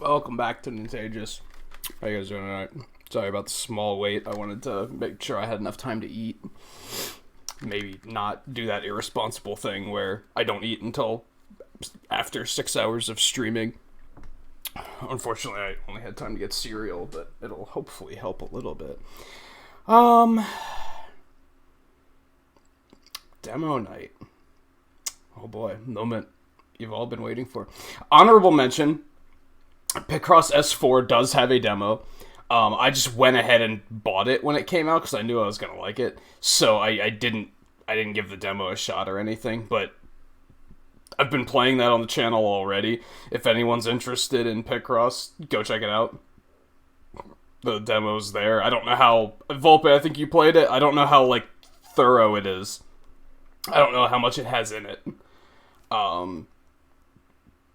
Welcome back to Nintagious. How you guys doing tonight? Sorry about the small wait. I wanted to make sure I had enough time to eat. Maybe not do that irresponsible thing where I don't eat until after 6 hours of streaming. Unfortunately, I only had time to get cereal, but it'll hopefully help a little bit. Demo night. Oh boy, moment you've all been waiting for. Honorable mention, Picross S4 does have a demo. I just went ahead and bought it when it came out because I knew I was gonna like it. So I didn't give the demo a shot or anything, but I've been playing that on the channel already. If anyone's interested in Picross, go check it out. The demo's there. I don't know how Volpe, I think you played it. I don't know how thorough it is. I don't know how much it has in it.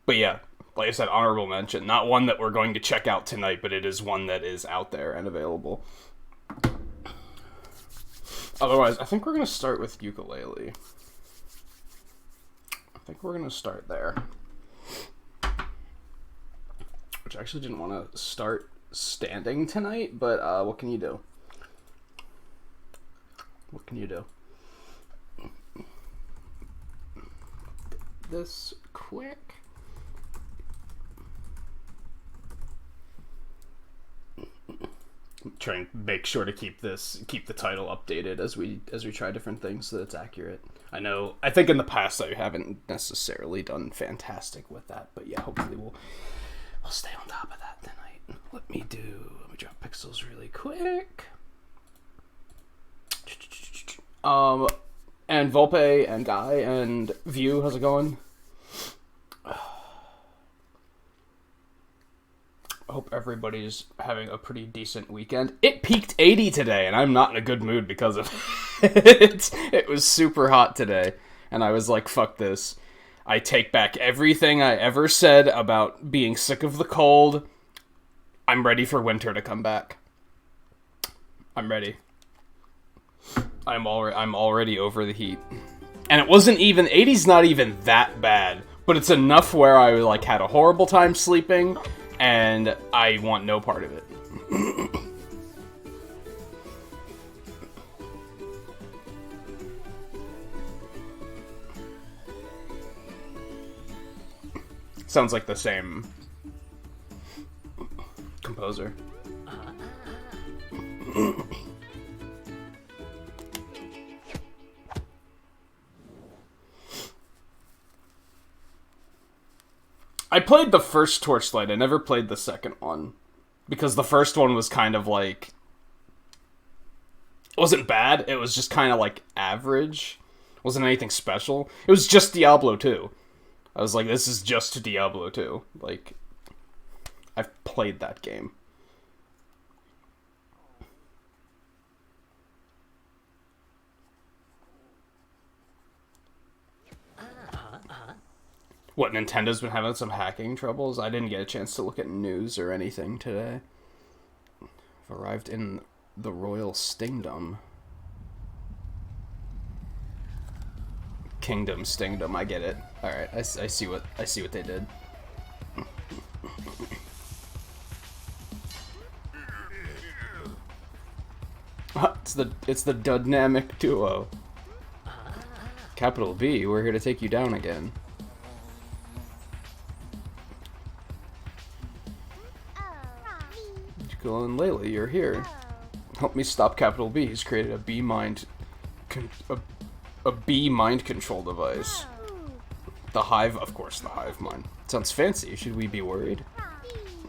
But yeah, like I said, honorable mention. Not one that we're going to check out tonight, but it is one that is out there and available. Otherwise, I think we're going to start with Yooka-Laylee. I think we're going to start there. Which I actually didn't want to start standing tonight, but what can you do? What can you do? This quick. Trying to make sure to keep the title updated as we try different things so that it's accurate. I think in the past I haven't necessarily done fantastic with that, but yeah, hopefully we'll stay on top of that tonight. Let me drop pixels really quick. And Volpe and Guy and View, how's it going? I hope everybody's having a pretty decent weekend. It peaked 80 today, and I'm not in a good mood because of it. It was super hot today, and I was like, fuck this. I take back everything I ever said about being sick of the cold. I'm ready for winter to come back. I'm ready. I'm already over the heat. And it wasn't even, 80's not even that bad, but it's enough where I had a horrible time sleeping, and I want no part of it. Sounds like the same composer. I played the first Torchlight. I never played the second one. Because the first one was kind of it wasn't bad, it was just kind of average. It wasn't anything special. It was just Diablo 2. I was like, this is just Diablo 2. I've played that game. What, Nintendo's been having some hacking troubles? I didn't get a chance to look at news or anything today. I've arrived in the Royal Stingdom. Kingdom Stingdom, I get it. Alright, I see what they did. It's the dynamic duo. Capital B, we're here to take you down again. Yooka-Laylee, you're here. Help me stop Capital B. He's created a B mind control device. The Hive, of course, the Hive mind. Sounds fancy. Should we be worried?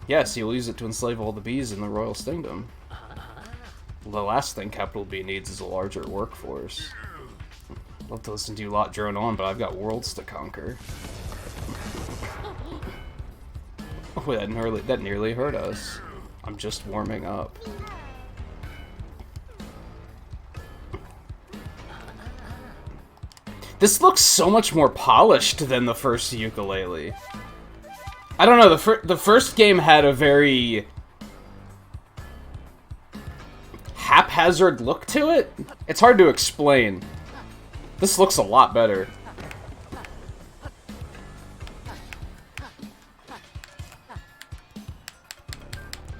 Yes, he'll use it to enslave all the bees in the Royal Stingdom. The last thing Capital B needs is a larger workforce. Love to listen to you lot drone on, but I've got worlds to conquer. Oh, that nearly hurt us. I'm just warming up. This looks so much more polished than the first Yooka-Laylee. I don't know, the first game had a very haphazard look to it. It's hard to explain. This looks a lot better.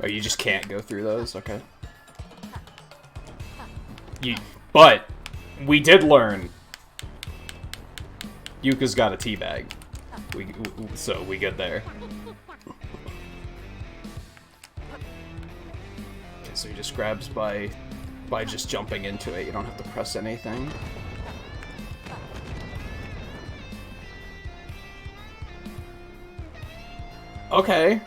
Oh, you just can't go through those? Okay. But we did learn Yuka's got a teabag. So we good there. Okay, so he just grabs by just jumping into it. You don't have to press anything. Okay.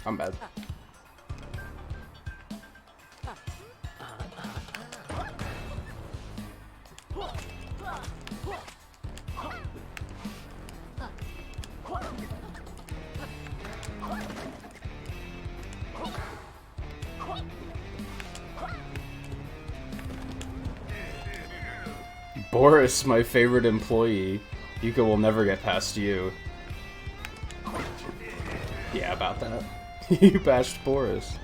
I'm bad. Boris, my favorite employee. Yuka will never get past you. Yeah, about that. You bashed Boris.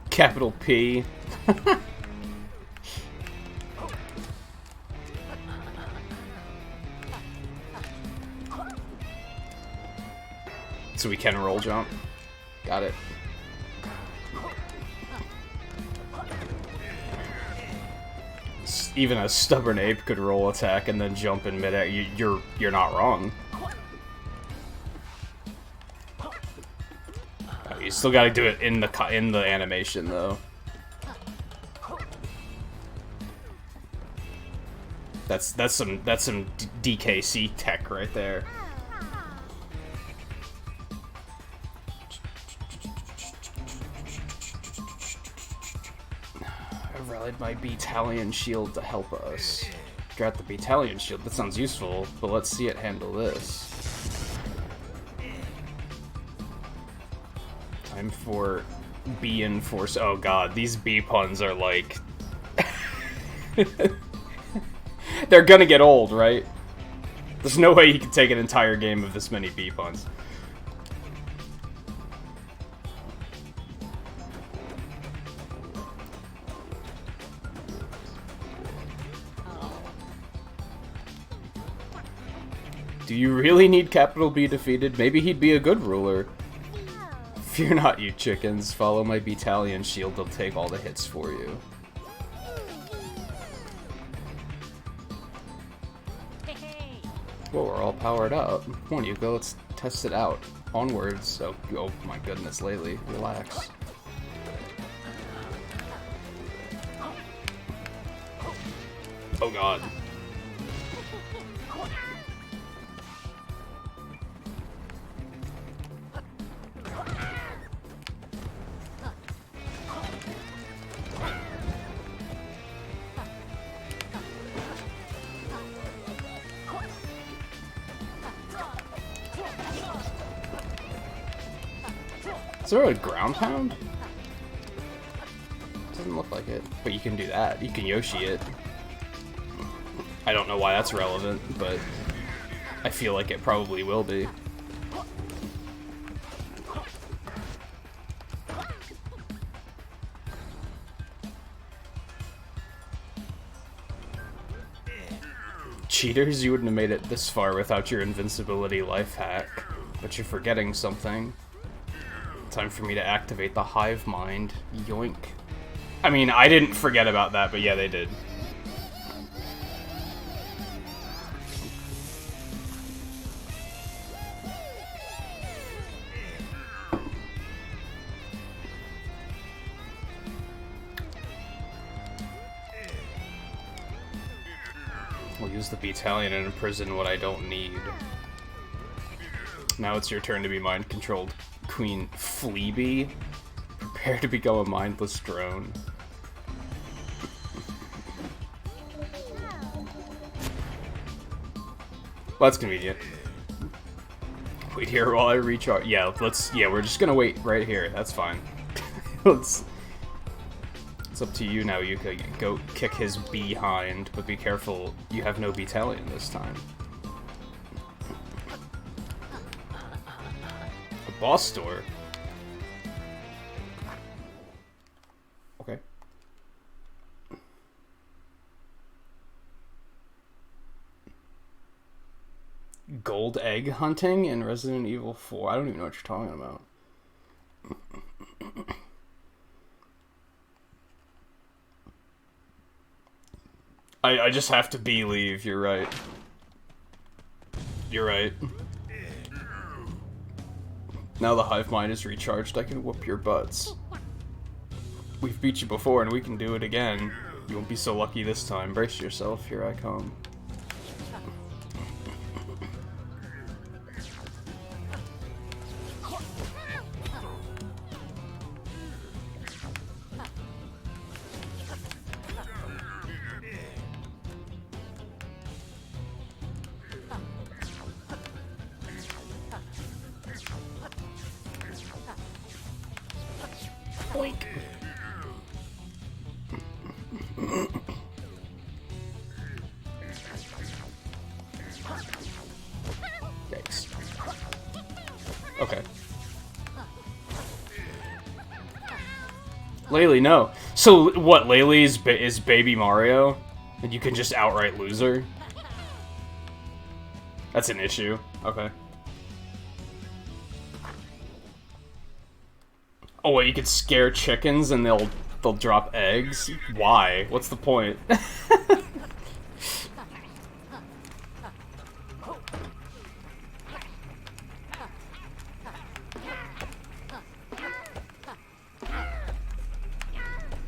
Capital P. So we can roll jump. Got it. Even a stubborn ape could roll attack and then jump in midair. You're not wrong. Oh, you still gotta do it in the animation though. That's some DKC tech right there. I rallied my battalion shield to help us. Got the battalion shield. That sounds useful, but let's see it handle this. Time for B enforce. Oh god, these B puns are like. They're gonna get old, right? There's no way you can take an entire game of this many B puns. Do you really need Capital B defeated? Maybe he'd be a good ruler. Fear not, you chickens. Follow my battalion shield. They'll take all the hits for you. Well, we're all powered up. Come on, Yuka, let's test it out. Onwards. Oh my goodness, Laylee. Relax. Oh god. Is there a ground pound? Doesn't look like it, but you can do that. You can Yoshi it. I don't know why that's relevant, but I feel like it probably will be. Cheaters, you wouldn't have made it this far without your invincibility life hack. But you're forgetting something. Time for me to activate the hive mind. Yoink. I mean, I didn't forget about that, but yeah, they did. We'll use the battalion and imprison what I don't need. Now it's your turn to be mind-controlled. Queen Fleabee. Prepare to become a mindless drone. Well, that's convenient. Wait here while I recharge. Yeah, we're just gonna wait right here. That's fine. It's up to you now, Yuka. Go kick his behind, but be careful. You have no battalion this time. A boss door? Okay. Gold egg hunting in Resident Evil 4? I don't even know what you're talking about. I just have to believe, you're right. You're right. Now the hive mind is recharged, I can whoop your butts. We've beat you before and we can do it again. You won't be so lucky this time. Brace yourself, here I come. Boink. Yikes. Okay. Laylee, no. So, what, Laylee is Baby Mario? And you can just outright lose her? That's an issue. Okay. Oh, wait, you could scare chickens and they'll drop eggs? Why? What's the point?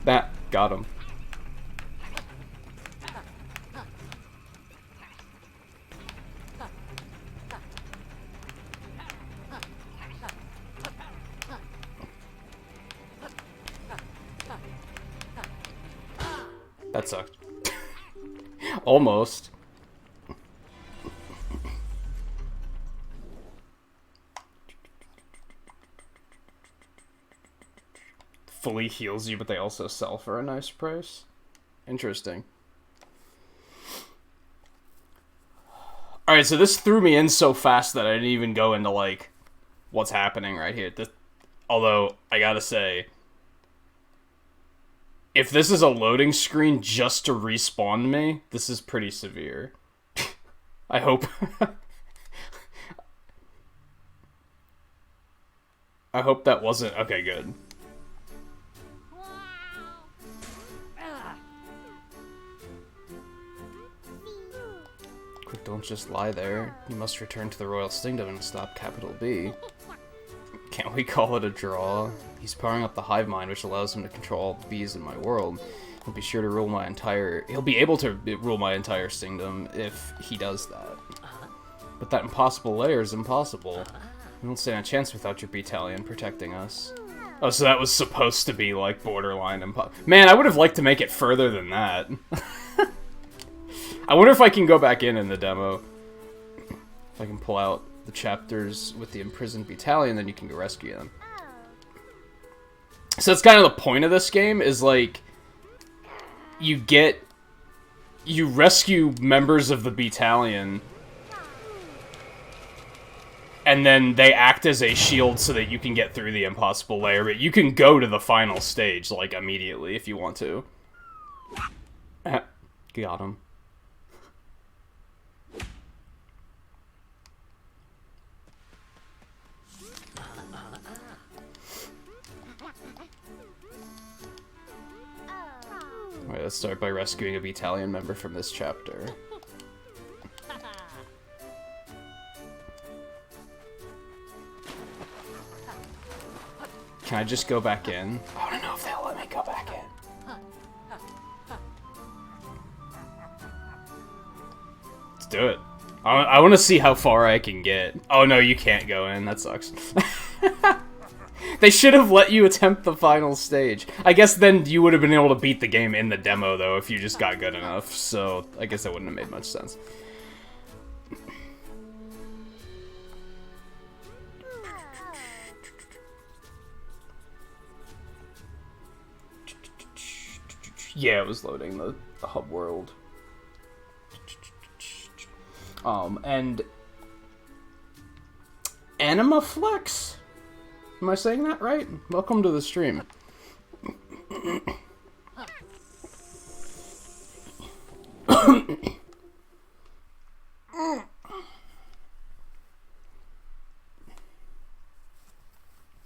That got him. That sucked. Almost. Fully heals you, but they also sell for a nice price. Interesting. Alright, so this threw me in so fast that I didn't even go into, like, what's happening right here. Although, I gotta say, if this is a loading screen just to respawn me, this is pretty severe. I hope... I hope that wasn't... Okay, good. Quick, don't just lie there. You must return to the Royal Kingdom and stop Capital B. Can't we call it a draw? He's powering up the hive mind, which allows him to control all the bees in my world. He'll be sure to rule my entire... He'll be able to rule my entire kingdom if he does that. But that impossible layer is impossible. We won't stand a chance without your battalion protecting us. Oh, so that was supposed to be, like, borderline impossible. Man, I would have liked to make it further than that. I wonder if I can go back in the demo. If I can pull out the chapters with the imprisoned battalion, then you can go rescue them. So that's kind of the point of this game, is like, you rescue members of the battalion, and then they act as a shield so that you can get through the impossible layer, but you can go to the final stage, like, immediately if you want to. Got him. Alright, let's start by rescuing a battalion member from this chapter. Can I just go back in? I don't know if they'll let me go back in. Let's do it. I want to see how far I can get. Oh no, you can't go in. That sucks. They should have let you attempt the final stage. I guess then you would have been able to beat the game in the demo, though, if you just got good enough. So I guess that wouldn't have made much sense. Yeah, it was loading the hub world. And Animaflex? Am I saying that right? Welcome to the stream.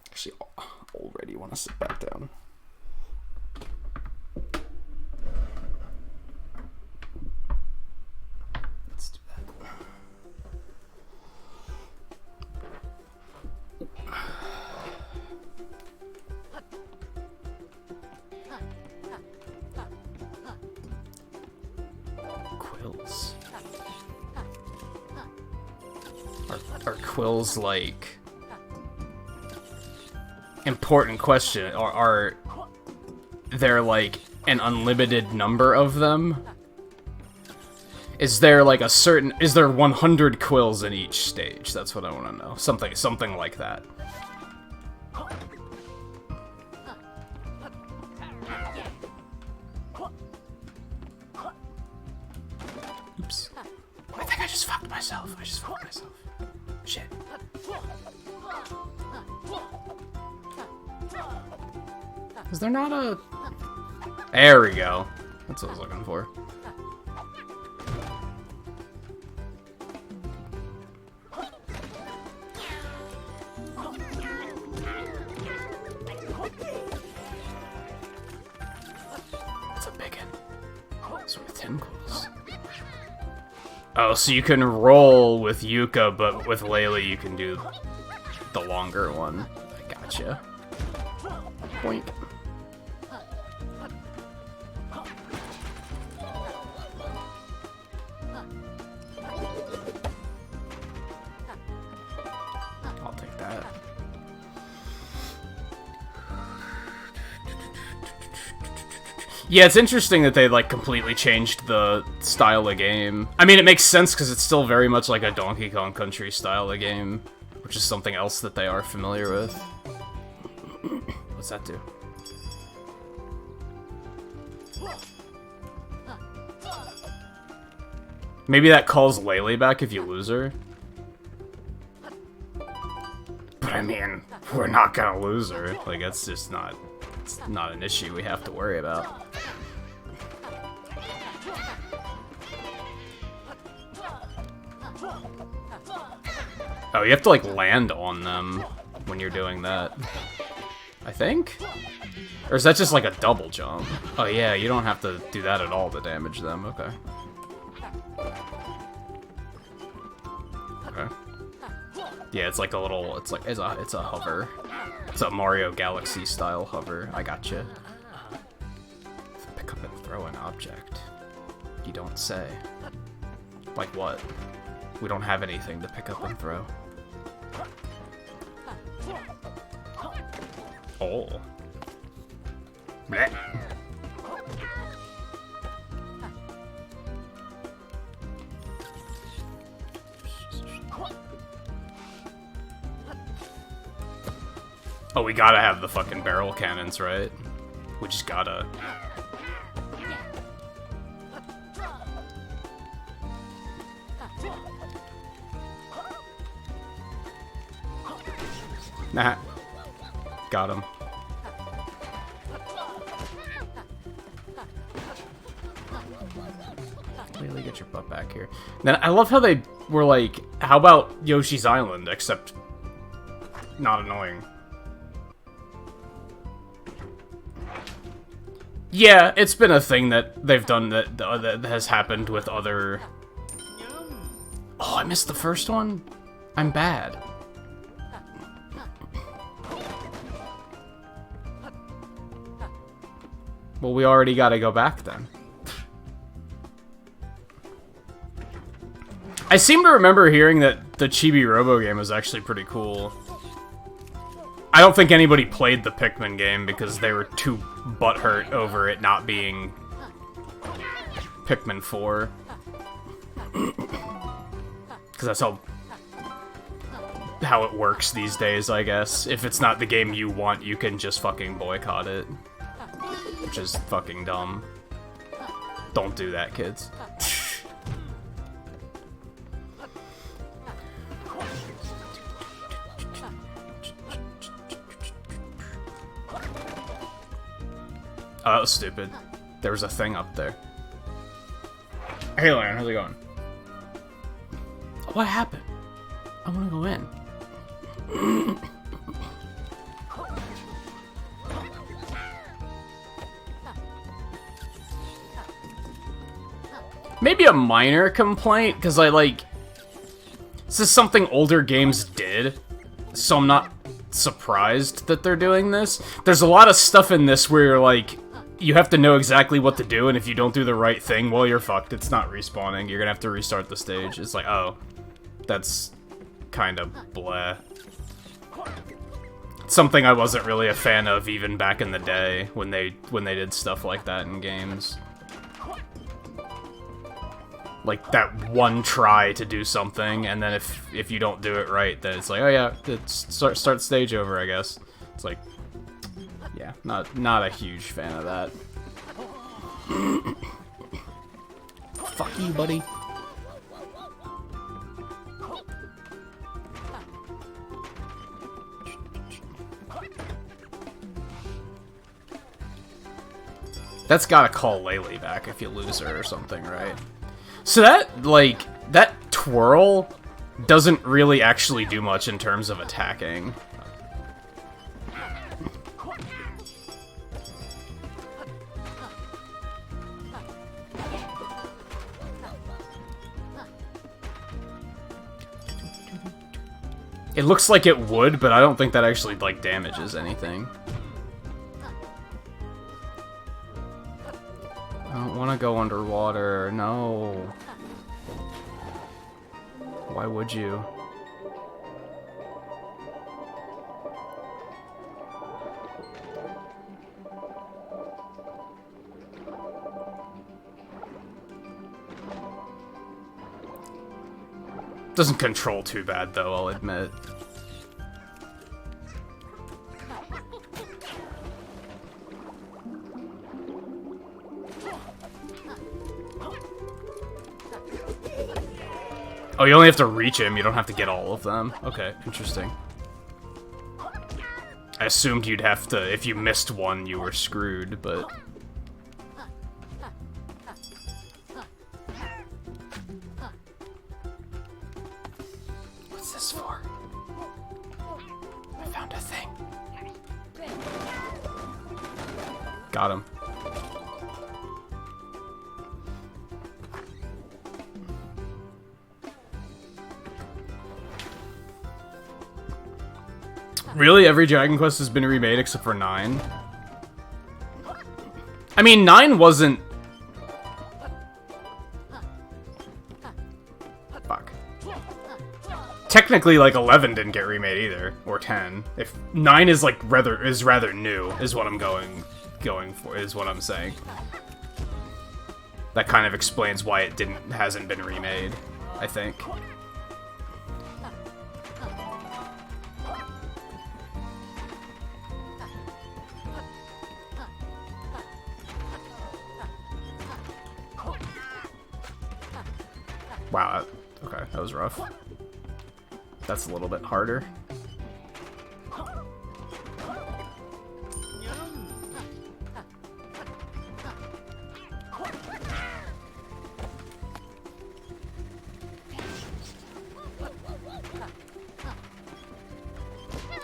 Actually, already want to sit back down. Let's do that. Quills. Are quills like... Important question. Are there like an unlimited number of them? Is there like a certain... Is there 100 quills in each stage? That's what I want to know. Something like that. Oops. I think I just fucked myself. Shit. Is there not a... There we go. That's what I was looking for. That's a big one. It's worth 10 quills. Oh, so you can roll with Yooka, but with Laylee you can do the longer one. I gotcha. Boink. I'll take that. Yeah, it's interesting that they, like, completely changed the style of game. I mean, it makes sense because it's still very much like a Donkey Kong Country style of game, which is something else that they are familiar with. What's that do? Maybe that calls Laylee back if you lose her? But I mean, we're not gonna lose her. Like, that's just not... It's not an issue we have to worry about. Oh, you have to, like, land on them when you're doing that. I think? Or is that just, like, a double jump? Oh, yeah, you don't have to do that at all to damage them. Okay. Okay. Yeah, it's like a little... It's a hover. It's a Mario Galaxy style hover. I gotcha. Pick up and throw an object. You don't say. Like what? We don't have anything to pick up and throw. Oh. Blech. Oh, we gotta have the fucking barrel cannons, right? We just gotta. Nah. Got him. Really get your butt back here. Then I love how they were like, how about Yoshi's Island, except not annoying. Yeah, it's been a thing that they've done that has happened with other... Oh, I missed the first one? I'm bad. Well, we already gotta go back then. I seem to remember hearing that the Chibi Robo game was actually pretty cool. I don't think anybody played the Pikmin game because they were too butthurt over it not being Pikmin 4. Because that's how it works these days, I guess. If it's not the game you want, you can just fucking boycott it. Which is fucking dumb. Don't do that, kids. Oh, that was stupid. There was a thing up there. Hey, Lion, how's it going? What happened? I want to go in. Maybe a minor complaint, because this is something older games did, so I'm not surprised that they're doing this. There's a lot of stuff in this where you're like, you have to know exactly what to do, and if you don't do the right thing, well, you're fucked. It's not respawning. You're gonna have to restart the stage. It's like, oh, that's kind of bleh. Something I wasn't really a fan of even back in the day when they did stuff like that in games. Like that one try to do something, and then if you don't do it right, then it's like, oh yeah, start stage over, I guess. It's like, yeah, not a huge fan of that. Fuck you, buddy. That's gotta call Laylee back if you lose her or something, right? So that twirl doesn't really actually do much in terms of attacking. It looks like it would, but I don't think that actually, damages anything. I don't want to go underwater. No. Why would you? Doesn't control too bad, though, I'll admit. Oh, you only have to reach him, you don't have to get all of them. Okay, interesting. I assumed you'd have to, if you missed one, you were screwed, but... What's this for? I found a thing. Got him. Really? Every Dragon Quest has been remade except for 9? I mean, 9 wasn't... Fuck. Technically, 11 didn't get remade either. Or 10. If 9 is, rather new, is what I'm going for, is what I'm saying. That kind of explains why it hasn't been remade, I think. Wow, okay, that was rough. That's a little bit harder.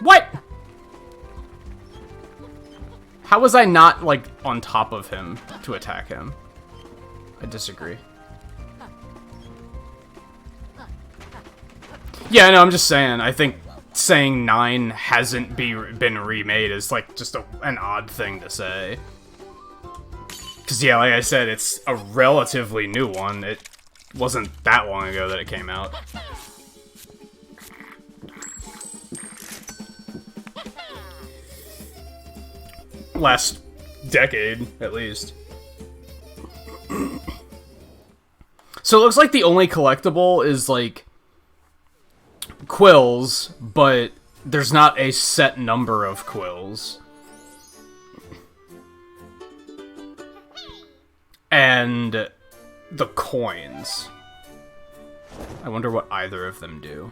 What? How was I not, on top of him to attack him? I disagree. Yeah, no, I'm just saying, I think saying 9 hasn't been remade is, just an odd thing to say. Because, yeah, like I said, it's a relatively new one. It wasn't that long ago that it came out. Last decade, at least. So it looks like the only collectible is, quills, but there's not a set number of quills. and the coins. I wonder what either of them do.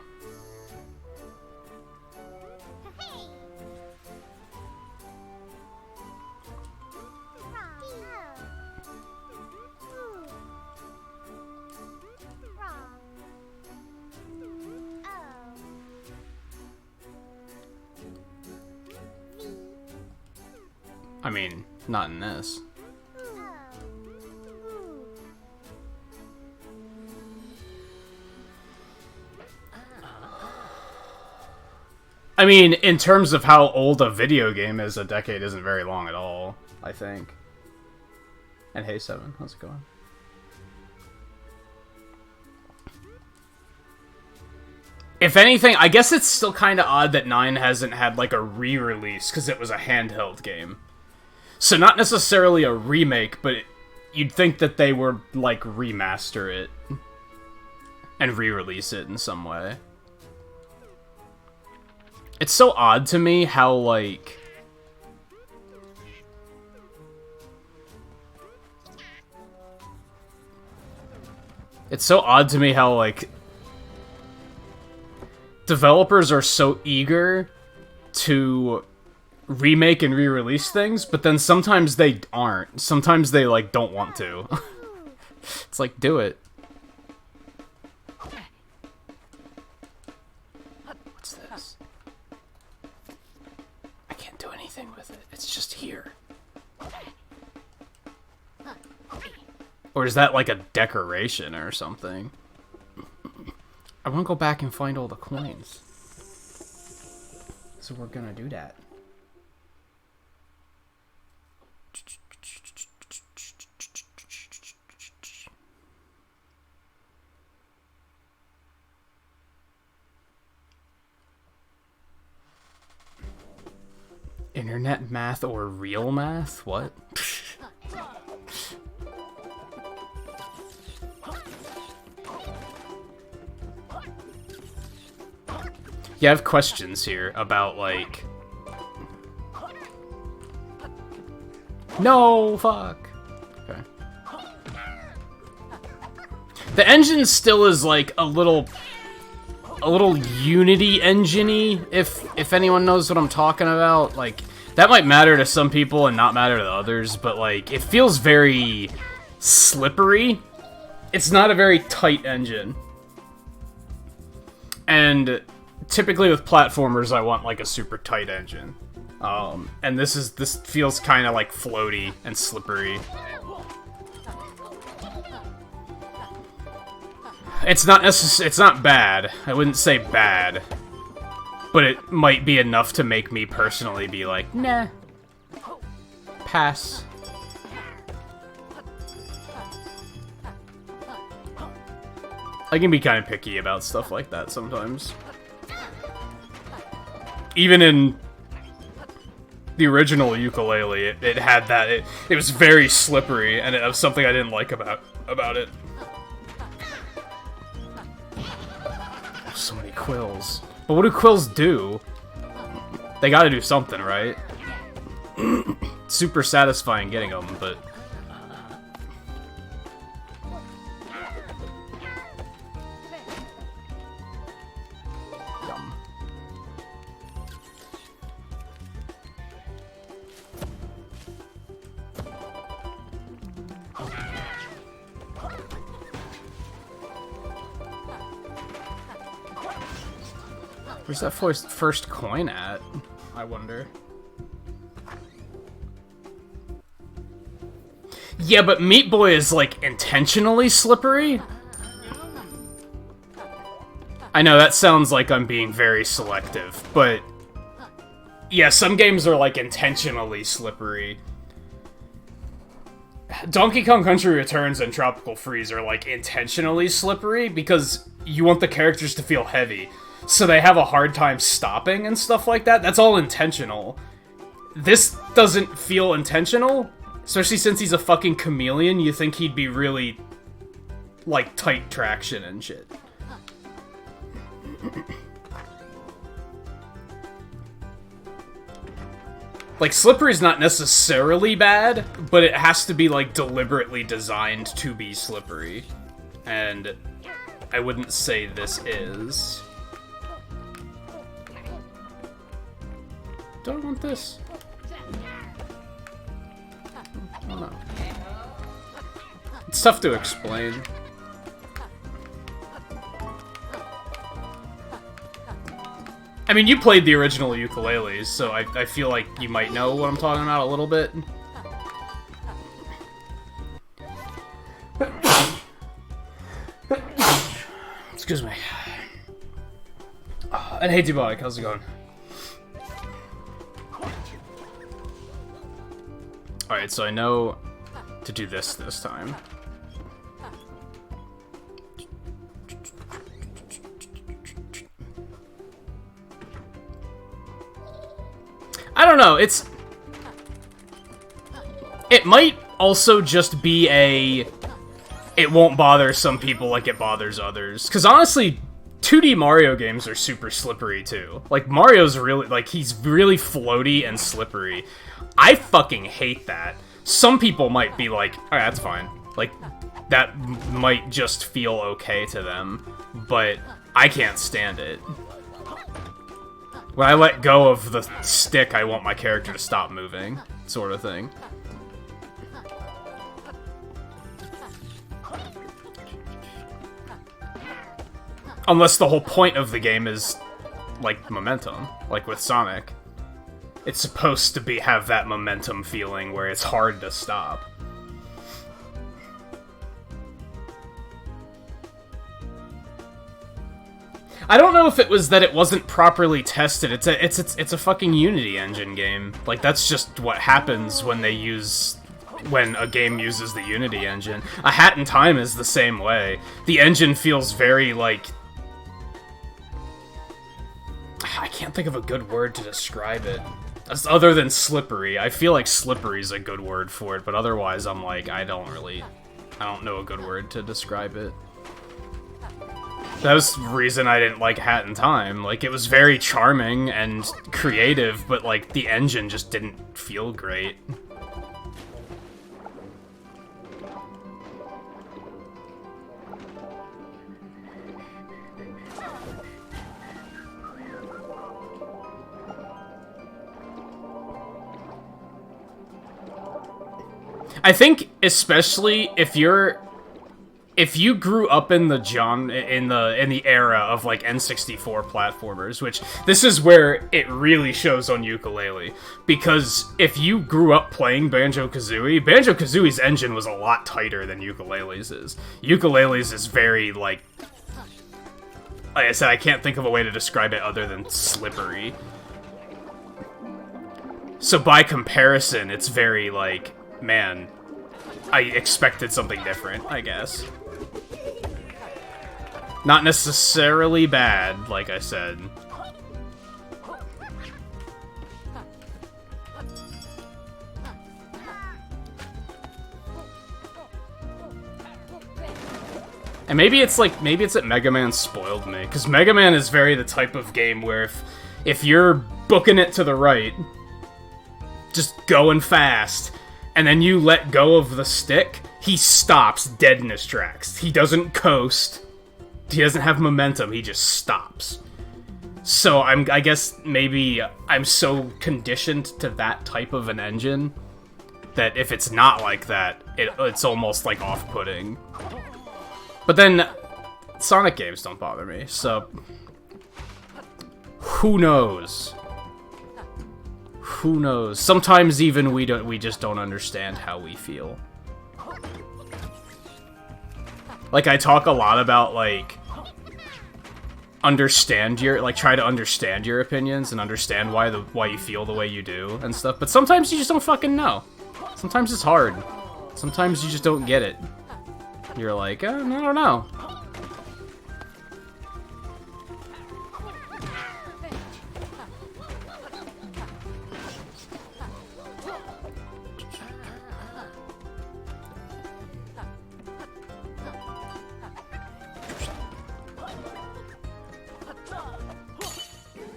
I mean, not in this. I mean, in terms of how old a video game is, a decade isn't very long at all, I think. And hey, Seven, how's it going? If anything, I guess it's still kind of odd that 9 hasn't had, like, a re-release, because it was a handheld game. So not necessarily a remake, but you'd think that they would, like, remaster it. And re-release it in some way. It's so odd to me how, like... It's so odd to me how, like... developers are so eager to remake and re-release things, but then sometimes they aren't. Sometimes they, like, don't want to. It's like, do it. What's this? I can't do anything with it. It's just here. Or is that, like, a decoration or something? I want to go back and find all the coins. So we're gonna do that. Internet math or real math? What? Yeah, I have questions here about, like... No, fuck. Okay. The engine still is, like, a little Unity engine-y, if anyone knows what I'm talking about. Like, that might matter to some people and not matter to others, but, like, it feels very slippery. It's not a very tight engine. And typically with platformers, I want, like, a super tight engine. And this feels kind of, like, floaty and slippery. It's not bad. I wouldn't say bad. But it might be enough to make me personally be like, nah. Pass. I can be kind of picky about stuff like that sometimes. Even in the original Yooka-Laylee, it had that. It was very slippery, and it was something I didn't like about it. So many quills. But what do quills do? They gotta do something, right? Super satisfying getting them, but... Yum. Where's that first coin at? I wonder. Yeah, but Meat Boy is, like, intentionally slippery? I know, that sounds like I'm being very selective, but... yeah, some games are, like, intentionally slippery. Donkey Kong Country Returns and Tropical Freeze are, like, intentionally slippery because you want the characters to feel heavy. So they have a hard time stopping and stuff like that. That's all intentional. This doesn't feel intentional. Especially since he's a fucking chameleon, you think he'd be really, like, tight traction and shit. Like, slippery's not necessarily bad, but it has to be, like, deliberately designed to be slippery. And I wouldn't say this is. Do I want this? I don't know. It's tough to explain. I mean, you played the original Yooka-Laylees, so I feel like you might know what I'm talking about a little bit. Excuse me. And hey, Dubonic, how's it going? Alright, so I know to do this time. I don't know, it might also just be it won't bother some people like it bothers others. Because honestly, 2D Mario games are super slippery too. Like, Mario's really, like, he's really floaty and slippery. I fucking hate that. Some people might be like, alright, that's fine. Like, that might just feel okay to them. But I can't stand it. When I let go of the stick, I want my character to stop moving, sort of thing. Unless the whole point of the game is, like, momentum, like with Sonic. It's supposed to have that momentum feeling where it's hard to stop. I don't know if it was that it wasn't properly tested. It's a fucking Unity engine game. Like, that's just what happens when a game uses the Unity engine. A Hat in Time is the same way. The engine feels very, like, I can't think of a good word to describe it. Other than slippery. I feel like slippery is a good word for it, but otherwise I'm like, I don't know a good word to describe it. That was the reason I didn't like Hat in Time. Like, it was very charming and creative, but, like, the engine just didn't feel great. I think, especially if you grew up in the era of, like, N64 platformers, which this is where it really shows on Yooka-Laylee, because if you grew up playing Banjo-Kazooie's engine was a lot tighter than Yooka-Laylee's is. Yooka-Laylee's is very, like I said, I can't think of a way to describe it other than slippery. So by comparison, it's very, like, man, I expected something different, I guess. Not necessarily bad, like I said. And maybe it's that Mega Man spoiled me, because Mega Man is very the type of game where if you're booking it to the right, just going fast, and then you let go of the stick, he stops dead in his tracks. He doesn't coast. He doesn't have momentum. He just stops. So I guess maybe I'm so conditioned to that type of an engine that if it's not like that, it's almost like off-putting. But then Sonic games don't bother me, so who knows? Who knows? Sometimes even we just don't understand how we feel. Like, I talk a lot about, like, try to understand your opinions and understand why you feel the way you do and stuff, but sometimes you just don't fucking know. Sometimes it's hard. Sometimes you just don't get it. You're like, I don't know.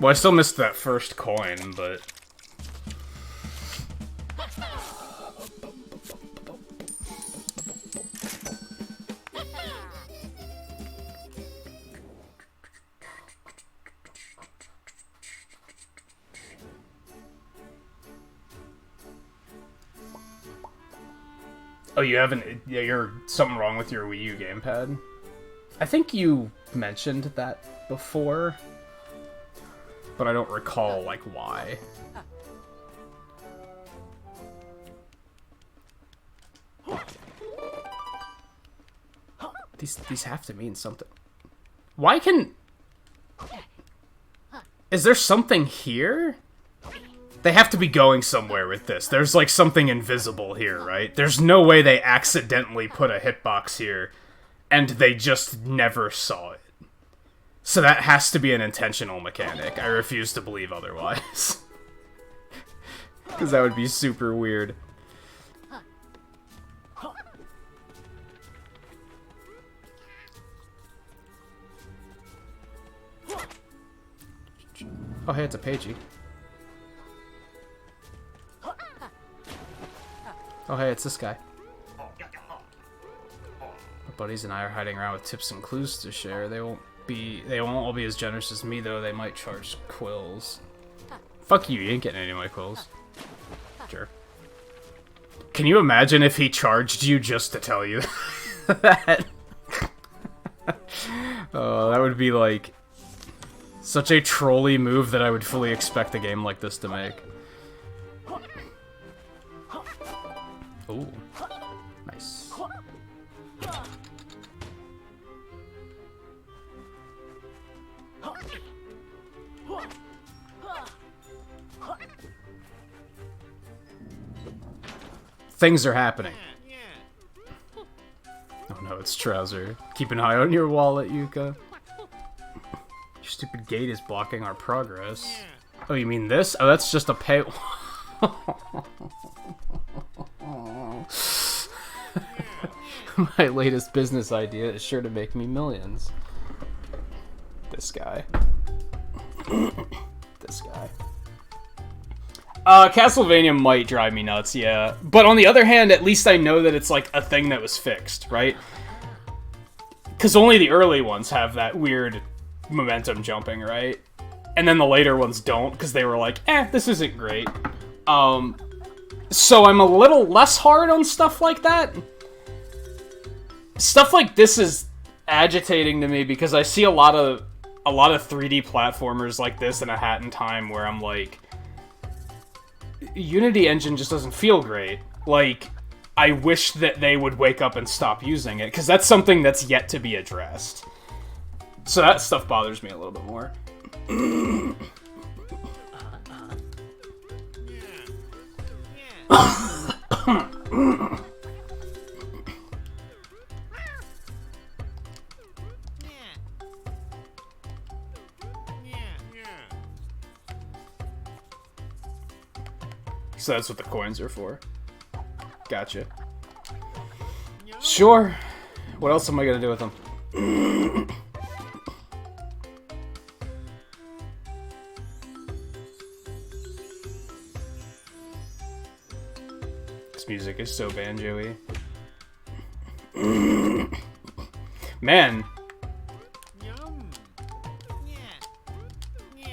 Well, I still missed that first coin, but Oh, you haven't... Yeah, you're... Something wrong with your Wii U gamepad? I think you mentioned that before. But I don't recall, like, why. These have to mean something. Why can... Is there something here? They have to be going somewhere with this. There's, like, something invisible here, right? There's no way they accidentally put a hitbox here, and they just never saw it. So that has to be an intentional mechanic. I refuse to believe otherwise. Because that would be super weird. Oh, hey, it's a Pagey. Oh, hey, it's this guy. My buddies and I are hiding around with tips and clues to share. They won't all be as generous as me, though. They might charge quills. Fuck you ain't getting any of my quills. Sure. Can you imagine if he charged you just to tell you that? Oh, that would be, like, such a trolly move that I would fully expect a game like this to make. Ooh. Nice. Things are happening. Oh no, it's Trouser. Keep an eye on your wallet, Yuka. Your stupid gate is blocking our progress. Oh, you mean this? Oh, that's just a pay... My latest business idea is sure to make me millions. This guy. This guy. Castlevania might drive me nuts, yeah. But on the other hand, at least I know that it's like a thing that was fixed, right? Because only the early ones have that weird momentum jumping, right? And then the later ones don't, because they were like, this isn't great. So I'm a little less hard on stuff like that. Stuff like this is agitating to me because I see a lot of 3D platformers like this in A Hat in Time where I'm like, Unity engine just doesn't feel great. Like, I wish that they would wake up and stop using it, because that's something that's yet to be addressed. So that stuff bothers me a little bit more. So that's what the coins are for. Gotcha. Sure. What else am I gonna do with them? This music is so banjo-y. Man.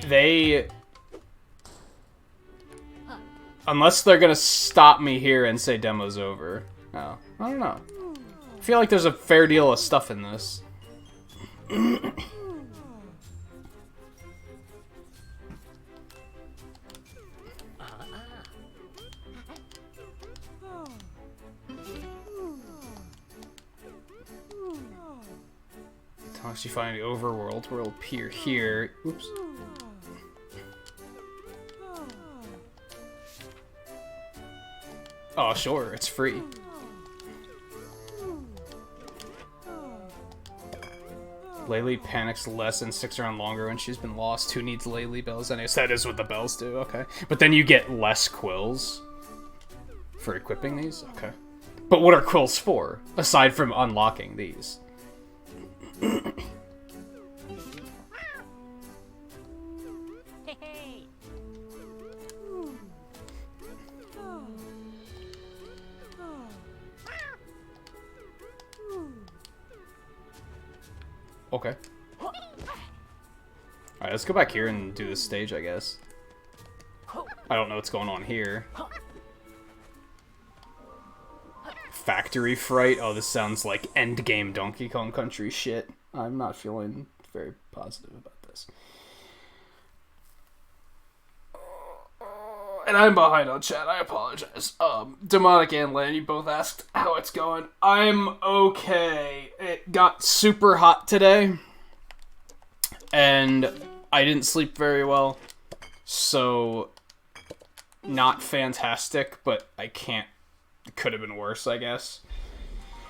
They... Unless they're gonna stop me here and say demo's over. Oh, I don't know. I feel like there's a fair deal of stuff in this. Talks you find the overworld will appear here. Oops. Oh, sure, it's free. Laylee panics less and sticks around longer when she's been lost. Who needs Laylee bells? Anyways, that is what the bells do, okay. But then you get less quills for equipping these? Okay. But what are quills for, aside from unlocking these? Okay. Alright, let's go back here and do this stage, I guess. I don't know what's going on here. victory fright. Oh, this sounds like endgame Donkey Kong Country shit. I'm not feeling very positive about this. And I'm behind on chat. I apologize. Demonic and Lan, you both asked how it's going. I'm okay. It got super hot today, and I didn't sleep very well, so not fantastic, but I can't. It could have been worse, I guess.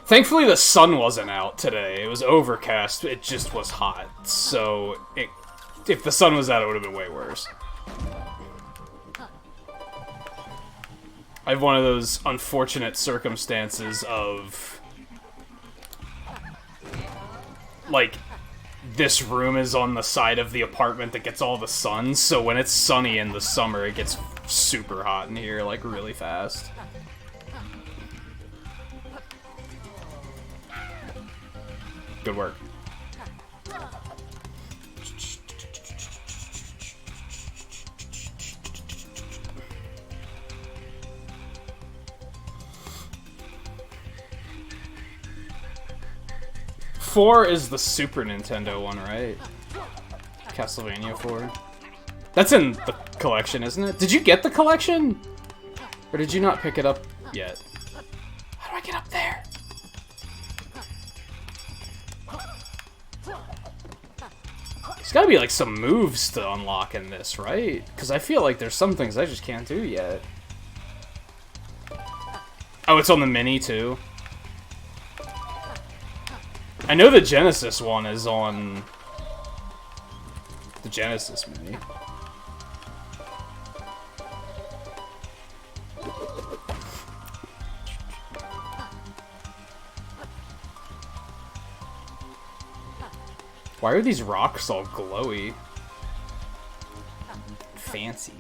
Thankfully, the sun wasn't out today. It was overcast. It just was hot, so if the sun was out, it would have been way worse. I have one of those unfortunate circumstances of, like, this room is on the side of the apartment that gets all the sun, so when it's sunny in the summer, it gets super hot in here, like, really fast. Good work. Four is the Super Nintendo one, right? Castlevania 4. That's in the collection, isn't it? Did you get the collection? Or did you not pick it up yet? How do I get up there? There's gotta be like some moves to unlock in this, right? Because I feel like there's some things I just can't do yet. Oh, it's on the Mini too. I know the Genesis one is on the Genesis Mini. Why are these rocks all glowy? Fancy.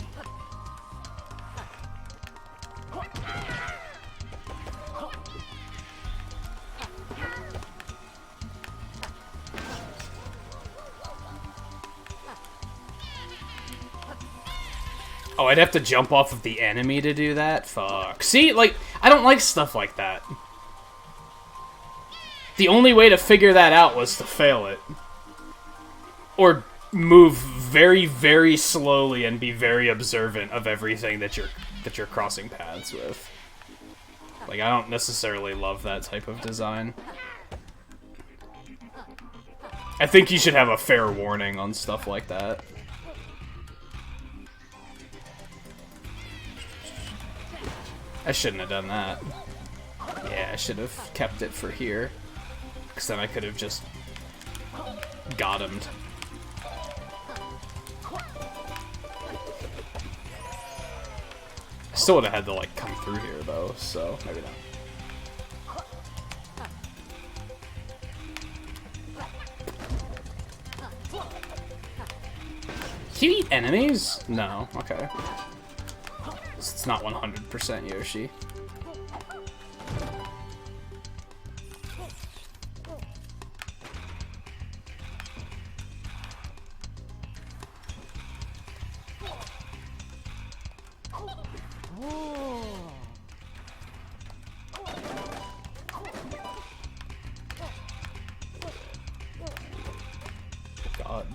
Oh, I'd have to jump off of the enemy to do that? Fuck. See, like, I don't like stuff like that. The only way to figure that out was to fail it. Or move very, very slowly and be very observant of everything that you're crossing paths with. Like, I don't necessarily love that type of design. I think you should have a fair warning on stuff like that. I shouldn't have done that. Yeah, I should have kept it for here. Because then I could have just got him. I still would have had to, like, come through here, though, so maybe not. Can you eat enemies? No, okay. It's not 100% Yoshi. God.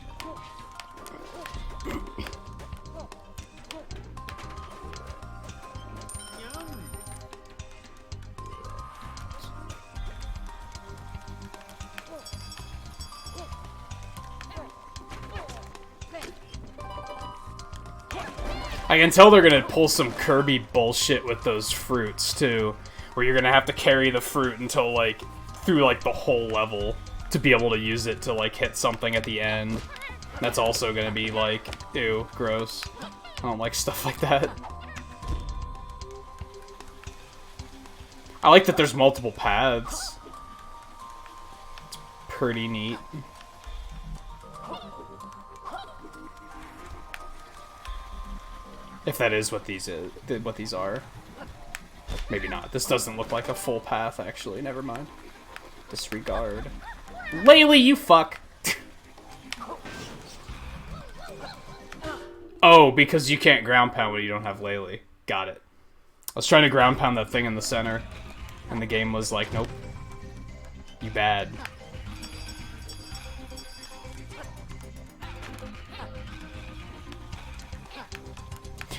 I can tell they're gonna pull some Kirby bullshit with those fruits, too. Where you're gonna have to carry the fruit until, like, through, like, the whole level to be able to use it to, like, hit something at the end. That's also gonna be, like, ew, gross. I don't like stuff like that. I like that there's multiple paths. It's pretty neat. If that is what these are. Maybe not. This doesn't look like a full path, actually. Never mind. Disregard. Laylee, you fuck! Oh, because you can't ground pound when you don't have Laylee. Got it. I was trying to ground pound that thing in the center. And the game was like, nope. You bad.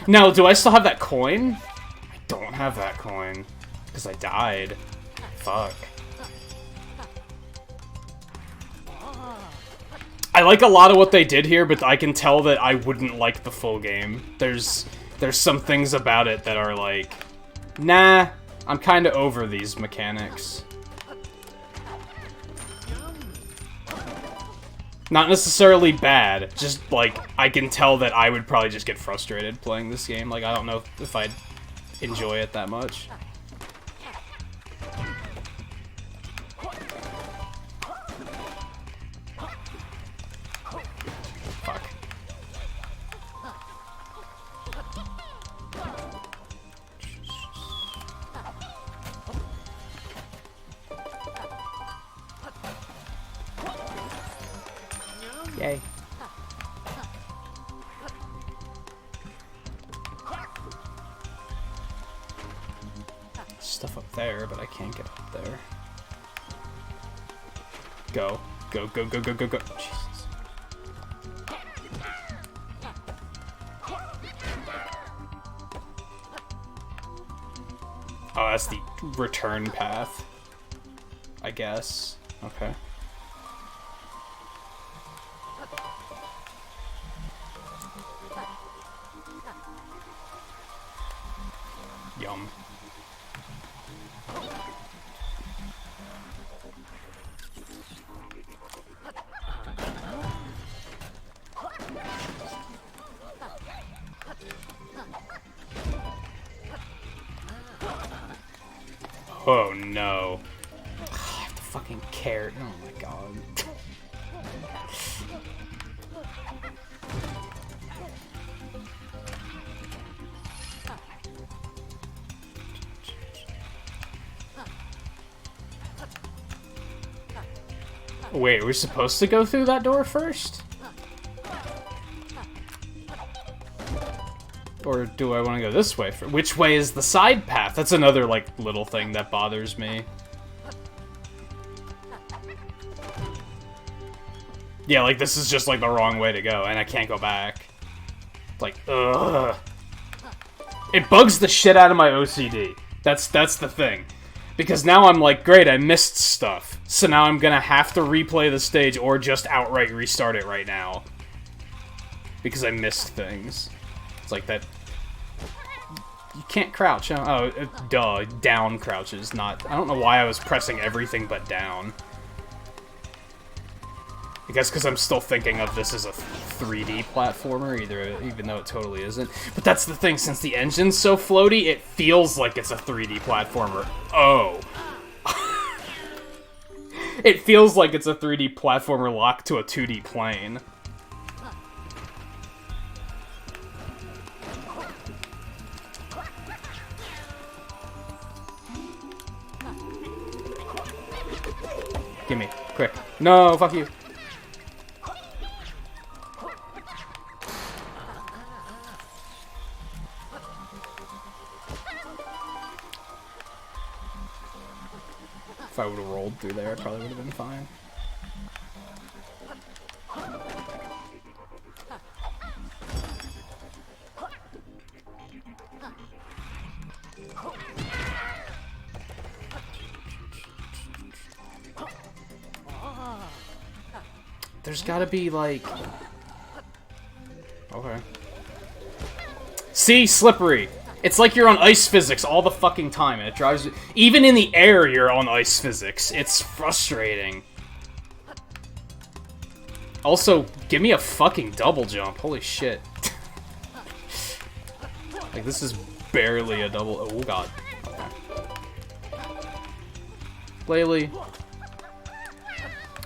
Now, do I still have that coin? I don't have that coin. Because I died. Fuck. I like a lot of what they did here, but I can tell that I wouldn't like the full game. There's some things about it that are like, nah, I'm kind of over these mechanics. Not necessarily bad, just, like, I can tell that I would probably just get frustrated playing this game. Like, I don't know if I'd enjoy it that much. Fuck. Yay. Stuff up there, but I can't get up there. Go. Go, go, go, go, go, go. Jesus. Oh, that's the return path. I guess. Okay. Yum. Oh no. I have to fucking carrot. Oh my god. Wait, we're supposed to go through that door first? Or do I want to go this way? Which way is the side path? That's another, like, little thing that bothers me. Yeah, like, this is just, like, the wrong way to go, and I can't go back. Like, ugh. It bugs the shit out of my OCD. That's the thing. Because now I'm like, great, I missed stuff. So now I'm gonna have to replay the stage or just outright restart it right now. Because I missed things. It's like that... You can't crouch, huh? Oh, duh. Down crouches, not... I don't know why I was pressing everything but down. I guess because I'm still thinking of this as a 3D platformer, even though it totally isn't. But that's the thing, since the engine's so floaty, it feels like it's a 3D platformer. Oh. It feels like it's a 3D platformer locked to a 2D plane. Gimme, quick. No, fuck you. If I would have rolled through there, it probably would have been fine. There's gotta be, like... Okay. See? Slippery! It's like you're on ice physics all the fucking time, and it drives you... Even in the air, you're on ice physics. It's frustrating. Also, give me a fucking double jump. Holy shit. Like, this is barely a double... Oh, god. Okay. Laylee.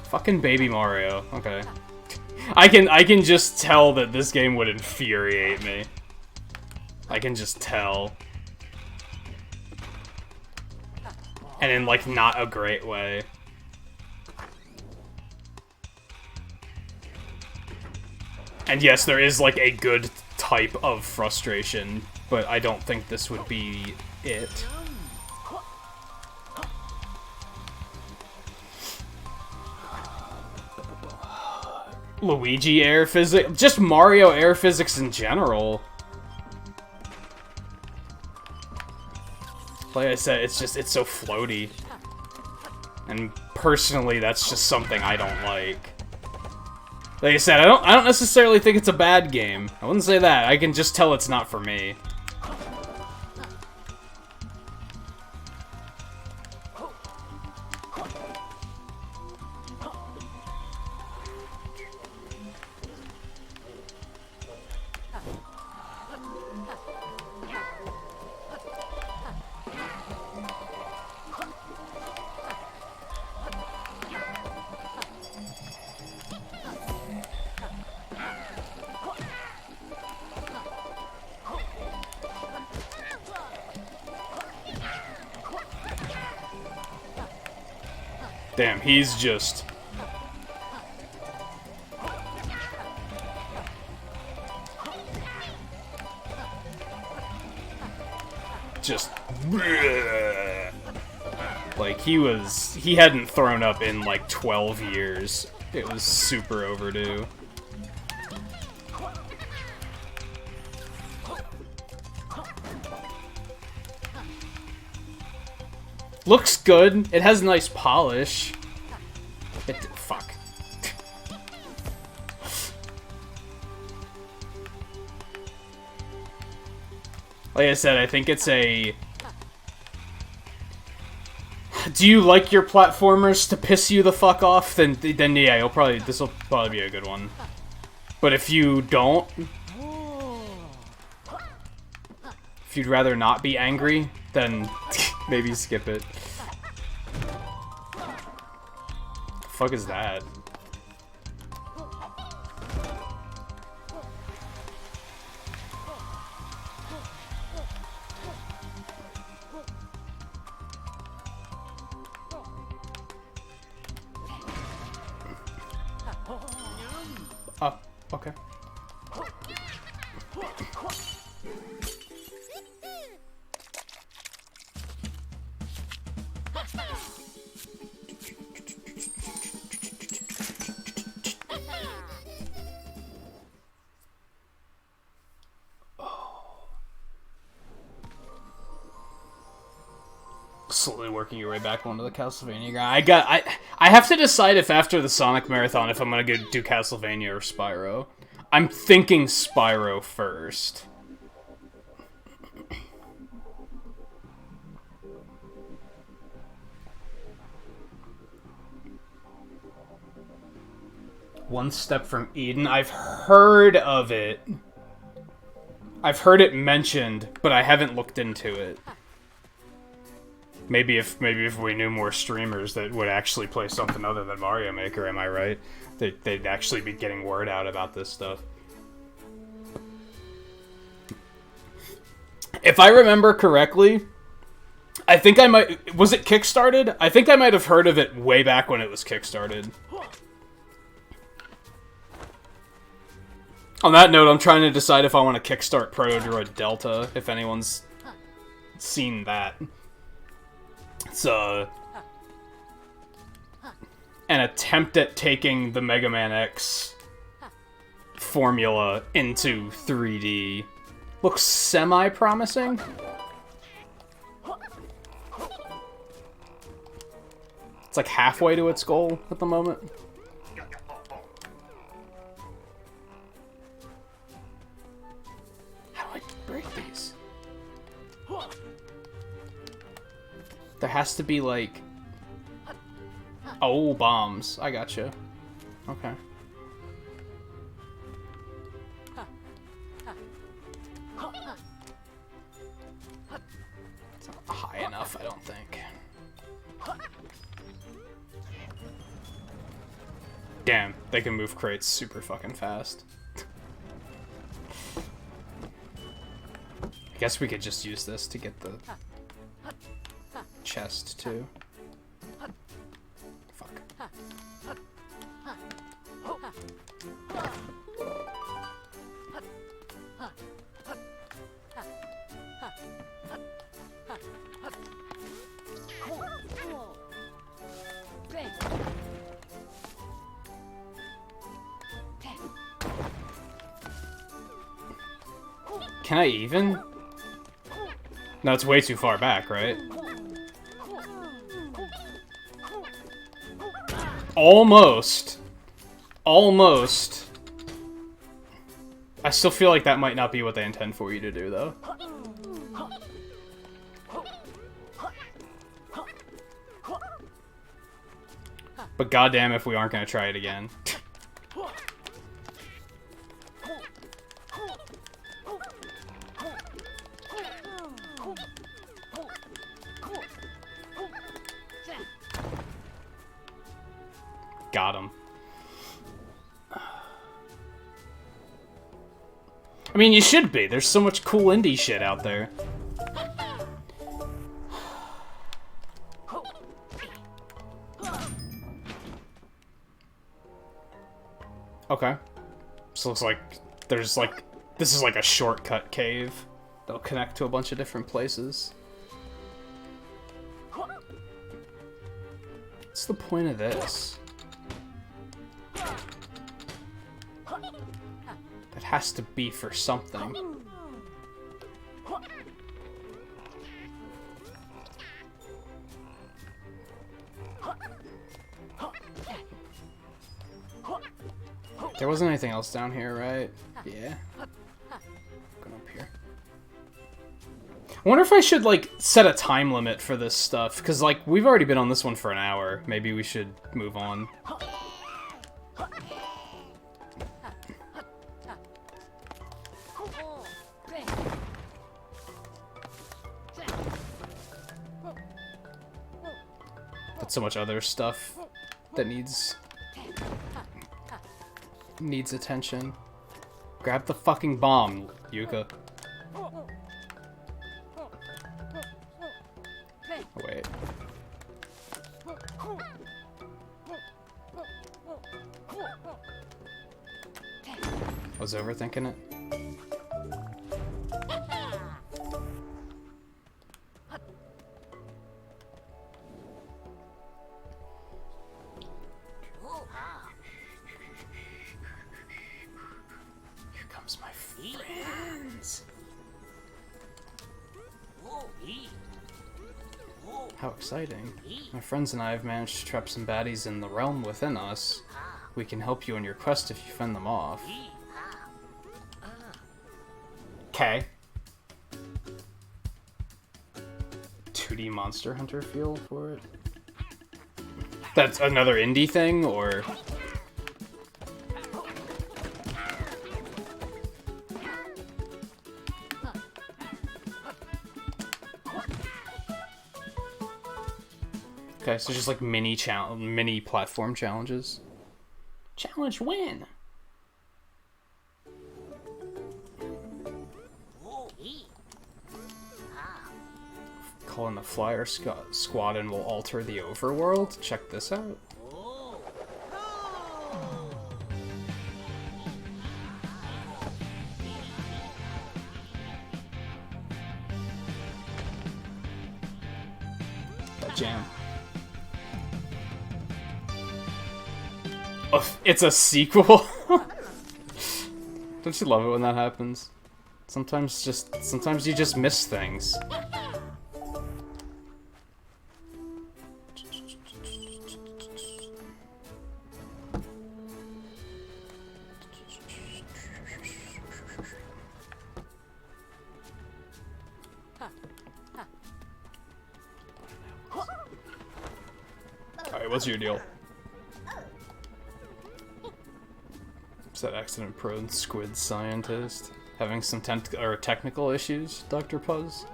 Fucking Baby Mario. Okay. I can just tell that this game would infuriate me. I can just tell. And in, like, not a great way. And yes, there is, like, a good type of frustration, but I don't think this would be it. Luigi air physics, just Mario air physics in general. Like I said, it's so floaty. And personally, that's just something I don't like. Like I said, I don't necessarily think it's a bad game. I wouldn't say that. I can just tell it's not for me. Damn, he's just... Like, he hadn't thrown up in, like, 12 years. It was super overdue. Looks good. It has nice polish. Fuck. Like I said, I think it's a... Do you like your platformers to piss you the fuck off? Then yeah, this'll probably be a good one. But if you don't... If you'd rather not be angry, then maybe skip it. The fuck is that? Oh, okay. Slowly working your way back onto the Castlevania guy. I have to decide if after the Sonic Marathon if I'm gonna go do Castlevania or Spyro. I'm thinking Spyro first. One Step from Eden. I've heard of it. I've heard it mentioned, but I haven't looked into it. Maybe if we knew more streamers that would actually play something other than Mario Maker, am I right? They'd actually be getting word out about this stuff. If I remember correctly, I think I might... Was it Kickstarted? I think I might have heard of it way back when it was Kickstarted. On that note, I'm trying to decide if I want to kickstart Proto Droid Delta, if anyone's seen that. It's an attempt at taking the Mega Man X formula into 3D. Looks semi-promising. It's like halfway to its goal at the moment. How do I break these? There has to be, like... Oh, bombs. I gotcha. Okay. It's not high enough, I don't think. Damn, they can move crates super fucking fast. I guess we could just use this to get the... chest too. Fuck. Can I even? No, it's way too far back, right? Almost. Almost. I still feel like that might not be what they intend for you to do, though. But goddamn if we aren't gonna try it again. Got him. I mean, you should be. There's so much cool indie shit out there. Okay. So it looks like there's like... This is like a shortcut cave that'll connect to a bunch of different places. What's the point of this? That has to be for something. There wasn't anything else down here, right? Yeah. Going up here. I wonder if I should, like, set a time limit for this stuff, because, like, we've already been on this one for an hour. Maybe we should move on. But so much other stuff that needs attention. Grab the fucking bomb, Yooka. Oh, wait. I was overthinking it. Here comes my friends. How exciting. My friends and I have managed to trap some baddies in the realm within us. We can help you on your quest if you fend them off. Okay. 2D Monster Hunter feel for it? That's another indie thing, or...? Okay, so just like mini platform challenges. Challenge win! Calling the Flyer Squad and will alter the overworld? Check this out. That jam. Oh, it's a sequel? Don't you love it when that happens? Sometimes you just miss things. Alright, what's your deal? Is that accident-prone squid scientist? Having some technical issues, Dr. Puzz?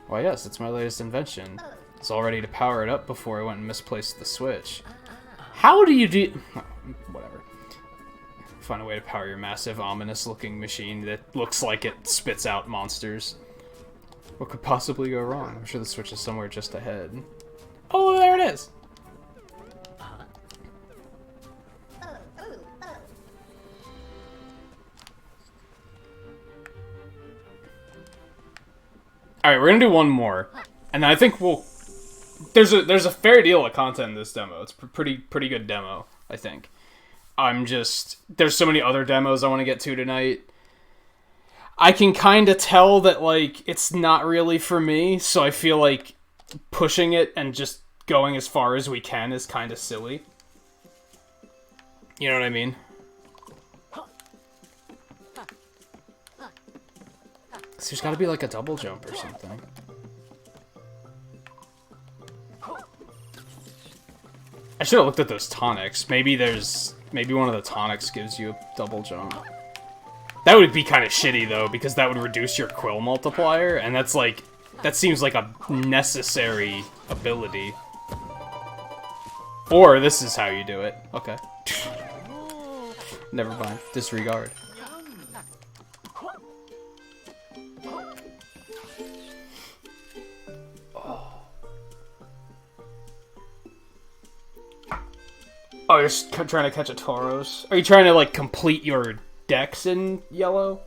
Why yes, it's my latest invention. I was all ready to power it up before I went and misplaced the switch. How do you do... Oh, whatever. Find a way to power your massive, ominous-looking machine that looks like it spits out monsters. What could possibly go wrong? I'm sure the switch is somewhere just ahead. Oh, there it is! Alright, we're gonna do one more. And I think we'll... There's a fair deal of content in this demo. It's a pretty good demo, I think. I'm just... There's so many other demos I want to get to tonight. I can kind of tell that, like, it's not really for me, so I feel like pushing it and just going as far as we can is kind of silly. You know what I mean? So there's gotta be, like, a double jump or something. I should have looked at those tonics. Maybe one of the tonics gives you a double jump. That would be kind of shitty, though, because that would reduce your quill multiplier, and that's like... That seems like a necessary ability. Or this is how you do it. Okay. Never mind. Disregard. Oh, you're trying to catch a Tauros? Are you trying to, like, complete your decks in yellow?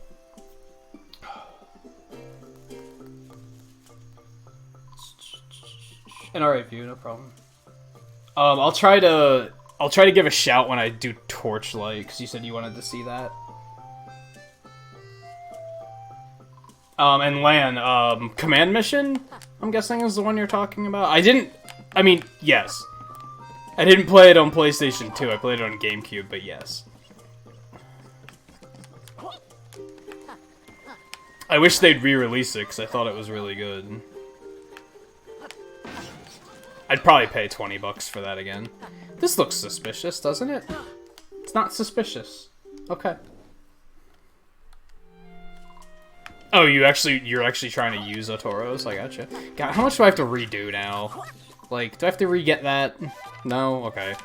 An alright view, no problem. I'll try to give a shout when I do Torchlight, because you said you wanted to see that. And Lan, Command Mission, I'm guessing is the one you're talking about? I mean, yes. I didn't play it on PlayStation 2, I played it on GameCube, but yes. I wish they'd re-release it, because I thought it was really good. I'd probably pay 20 bucks for that again. This looks suspicious, doesn't it? It's not suspicious. Okay. Oh, you're actually trying to use a Tauros? I gotcha. God, how much do I have to redo now? Like, do I have to re-get that? No? Okay.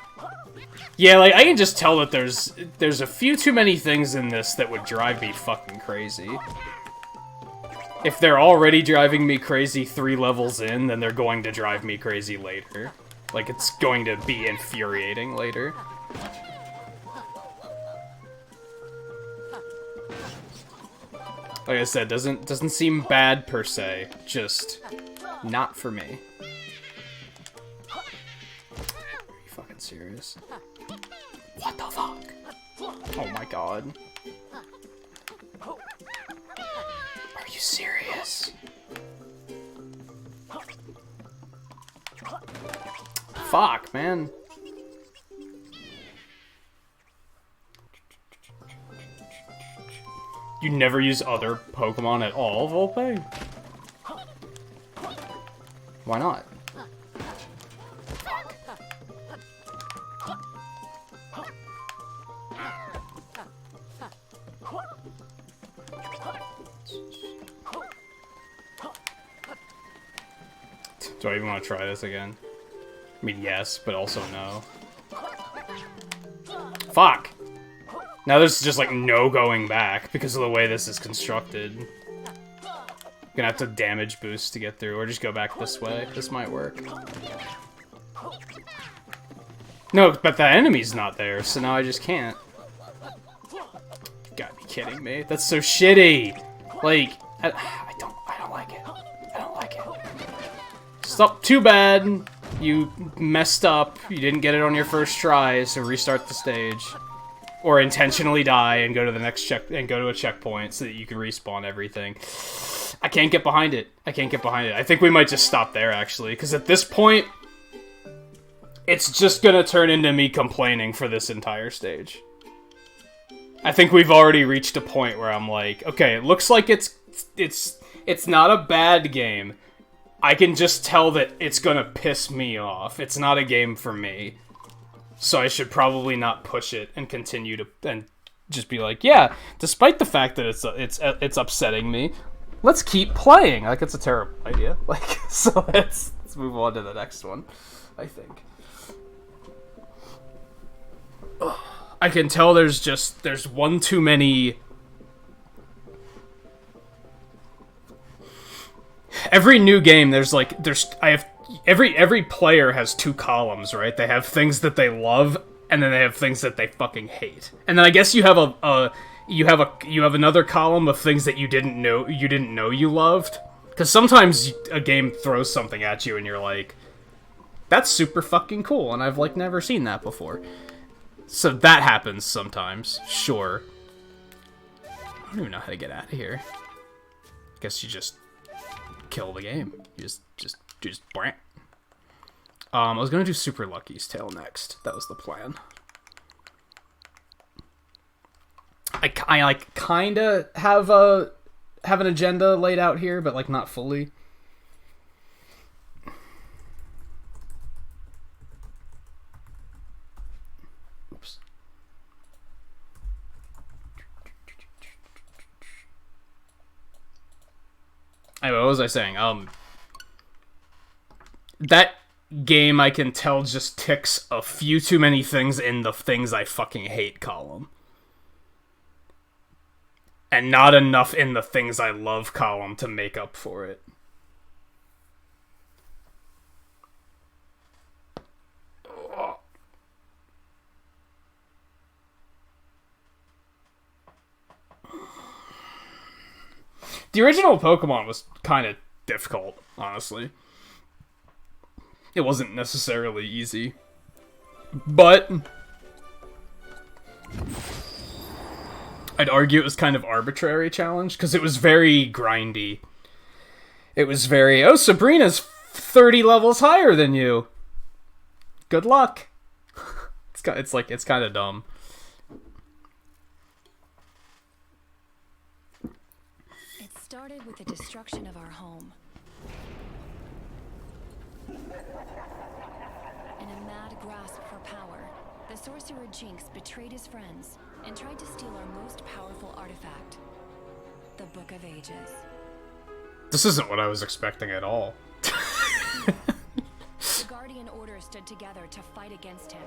Yeah, like, I can just tell that there's a few too many things in this that would drive me fucking crazy. If they're already driving me crazy 3 levels in, then they're going to drive me crazy later. Like, it's going to be infuriating later. Like I said, doesn't seem bad per se, just not for me. Are you fucking serious? What the fuck? Oh my god. Are you serious? Fuck, man. You never use other Pokemon at all, Volpe? Why not? Do I even want to try this again? I mean, yes, but also no. Fuck! Now there's just, like, no going back because of the way this is constructed. Gonna have to damage boost to get through, or just go back this way. This might work. No, but the enemy's not there, so now I just can't. You gotta be kidding me. That's so shitty! Like, I don't like it. I don't like it. Stop. Too bad you messed up. You didn't get it on your first try, so restart the stage. Or intentionally die and go to the next and go to a checkpoint so that you can respawn everything. I can't get behind it. I can't get behind it. I think we might just stop there, actually. Because at this point, it's just gonna turn into me complaining for this entire stage. I think we've already reached a point where I'm like, okay, it looks like it's not a bad game. I can just tell that it's gonna piss me off. It's not a game for me. So I should probably not push it and continue to and just be like, yeah, despite the fact that it's upsetting me, let's keep playing. Like, it's a terrible idea. Like, so let's move on to the next one, I think. Ugh. I can tell there's one too many. Every new game, every player has 2 columns, right? They have things that they love, and then they have things that they fucking hate. And then I guess you have another column of things that you didn't know you loved. Because sometimes a game throws something at you, and you're like, that's super fucking cool, and I've like never seen that before. So that happens sometimes, sure. I don't even know how to get out of here. guess you just kill the game. You just blank. I was gonna do Super Lucky's Tale next. That was the plan. I like kinda have an agenda laid out here, but like not fully. Oops. Anyway, what was I saying? That game, I can tell, just ticks a few too many things in the things I fucking hate column. And not enough in the things I love column to make up for it. The original Pokemon was kind of difficult, honestly. It wasn't necessarily easy. But I'd argue it was kind of arbitrary challenge, because it was very grindy. It was very, oh, Sabrina's 30 levels higher than you. Good luck. It's kind of dumb. It started with the destruction of our home. In a mad grasp for power, the sorcerer Jinx betrayed his friends and tried to steal our most powerful artifact, the Book of Ages. This isn't what I was expecting at all. The Guardian Order stood together to fight against him.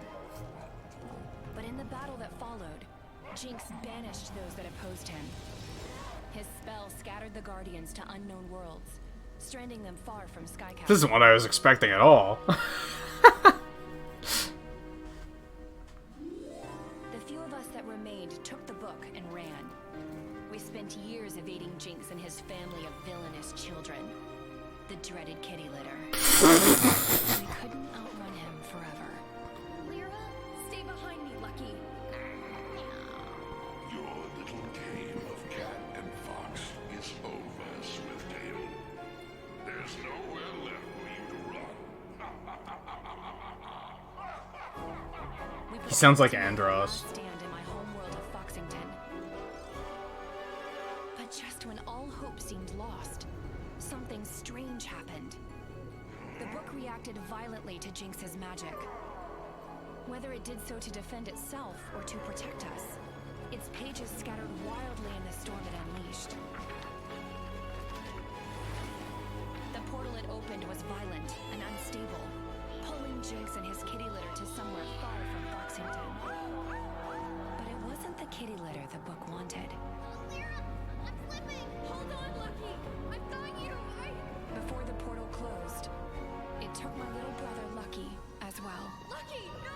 But in the battle that followed, Jinx banished those that opposed him. His spell scattered the Guardians to unknown worlds, stranding them far from Sky Castle. This isn't what I was expecting at all. The few of us that remained took the book and ran. We spent years evading Jinx and his family of villainous children. The dreaded kitty litter. We couldn't outrun him forever. Lyra, stay behind me, Lucky. Your little game of cat and fox is over, Swifttail. There's nowhere left for you to run. He sounds like Andros. Stand in my homeworld of Foxington. But just when all hope seemed lost, something strange happened. The book reacted violently to Jinx's magic. Whether it did so to defend itself or to protect us, its pages scattered wildly in the storm it unleashed. The portal it opened was violent and unstable, pulling Jinx and his kitty litter to somewhere far from Foxington. But it wasn't the kitty litter the book wanted. Lyra, I'm slipping! Hold on, Lucky! I've got you! Before the portal closed, it took my little brother Lucky as well. Lucky, no!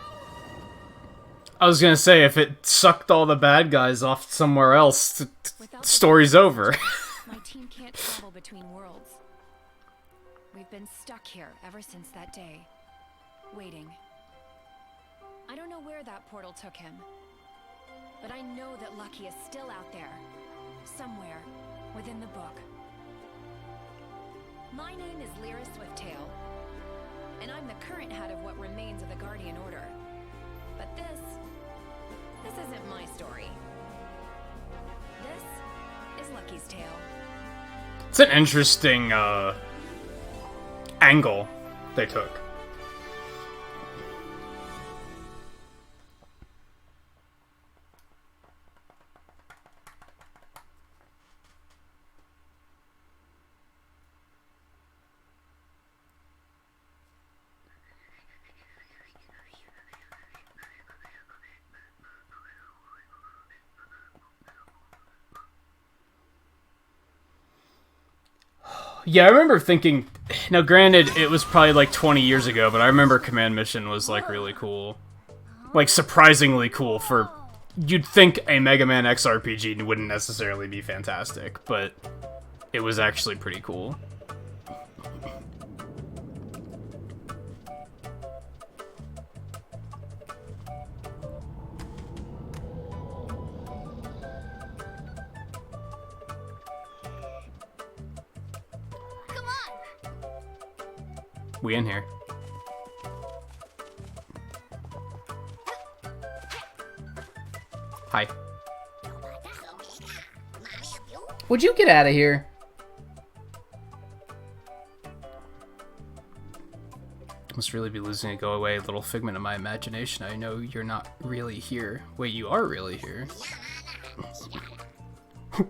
I was gonna say, if it sucked all the bad guys off somewhere else, Without story's over. My team can't travel between worlds. We've been stuck here ever since that day, waiting. I don't know where that portal took him, but I know that Lucky is still out there, somewhere within the book. My name is Lyra Swifttail, and I'm the current head of what remains of the Guardian Order. But this isn't my story. This is Lucky's tale. It's an interesting, angle they took. Yeah, I remember thinking, now granted, it was probably like 20 years ago, but I remember Command Mission was like really cool. Like surprisingly cool for, you'd think a Mega Man X RPG wouldn't necessarily be fantastic, but it was actually pretty cool. We in here. Hi. Would you get out of here? Must really be losing a go away, little figment of my imagination. I know you're not really here. Wait, you are really here.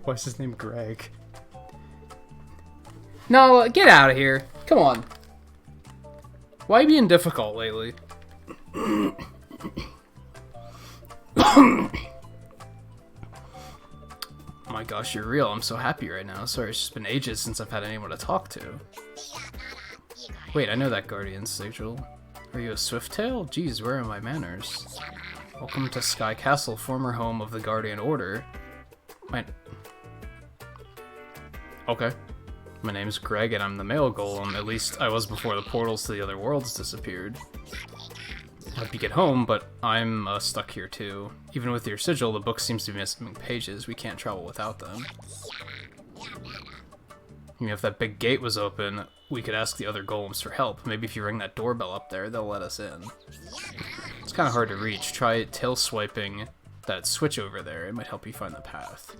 Why's his name Greg? No, get out of here. Come on. Why are you being difficult lately? Oh my gosh, you're real. I'm so happy right now. Sorry, it's just been ages since I've had anyone to talk to. Wait, I know that Guardian sigil. Are you a Swifttail? Geez, where are my manners? Welcome to Sky Castle, former home of the Guardian Order. Okay. My name's Greg, and I'm the male golem. At least I was before the portals to the other worlds disappeared. I hope you get home, but I'm stuck here too. Even with your sigil, the book seems to be missing pages. We can't travel without them. I mean, if that big gate was open, we could ask the other golems for help. Maybe if you ring that doorbell up there, they'll let us in. It's kind of hard to reach. Try tail swiping that switch over there. It might help you find the path.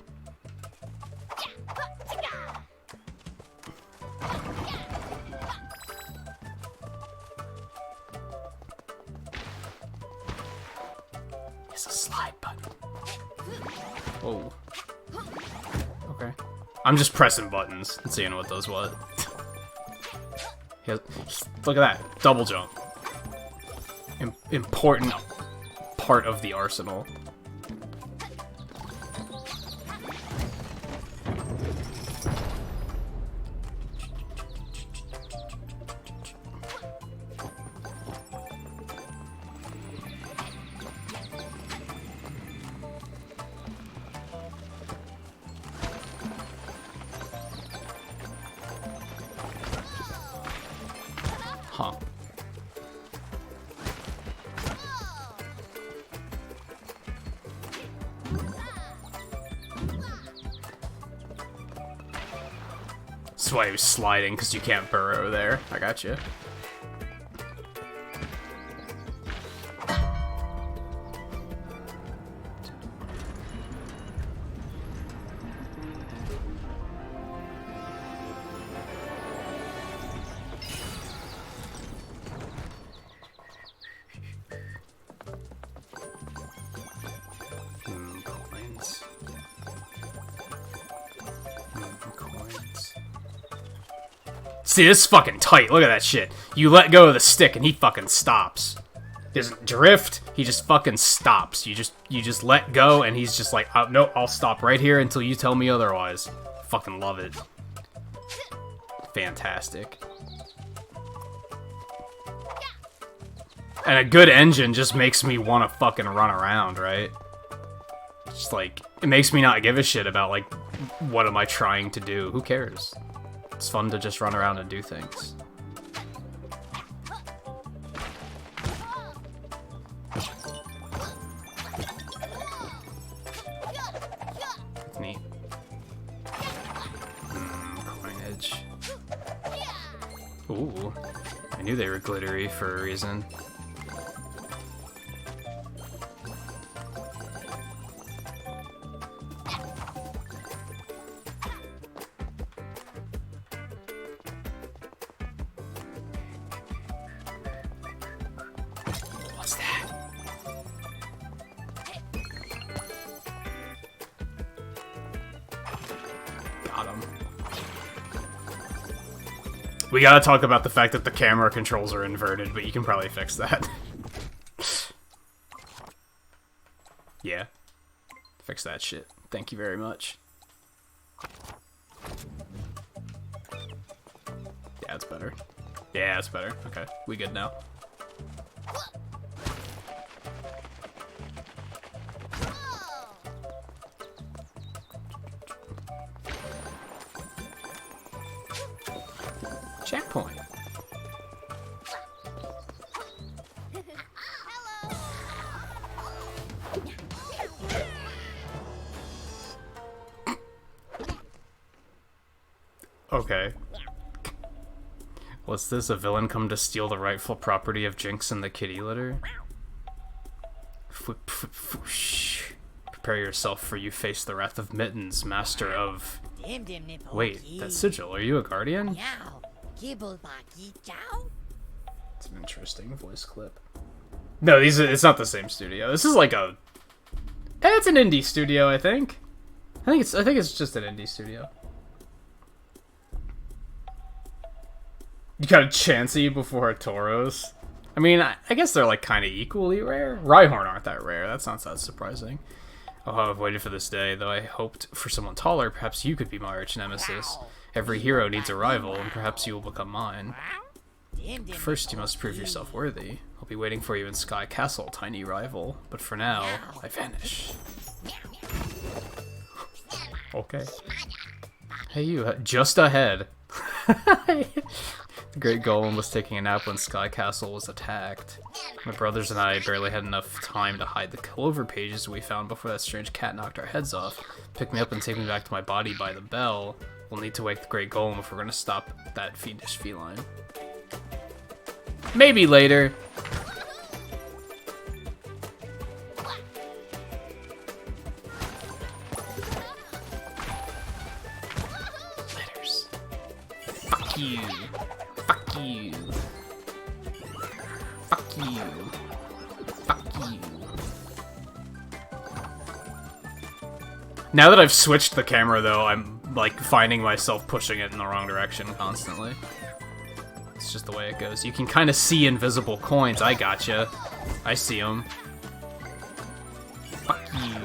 It's a slide button. Whoa. Okay. I'm just pressing buttons and seeing what does what. Look at that. Double jump. Important part of the arsenal. Huh. That's why he was sliding, because you can't burrow there. I got you. See, this is fucking tight. Look at that shit. You let go of the stick and he fucking stops. He doesn't drift. He just fucking stops. You just let go and he's just like, oh, no, I'll stop right here until you tell me otherwise. Fucking love it. Fantastic. And a good engine just makes me want to fucking run around, right? Just like, it makes me not give a shit about like, what am I trying to do? Who cares? It's fun to just run around and do things. It's neat. Coinage. Ooh. I knew they were glittery for a reason. We gotta talk about the fact that the camera controls are inverted, but you can probably fix that. Yeah. Fix that shit. Thank you very much. Yeah, it's better. Yeah, it's better. Okay, we good now. Checkpoint. Okay. What's this? A villain come to steal the rightful property of Jinx and the kitty litter? Prepare yourself, for you face the wrath of Mittens, master of... Wait, that sigil. Are you a guardian? It's an interesting voice clip. No, it's not the same studio. This is like a... it's an indie studio, I think. I think it's just an indie studio. You got a Chansey before a Tauros. I mean, I guess they're like kind of equally rare. Rhyhorn aren't that rare. That's not that surprising. Oh, I've waited for this day, though I hoped for someone taller. Perhaps you could be my arch nemesis. Every hero needs a rival, and perhaps you will become mine. First, you must prove yourself worthy. I'll be waiting for you in Sky Castle, tiny rival. But for now, I vanish. Okay. Hey, you, just ahead. The Great Golem was taking a nap when Sky Castle was attacked. My brothers and I barely had enough time to hide the clover pages we found before that strange cat knocked our heads off. Pick me up and take me back to my body by the bell. We'll need to wake the Great Golem if we're going to stop that fiendish feline. Maybe later. Letters. Fuck you. Fuck you. Fuck you. Fuck you. Now that I've switched the camera, though, I'm, like, finding myself pushing it in the wrong direction constantly. It's just the way it goes. You can kind of see invisible coins. I gotcha. I see them. Fuck you.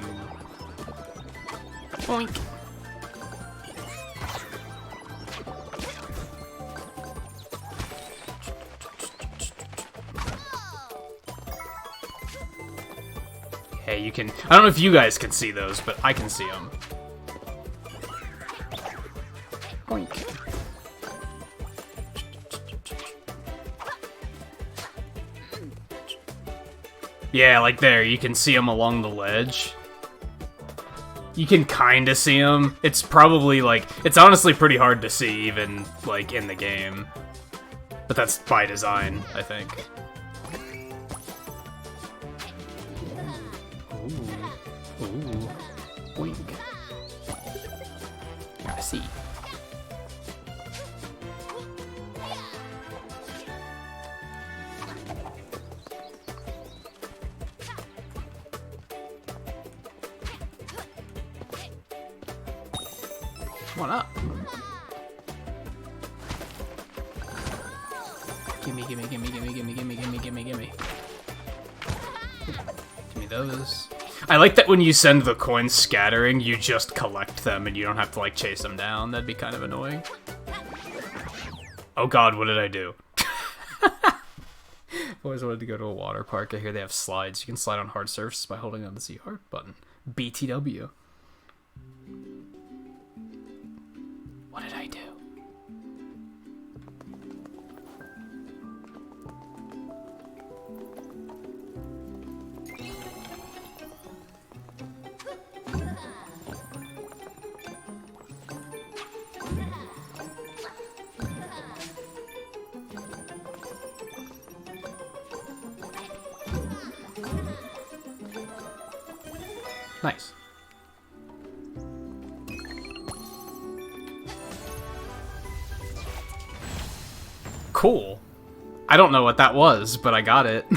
Boink. Hey, you can... I don't know if you guys can see those, but I can see them. Boink. Yeah, like there, you can see them along the ledge. You can kinda see them. It's probably, like... It's honestly pretty hard to see, even, like, in the game. But that's by design, I think. Ooh. Wink. I see. Come on up. Gimme. Give me those. I like that when you send the coins scattering, you just collect them and you don't have to, like, chase them down. That'd be kind of annoying. Oh god, what did I do? I've always wanted to go to a water park. I hear they have slides. You can slide on hard surfaces by holding on the Z heart button. BTW. What did I do? Nice. Cool. I don't know what that was, but I got it.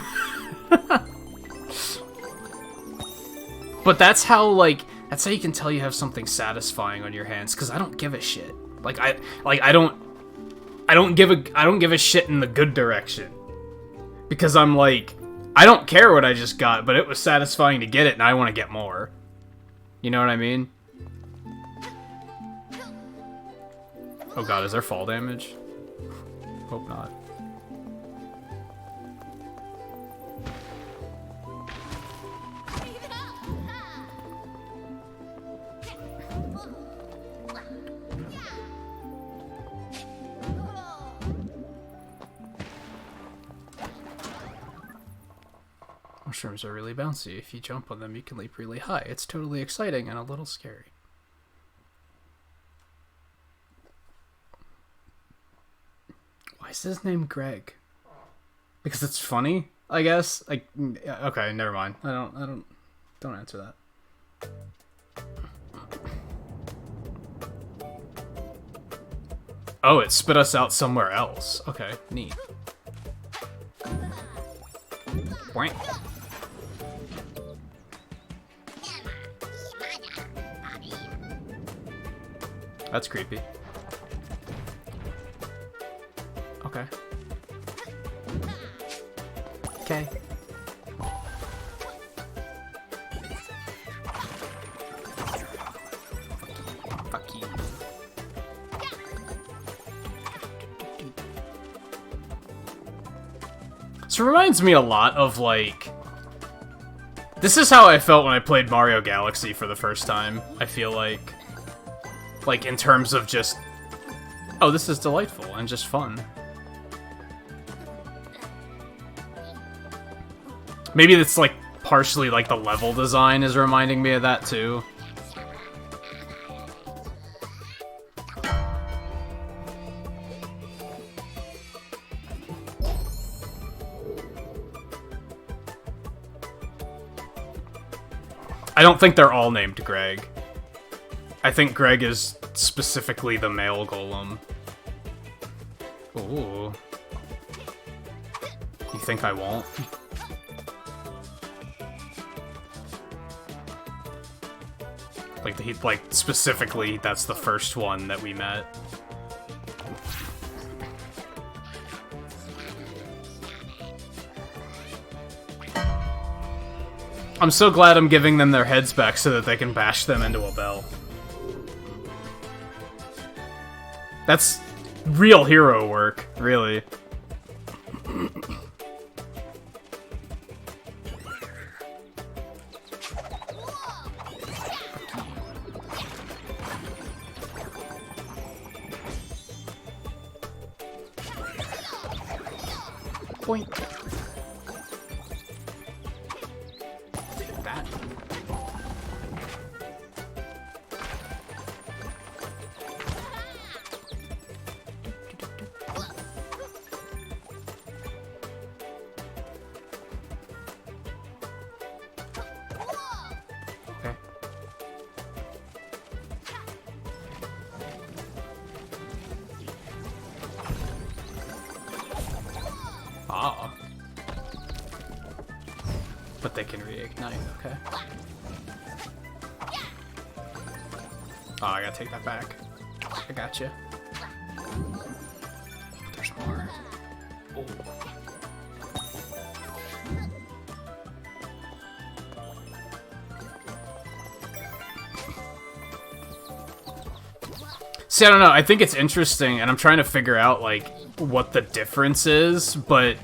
But that's how, like, that's how you can tell you have something satisfying on your hands, because I don't give a shit. I don't give a shit in the good direction. Because I'm like, I don't care what I just got, but it was satisfying to get it, and I want to get more. You know what I mean? Oh god, is there fall damage? Hope not. Mushrooms are really bouncy. If you jump on them, you can leap really high. It's totally exciting and a little scary. Why Why is his name Greg? Because it's funny, I guess. Like, okay, never mind. Don't answer that. Oh, it spit us out somewhere else. Okay, neat. Boink. That's creepy. Okay. Okay. Fuck you. This reminds me a lot of, like... This is how I felt when I played Mario Galaxy for the first time, I feel like. Like, in terms of just... Oh, this is delightful and just fun. Maybe it's, like, partially, like, the level design is reminding me of that, too. I don't think they're all named Greg. I think Greg is specifically the male golem. Ooh. You think I won't? Like, specifically, that's the first one that we met. I'm so glad I'm giving them their heads back so that they can bash them into a bell. That's real hero work, really. Boink. Take that. Okay. Ah. But they can reignite, okay. Oh, I gotta take that back. I gotcha. There's more. Oh. See, I don't know. I think it's interesting, and I'm trying to figure out, like, what the difference is, but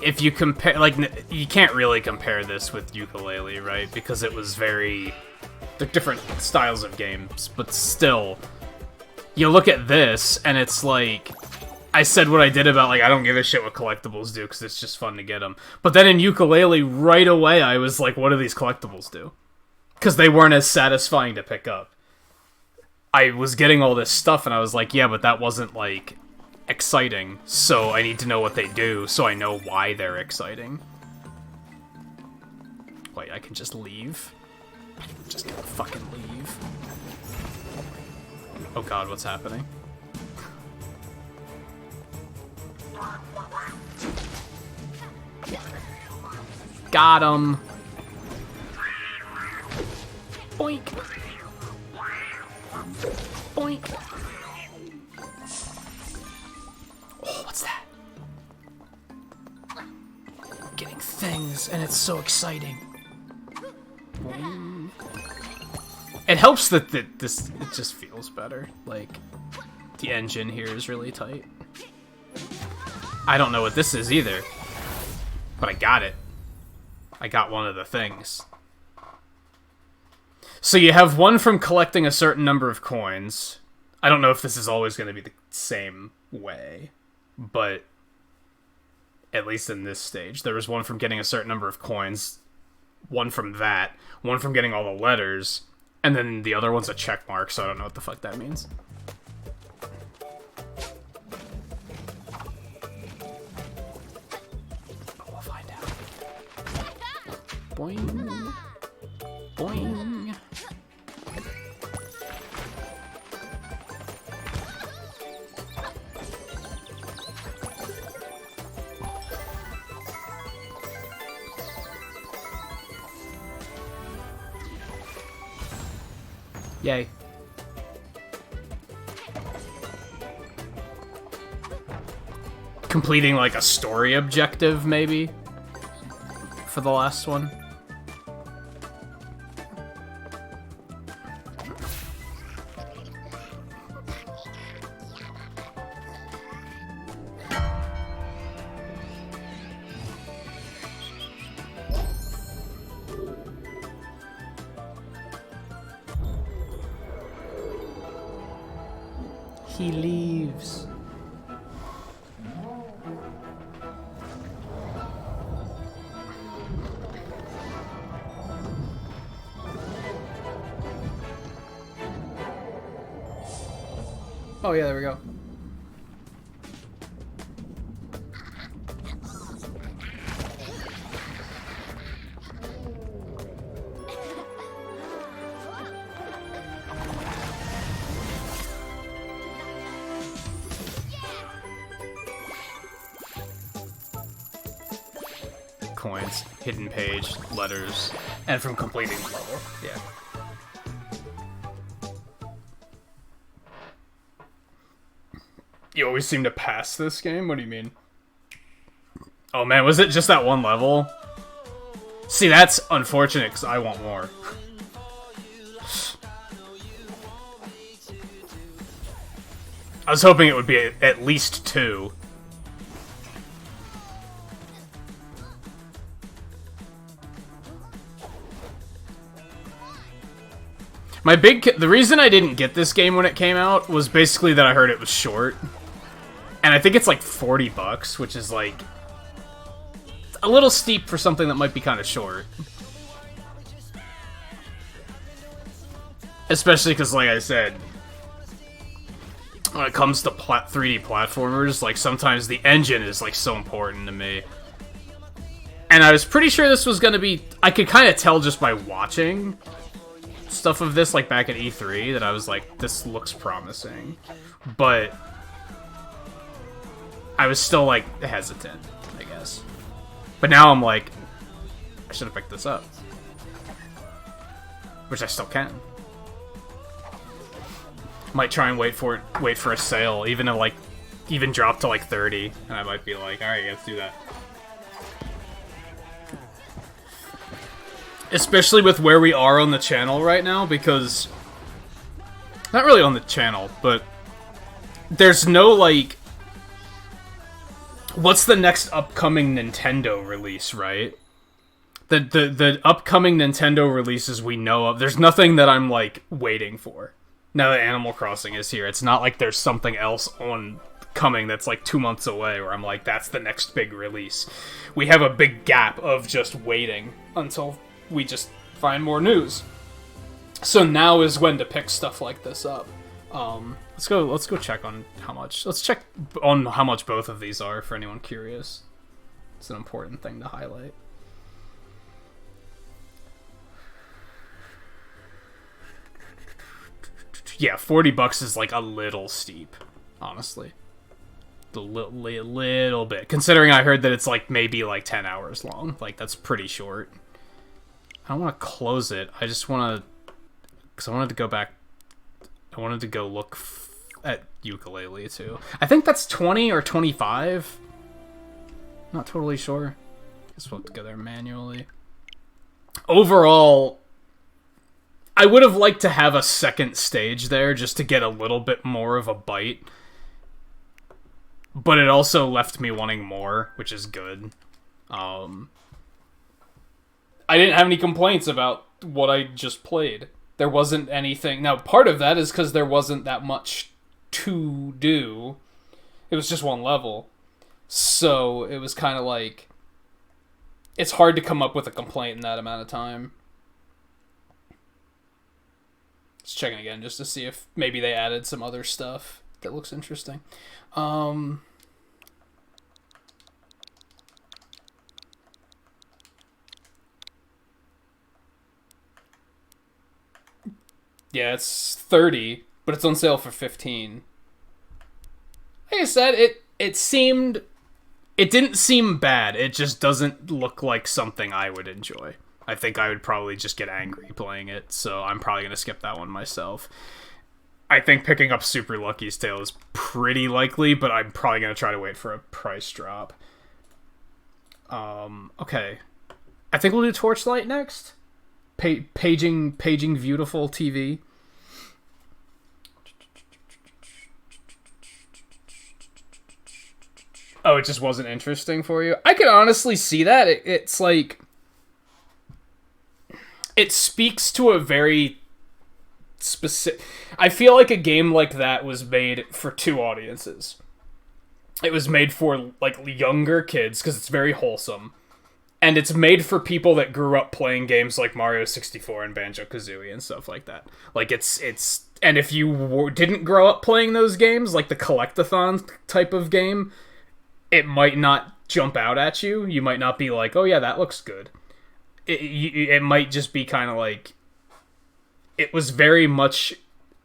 if you compare, like, you can't really compare this with Yooka-Laylee, right? Because it was very... They're different styles of games, but still, you look at this, and it's like... I said what I did about, like, I don't give a shit what collectibles do, because it's just fun to get them. But then in Yooka-Laylee, right away, I was like, what do these collectibles do? Because they weren't as satisfying to pick up. I was getting all this stuff, and I was like, yeah, but that wasn't, like, exciting, so I need to know what they do, so I know why they're exciting. Wait, I can just leave? Just gonna fucking leave. Oh god, what's happening? Got him! Boink! Boink! Oh, what's that? Getting things, and it's so exciting. It helps that it just feels better. Like, the engine here is really tight. I don't know what this is either, but I got it. I got one of the things. So you have one from collecting a certain number of coins. I don't know if this is always going to be the same way, but at least in this stage, there was one from getting a certain number of coins, one from that, one from getting all the letters, and then the other one's a check mark, so I don't know what the fuck that means. Boing. Boing. Yay. Completing like a story objective, maybe, for the last one. He leaves. Oh yeah, there we go. Coins, hidden page, letters, and from completing the level. Yeah. You always seem to pass this game? What do you mean? Oh man, was it just that one level? See, that's unfortunate because I want more. I was hoping it would be at least 2. The reason I didn't get this game when it came out was basically that I heard it was short. And I think it's like $40, which is like a little steep for something that might be kind of short. Especially because, like I said, when it comes to 3D platformers, like sometimes the engine is like so important to me. And I was pretty sure this was gonna be, I could kind of tell just by watching stuff of this, like back at E3, that I was like, this looks promising. But I was still like hesitant, I guess. But now I'm like, I should have picked this up. Which I still can. Might try and wait for a sale, even drop to like 30, and I might be like, alright, let's do that. Especially with where we are on the channel right now, because... Not really on the channel, but... There's no, like... What's the next upcoming Nintendo release, right? The upcoming Nintendo releases we know of, there's nothing that I'm, like, waiting for. Now that Animal Crossing is here, it's not like there's something else coming that's, like, 2 months away, where I'm like, that's the next big release. We have a big gap of just waiting until we just find more news. So now is when to pick stuff like this up. Let's go check on how much. Let's check on how much both of these are for anyone curious. It's an important thing to highlight. Yeah, $40 is like a little steep, honestly. A little bit, considering I heard that it's like maybe like 10 hours long. Like, that's pretty short. I don't want to close it. I just want to, because I wanted to go back. I wanted to go look at Yooka-Laylee too. I think that's 20 or 25. Not totally sure. Guess we'll have to go there manually. Overall, I would have liked to have a second stage there just to get a little bit more of a bite. But it also left me wanting more, which is good. I didn't have any complaints about what I just played. There wasn't anything... Now, part of that is because there wasn't that much to do. It was just one level. So, it was kind of like... It's hard to come up with a complaint in that amount of time. Just checking again, just to see if maybe they added some other stuff that looks interesting. Yeah, it's 30, but it's on sale for 15. Like I said, it didn't seem bad. It just doesn't look like something I would enjoy. I think I would probably just get angry playing it, so I'm probably going to skip that one myself. I think picking up Super Lucky's Tale is pretty likely, but I'm probably going to try to wait for a price drop. Okay. I think we'll do Torchlight next. Paging Beautiful TV. Oh, it just wasn't interesting for you? I can honestly see that. It's like... It speaks to a very specific... I feel like a game like that was made for two audiences. It was made for, like, younger kids, because it's very wholesome. And it's made for people that grew up playing games like Mario 64 and Banjo-Kazooie and stuff like that. Like, it's... And if you didn't grow up playing those games, like the Collect-a-thon type of game... It might not jump out at you. You might not be like, oh yeah, that looks good. It might just be kind of like... It was very much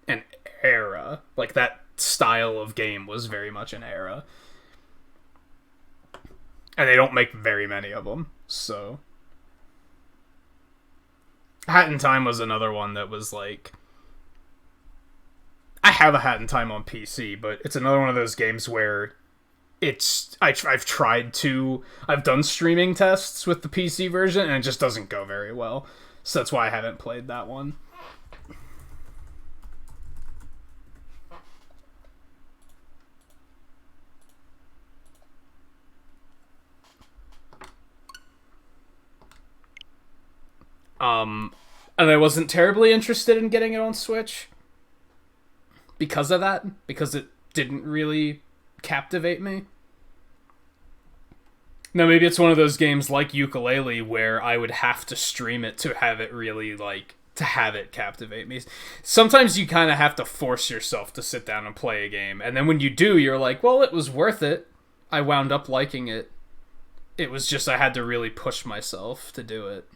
an era. Like, that style of game was very much an era. And they don't make very many of them, so... Hat in Time was another one that was like... I have a Hat in Time on PC, but it's another one of those games where... I've done streaming tests with the PC version, and it just doesn't go very well. So that's why I haven't played that one. And I wasn't terribly interested in getting it on Switch. Because of that. Because it didn't really... captivate me. Now maybe it's one of those games like Yooka-Laylee where I would have to stream it to have it really, like, to have it captivate me. Sometimes you kind of have to force yourself to sit down and play a game, and then when you do, you're like, well, it was worth it. I wound up liking it. It was just I had to really push myself to do it.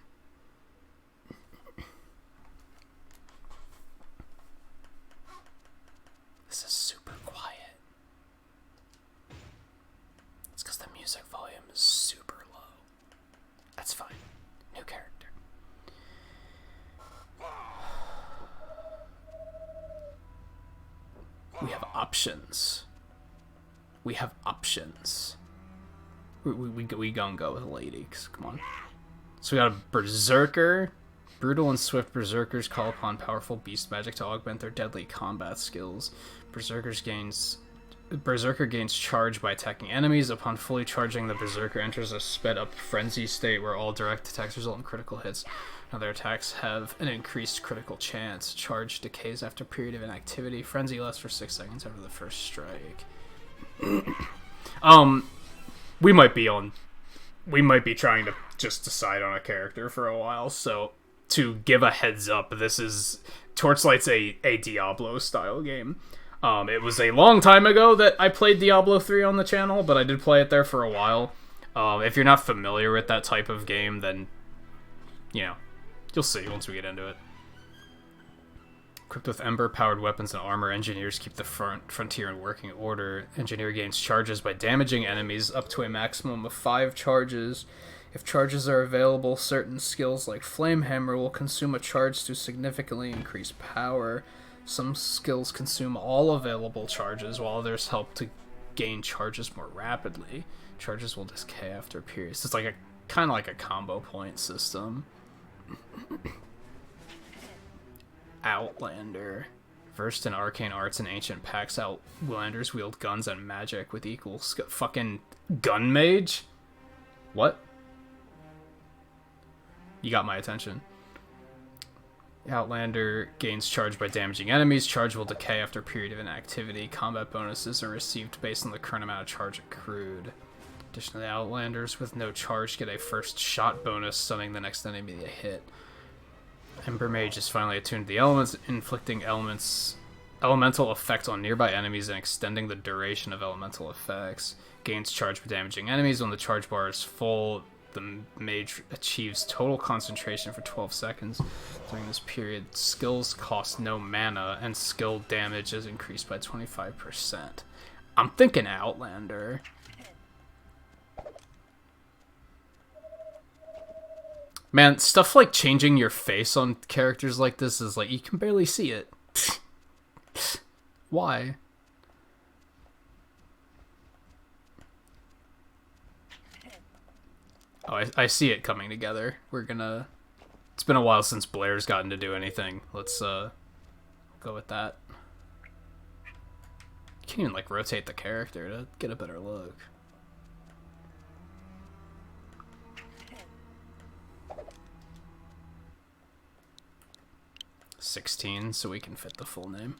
This is super quiet. It's because the music volume is super low. That's fine. New character. We have options. We have options. We gonna go with ladies. Come on. So we got a Berserker. Brutal and swift Berserkers call upon powerful beast magic to augment their deadly combat skills. Berserker gains charge by attacking enemies. Upon fully charging, the Berserker enters a sped-up frenzy state where all direct attacks result in critical hits. Now their attacks have an increased critical chance. Charge decays after a period of inactivity. Frenzy lasts for 6 seconds after the first strike. We might be trying to just decide on a character for a while, so to give a heads up, this is Torchlight's a Diablo style game. It was a long time ago that I played Diablo 3 on the channel, but I did play it there for a while. If you're not familiar with that type of game, then, you know, you'll see once we get into it. Equipped with Ember-powered weapons and armor, engineers keep the frontier in working order. Engineer gains charges by damaging enemies up to a maximum of 5 charges. If charges are available, certain skills like Flame Hammer will consume a charge to significantly increase power. Some skills consume all available charges, while others help to gain charges more rapidly. Charges will decay after a period. So it's like kind of like a combo point system. Outlander. Versed in arcane arts and ancient pacts, Outlanders wield guns and magic with equal fucking gun mage? What? You got my attention. Outlander gains charge by damaging enemies. Charge will decay after a period of inactivity. Combat bonuses are received based on the current amount of charge accrued. Additionally, Outlanders with no charge get a first shot bonus, stunning the next enemy they hit. Ember Mage is finally attuned to the elements, inflicting elemental effect on nearby enemies and extending the duration of elemental effects. Gains charge by damaging enemies. When the charge bar is full, The mage achieves total concentration for 12 seconds. During this period, skills cost no mana, and skill damage is increased by 25%. I'm thinking Outlander. Man, stuff like changing your face on characters like this is like, you can barely see it. Why? Oh, I see it coming together. We're gonna... It's been a while since Blair's gotten to do anything. Let's, go with that. You can't even, like, rotate the character to get a better look. $16, so we can fit the full name.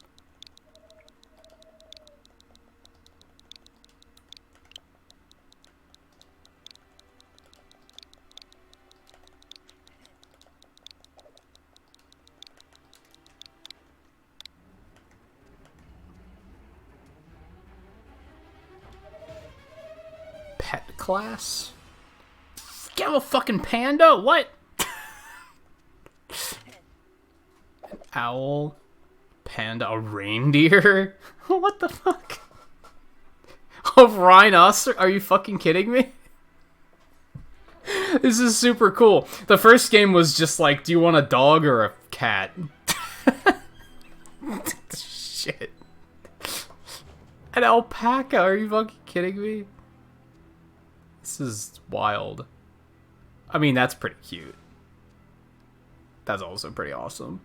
Pet class? You have a fucking panda? What? An owl? Panda? A reindeer? What the fuck? A rhinoceros? Are you fucking kidding me? This is super cool. The first game was just like, do you want a dog or a cat? Shit. An alpaca? Are you fucking kidding me? This is wild. I mean, that's pretty cute. That's also pretty awesome.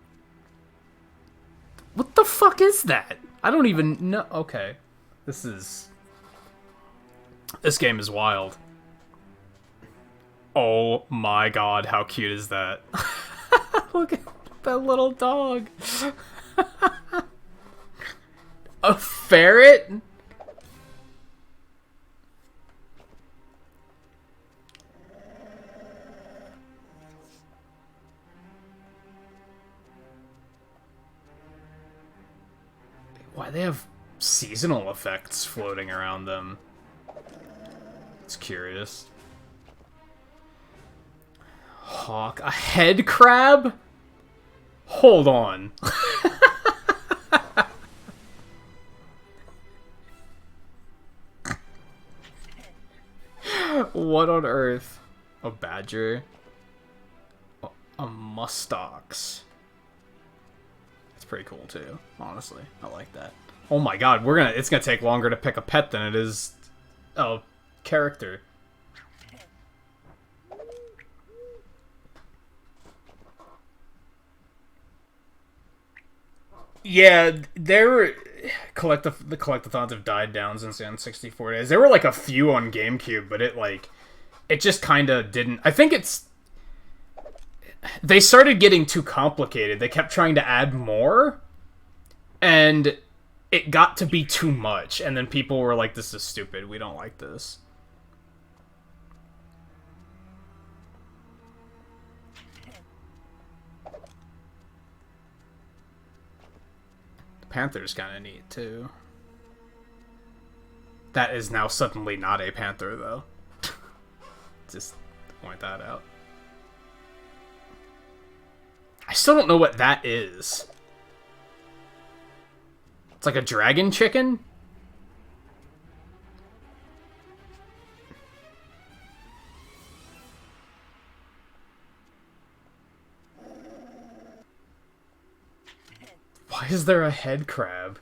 What the fuck is that? I don't even know. Okay. This game is wild. Oh my god, how cute is that? Look at that little dog. A ferret? Why they have seasonal effects floating around them? It's curious. Hawk, a head crab? Hold on. What on earth? A badger? A muskox. It's pretty cool too, honestly. I like that. Oh my god, it's gonna take longer to pick a pet than it is a character. Yeah, the collectathons have died down since the N64 days. There were like a few on GameCube, but it just kind of didn't. I think they started getting too complicated. They kept trying to add more, and it got to be too much. And then people were like, "This is stupid. We don't like this." Panther's kind of neat, too. That is now suddenly not a panther, though. Just to point that out. I still don't know what that is. It's like a dragon chicken? Why is there a head crab?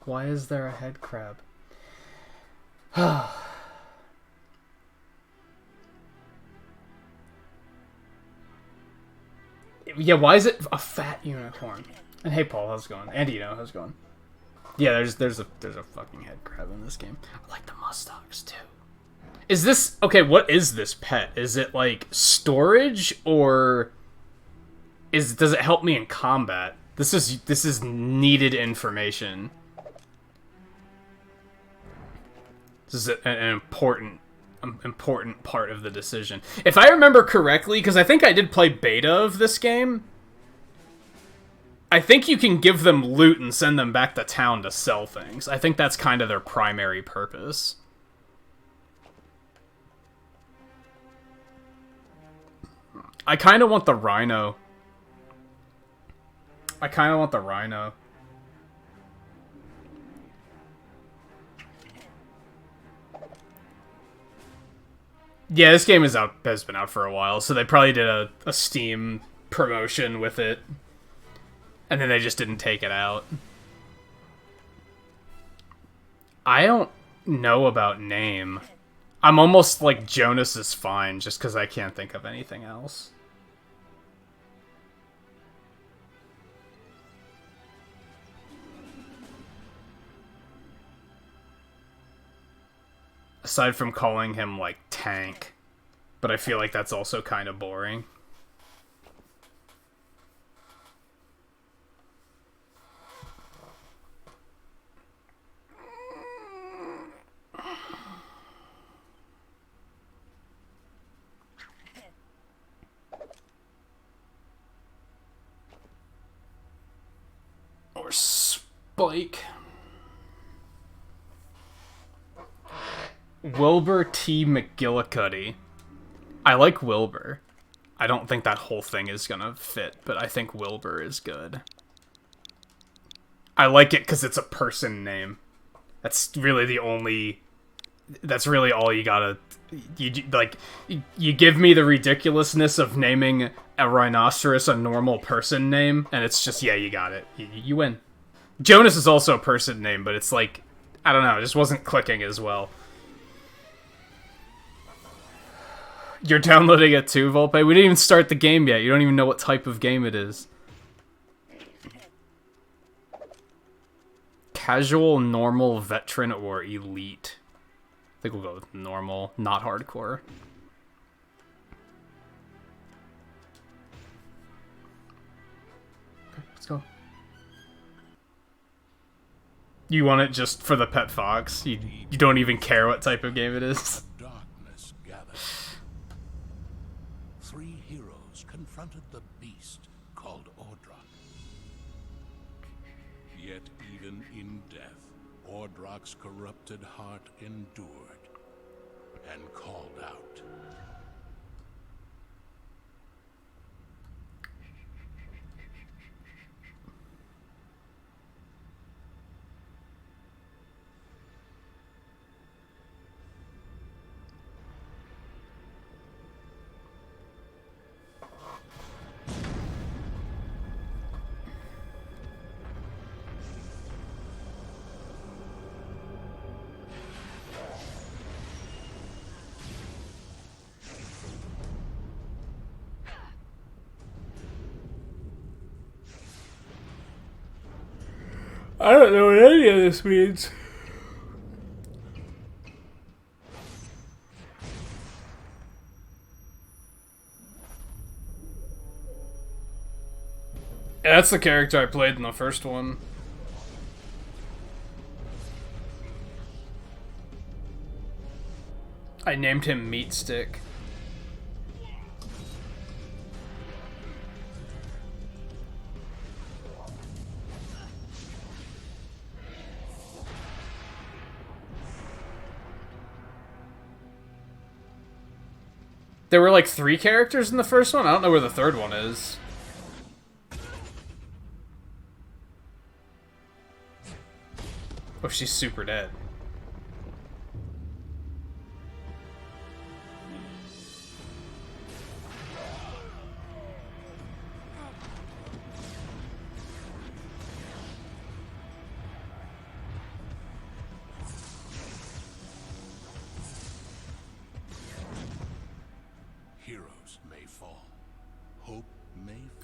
Why is there a head crab? Yeah, why is it a fat unicorn? And hey, Paul, how's it going? And how's it going? Yeah, there's a fucking head crab in this game. I like the muskox too. Is this okay? What is this pet? Is it like storage or does it help me in combat? This is needed information. This is an important part of the decision. If I remember correctly, because I think I did play beta of this game, I think you can give them loot and send them back to town to sell things. I think that's kind of their primary purpose. I kind of want the rhino. I kind of want the rhino. Yeah, this game has been out for a while, so they probably did a Steam promotion with it. And then they just didn't take it out. I don't know about name. I'm almost like Jonas is fine, just because I can't think of anything else. Aside from calling him, like, Tank. But I feel like that's also kind of boring. Or Spike. Wilbur T. McGillicuddy. I like Wilbur. I don't think that whole thing is gonna fit, but I think Wilbur is good. I like it because it's a person name. That's really the only... That's really all you gotta... You give me the ridiculousness of naming a rhinoceros a normal person name, and it's just, yeah, you got it. You win. Jonas is also a person name, but it's like... I don't know, it just wasn't clicking as well. You're downloading it too, Volpe? We didn't even start the game yet. You don't even know what type of game it is. Casual, normal, veteran, or elite. I think we'll go with normal, not hardcore. Okay, let's go. You want it just for the pet fox? You don't even care what type of game it is? Darkness gathers. Three heroes confronted the beast called Ordrock. Yet even in death, Ordrock's corrupted heart endured and called out. I don't know what any of this means. Yeah, that's the character I played in the first one. I named him Meat Stick. There were like 3 characters in the first one? I don't know where the third one is. Oh, she's super dead.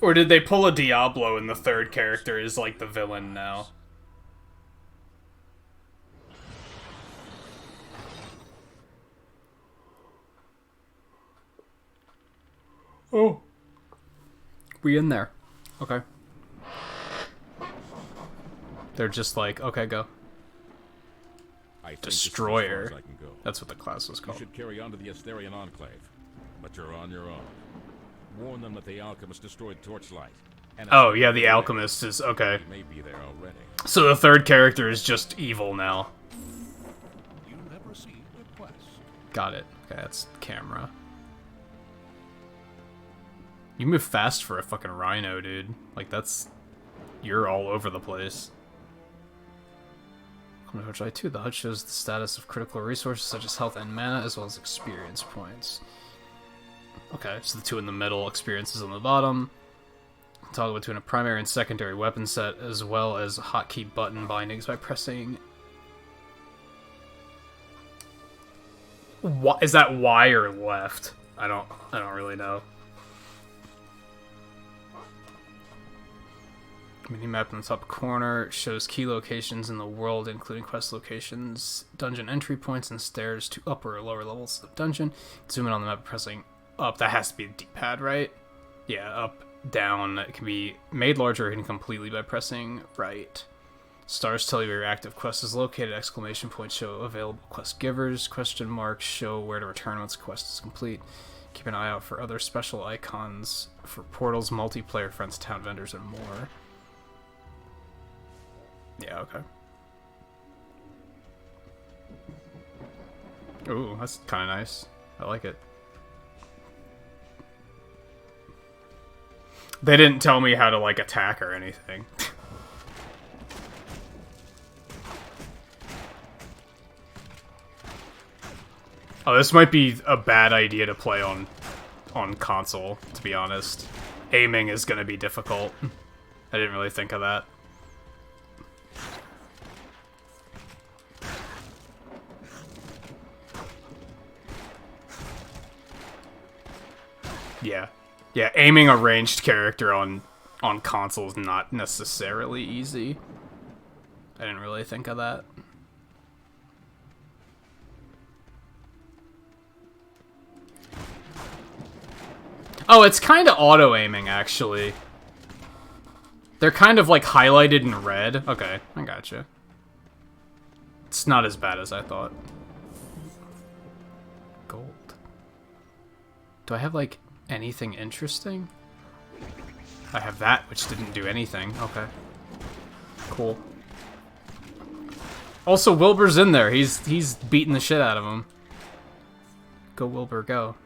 Or did they pull a Diablo and the third character is like the villain now? Oh. We in there. Okay. They're just like, okay, go. Destroyer. That's what the class was called. You should carry on to the Asterian Enclave, but you're on your own. Warn them that the alchemist destroyed Torchlight. Oh, yeah, the alchemist is... okay. He may be there already. So the third character is just evil now. You have received a quest. Got it. Okay, that's camera. You move fast for a fucking rhino, dude. Like, that's... You're all over the place. Welcome to July 2. The HUD shows the status of critical resources such as health and mana, as well as experience points. Okay, so the two in the middle, experiences on the bottom. Toggle between a primary and secondary weapon set, as well as hotkey button bindings by pressing... Is that Y or left? I don't really know. Minimap in the top corner shows key locations in the world, including quest locations, dungeon entry points, and stairs to upper or lower levels of the dungeon. Zoom in on the map pressing up. That has to be a D-pad, right? Yeah, up, down. It can be made larger or hidden completely by pressing right. Stars tell you where your active quest is located. Exclamation points show available quest givers. Question marks show where to return once the quest is complete. Keep an eye out for other special icons for portals, multiplayer, friends, town vendors, and more. Yeah, okay. Ooh, that's kind of nice. I like it. They didn't tell me how to, like, attack or anything. Oh, this might be a bad idea to play on console, to be honest. Aiming is going to be difficult. I didn't really think of that. Yeah. Yeah, aiming a ranged character on console is not necessarily easy. I didn't really think of that. Oh, it's kind of auto-aiming, actually. They're kind of, like, highlighted in red. Okay, I gotcha. It's not as bad as I thought. Gold. Do I have, like, anything interesting? I have that, which didn't do anything. Okay. Cool. Also, Wilbur's in there. He's beating the shit out of him. Go, Wilbur, go.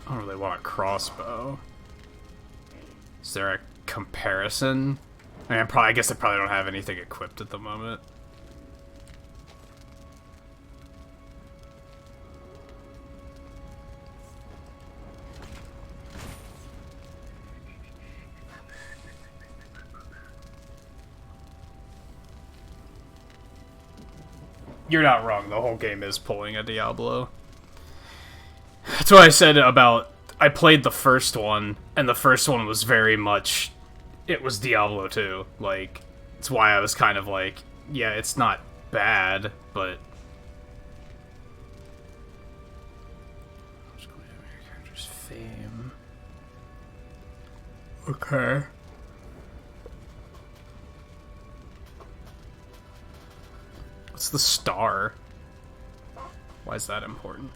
I don't really want a crossbow. Is there a comparison? I mean, I guess I probably don't have anything equipped at the moment. You're not wrong, the whole game is pulling a Diablo. That's what I said about... I played the first one, and the first one was very much... It was Diablo 2. Like, it's why I was kind of like, yeah, it's not bad, but... Character's fame. Okay. What's the star? Why is that important?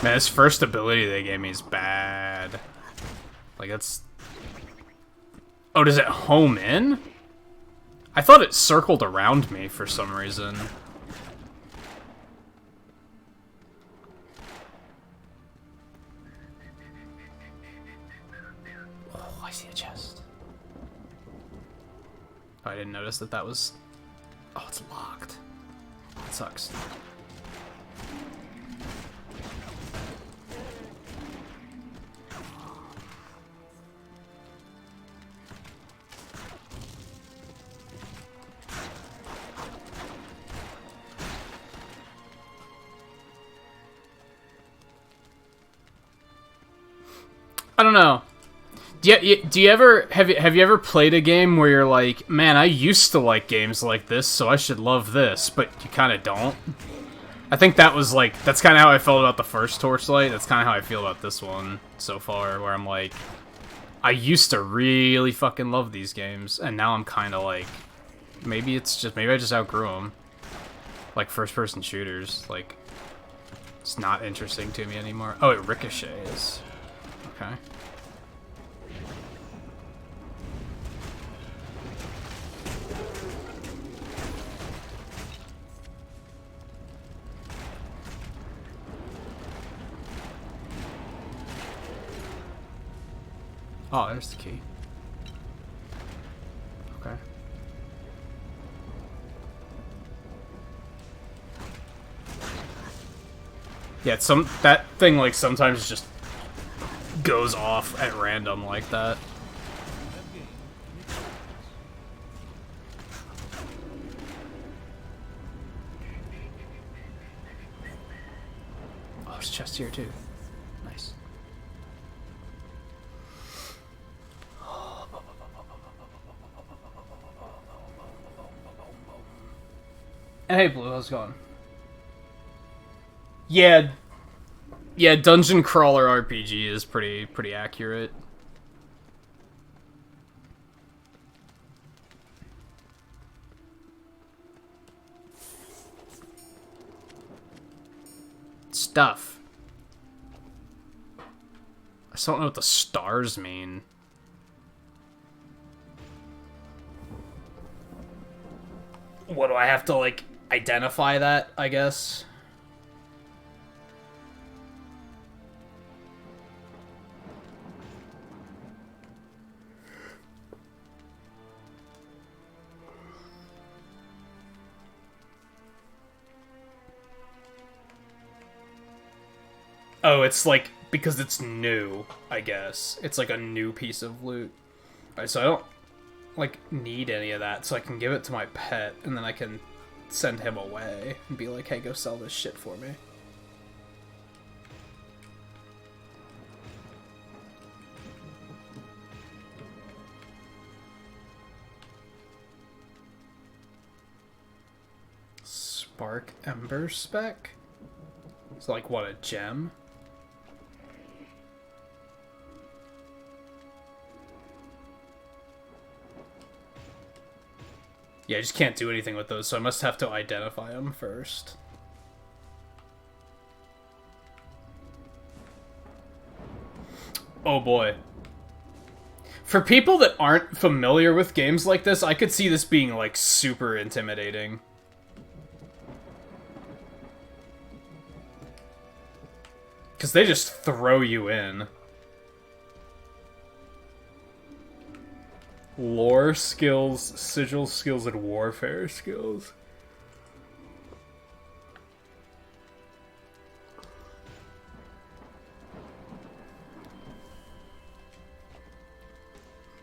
Man, this first ability they gave me is bad. Like, that's... Oh, does it home in? I thought it circled around me for some reason. Oh, I see a chest. Oh, I didn't notice that that was... Oh, it's locked. That sucks. I don't know. Do you ever have you ever played a game where you're like, man, I used to like games like this, so I should love this, but you kind of don't? I think that's kind of how I felt about the first Torchlight. That's kind of how I feel about this one so far, where I'm like, I used to really fucking love these games, and now I'm kind of like, maybe I just outgrew them. Like first-person shooters, like, it's not interesting to me anymore. Oh, it ricochets. Okay. Oh, there's the key. Okay. Yeah, that thing like sometimes just goes off at random like that. Oh, there's a chest here too. Nice. And hey, Blue, how's it going? Yeah, dungeon crawler RPG is pretty accurate. Stuff. I still don't know what the stars mean. What do I have to, like, identify that, I guess? Oh, it's like, because it's new, I guess. It's like a new piece of loot. Alright, so I don't, like, need any of that, so I can give it to my pet, and then I can send him away and be like, hey, go sell this shit for me. Spark Ember Spec? It's like, what, a gem? Yeah, I just can't do anything with those, so I must have to identify them first. Oh boy. For people that aren't familiar with games like this, I could see this being, like, super intimidating. Because they just throw you in. Lore skills, sigil skills, and warfare skills.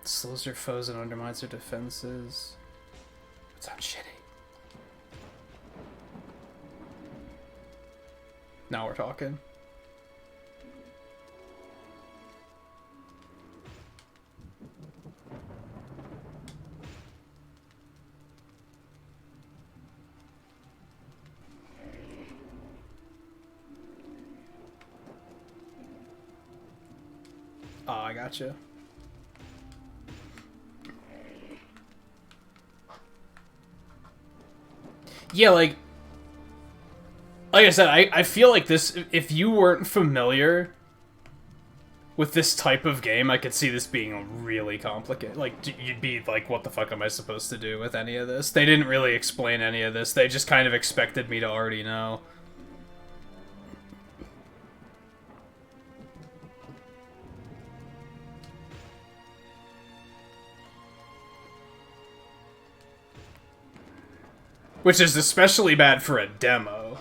Slows their foes and undermines their defenses. That sounds shitty. Now we're talking. Oh, I gotcha. Yeah, like I said, I feel like this, if you weren't familiar with this type of game, I could see this being really complicated. Like, you'd be like, what the fuck am I supposed to do with any of this? They didn't really explain any of this. They just kind of expected me to already know. Which is especially bad for a demo.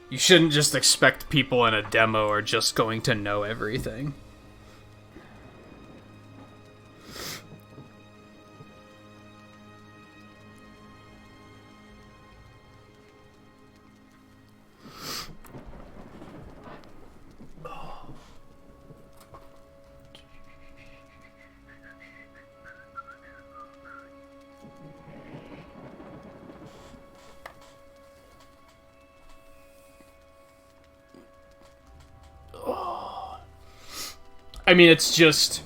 You shouldn't just expect people in a demo are just going to know everything. I mean, it's just...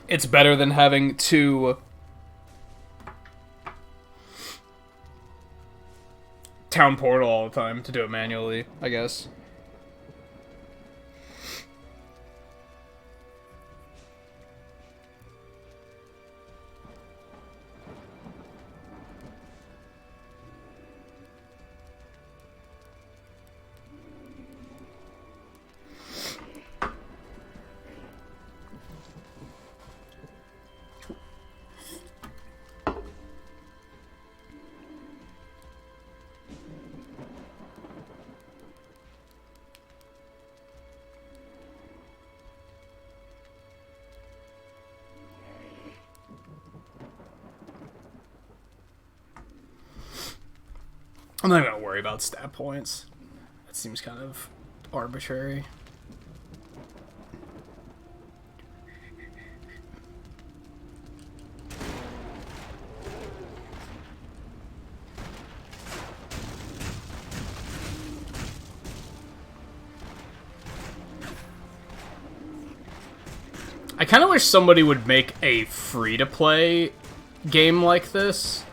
It's better than having to... town portal all the time to do it manually, I guess. I'm not gonna worry about stat points. That seems kind of arbitrary. I kind of wish somebody would make a free-to-play game like this.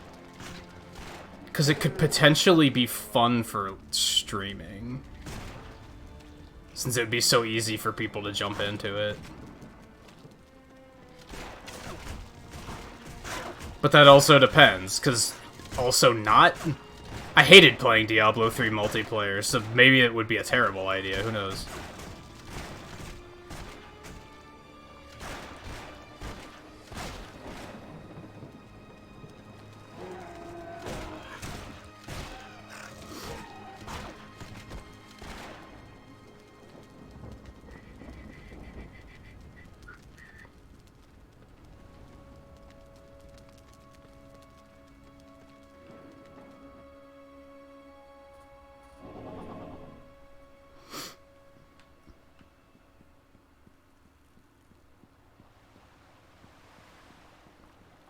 Because it could potentially be fun for streaming. Since it would be so easy for people to jump into it. But that also depends, because also not... I hated playing Diablo 3 multiplayer, so maybe it would be a terrible idea, who knows.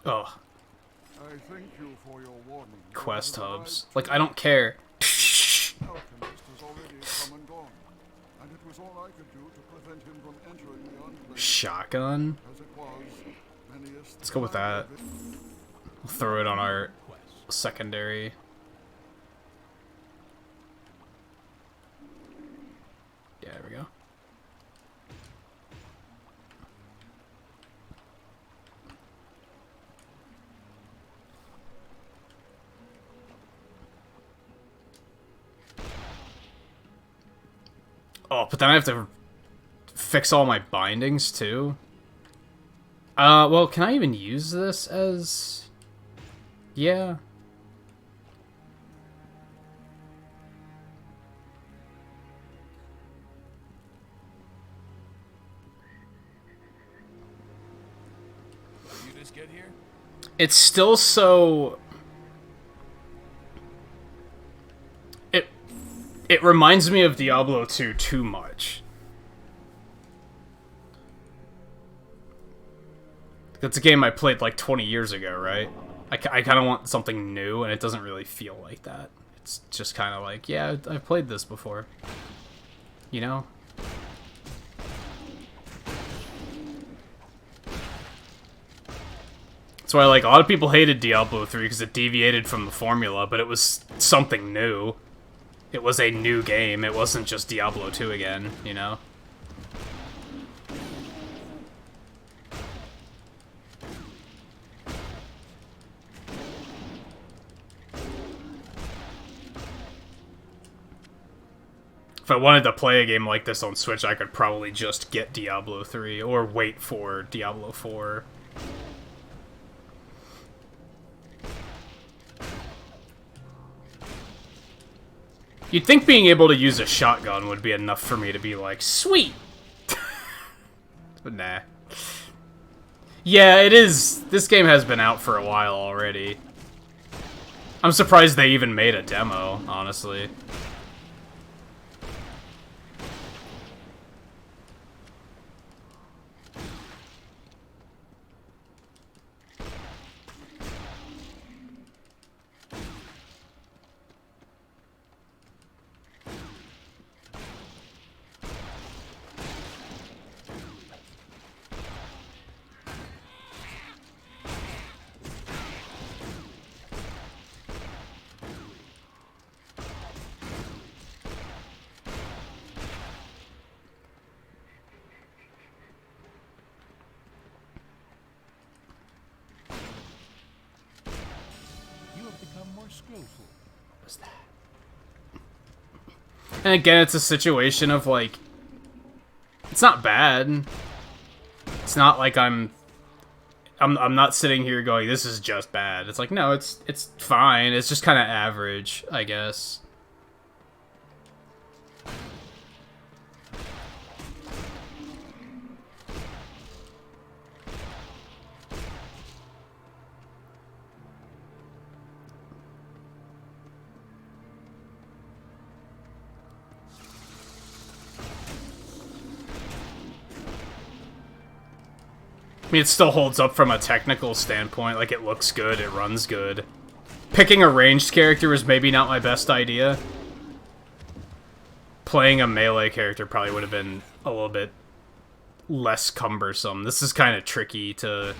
Ugh. I thank you for your warning. Quest hubs. Like, I don't care. Alchemist has already come and gone, and it was all I could do to prevent him from entering the enclave. Shotgun? As it was, manyest Let's go with that. We'll throw it on our secondary. Yeah, there we go. Oh, but then I have to fix all my bindings, too. Well, can I even use this as... Yeah. You just get here? It's still so... It reminds me of Diablo 2 too much. That's a game I played like 20 years ago, right? I kind of want something new, and it doesn't really feel like that. It's just kind of like, yeah, I've played this before. You know? That's why, like, a lot of people hated Diablo 3 because it deviated from the formula, but it was something new. It was a new game. It wasn't just Diablo 2 again, you know? If I wanted to play a game like this on Switch, I could probably just get Diablo 3 or wait for Diablo 4. You'd think being able to use a shotgun would be enough for me to be like, sweet! But nah. Yeah, it is. This game has been out for a while already. I'm surprised they even made a demo, honestly. What's that? And again, it's a situation of, like, it's not bad. It's not like I'm not sitting here going, this is just bad. It's like, no, it's fine. It's just kind of average, I guess. I mean, it still holds up from a technical standpoint. Like, it looks good, it runs good. Picking a ranged character is maybe not my best idea. Playing a melee character probably would have been a little bit less cumbersome. This is kind of tricky to,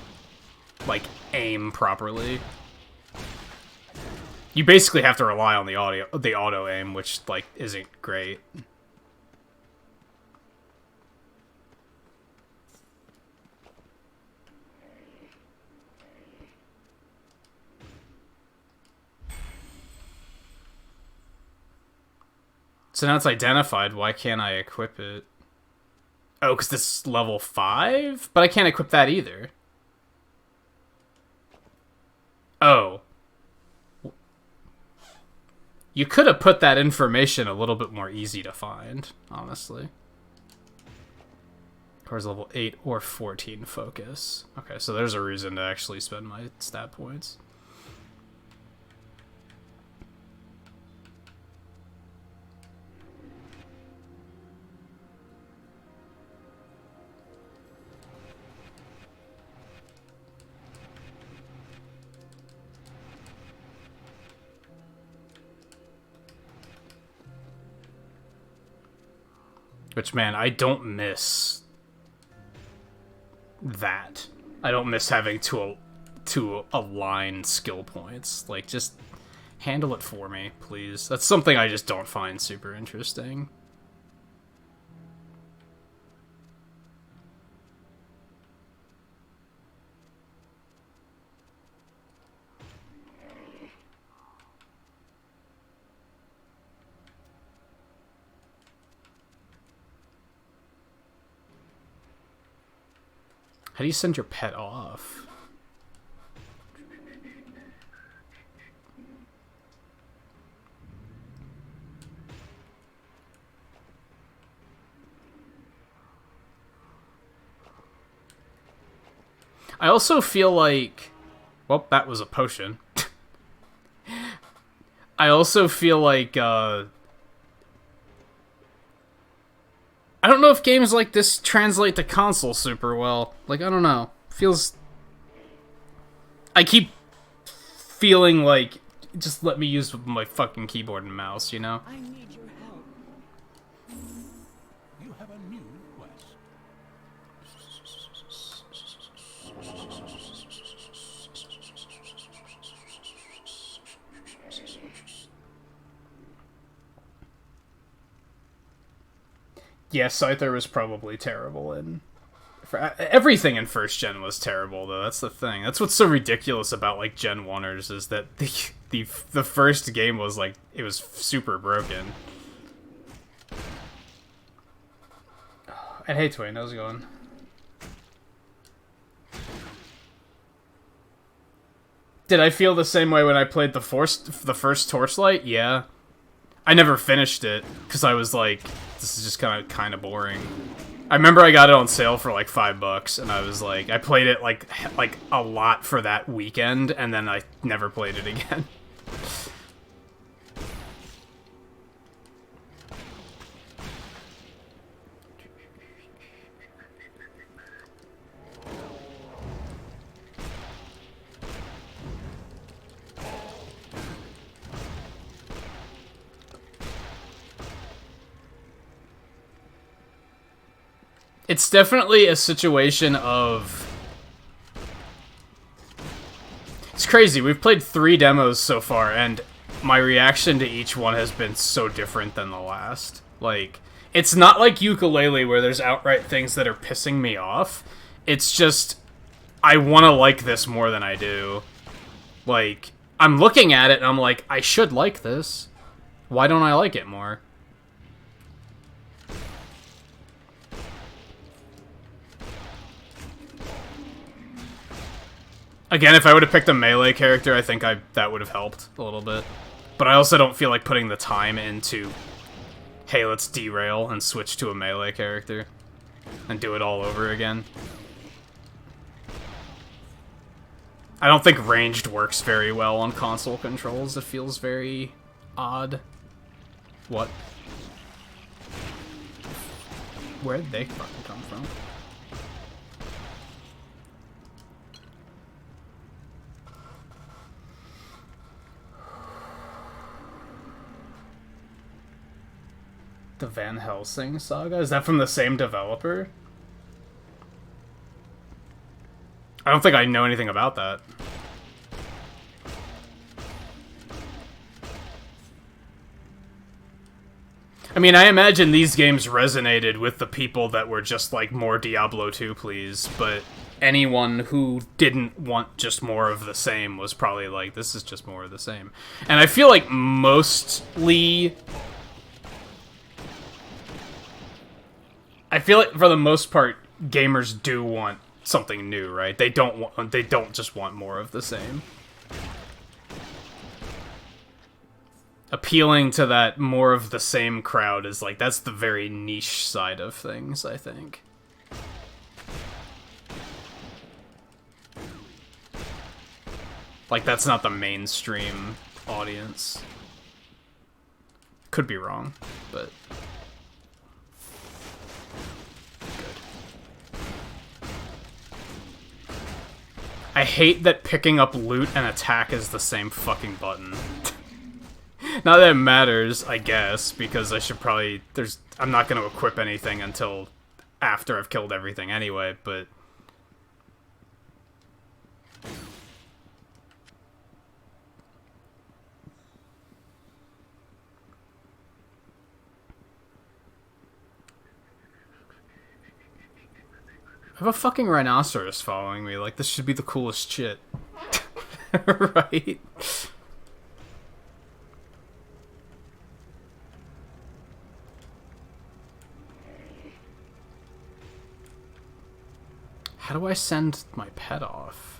like, aim properly. You basically have to rely on the auto aim, which, like, isn't great. So now it's identified, why can't I equip it? Oh, because this is level 5? But I can't equip that either. Oh. You could have put that information a little bit more easy to find, honestly. Cores level 8 or 14 focus. Okay, so there's a reason to actually spend my stat points. Which, man, I don't miss that. I don't miss having to align skill points. Like, just handle it for me, please. That's something I just don't find super interesting. How do you send your pet off? I also feel like... Well, that was a potion. I also feel like, I don't know if games like this translate to console super well. Like, I don't know. Feels... I keep feeling like, just let me use my fucking keyboard and mouse, you know? I need your help. You have a new quest. Yeah, Scyther was probably terrible, and everything in first gen was terrible, though. That's the thing. That's what's so ridiculous about, like, Gen 1ers, is that the first game was, like, it was super broken. And hey, Twain, how's it going? Did I feel the same way when I played the first Torchlight? Yeah. I never finished it, because I was like, this is just kind of boring. I remember I got it on sale for like $5, and I was like, I played it like a lot for that weekend, and then I never played it again. It's definitely a situation of... It's crazy. We've played 3 demos so far, and my reaction to each one has been so different than the last. Like, it's not like Yooka-Laylee where there's outright things that are pissing me off. It's just, I want to like this more than I do. Like, I'm looking at it and I'm like, I should like this. Why don't I like it more? Again, if I would have picked a melee character, I think that would have helped a little bit. But I also don't feel like putting the time into, hey, let's derail and switch to a melee character and do it all over again. I don't think ranged works very well on console controls. It feels very odd. What? Where'd they fucking come from? The Van Helsing saga? Is that from the same developer? I don't think I know anything about that. I mean, I imagine these games resonated with the people that were just like, more Diablo 2, please, but anyone who didn't want just more of the same was probably like, this is just more of the same. And I feel like mostly... I feel like, for the most part, gamers do want something new, right? They don't just want more of the same. Appealing to that more of the same crowd is like, that's the very niche side of things, I think. Like, that's not the mainstream audience. Could be wrong, but... I hate that picking up loot and attack is the same fucking button. Not that it matters, I guess, because I should probably... I'm not going to equip anything until after I've killed everything anyway, but... I have a fucking rhinoceros following me, like, this should be the coolest shit. Right? How do I send my pet off?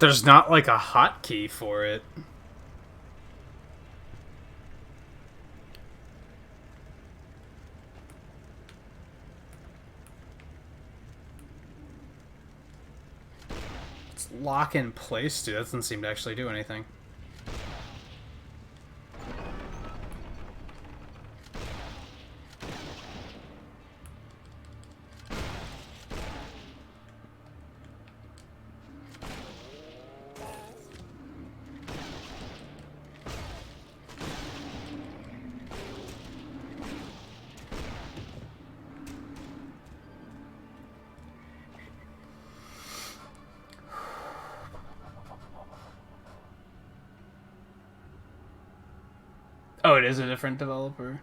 There's not, like, a hotkey for it. It's lock in place, dude. That doesn't seem to actually do anything. Oh, it is a different developer.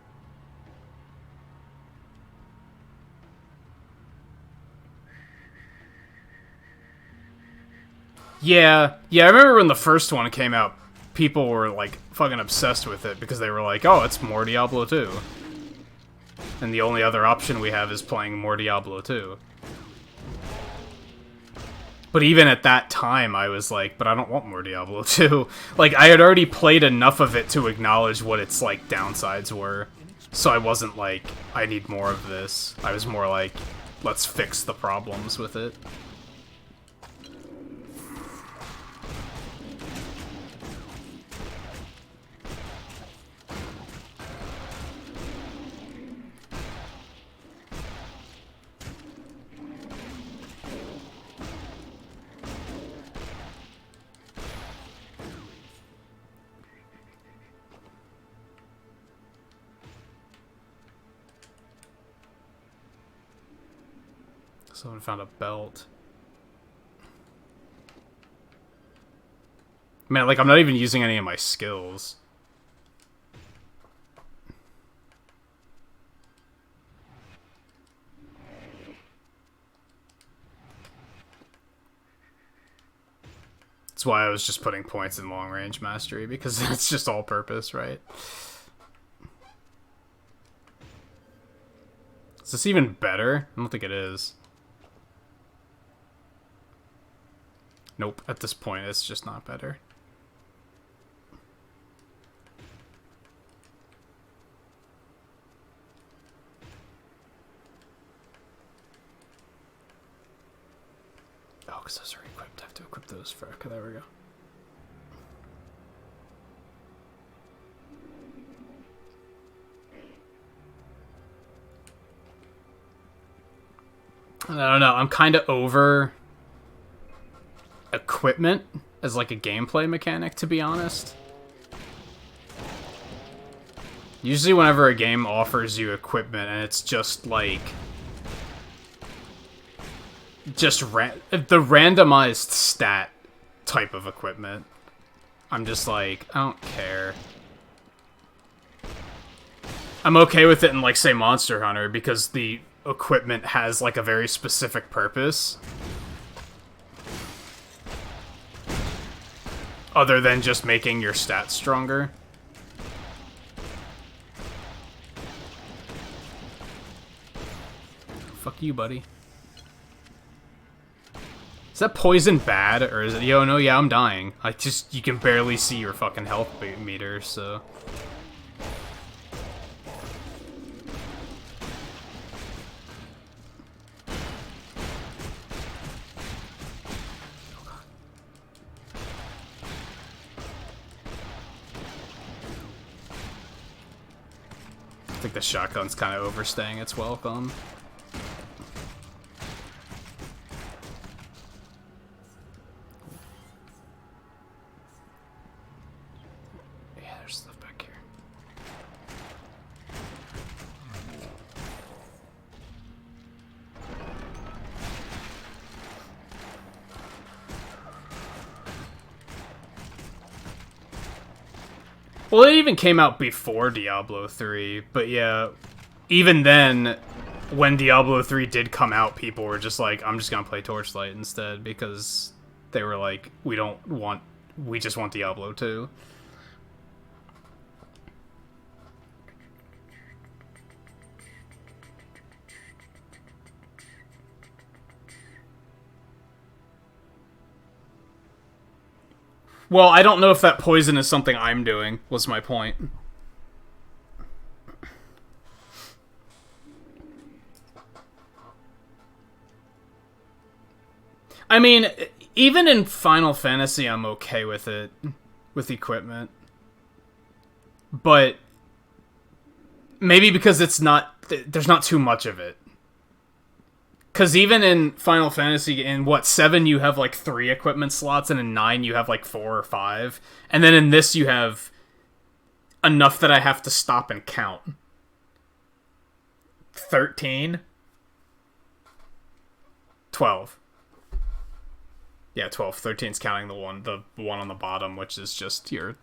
Yeah, I remember when the first one came out, people were, like, fucking obsessed with it because they were like, oh, it's more Diablo 2. And the only other option we have is playing more Diablo 2. But even at that time, I was like, but I don't want more Diablo 2. Like, I had already played enough of it to acknowledge what its, like, downsides were. So I wasn't like, I need more of this. I was more like, let's fix the problems with it. Someone found a belt. Man, like, I'm not even using any of my skills. That's why I was just putting points in long range mastery, because that's just all purpose, right? Is this even better? I don't think it is. Nope, at this point it's just not better. Oh, because those are equipped. I have to equip those for... Okay, there we go. I don't know. I'm kind of over equipment as like a gameplay mechanic, to be honest. Usually whenever a game offers you equipment and it's just like... just the randomized stat type of equipment, I'm just like, I don't care. I'm okay with it in, like, say, Monster Hunter, because the equipment has, like, a very specific purpose. Other than just making your stats stronger. Fuck you, buddy. Is that poison bad, or is it... Yo, no, yeah, I'm dying. I just... You can barely see your fucking health meter, so... I think the shotgun's kind of overstaying its welcome. Yeah, there's stuff back here. Well, it even came out before Diablo 3, but yeah, even then, when Diablo 3 did come out, people were just like, I'm just gonna play Torchlight instead, because they were like, we just want Diablo 2. Well, I don't know if that poison is something I'm doing, was my point. I mean, even in Final Fantasy, I'm okay with it, with equipment. But maybe because there's not too much of it. Because even in Final Fantasy, in, 7, you have, like, 3 equipment slots, and in 9, you have, like, 4 or 5. And then in this, you have enough that I have to stop and count. 13? 12. Yeah, 12. 13's counting the one on the bottom, which is just your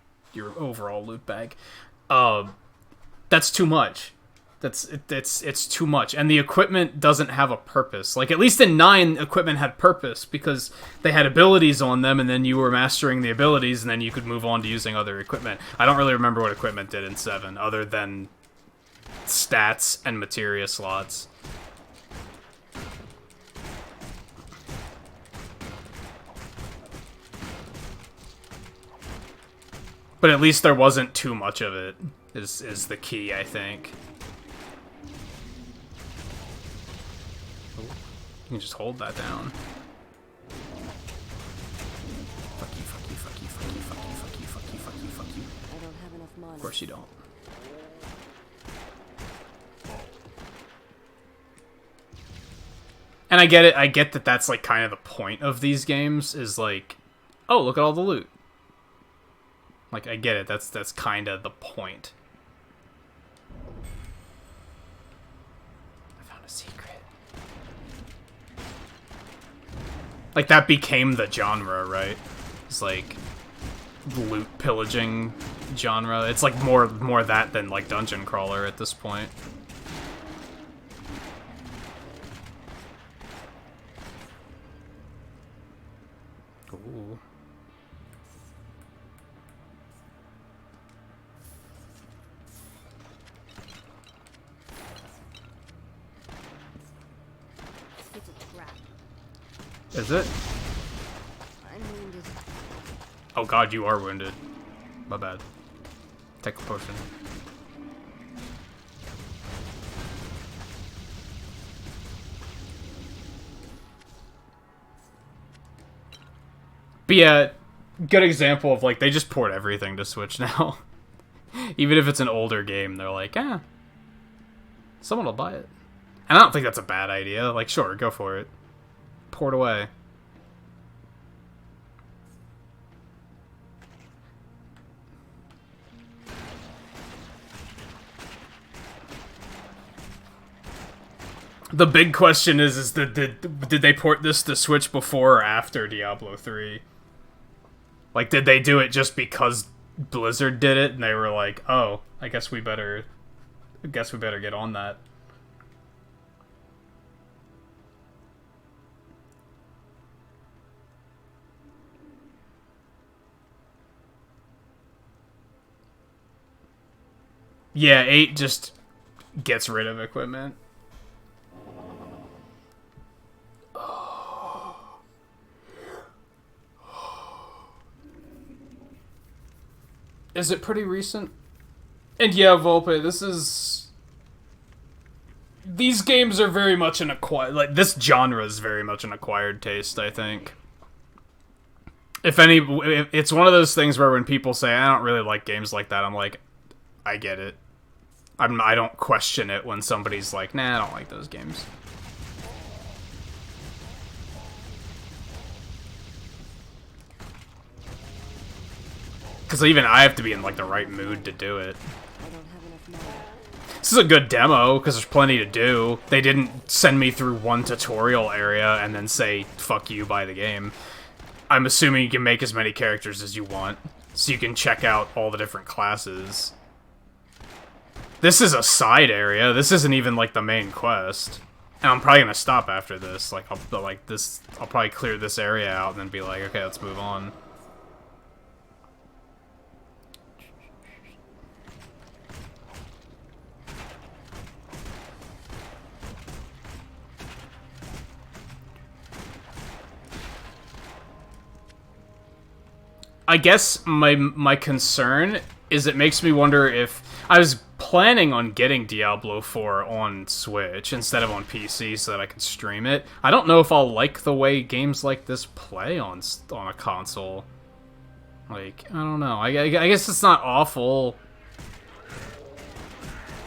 overall loot bag. That's too much. It's too much, and the equipment doesn't have a purpose. Like, at least in 9, equipment had purpose, because they had abilities on them, and then you were mastering the abilities, and then you could move on to using other equipment. I don't really remember what equipment did in 7, other than stats and materia slots. But at least there wasn't too much of it, is the key, I think. You can just hold that down. Fuck you, fuck you, fuck you, fuck you, fuck you, fuck you, fuck you, fuck you, fuck you. I don't have enough money. Of course you don't. And I get it, I get that that's like kind of the point of these games, is like, oh, look at all the loot. Like, I get it, that's kind of the point. I found a secret. Like, that became the genre, right? It's like loot pillaging genre. It's like more that than like dungeon crawler at this point. Ooh. It's a trap. Is it? I'm wounded. Oh god, you are wounded. My bad. Take a potion. But yeah, good example of like, they just port everything to Switch now. Even if it's an older game, they're like, someone will buy it. And I don't think that's a bad idea. Like, sure, go for it. Port away. The big question is did they port this to Switch before or after Diablo 3? Like, did they do it just because Blizzard did it and they were like, oh, I guess we better get on that. Yeah, 8 just gets rid of equipment. Is it pretty recent? And yeah, Volpe, these games are very much an acquired... Like, this genre is very much an acquired taste, I think. It's one of those things where when people say, I don't really like games like that, I'm like, I get it. I don't question it when somebody's like, nah, I don't like those games. Because even I have to be in, like, the right mood to do it. I don't have enough money. This is a good demo, because there's plenty to do. They didn't send me through one tutorial area and then say, fuck you, buy the game. I'm assuming you can make as many characters as you want, so you can check out all the different classes. This is a side area. This isn't even, like, the main quest. And I'm probably gonna stop after this. Like, I'll probably clear this area out and then be like, okay, let's move on. I guess my concern is it makes me wonder if... I was planning on getting Diablo 4 on Switch instead of on PC so that I could stream it. I don't know if I'll like the way games like this play on a console. Like, I don't know. I guess it's not awful.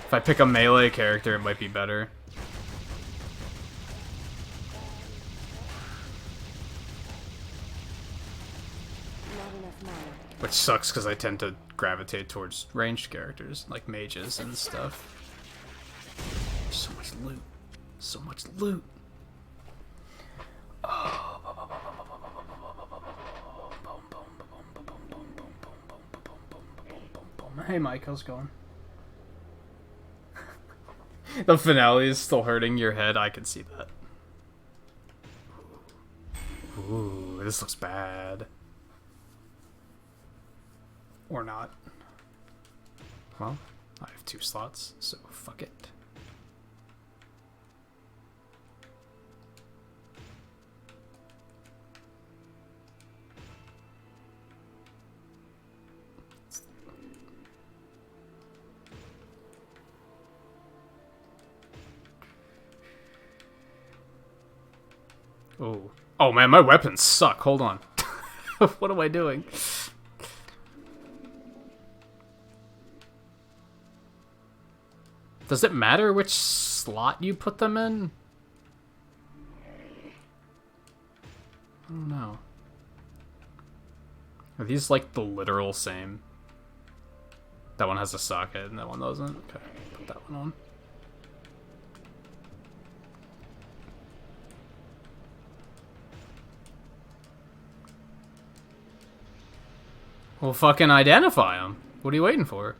If I pick a melee character, it might be better. Which sucks because I tend to gravitate towards ranged characters, like mages and stuff. There's so much loot. So much loot. Hey Mike, how's it going? The finale is still hurting your head, I can see that. Ooh, this looks bad. Or not. Well, I have 2 slots, so fuck it. Oh. Oh man, my weapons suck. Hold on. What am I doing? Does it matter which slot you put them in? I don't know. Are these like the literal same? That one has a socket and that one doesn't? Okay, put that one on. Well, fucking identify them. What are you waiting for?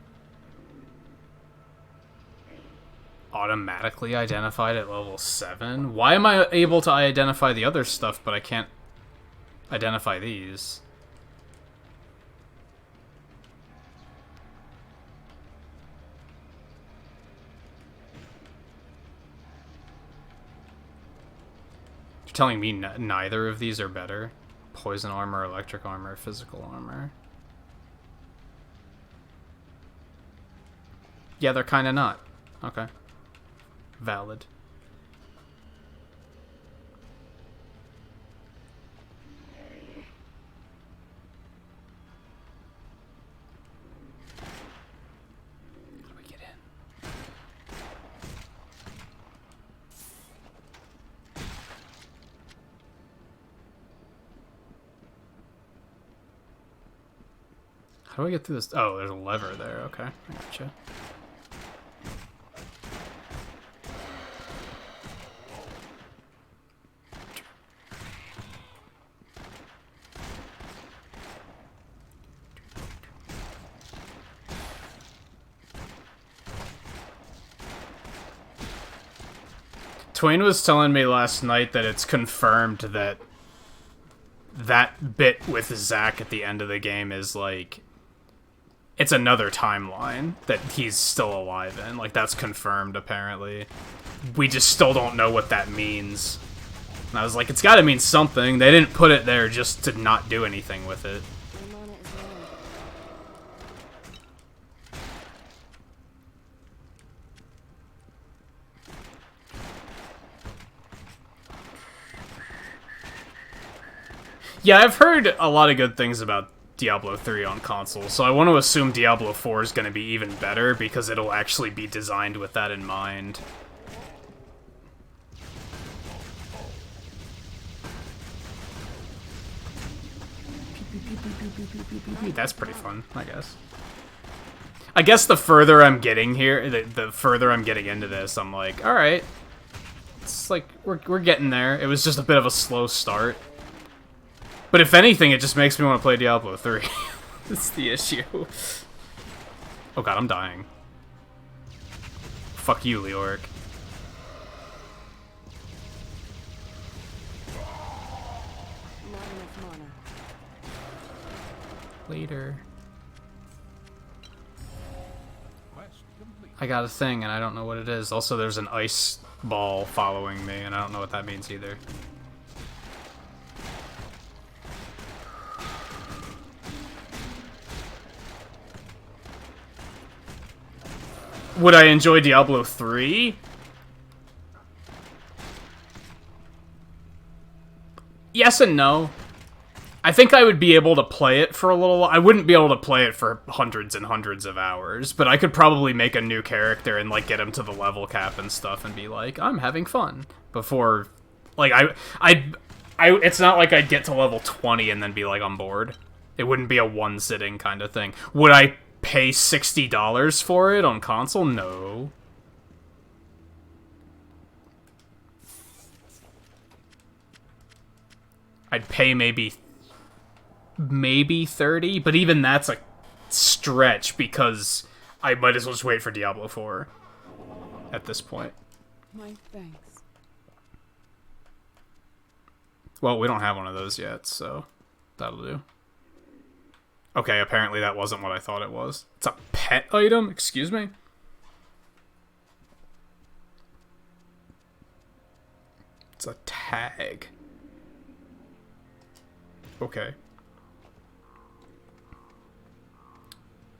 Automatically identified at level 7? Why am I able to identify the other stuff, but I can't identify these? You're telling me neither of these are better? Poison armor, electric armor, physical armor. Yeah, they're kind of not. Okay. Valid. How do we get in? How do I get through this? Oh, there's a lever there. Okay, I gotcha. Twain was telling me last night that it's confirmed that that bit with Zack at the end of the game is like, it's another timeline that he's still alive in. Like, that's confirmed, apparently. We just still don't know what that means. And I was like, it's gotta mean something. They didn't put it there just to not do anything with it. Yeah, I've heard a lot of good things about Diablo 3 on console, so I want to assume Diablo 4 is going to be even better because it'll actually be designed with that in mind. That's pretty fun, I guess. I guess the further I'm getting here, the further I'm getting into this, I'm like, alright. It's like, we're getting there. It was just a bit of a slow start. But if anything, it just makes me want to play Diablo 3. That's the issue. Oh god, I'm dying. Fuck you, Leoric. Later. I got a thing, and I don't know what it is. Also, there's an ice ball following me, and I don't know what that means either. Would I enjoy Diablo 3? Yes and no. I think I would be able to play it for a little while. I wouldn't be able to play it for hundreds and hundreds of hours, but I could probably make a new character and, like, get him to the level cap and stuff and be like, I'm having fun. Before, like, it's not like I'd get to level 20 and then be like, I'm bored. It wouldn't be a one-sitting kind of thing. Would I pay $60 for it on console? No. I'd pay maybe 30, but even that's a stretch because I might as well just wait for Diablo 4 at this point. My thanks. Well, we don't have one of those yet, so that'll do. Okay, apparently that wasn't what I thought it was. It's a pet item? Excuse me? It's a tag. Okay.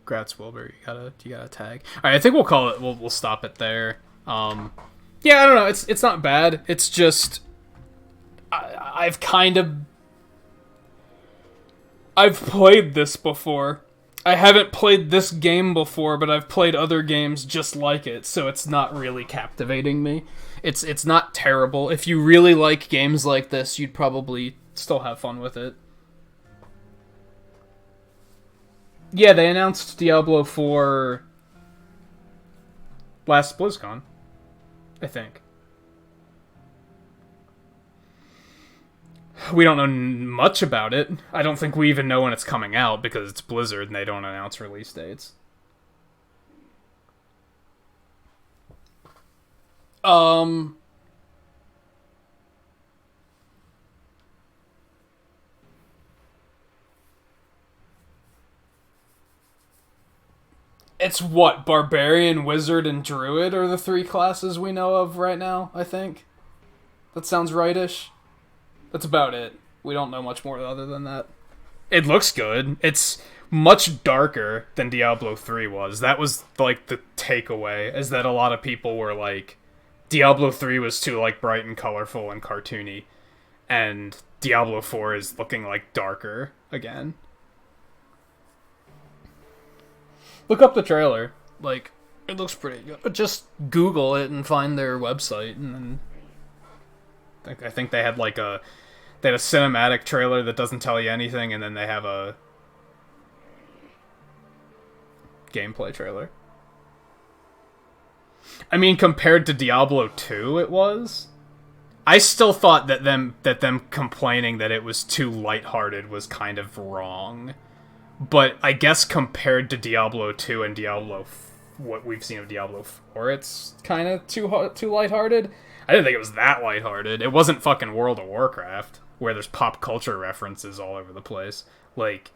Grats, Wilbur. You got a tag. Alright, I think we'll call it, we'll stop it there. Yeah, I don't know, it's not bad. It's just I've played this before. I haven't played this game before, but I've played other games just like it, so it's not really captivating me. It's not terrible. If you really like games like this, you'd probably still have fun with it. Yeah, they announced Diablo 4 last BlizzCon, I think. We don't know much about it. I don't think we even know when it's coming out because it's Blizzard and they don't announce release dates. It's what? Barbarian, Wizard, and Druid are the 3 classes we know of right now, I think. That sounds rightish. That's about it. We don't know much more other than that. It looks good. It's much darker than Diablo 3 was. That was, like, the takeaway, is that a lot of people were like, Diablo 3 was too, like, bright and colorful and cartoony. And Diablo 4 is looking, like, darker again. Look up the trailer. Like, it looks pretty good. Just Google it and find their website, and then I think they had like a cinematic trailer that doesn't tell you anything, and then they have a gameplay trailer. I mean, compared to Diablo 2, it was. I still thought that them complaining that it was too lighthearted was kind of wrong. But I guess compared to Diablo 2 and what we've seen of Diablo 4, it's kind of too lighthearted. I didn't think it was that lighthearted. It wasn't fucking World of Warcraft, where there's pop culture references all over the place. Like,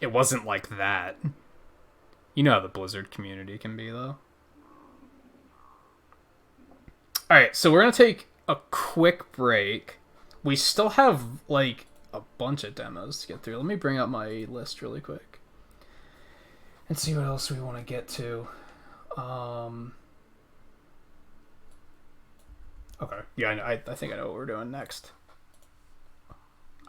it wasn't like that. You know how the Blizzard community can be, though. Alright, so we're gonna take a quick break. We still have, like, a bunch of demos to get through. Let me bring up my list really quick and see what else we want to get to. Okay, yeah, I think I know what we're doing next.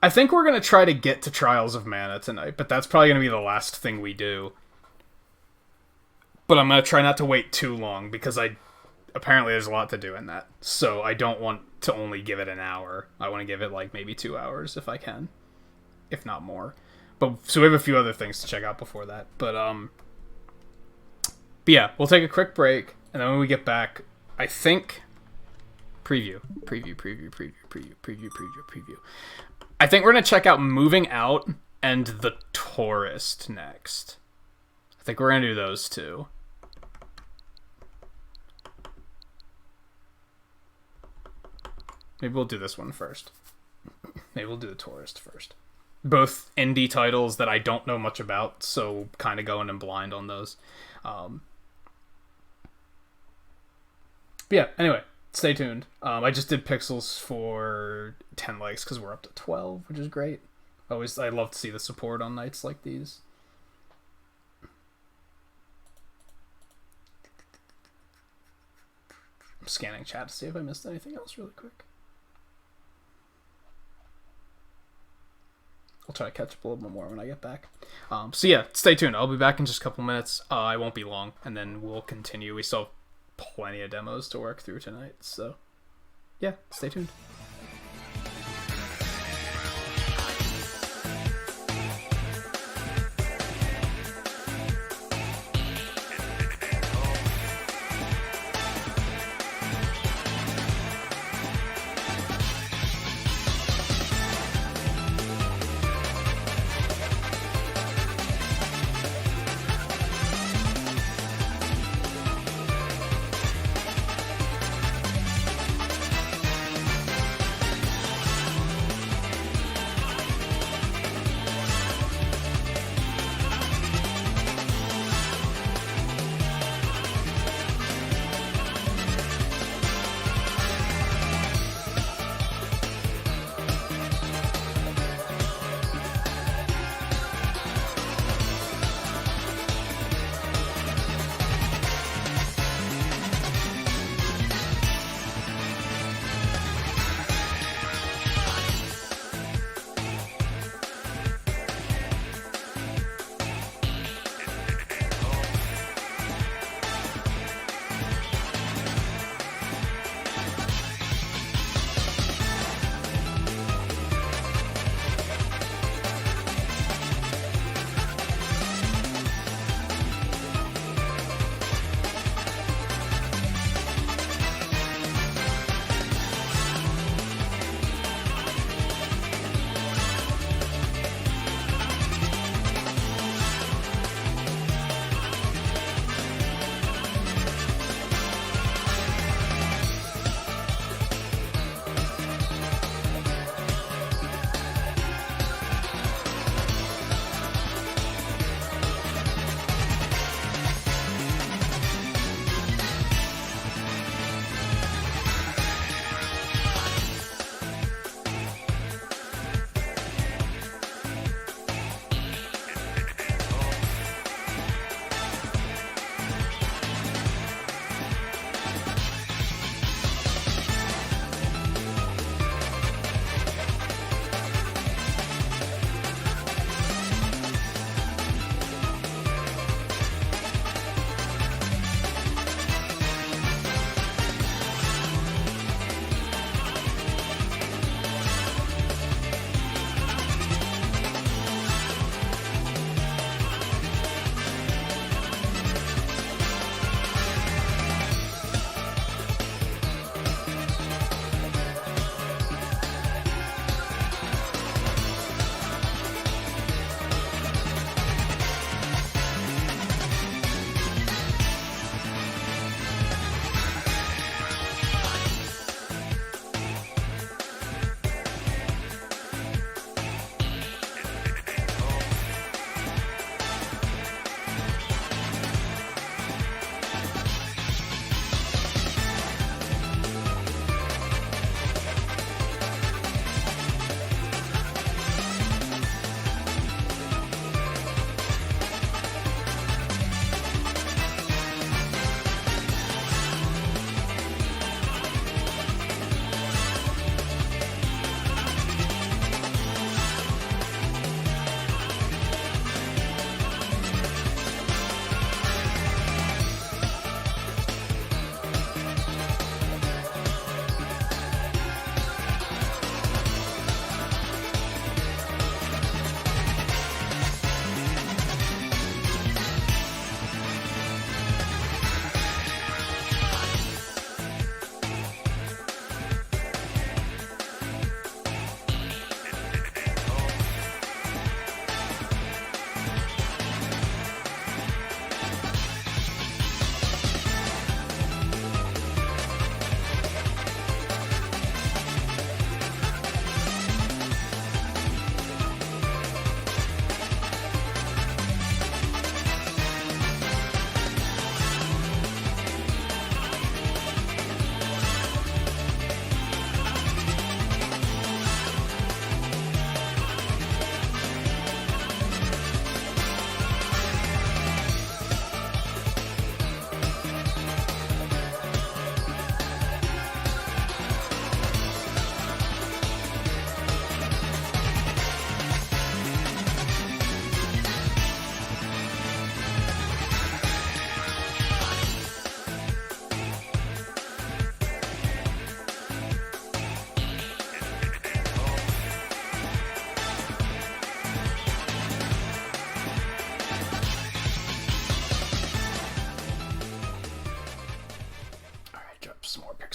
I think we're going to try to get to Trials of Mana tonight, but that's probably going to be the last thing we do. But I'm going to try not to wait too long, because apparently there's a lot to do in that. So I don't want to only give it an hour. I want to give it like maybe 2 hours if I can. If not more. So we have a few other things to check out before that. But yeah, we'll take a quick break, and then when we get back, I think preview. I think we're going to check out Moving Out and The Tourist next. I think we're going to do those two. Maybe we'll do this one first. Maybe we'll do The Tourist first. Both indie titles that I don't know much about, so kind of going in blind on those. But yeah, anyway, stay tuned. I just did pixels for 10 likes because we're up to 12, which is great. I love to see the support on nights like these. I'm scanning chat to see if I missed anything else really quick. I'll try to catch up a little bit more when I get back. So yeah, stay tuned. I'll be back in just a couple minutes. I won't be long, and then we'll continue. We still have plenty of demos to work through tonight, so yeah, stay tuned.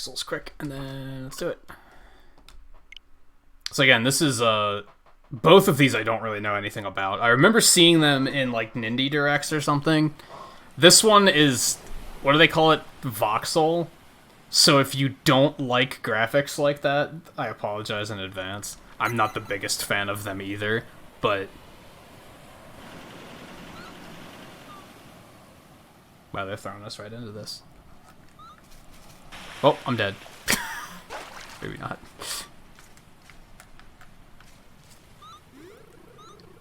Souls quick, and then let's do it. So again, this is both of these I don't really know anything about. I remember seeing them in like Nindy Directs or something. This one is, what do they call it? Voxel. So if you don't like graphics like that, I apologize in advance. I'm not the biggest fan of them either, but... Wow, they're throwing us right into this. Oh, I'm dead. Maybe not.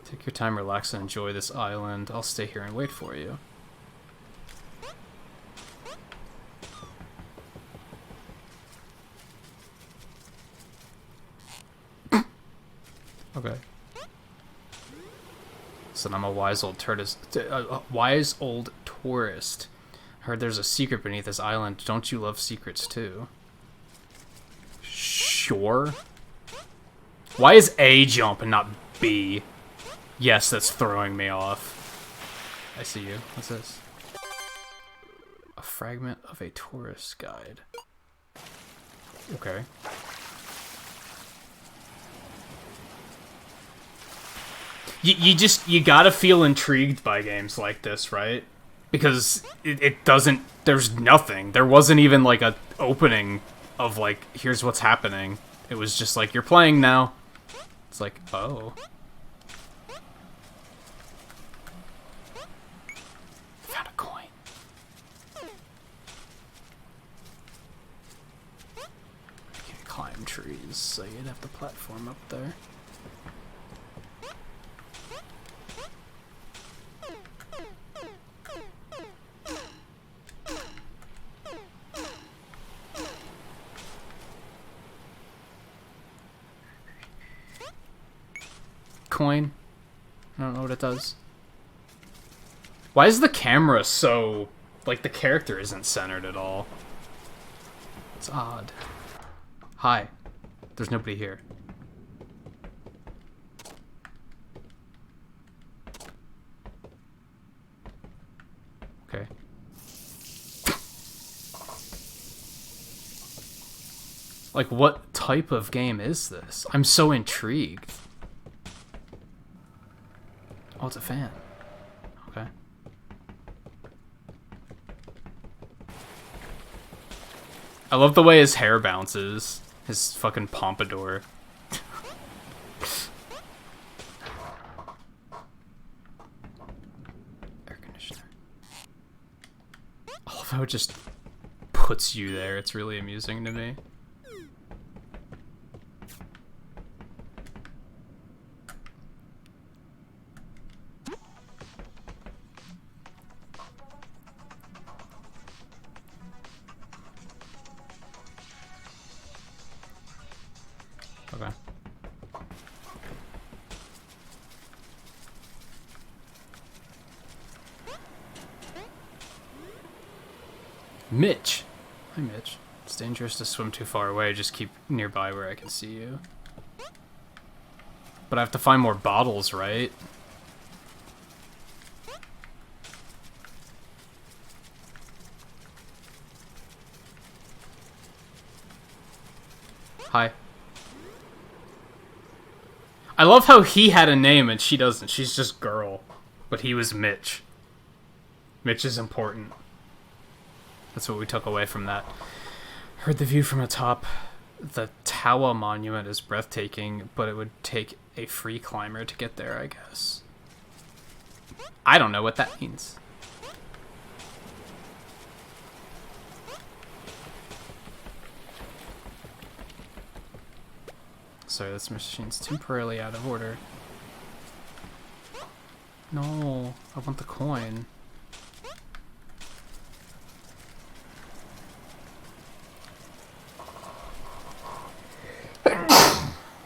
Take your time, relax, and enjoy this island. I'll stay here and wait for you. Okay. So I'm a wise old tourist. Heard there's a secret beneath this island. Don't you love secrets too? Sure. Why is A jump and not B? Yes, that's throwing me off. I see you. What's this? A fragment of a tourist guide. Okay. You gotta feel intrigued by games like this, right? Because it doesn't, there's nothing. There wasn't even like a opening of like, here's what's happening. It was just like, you're playing now. It's like, oh. Found a coin. You can't climb trees, so you'd have to platform up there. Coin. I don't know what it does. Why is the camera so... like, the character isn't centered at all? It's odd. Hi. There's nobody here. Okay. Like, what type of game is this? I'm so intrigued. Oh, it's a fan. Okay. I love the way his hair bounces. His fucking pompadour. Air conditioner. I love how it just puts you there. It's really amusing to me. Okay. Mitch. Hi, Mitch. It's dangerous to swim too far away. Just keep nearby where I can see you. But I have to find more bottles, right? Hi. I love how he had a name and she doesn't. She's just girl. But he was Mitch. Mitch is important. That's what we took away from that. Heard the view from atop the Tawa monument is breathtaking, but it would take a free climber to get there, I guess. I don't know what that means. Sorry, this machine's temporarily out of order. No, I want the coin.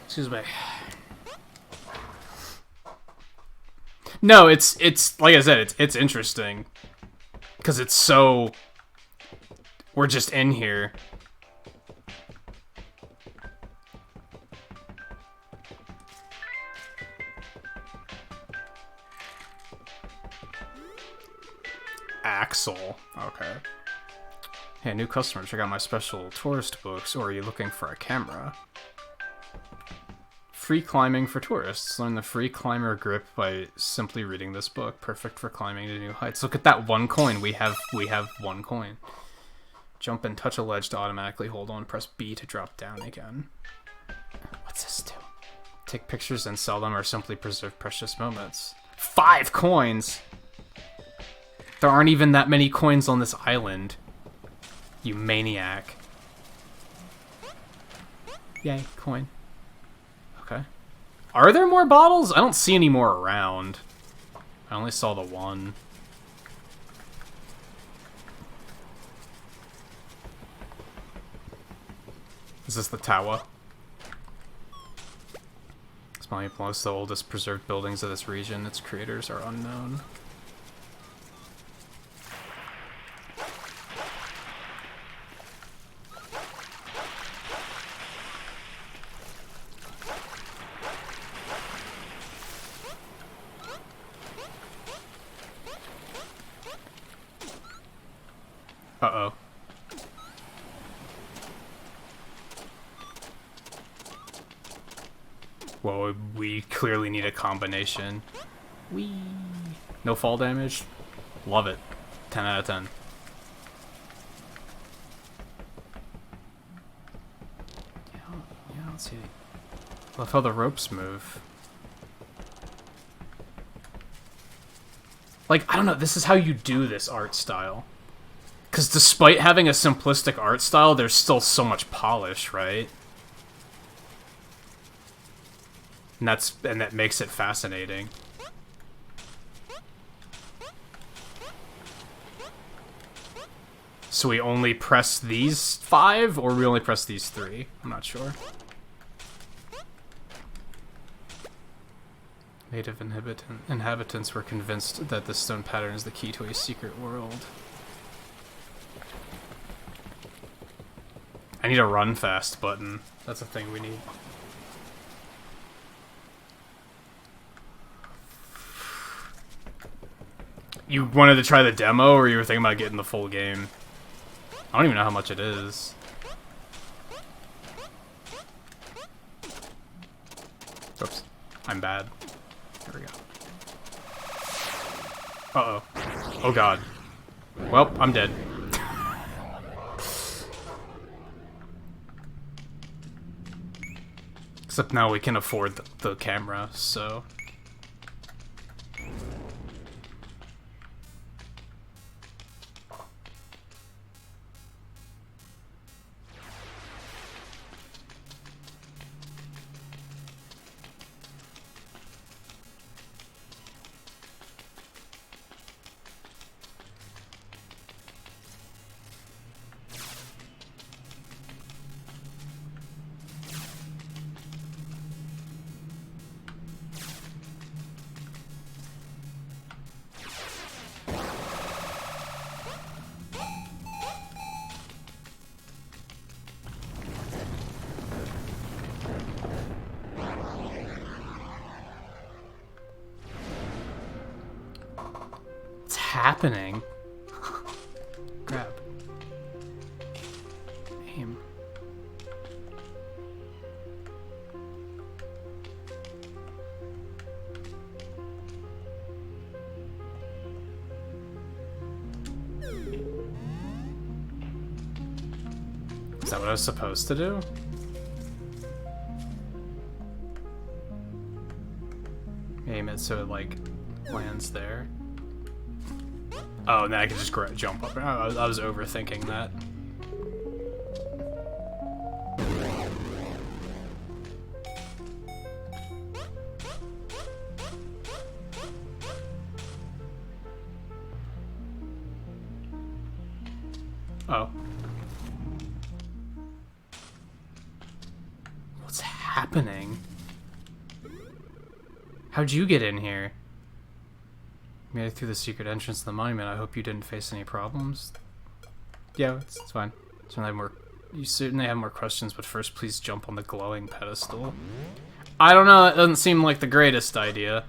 Excuse me. No, it's like I said, it's interesting. Because it's so... We're just in here. Axel. Okay. Hey, new customer, check out my special tourist books, or are you looking for a camera? Free climbing for tourists. Learn the free climber grip by simply reading this book. Perfect for climbing to new heights. Look at that 1 coin. We have 1 coin. Jump and touch a ledge to automatically hold on. Press B to drop down again. What's this do? Take pictures and sell them, or simply preserve precious moments. 5 coins! There aren't even that many coins on this island. You maniac. Yay, coin. Okay. Are there more bottles? I don't see any more around. I only saw the 1. Is this the tower? It's probably most of the oldest preserved buildings of this region. Its creators are unknown. Uh-oh. Well, we clearly need a combination. Whee! No fall damage? Love it. 10 out of 10. Yeah, I don't see it. Love how the ropes move. Like, I don't know, this is how you do this art style. Because despite having a simplistic art style, there's still so much polish, right? And that makes it fascinating. So we only press these 5, or we only press these 3? I'm not sure. Native inhabitants were convinced that this stone pattern is the key to a secret world. I need a run fast button. That's a thing we need. You wanted to try the demo, or you were thinking about getting the full game? I don't even know how much it is. Oops. I'm bad. There we go. Uh-oh. Oh god. Well, I'm dead. Except now we can afford the camera, so... happening? Grab. Aim. Is that what I was supposed to do? Aim it so it, like, lands there. Oh, and then I can just jump up. I was overthinking that. Oh. What's happening? How'd you get in here? Made it through the secret entrance to the monument. I hope you didn't face any problems. Yeah, it's fine. You certainly have more questions, but first please jump on the glowing pedestal. I don't know, it doesn't seem like the greatest idea.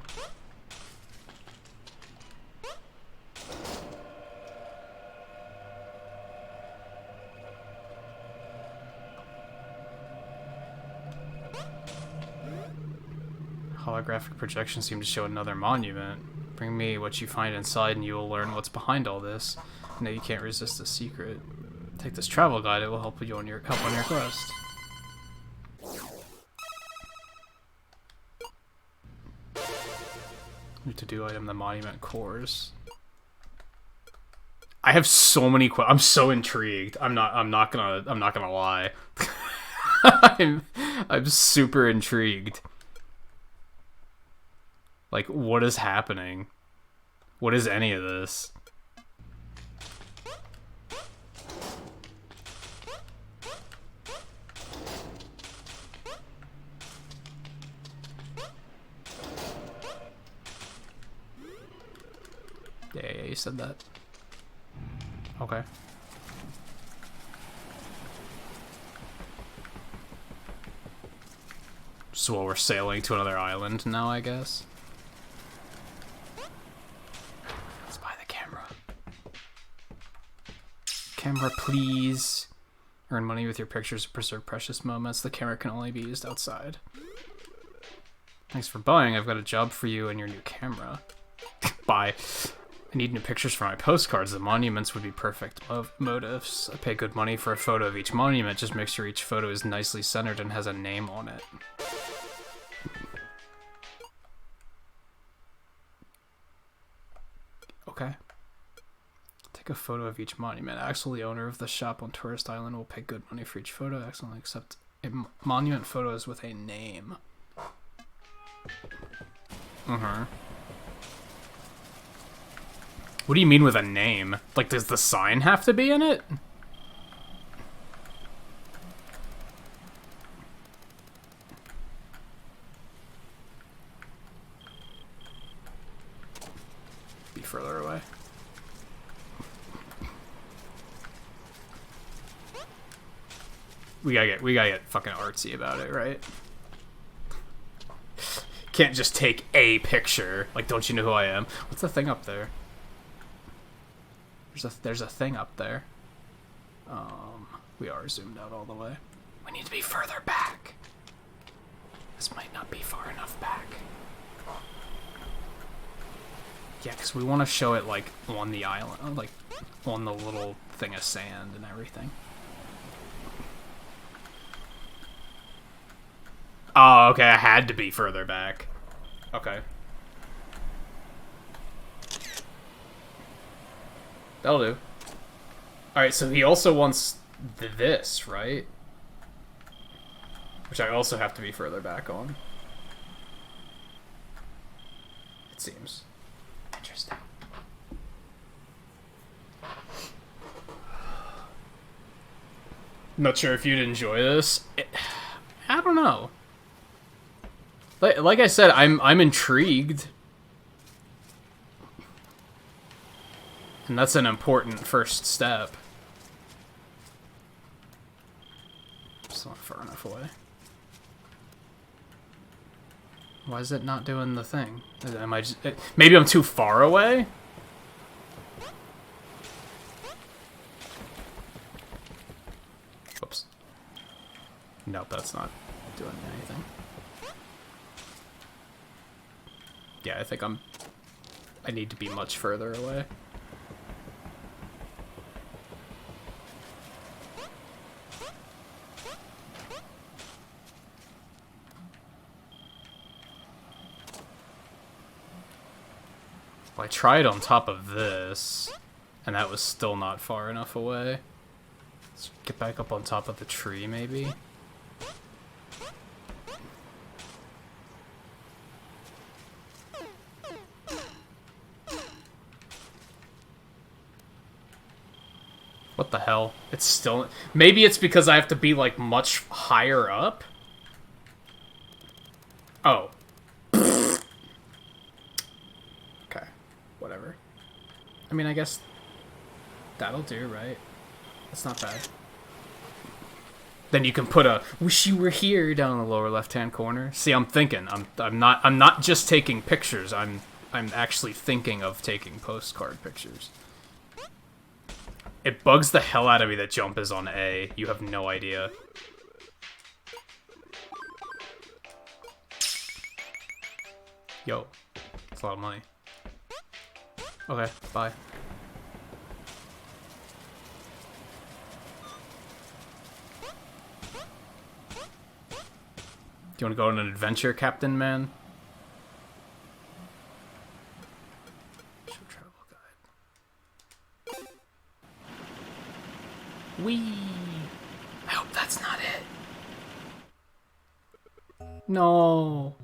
Holographic projections seem to show another monument. Bring me what you find inside and you will learn what's behind all this. I know you can't resist the secret. Take this travel guide, it will help you on your quest. New to-do item, the monument cores. I have so many I'm so intrigued. I'm not gonna lie. I'm super intrigued. Like, what is happening? What is any of this? Yeah, you said that. Okay. So we're sailing to another island now, I guess. Let's buy the camera. Camera, please. Earn money with your pictures to preserve precious moments. The camera can only be used outside. Thanks for buying. I've got a job for you and your new camera. Bye. I need new pictures for my postcards. The monuments would be perfect motifs. I pay good money for a photo of each monument. Just make sure each photo is nicely centered and has a name on it. Okay. Take a photo of each monument. Axel, the owner of the shop on Tourist Island, will pay good money for each photo. Axel will accept monument photos with a name. What do you mean with a name? Like, does the sign have to be in it? Be further away. We gotta get fucking artsy about it, right? Can't just take a picture. Like, don't you know who I am? What's the thing up there? There's a thing up there. We are zoomed out all the way. We need to be further back. This might not be far enough back. Yeah, because we want to show it, like, on the island. Like, on the little thing of sand and everything. Oh, okay, I had to be further back. Okay. That'll do. Alright, so he also wants this, right? Which I also have to be further back on. It seems. Interesting. Not sure if you'd enjoy this. I don't know. Like I said, I'm intrigued. And that's an important first step. It's not far enough away. Why is it not doing the thing? Am I just... maybe I'm too far away? Whoops. Nope, that's not doing anything. Yeah, I think I need to be much further away. I tried on top of this, and that was still not far enough away. Let's get back up on top of the tree, maybe? What the hell? It's still... maybe it's because I have to be, like, much higher up? Oh. Okay. Whatever. I mean, I guess that'll do, right? That's not bad. Then you can put a "wish you were here" down in the lower left-hand corner. See, I'm thinking. I'm not just taking pictures. I'm actually thinking of taking postcard pictures. It bugs the hell out of me that jump is on A. You have no idea. Yo, that's a lot of money. Okay, bye. Do you want to go on an adventure, Captain Man? Show travel guide. Whee! I hope that's not it. No.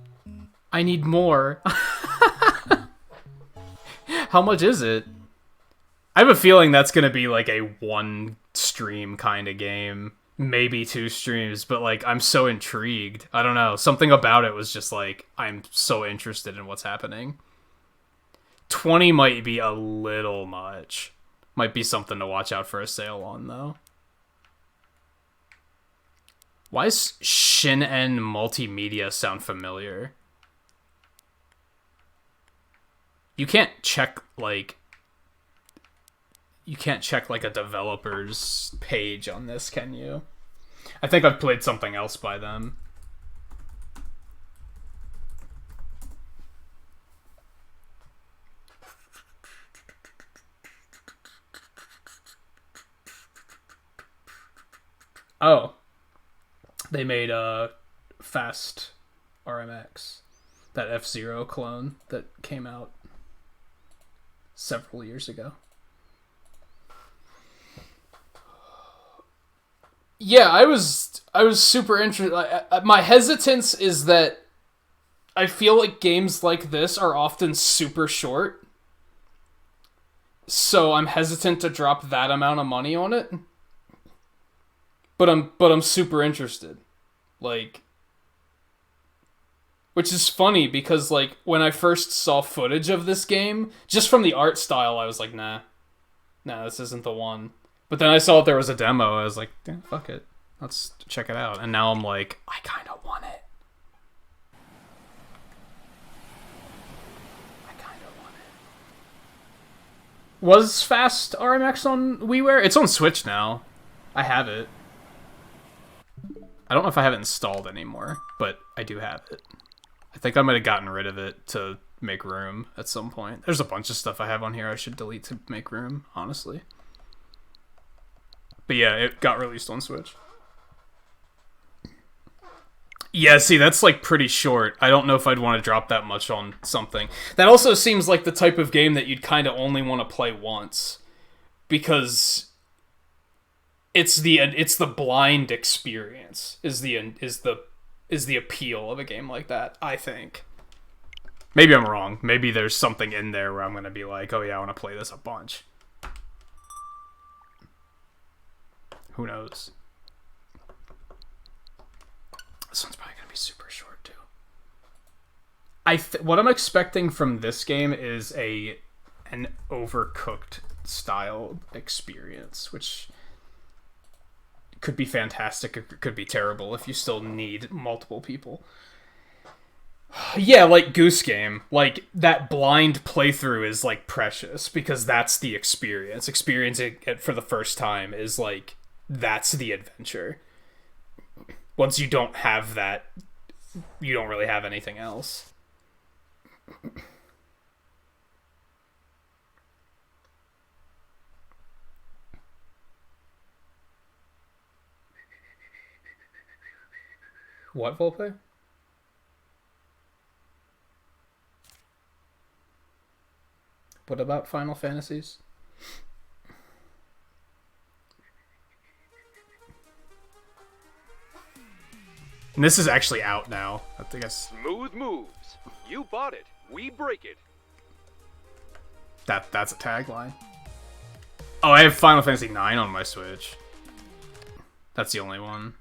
I need more. How much is it? I have a feeling that's gonna be like a one stream kind of game. Maybe 2 streams, but like I'm so intrigued. I don't know. Something about it was just like I'm so interested in what's happening. 20 might be a little much. Might be something to watch out for a sale on though. Why does Shin-En Multimedia sound familiar? You can't check like a developer's page on this, can you? I think I've played something else by them. Oh. They made Fast RMX. That F-Zero clone that came out several years ago. Yeah, I was super interested. My hesitance is that I feel like games like this are often super short. So I'm hesitant to drop that amount of money on it. But I'm super interested. Like, which is funny because like when I first saw footage of this game, just from the art style, I was like, nah, this isn't the one. But then I saw there was a demo. I was like, yeah, fuck it. Let's check it out. And now I'm like, I kind of want it. Was Fast RMX on WiiWare? It's on Switch now. I have it. I don't know if I have it installed anymore, but I do have it. I think I might have gotten rid of it to make room at some point. There's a bunch of stuff I have on here I should delete to make room, honestly. But yeah, it got released on Switch. Yeah, see, that's like pretty short. I don't know if I'd want to drop that much on something. That also seems like the type of game that you'd kind of only want to play once. Because it's the blind experience is the appeal of a game like that, I think. Maybe I'm wrong. Maybe there's something in there where I'm going to be like, oh yeah, I want to play this a bunch. Who knows? This one's probably going to be super short, too. What I'm expecting from this game is an Overcooked style experience, which could be fantastic, it could be terrible if you still need multiple people. Yeah, like Goose Game. Like, that blind playthrough is, like, precious, because that's the experience. Experiencing it for the first time is, like, that's the adventure. Once you don't have that, you don't really have anything else. What, Volpe? What about Final Fantasies? And this is actually out now. I think Smooth moves. You bought it. We break it. that's a tagline. Oh, I have Final Fantasy IX on my Switch. That's the only one.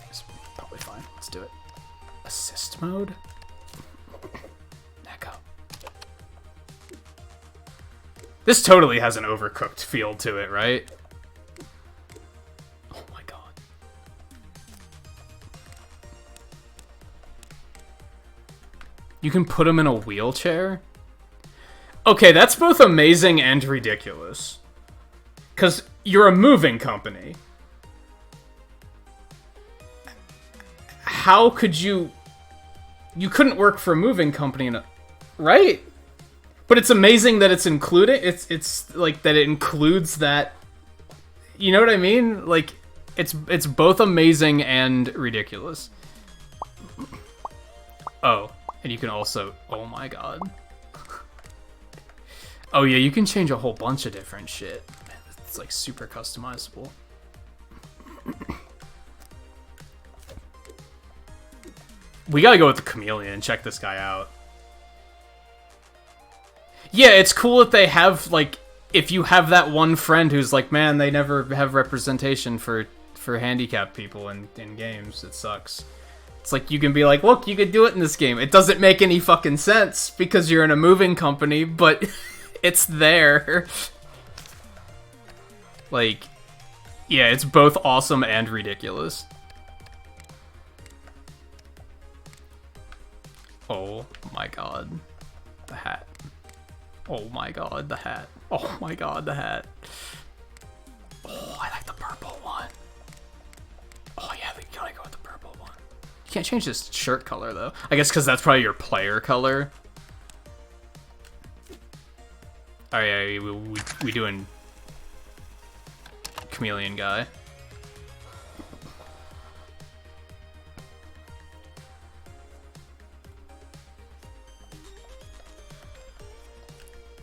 It's probably fine. Let's do it. Assist mode? Neck up. This totally has an Overcooked feel to it, right? You can put him in a wheelchair? Okay, that's both amazing and ridiculous. Because you're a moving company. how could you couldn't work for a moving company, right? But it's amazing that it's included. It's like that it includes that. You know what I mean? Like, it's both amazing and ridiculous. Oh, and you can also, oh my god. Oh yeah, you can change a whole bunch of different shit. It's like super customizable. We gotta go with the chameleon and check this guy out. Yeah, it's cool that they have, like, if you have that one friend who's like, man, they never have representation for handicapped people in games, it sucks. It's like, you can be like, look, you could do it in this game. It doesn't make any fucking sense because you're in a moving company, but it's there. Like, yeah, it's both awesome and ridiculous. Oh my god. The hat. Oh my god, the hat. Oh my god, the hat. Oh, I like the purple one. Oh yeah, we gotta go with the purple one. You can't change this shirt color though. I guess because that's probably your player color. Oh yeah, we doing chameleon guy.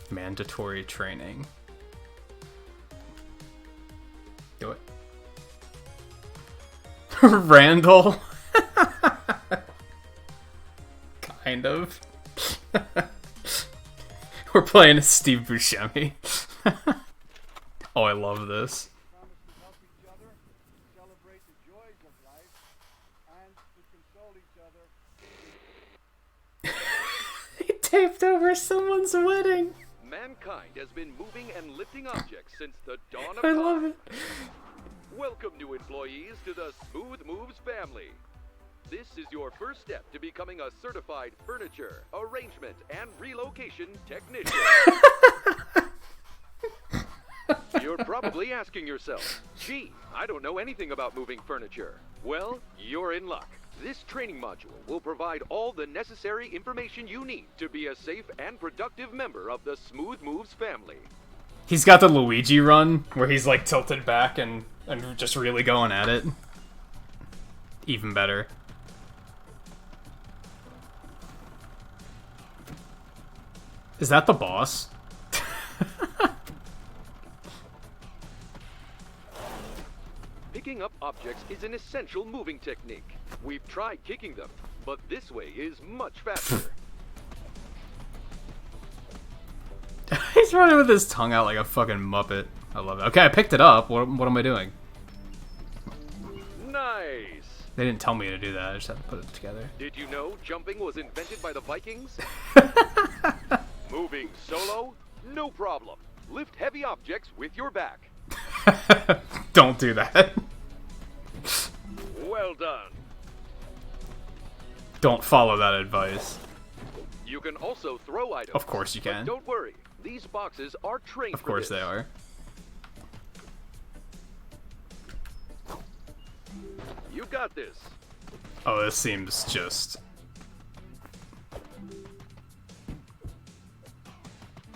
Mandatory training. Do it. Randall. Kind of. We're playing as Steve Buscemi. Oh, I love this. He taped over someone's wedding. Mankind has been moving and lifting objects since the dawn of I time. love it. Welcome, new employees, to the Smooth Moves family. This is your first step to becoming a certified furniture, arrangement, and relocation technician. You're probably asking yourself, gee, I don't know anything about moving furniture. Well, you're in luck. This training module will provide all the necessary information you need to be a safe and productive member of the Smooth Moves family. He's got the Luigi run, where he's like tilted back and just really going at it. Even better. Is that the boss? Picking up objects is an essential moving technique. We've tried kicking them, but this way is much faster. He's running with his tongue out like a fucking Muppet. I love it. Okay, I picked it up. What am I doing? Nice! They didn't tell me to do that. I just had to put it together. Did you know jumping was invented by the Vikings? Moving solo? No problem. Lift heavy objects with your back. Don't do that. Well done. Don't follow that advice. You can also throw items. Of course you can. But don't worry. These boxes are trained Of for course this. they are. You got this. Oh, this seems just...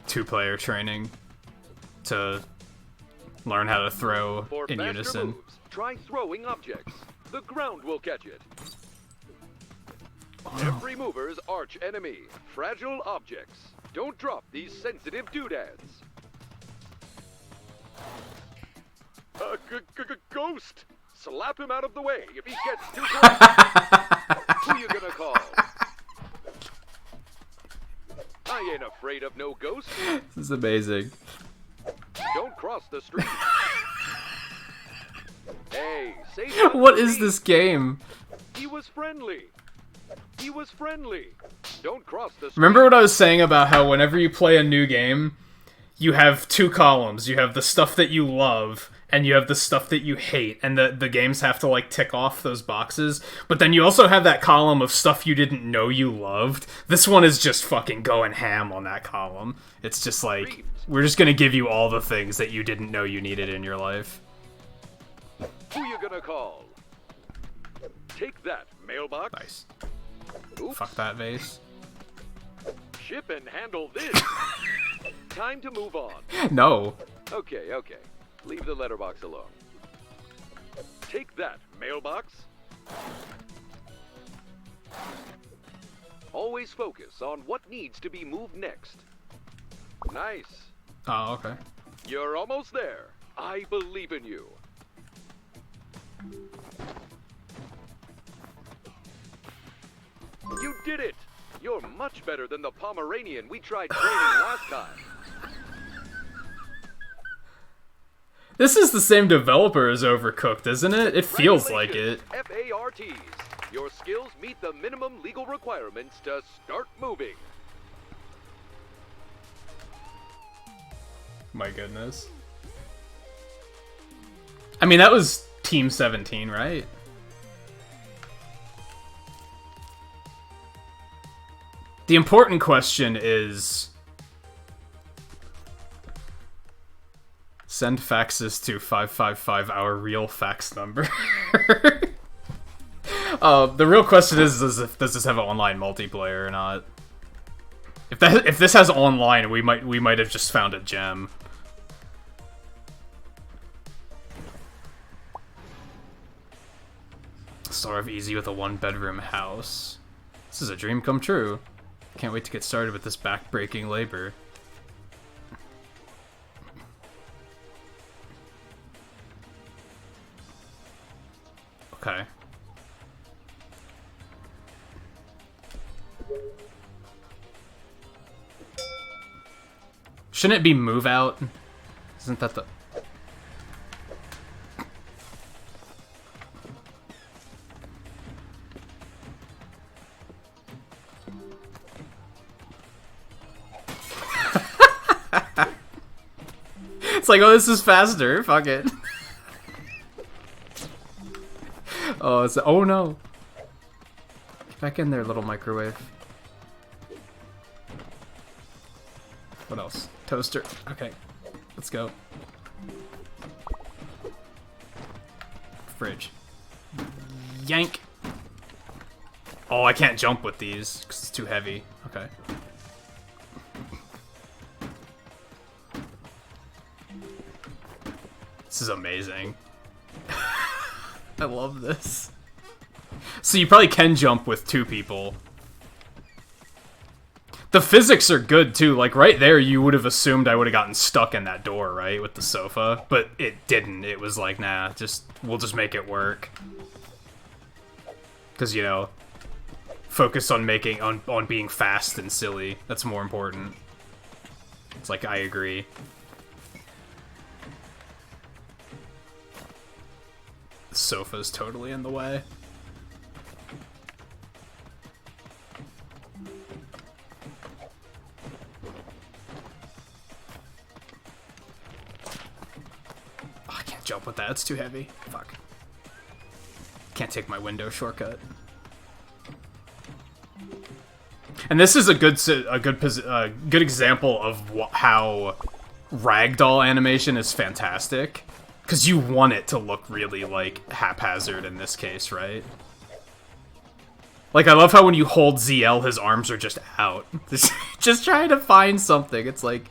two-player training to learn how to throw For in faster unison. moves, try throwing objects. The ground will catch it. Every mover's arch enemy. Fragile objects. Don't drop these sensitive doodads. A ghost! Slap him out of the way if he gets too close. Who you gonna call? I ain't afraid of no ghost. This is amazing. Don't cross the street. Hey, say What is this game? He was friendly. He was friendly. Don't cross the street. Remember what I was saying about how whenever you play a new game, you have two columns. You have the stuff that you love, and you have the stuff that you hate, and the games have to, like, tick off those boxes. But then you also have that column of stuff you didn't know you loved. This one is just fucking going ham on that column. It's just like, we're just gonna give you all the things that you didn't know you needed in your life. Who you gonna call? Take that, Mailbox. Nice. Oops. Fuck that vase. Ship and handle this. Time to move on. No. Okay. Leave the letterbox alone. Take that, mailbox. Always focus on what needs to be moved next. Nice. Oh, okay. You're almost there. I believe in you. You did it! You're much better than the Pomeranian we tried training last time. This is the same developer as Overcooked, isn't it? It feels like it. FARTs. Your skills meet the minimum legal requirements to start moving. My goodness. I mean, that was Team 17, right? The important question is... Send faxes to 555, our real fax number. The real question is, does this have online multiplayer or not? If this has online, we might have just found a gem. Sort of easy with a one-bedroom house. This is a dream come true. Can't wait to get started with this back-breaking labor. Okay. Shouldn't it be move out? Isn't that the... It's like, oh, this is faster. Fuck it. Oh, it's... Oh, no. Get back in there, little microwave. What else? Toaster. Okay. Let's go. Fridge. Yank. Oh, I can't jump with these because it's too heavy. Okay. This is amazing. I love this. So you probably can jump with two people. The physics are good too. Like right there, you would have assumed I would have gotten stuck in that door, right, with the sofa, but it didn't. It was like, nah, we'll just make it work. Because, you know, focus on on being fast and silly. That's more important. It's like, I agree. The sofa's totally in the way. Oh, I can't jump with that. It's too heavy. Fuck. Can't take my window shortcut. And this is a good example of how ragdoll animation is fantastic. Because you want it to look really, like, haphazard in this case, right? Like, I love how when you hold ZL, his arms are just out. Just trying to find something. It's like,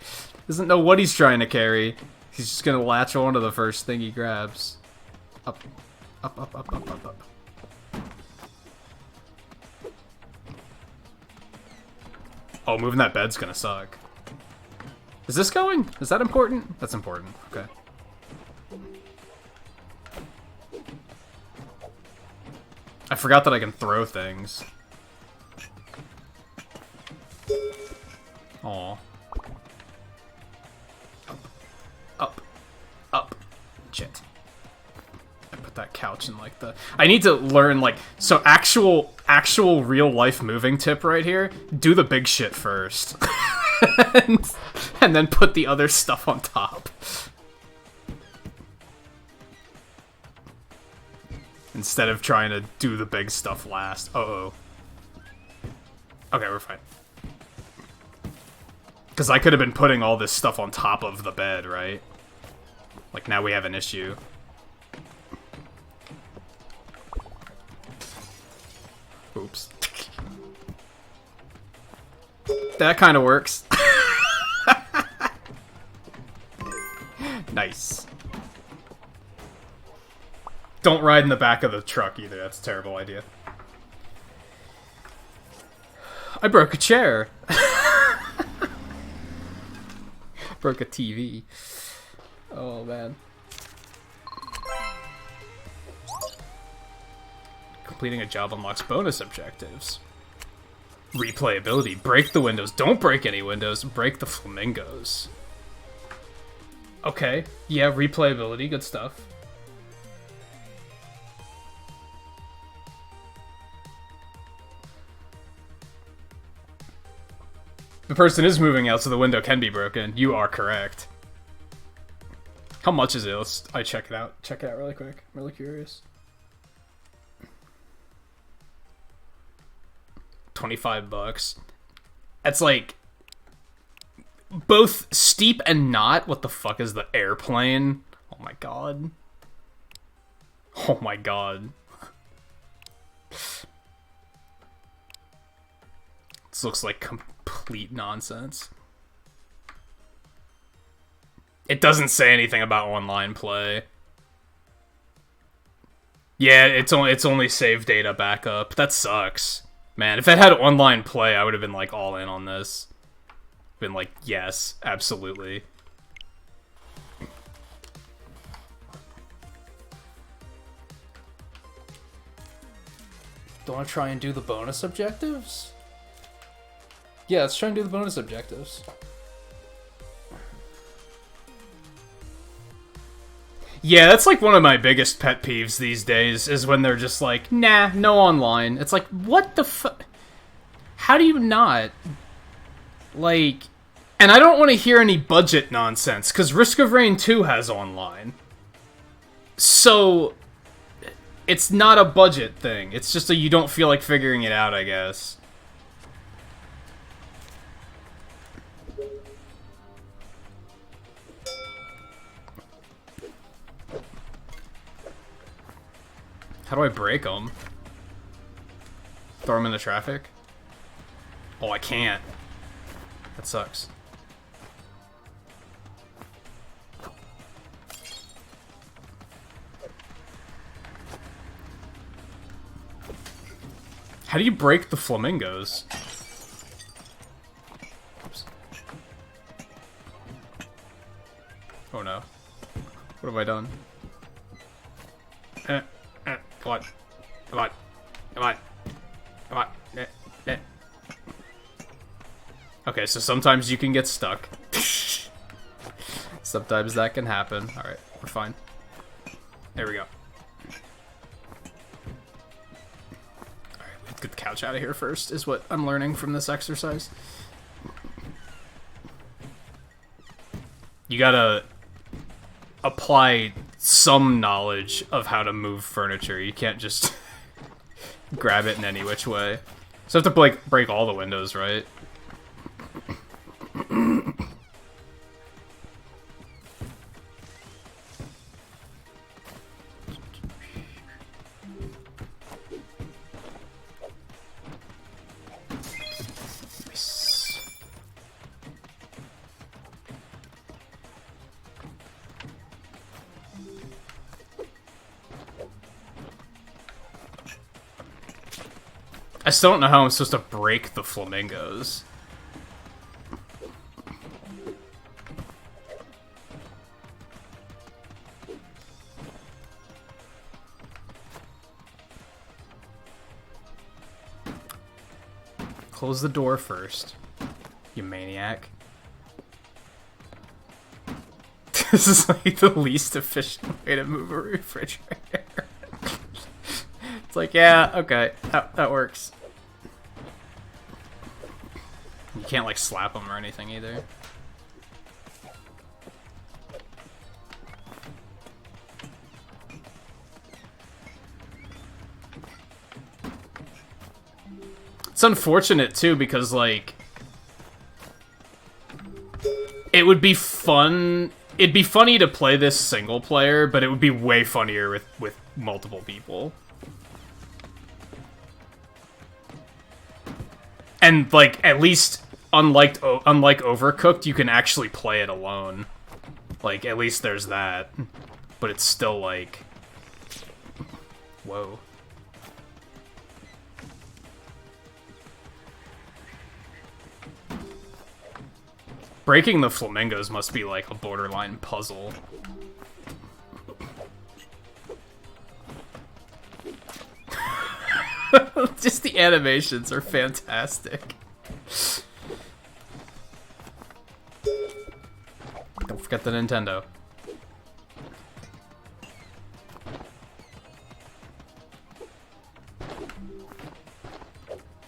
doesn't know what he's trying to carry. He's just gonna latch on to the first thing he grabs. Up. Up, up, up, up, up, up. Oh, moving that bed's gonna suck. Is this going? Is that important? That's important. Okay. I forgot that I can throw things. Aw. Up. Up. Shit. I put that couch in, like, the... I need to learn, like... So, actual real life moving tip right here. Do the big shit first. and then put the other stuff on top. Instead of trying to do the big stuff last. Uh-oh. Okay, we're fine. Because I could have been putting all this stuff on top of the bed, right? Like, now we have an issue. Oops. That kind of works. Nice. Don't ride in the back of the truck either. That's a terrible idea. I broke a chair. Broke a TV. Oh, man. Completing a job unlocks bonus objectives. Replayability. Break the windows. Don't break any windows. Break the flamingos. Okay. Yeah, replayability. Good stuff. The person is moving out, so the window can be broken. You are correct. How much is it? I check it out. Check it out really quick. I'm really curious. 25 bucks. That's like both steep and not. What the fuck is the airplane? Oh my god. Oh my god. This looks like complete nonsense. It doesn't say anything about online play. Yeah, it's only save data backup. That sucks. Man, if it had online play, I would have been like all in on this. Been like, yes, absolutely. Do I try and do the bonus objectives? Yeah, let's try and do the bonus objectives. Yeah, that's like one of my biggest pet peeves these days, is when they're just like, nah, no online. It's like, what the fuck? How do you not? Like, and I don't want to hear any budget nonsense, because Risk of Rain 2 has online. So, it's not a budget thing. It's just a you don't feel like figuring it out, I guess. How do I break them? Throw them in the traffic? Oh, I can't. That sucks. How do you break the flamingos? Oops. Oh no. What have I done? Come on. Come on. Come on. Come on. Okay, so sometimes you can get stuck. Sometimes that can happen. Alright, we're fine. There we go. Alright, let's get the couch out of here first, is what I'm learning from this exercise. You gotta apply some knowledge of how to move furniture. You can't just grab it in any which way. So I have to break all the windows, right? I still don't know how I'm supposed to break the flamingos. Close the door first, you maniac. This is like the least efficient way to move a refrigerator. It's like, yeah, okay, that works. You can't, like, slap them or anything, either. It's unfortunate, too, because, like, it would be fun... It'd be funny to play this single player, but it would be way funnier with multiple people. And, like, at least, unlike Overcooked, you can actually play it alone. Like, at least there's that. But it's still, like... Whoa. Breaking the flamingos must be, like, a borderline puzzle. Just the animations are fantastic. Don't forget the Nintendo.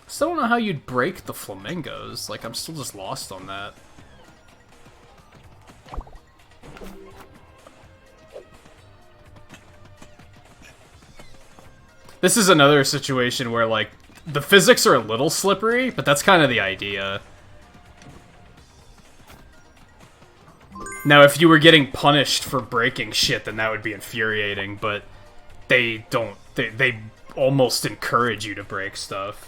Still don't know how you'd break the flamingos. Like, I'm still just lost on that. This is another situation where, like, the physics are a little slippery, but that's kind of the idea. Now, if you were getting punished for breaking shit, then that would be infuriating, but they don't... They almost encourage you to break stuff.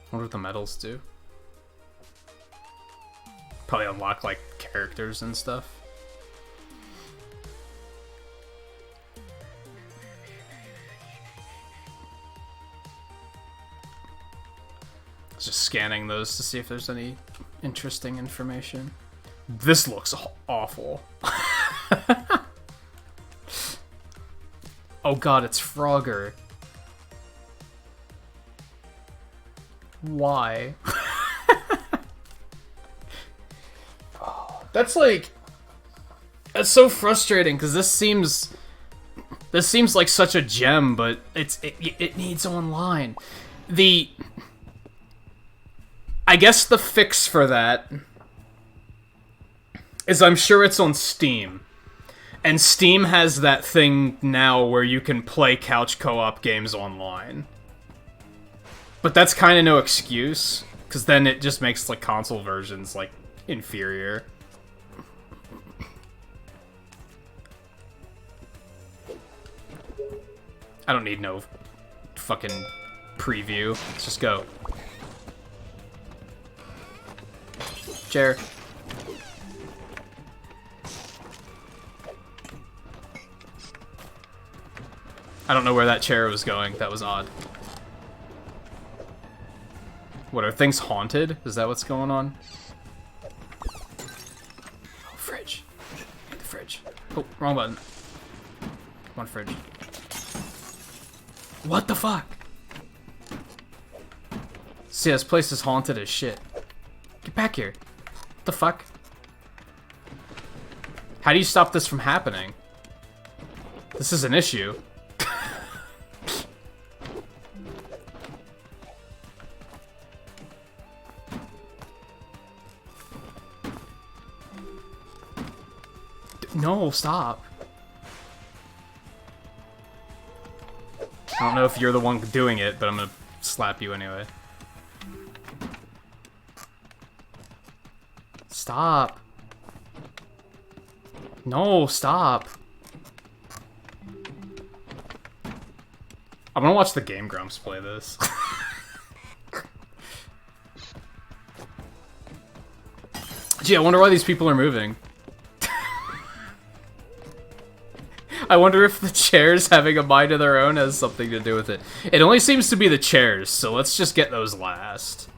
I wonder what the medals do. Probably unlock, like, characters and stuff. Just scanning those to see if there's any interesting information. This looks awful. Oh god, it's Frogger. Why? That's like... That's so frustrating, because this seems like such a gem, but it needs online. I guess the fix for that is I'm sure it's on Steam. And Steam has that thing now where you can play couch co-op games online. But that's kind of no excuse, because then it just makes, like, console versions, like, inferior. I don't need no fucking preview. Let's just go. Chair. I don't know where that chair was going. That was odd. What, are things haunted? Is that what's going on? Oh, fridge. Get the fridge. Oh, wrong button. Come on, fridge. What the fuck? See, this place is haunted as shit. Get back here. What the fuck? How do you stop this from happening? This is an issue. No, stop. I don't know if you're the one doing it, but I'm gonna slap you anyway. Stop. No, stop. I'm gonna watch the Game Grumps play this. Gee, I wonder why these people are moving. I wonder if the chairs having a mind of their own has something to do with it. It only seems to be the chairs, so let's just get those last.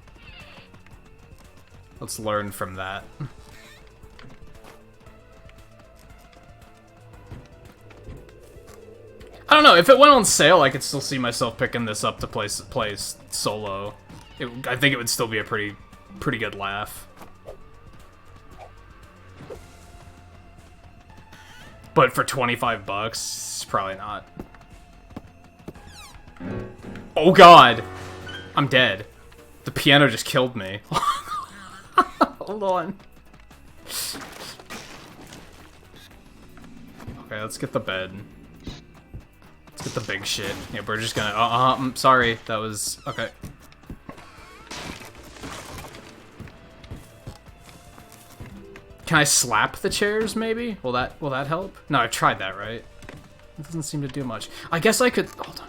Let's learn from that. I don't know, if it went on sale, I could still see myself picking this up to play solo. I think it would still be a pretty good laugh. But for 25 bucks, probably not. Oh god! I'm dead. The piano just killed me. Hold on. Okay, let's get the bed. Let's get the big shit. Yeah, we're just gonna... I'm sorry. That was... Okay. Can I slap the chairs, maybe? Will that help? No, I've tried that, right? It doesn't seem to do much. I guess I could... Hold on.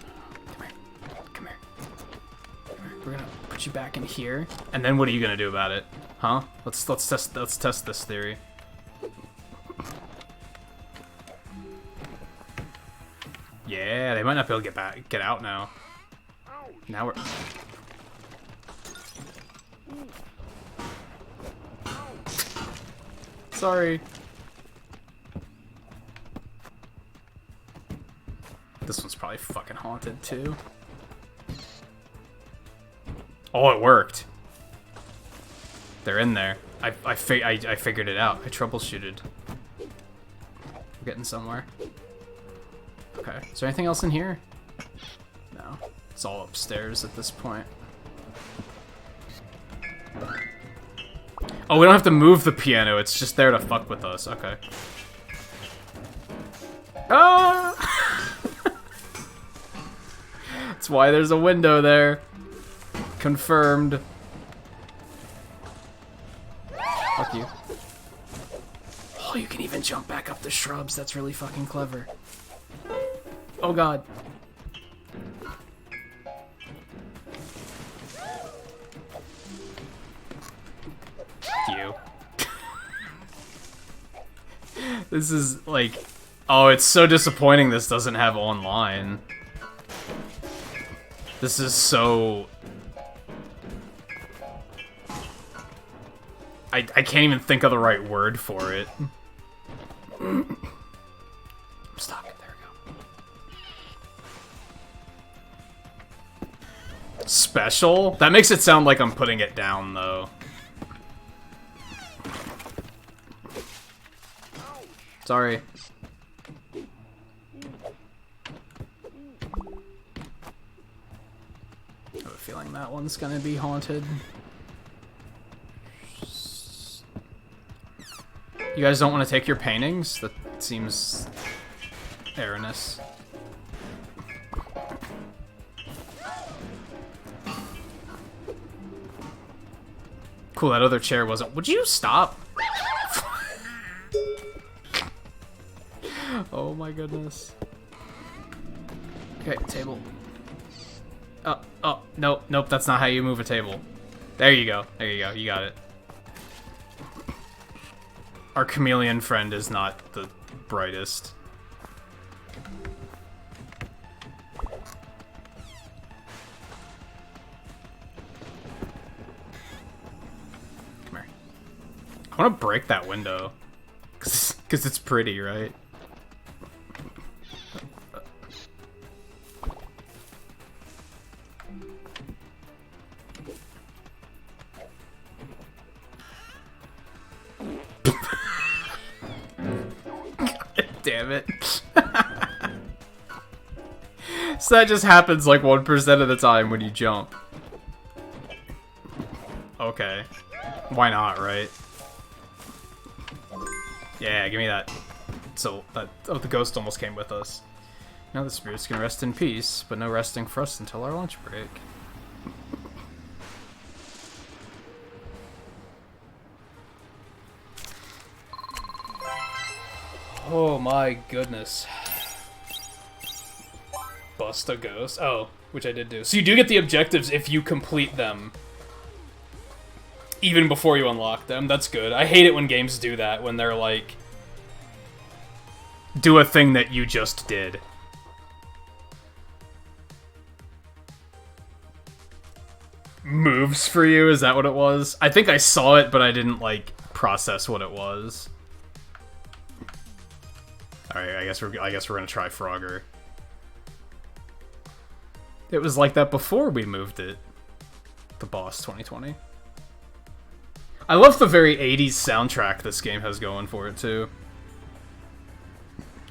Come here. We're gonna put you back in here. And then what are you gonna do about it? Huh? Let's test this theory. Yeah, they might not be able to get out now. Now we're... Sorry. This one's probably fucking haunted too. Oh, it worked. They're in there. I figured it out. I troubleshooted. We're getting somewhere. Okay. Is there anything else in here? No. It's all upstairs at this point. Oh, we don't have to move the piano. It's just there to fuck with us. Okay. Ah! That's why there's a window there. Confirmed. Fuck you. Oh, you can even jump back up the shrubs. That's really fucking clever. Oh god. You. This is like... Oh, it's so disappointing this doesn't have online. This is so... I can't even think of the right word for it. I'm stuck. There we go. Special? That makes it sound like I'm putting it down, though. Sorry. I have a feeling that one's gonna be haunted. You guys don't want to take your paintings? That seems erroneous. Cool, that other chair wasn't... Would you stop? Oh my goodness. Okay, table. Oh, nope, that's not how you move a table. There you go, you got it. Our chameleon friend is not the brightest. Come here. I want to break that window. Because it's pretty, right? Damn it. So that just happens like 1% of the time when you jump. Okay. Why not, right? Yeah, give me that. So, that... Oh, the ghost almost came with us. Now the spirits can rest in peace, but no resting for us until our lunch break. Oh my goodness. Bust a ghost. Oh, which I did do. So you do get the objectives if you complete them. Even before you unlock them. That's good. I hate it when games do that, when they're like... Do a thing that you just did. Moves for you? Is that what it was? I think I saw it, but I didn't, like, process what it was. Alright, I guess we're gonna try Frogger. It was like that before we moved it. The Boss 2020. I love the very 80s soundtrack this game has going for it, too.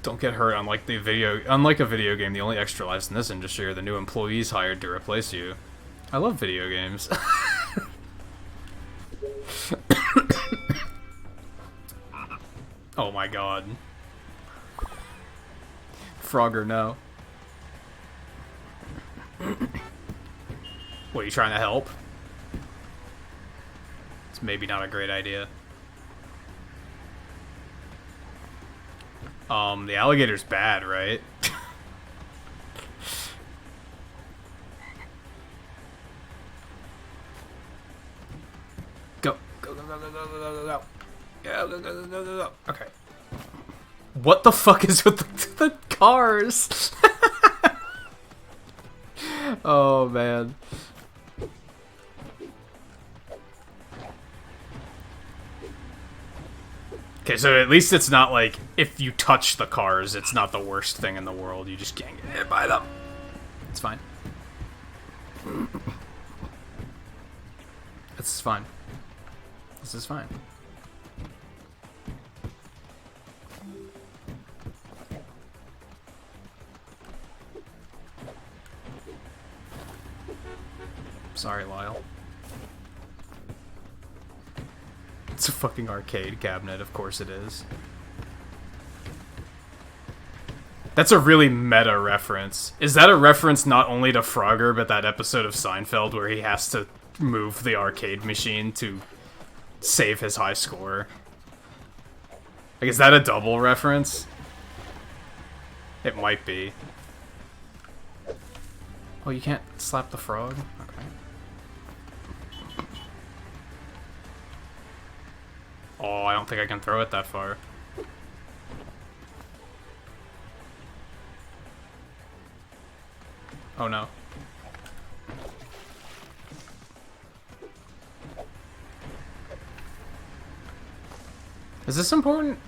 Don't get hurt, unlike a video game, the only extra lives in this industry are the new employees hired to replace you. I love video games. Oh my god. Frogger, no. What, are you trying to help? It's maybe not a great idea. The alligator's bad, right? Go. Go, go, go, go, go, go, go, go. Yeah, go, go, go, go, go, go. Okay. What the fuck is with the cars? Oh, man. Okay, so at least it's not like, if you touch the cars, it's not the worst thing in the world. You just can't get hit by them. It's fine. This is fine. This is fine. Sorry, Lyle. It's a fucking arcade cabinet, of course it is. That's a really meta reference. Is that a reference not only to Frogger, but that episode of Seinfeld where he has to move the arcade machine to save his high score? Like, is that a double reference? It might be. Oh, you can't slap the frog? Okay. Oh, I don't think I can throw it that far. Oh no. Is this important?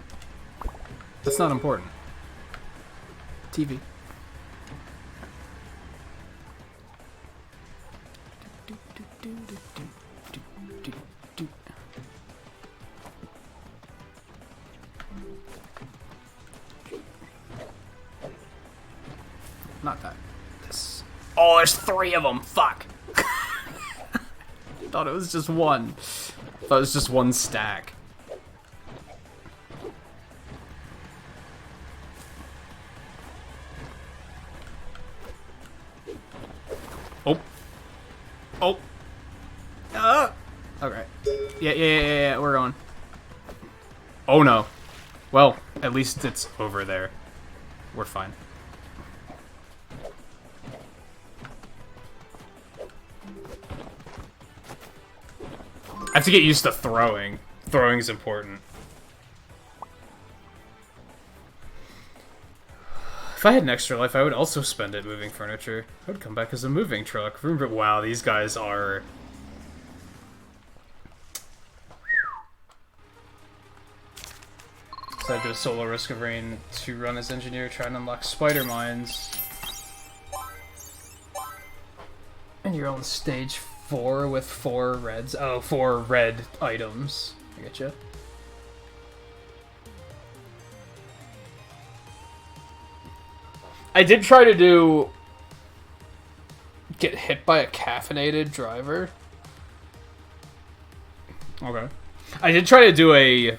That's not important. TV. Not that. This. Oh, there's 3 of them. Fuck. Thought it was just one. Thought it was just one stack. Oh. Oh. Okay. Yeah, we're going. Oh no. Well, at least it's over there. We're fine. I have to get used to throwing. Throwing is important. If I had an extra life, I would also spend it moving furniture. I would come back as a moving truck. Remember, wow, these guys are... Decided to solo Risk of Rain to run as engineer, try and unlock spider mines. And you're on stage 4 with 4 reds. Oh, 4 red items. I get you. I did try to do... get hit by a caffeinated driver. Okay. I did try to do a...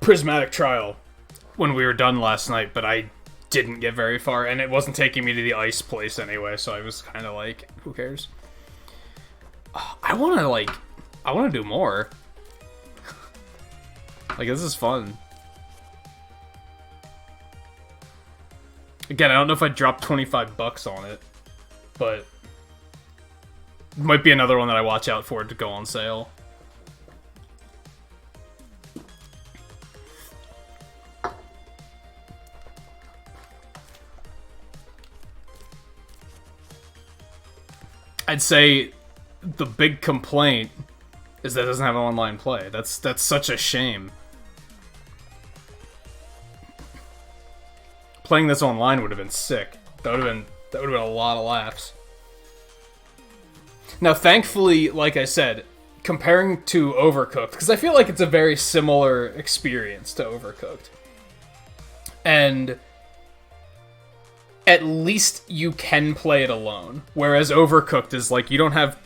prismatic trial when we were done last night, but I didn't get very far, and it wasn't taking me to the ice place anyway, so I was kind of like, who cares? I want to do more. Like, this is fun. Again, I don't know if I'd drop $25 on it, but it might be another one that I watch out for to go on sale. I'd say the big complaint is that it doesn't have online play. That's such a shame. Playing this online would have been sick. That would have been a lot of laughs. Now, thankfully, like I said, comparing to Overcooked, because I feel like it's a very similar experience to Overcooked. And at least you can play it alone. Whereas Overcooked is like, you don't have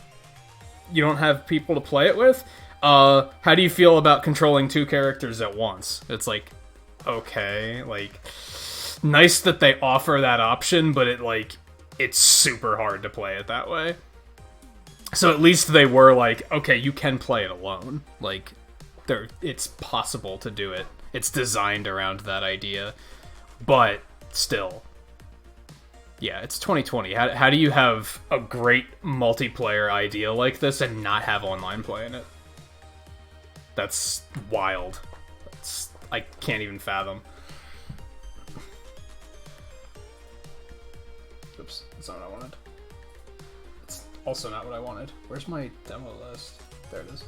people to play it with. How do you feel about controlling 2 characters at once? It's like, okay, like, nice that they offer that option, but it's super hard to play it that way. So at least they were like, okay, you can play it alone. Like, it's possible to do it. It's designed around that idea. But still, yeah, it's 2020. How do you have a great multiplayer idea like this and not have online play in it? That's wild. I can't even fathom. Oops, that's not what I wanted. It's also not what I wanted. Where's my demo list? There it is.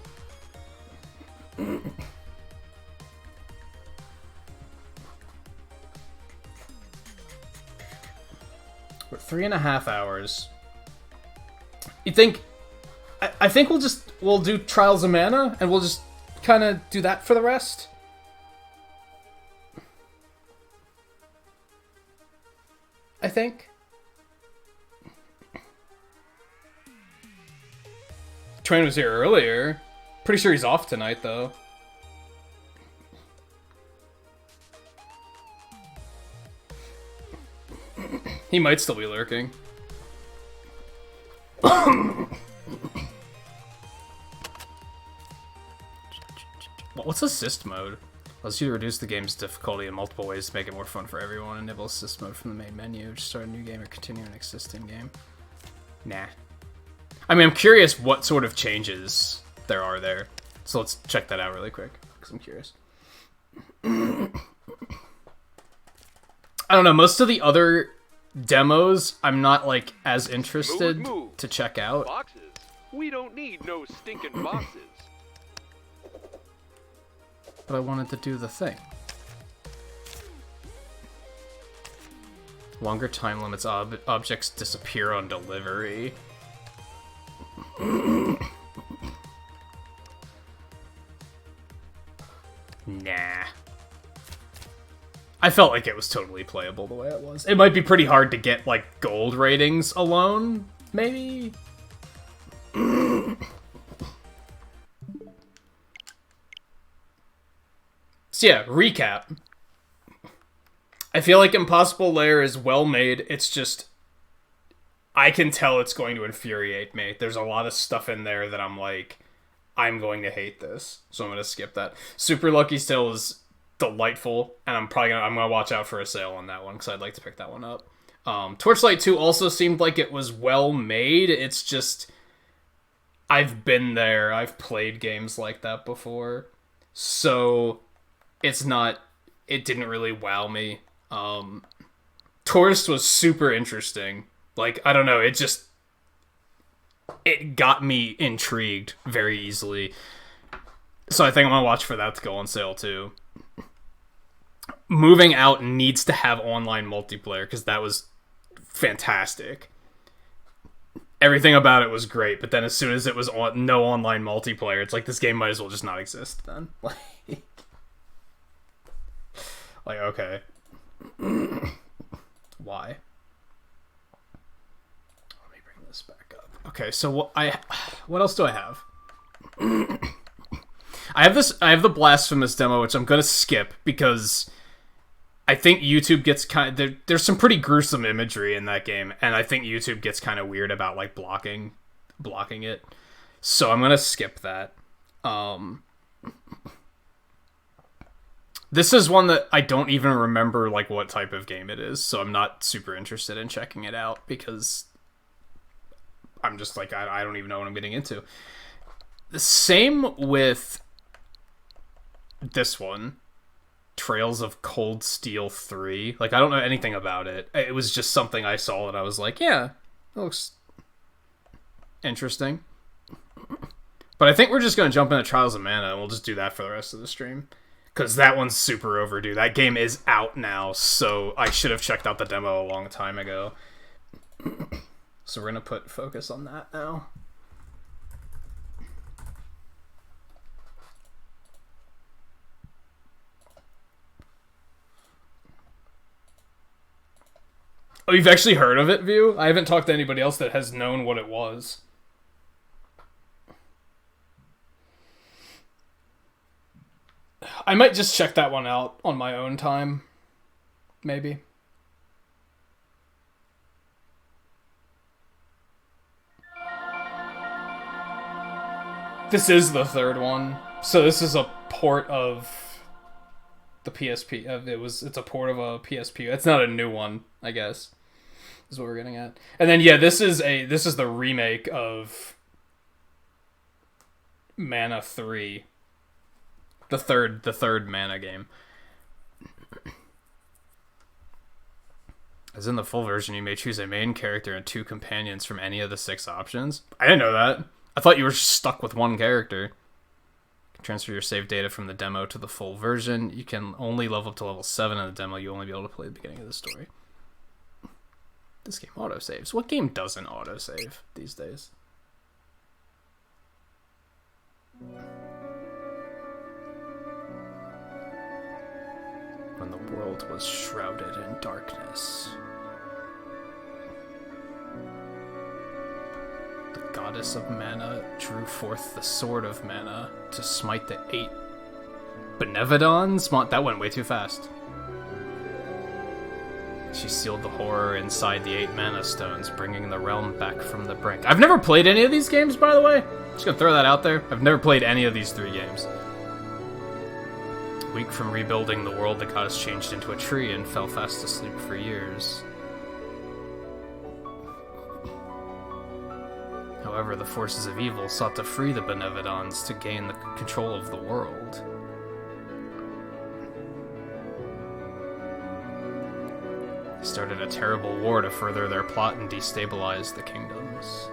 We're 3.5 hours. You think... I think we'll do Trials of Mana, and we'll just kind of do that for the rest? I think. Train was here earlier. Pretty sure he's off tonight, though. He might still be lurking. What's assist mode? Allows you to reduce the game's difficulty in multiple ways to make it more fun for everyone. Enable assist mode from the main menu. Just start a new game or continue an existing game. Nah. I mean, I'm curious what sort of changes there are there. So let's check that out really quick, because I'm curious. I don't know, most of the other demos I'm not, like, as interested to check out. Boxes? We don't need no stinking boxes. But I wanted to do the thing. Longer time limits, objects disappear on delivery. Nah. I felt like it was totally playable the way it was. It might be pretty hard to get, like, gold ratings alone, maybe? So yeah, recap. I feel like Impossible Lair is well made, it's just... I can tell it's going to infuriate me. There's a lot of stuff in there that I'm like, I'm going to hate this, so I'm going to skip that. Super Lucky's Tale is delightful, and I'm gonna watch out for a sale on that one, because I'd like to pick that one up. Torchlight 2 also seemed like it was well made, it's just... I've been there, I've played games like that before, so... It didn't really wow me. Tourist was super interesting. Like, I don't know, it got me intrigued very easily. So I think I'm gonna watch for that to go on sale too. Moving Out needs to have online multiplayer, because that was fantastic. Everything about it was great, but then as soon as it was no online multiplayer, it's like, this game might as well just not exist then. Like, okay. Why? Let me bring this back up. Okay, so what else do I have? I have the Blasphemous demo, which I'm gonna skip, because I think YouTube gets there's some pretty gruesome imagery in that game, and I think YouTube gets kind of weird about, like, blocking it. So I'm gonna skip that. This is one that I don't even remember, like, what type of game it is, so I'm not super interested in checking it out, because I'm just like, I don't even know what I'm getting into. The same with this one, Trails of Cold Steel 3. Like, I don't know anything about it. It was just something I saw and I was like, yeah, that looks interesting. But I think we're just going to jump into Trials of Mana, and we'll just do that for the rest of the stream. Because that one's super overdue. That game is out now, so I should have checked out the demo a long time ago. So we're going to put focus on that now. Oh, you've actually heard of it, View? I haven't talked to anybody else that has known what it was. I might just check that one out on my own time. Maybe. This is the third one. So this is a port of the PSP. It's a port of a PSP. It's not a new one, I guess. Is what we're getting at. And then yeah, this is the remake of Mana 3. The third Mana game. As in the full version, you may choose a main character and 2 companions from any of the 6 options. I didn't know that. I thought you were just stuck with one character. You can transfer your save data from the demo to the full version. You can only level up to level 7 in the demo. You'll only be able to play the beginning of the story. This game autosaves. What game doesn't autosave these days? When the world was shrouded in darkness, the goddess of mana drew forth the sword of mana to smite the 8 Benevodons? That went way too fast. She sealed the horror inside the 8 mana stones, bringing the realm back from the brink. I've never played any of these games, by the way. Just gonna throw that out there. I've never played any of these 3 games. Weak from rebuilding the world, the goddess changed into a tree and fell fast asleep for years. However, the forces of evil sought to free the Benevodons to gain the control of the world. They started a terrible war to further their plot and destabilize the kingdoms.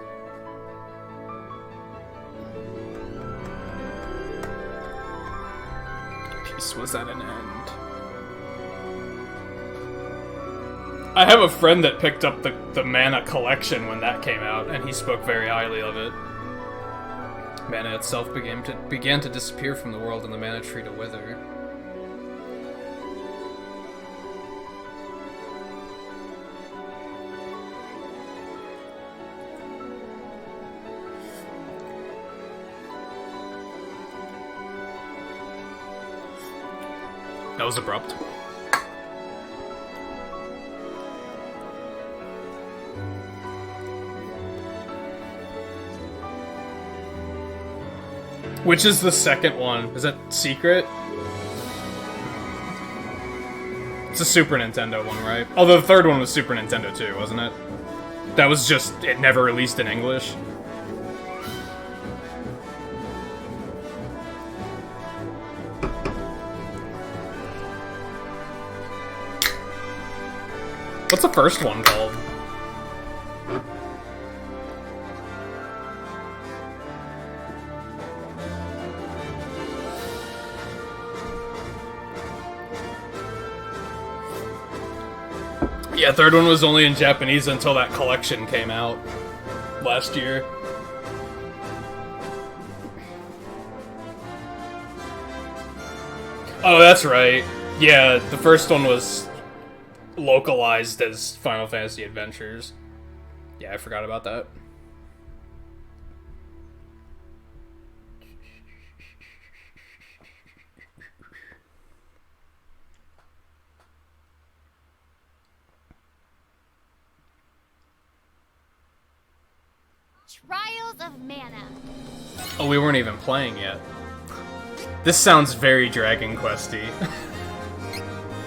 Peace was at an end. I have a friend that picked up the Mana collection when that came out, and he spoke very highly of it. Mana itself began to disappear from the world and the mana tree to wither. That was abrupt. Which is the second one? Is that Secret? It's a Super Nintendo one, right? Although the third one was Super Nintendo too, wasn't it? That was just, it never released in English. What's the first one called? Yeah, third one was only in Japanese until that collection came out last year. Oh, that's right. Yeah, the first one was localized as Final Fantasy Adventures. Yeah, I forgot about that. Trials of Mana. Oh, we weren't even playing yet. This sounds very Dragon Questy.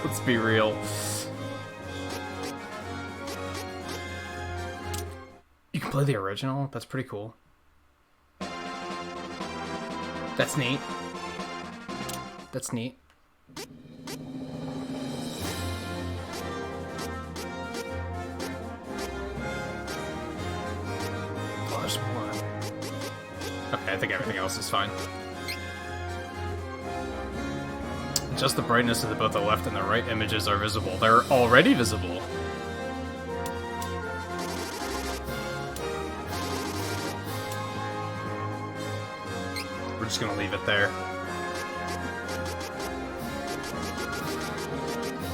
Let's be real. You can play the original? That's pretty cool. That's neat. That's neat. Oh, there's more. Okay, I think everything else is fine. Just the brightness of both the left and the right images are visible. They're already visible. We're just gonna leave it there.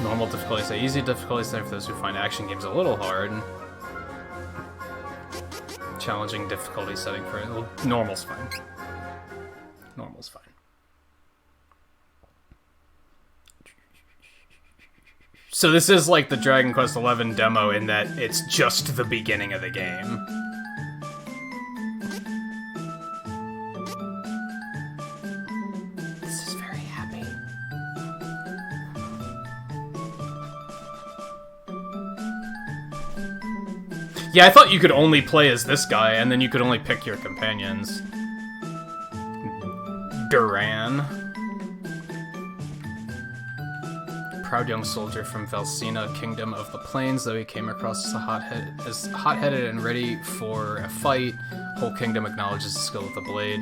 Normal difficulty setting. Easy difficulty setting for those who find action games a little hard. Challenging difficulty setting for it. Well, normal's fine. Normal's fine. So this is like the Dragon Quest XI demo in that it's just the beginning of the game. Yeah, I thought you could only play as this guy, and then you could only pick your companions. Duran. Proud young soldier from Valsina, Kingdom of the Plains, though he came across as hot-headed and ready for a fight. Whole kingdom acknowledges the skill of the blade.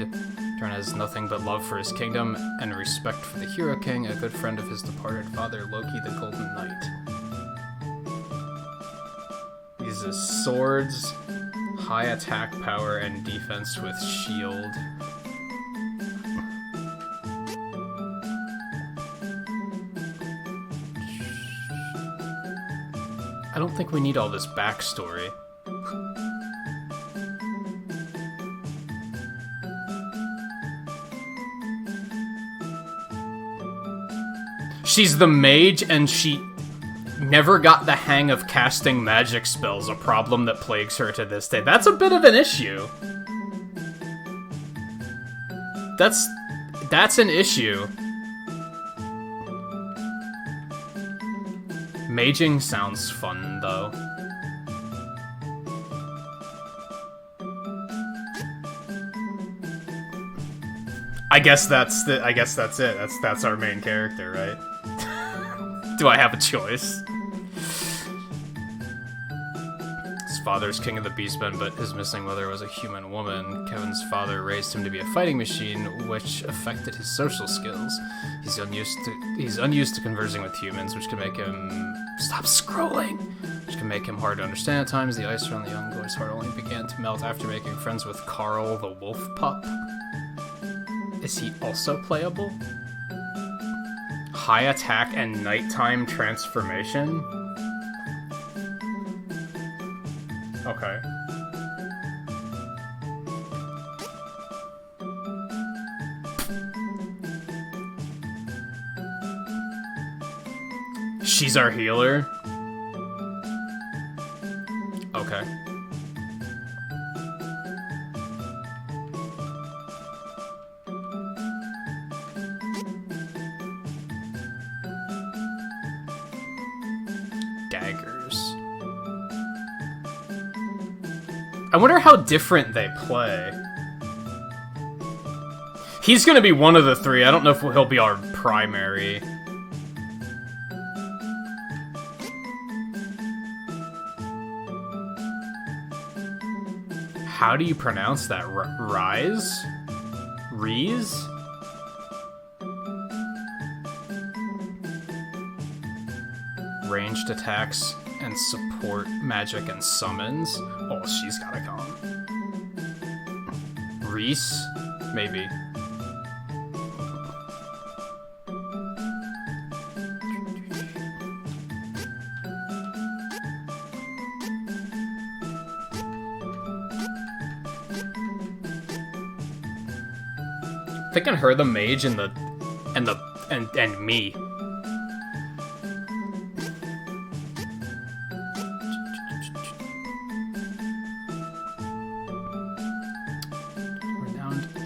Duran has nothing but love for his kingdom and respect for the Hero King, a good friend of his departed father, Loki the Golden Knight. He uses swords, high attack power, and defense with shield. I don't think we need all this backstory. She's the mage, and she never got the hang of casting magic spells, a problem that plagues her to this day. That's a bit of an issue. That's an issue. Maging sounds fun, though. I guess that's it. That's our main character, right? Do I have a choice? His father's king of the Beastmen, but his missing mother was a human woman. Kevin's father raised him to be a fighting machine, which affected his social skills. He's unused to conversing with humans, which can make him stop scrolling. Which can make him hard to understand at times. The ice around the young boy's heart only began to melt after making friends with Carl the wolf pup. Is he also playable? High attack and nighttime transformation? Okay. She's our healer? Okay. Daggers. I wonder how different they play. He's gonna be one of the three. I don't know if he'll be our primary. How do you pronounce that? Rise? Rees? Ranged attacks and support magic and summons. Oh, she's gotta come. Reese? Maybe. Thinking her the mage and me.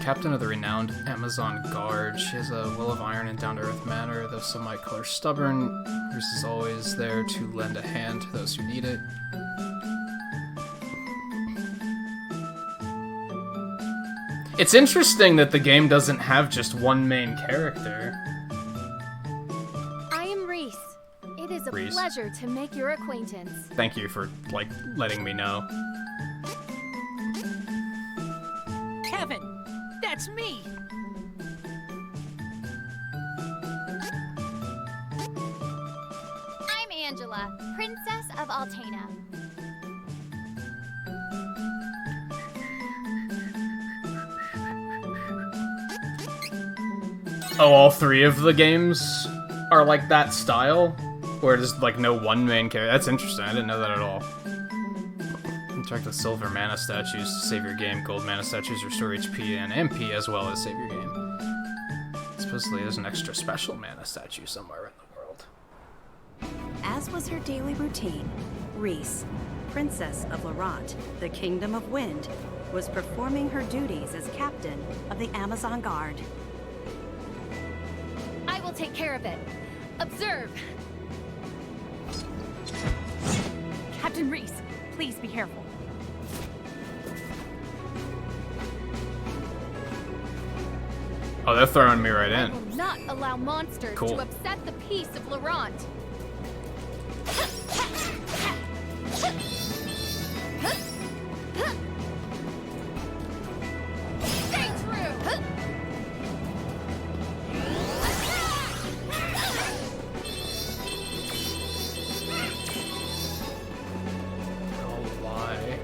Captain of the renowned Amazon Guard. She has a will of iron and down-to-earth manner, though some might call her stubborn. Bruce is always there to lend a hand to those who need it. It's interesting that the game doesn't have just one main character. I am Reese. It is a pleasure to make your acquaintance. Thank you for, letting me know. Kevin! That's me! I'm Angela, Princess of Altena. Oh, all three of the games are like that style? Where there's, no one main character? That's interesting, I didn't know that at all. Interact with silver mana statues to save your game. Gold mana statues restore HP and MP as well as save your game. Supposedly there's an extra special mana statue somewhere in the world. As was her daily routine, Reese, Princess of Laurent, the Kingdom of Wind, was performing her duties as captain of the Amazon Guard. I will take care of it. Observe! Captain Reese, please be careful. Oh, they're throwing me right I in. will not allow monsters Cool. to upset the peace of Laurent. Stay true. Oh, why?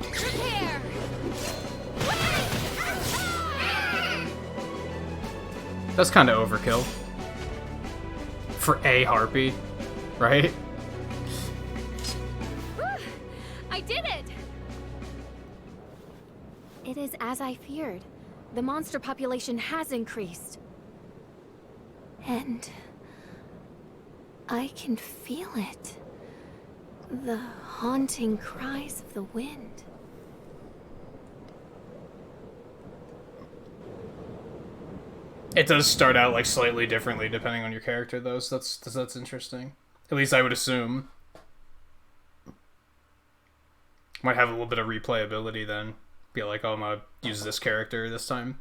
Prepare. That's kind of overkill. For a harpy, right? I did it! It is as I feared. The monster population has increased. And I can feel it. The haunting cries of the wind. It does start out like slightly differently depending on your character, though. So that's interesting. At least I would assume. Might have a little bit of replayability then. Be like, oh, I'm gonna use this character this time.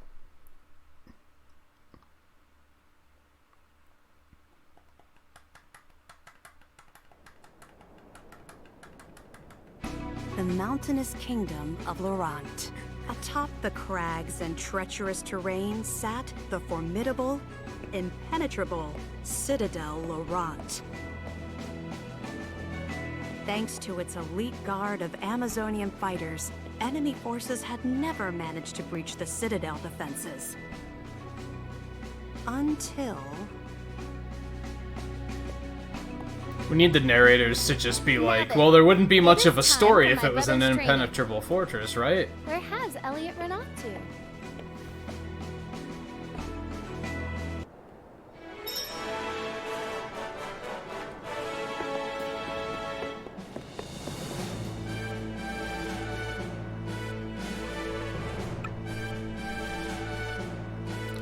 The mountainous kingdom of Laurent. Atop the crags and treacherous terrain sat the formidable, impenetrable Citadel Laurent. Thanks to its elite guard of Amazonian fighters, enemy forces had never managed to breach the Citadel defenses. Until... We need the narrators to just be like, well, there wouldn't be much of a story if it was an impenetrable fortress, right? Where has Elliot run off to?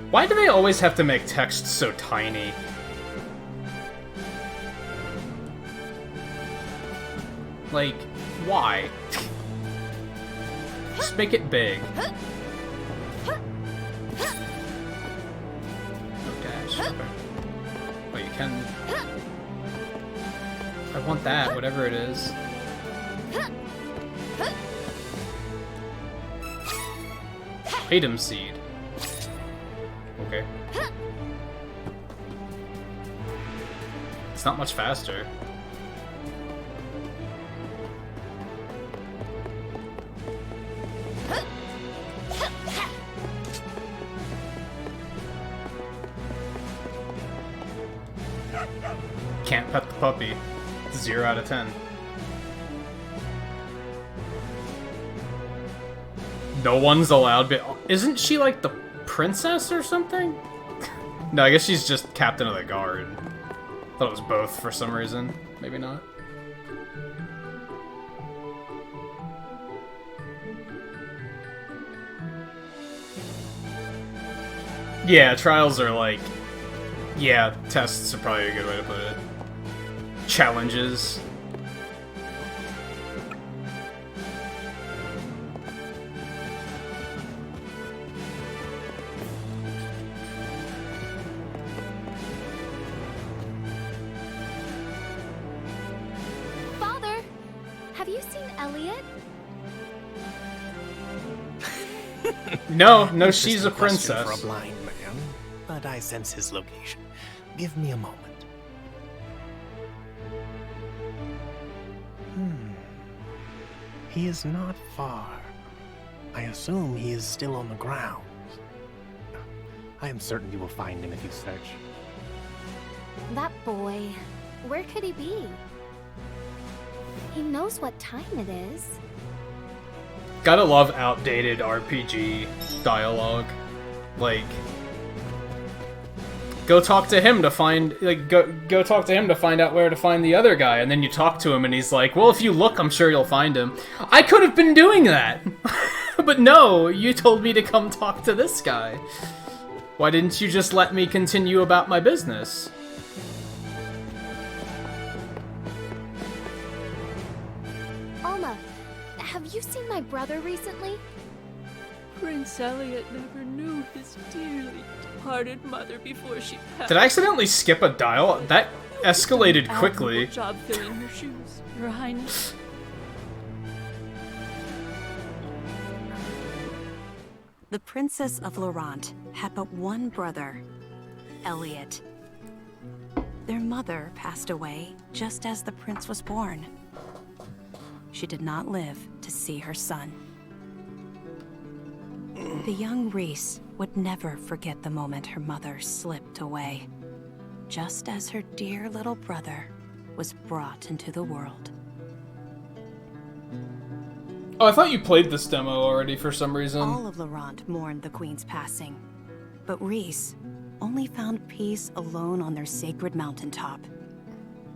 Why do they always have to make text so tiny? Like, why? Just make it big. No dash. Okay. Oh, you can... I want that, whatever it is. Item seed. Okay. It's not much faster. Can't pet the puppy. 0 out of 10. No one's allowed, but isn't she like the princess or something? No, I guess she's just captain of the guard. Thought it was both for some reason. Maybe not. Yeah, trials are like... Yeah, tests are probably a good way to put it. Challenges. Father, have you seen Elliot? No, she's a princess. For a blind man, but I sense his location. Give me a moment. He is not far. I assume he is still on the ground. I am certain you will find him if you search. That boy, where could he be? He knows what time it is. Gotta love outdated RPG dialogue. Like, go talk to him to find, like, go talk to him to find out where to find the other guy, and then you talk to him and he's like, well, if you look, I'm sure you'll find him. I could have been doing that! But no, you told me to come talk to this guy. Why didn't you just let me continue about my business? Alma, have you seen my brother recently? Prince Elliot never knew his dearly departed mother before she passed. Did I accidentally skip a dial? That escalated quickly. Admirable job filling her shoes, Your Highness. The Princess of Laurent had but one brother, Elliot. Their mother passed away just as the prince was born. She did not live to see her son. The young Reese would never forget the moment her mother slipped away, just as her dear little brother was brought into the world. Oh, I thought you played this demo already for some reason. All of Laurent mourned the queen's passing, but Reese only found peace alone on their sacred mountaintop.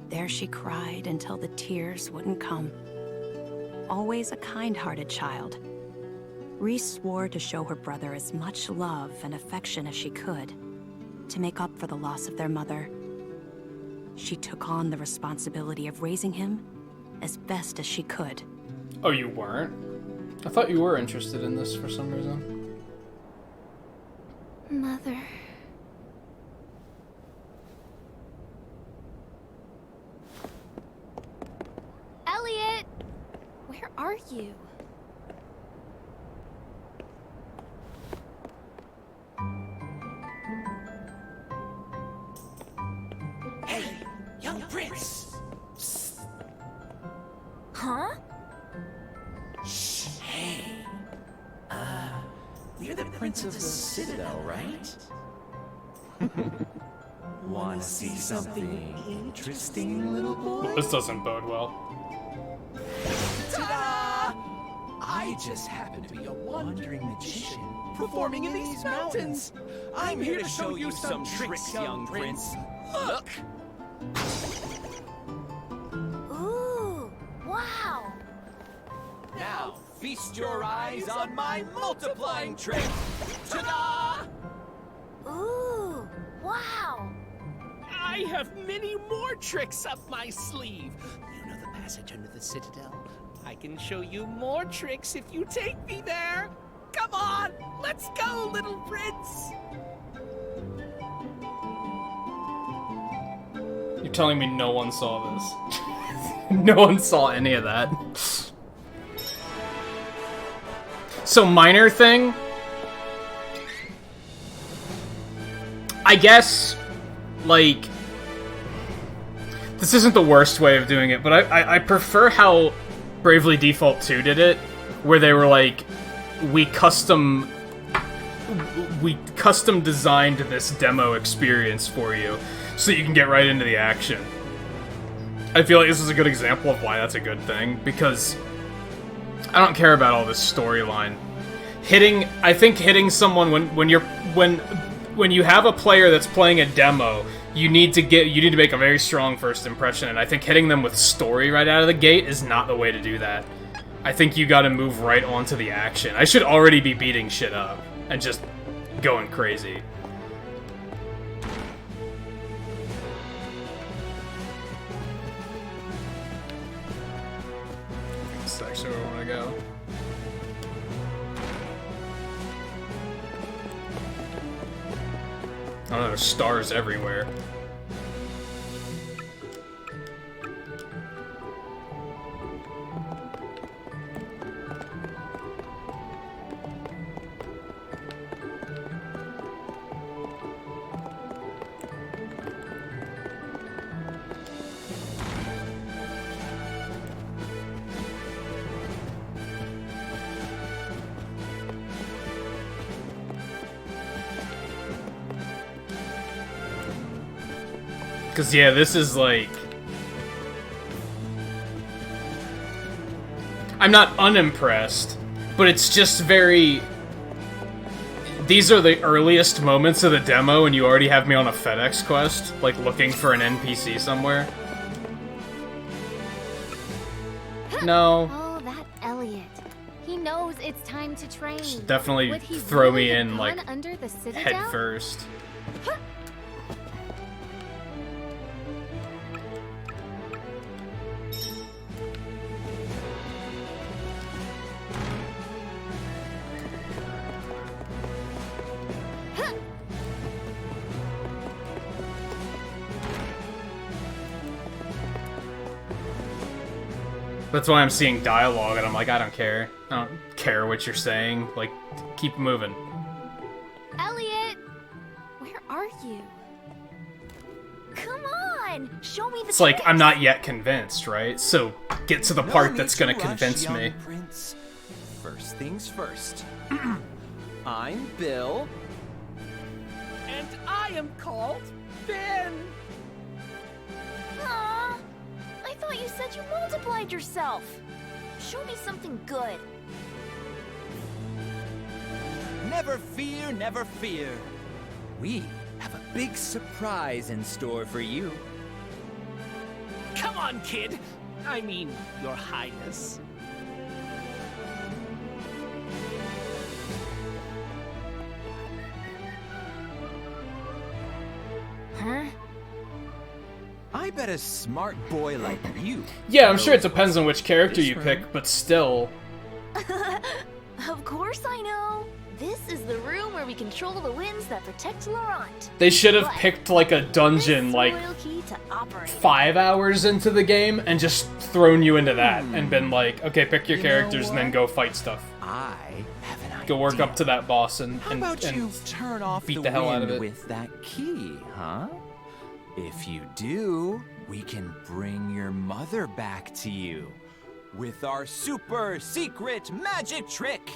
There she cried until the tears wouldn't come. Always a kind-hearted child, Reese swore to show her brother as much love and affection as she could, to make up for the loss of their mother. She took on the responsibility of raising him as best as she could. Oh, you weren't? I thought you were interested in this for some reason. Mother. Elliot! Where are you? Hey, young prince! Psst. Huh? Shh, hey. You're the prince of the Citadel, right? Wanna see something interesting, little boy? This doesn't bode well. Ta-da! I just happen to be a wandering magician performing in these mountains. I'm here to show you some tricks, young prince. Look! Ooh, wow! Now, feast your eyes on my multiplying trick! Ta-da! Ooh, wow! I have many more tricks up my sleeve. You know the passage under the Citadel? I can show you more tricks if you take me there. Come on, let's go, little prince. You're telling me no one saw this? No one saw any of that. So, minor thing? I guess, like, this isn't the worst way of doing it, but I prefer how Bravely Default 2 did it, where they were like, we custom designed this demo experience for you, so you can get right into the action. I feel like this is a good example of why that's a good thing, because I don't care about all this storyline. I think hitting someone when you have a player that's playing a demo, you need to make a very strong first impression, and I think hitting them with story right out of the gate is not the way to do that. I think you gotta move right onto the action. I should already be beating shit up and just going crazy. This is actually where I want to go. I don't know, there's stars everywhere. Because, yeah, this is like... I'm not unimpressed, but it's just very... These are the earliest moments of the demo, and you already have me on a FedEx quest, like looking for an NPC somewhere. No. Oh, that Elliot. He knows it's time to train. Should definitely Would he throw really me have in, like, gone under the Citadel? head first. That's why I'm seeing dialogue and I'm like, I don't care. I don't care what you're saying. Like, keep moving. Elliot! Where are you? Come on! Show me the It's like, tricks. I'm not yet convinced, right? So, get to the part that's gonna convince me. Prince. First things first. I'm Bill. And I am called Ben. Aw, I thought you said you multiplied yourself. Show me something good. Never fear, never fear. We have a big surprise in store for you. Come on, kid. I mean, Your Highness. Huh? I bet a smart boy like you. Yeah, I'm sure it depends on which character you pick, but still. Of course I know. This is the room where we control the winds that protect Laurent. They should have picked like a dungeon like Royal key to operate. 5 hours into the game and just thrown you into that and been like, okay, pick your characters and then go fight stuff. I have an idea. Go work up to that boss and How about you turn off beat the the hell out of wind it. with that key, huh? If you do, we can bring your mother back to you with our super secret magic trick.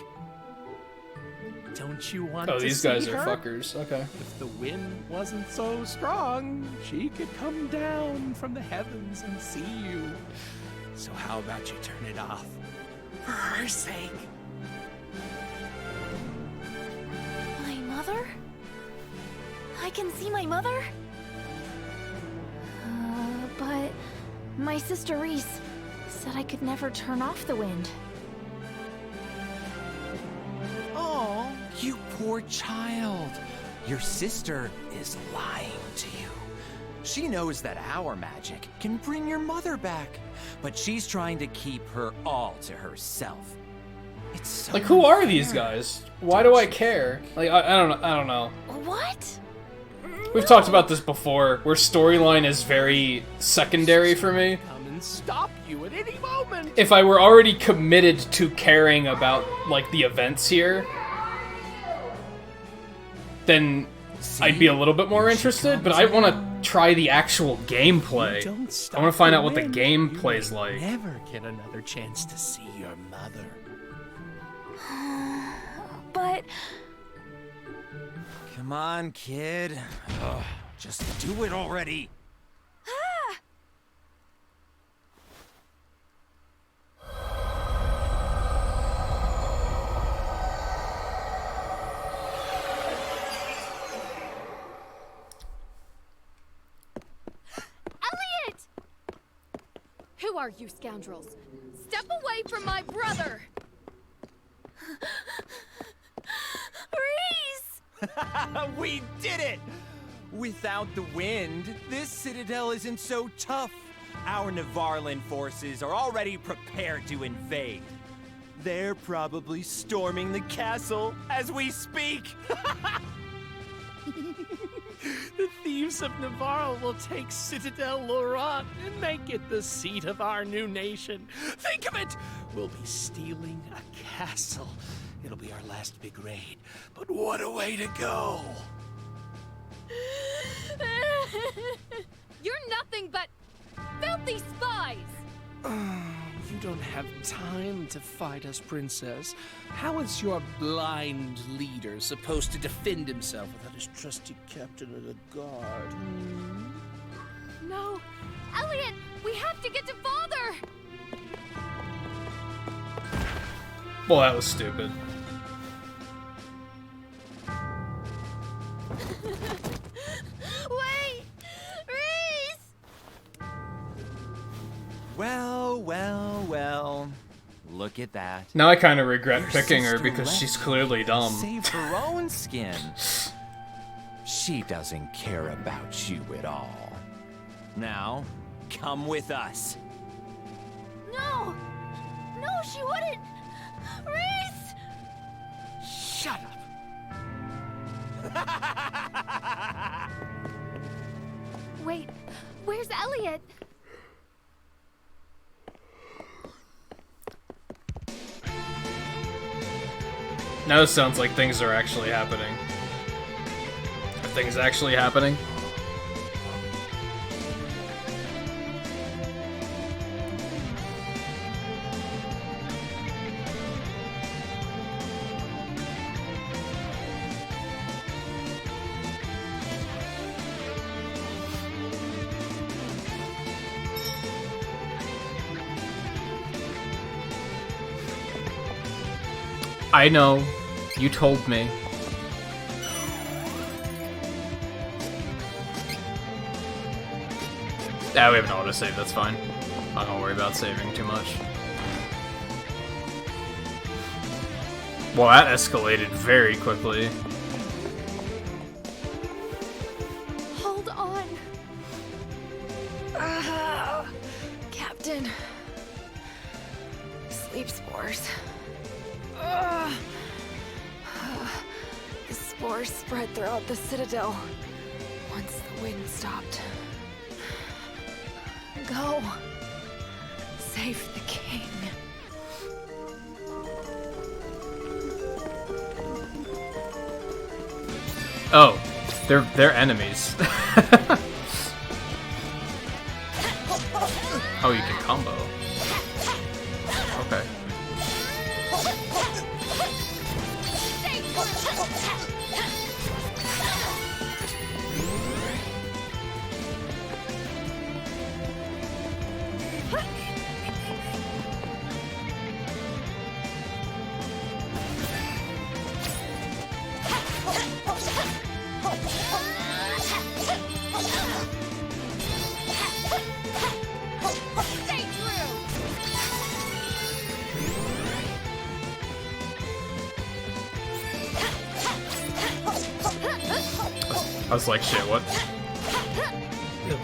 Don't you want Oh, to these see guys are her? fuckers. Okay. If the wind wasn't so strong, she could come down from the heavens and see you. So how about you turn it off? For her sake. My mother? I can see my mother? But my sister Reese said I could never turn off the wind. Oh, you poor child. Your sister is lying to you. She knows that our magic can bring your mother back, but she's trying to keep her all to herself. It's so Like, who are these unfair. guys? Why do I care? Like, I don't know. What? We've talked about this before, where storyline is very secondary for me. Come and stop you at any moment. If I were already committed to caring about, like, the events here, then I'd be a little bit more interested, but I want to try the actual gameplay. I want to find out what the gameplay's like. Never get another chance to see your mother. But Come on, kid. Ugh, just do it already. Elliot! Who are you scoundrels? Step away from my brother! Reese! We did it! Without the wind, this citadel isn't so tough. Our Nevarland forces are already prepared to invade. They're probably storming the castle as we speak. The thieves of Navarre will take Citadel Laurent and make it the seat of our new nation. Think of it! We'll be stealing a castle. It'll be our last big raid, but what a way to go! You're nothing but filthy spies! You don't have time to fight us, Princess. How is your blind leader supposed to defend himself without his trusty captain of the guard? No! Elliot! We have to get to Father! Well, that was stupid. Wait! Reese! Well, well, well. Look at that. Now I kind of regret Your picking her sister because left she's clearly dumb. Save her own skin. She doesn't care about you at all. Now, come with us. No! No, she wouldn't! Reese! Shut up! Wait, where's Elliot? Now it sounds like things are actually happening. Are things actually happening? I know. You told me. Ah, we have an autosave, that's fine. Not gonna worry about saving too much. Well, that escalated very quickly. Hold on. Captain. Sleep spores. The spores spread throughout the Citadel once the wind stopped. Go. Save the king. Oh, they're enemies. Oh, you can combo. Okay. I was like, shit, what?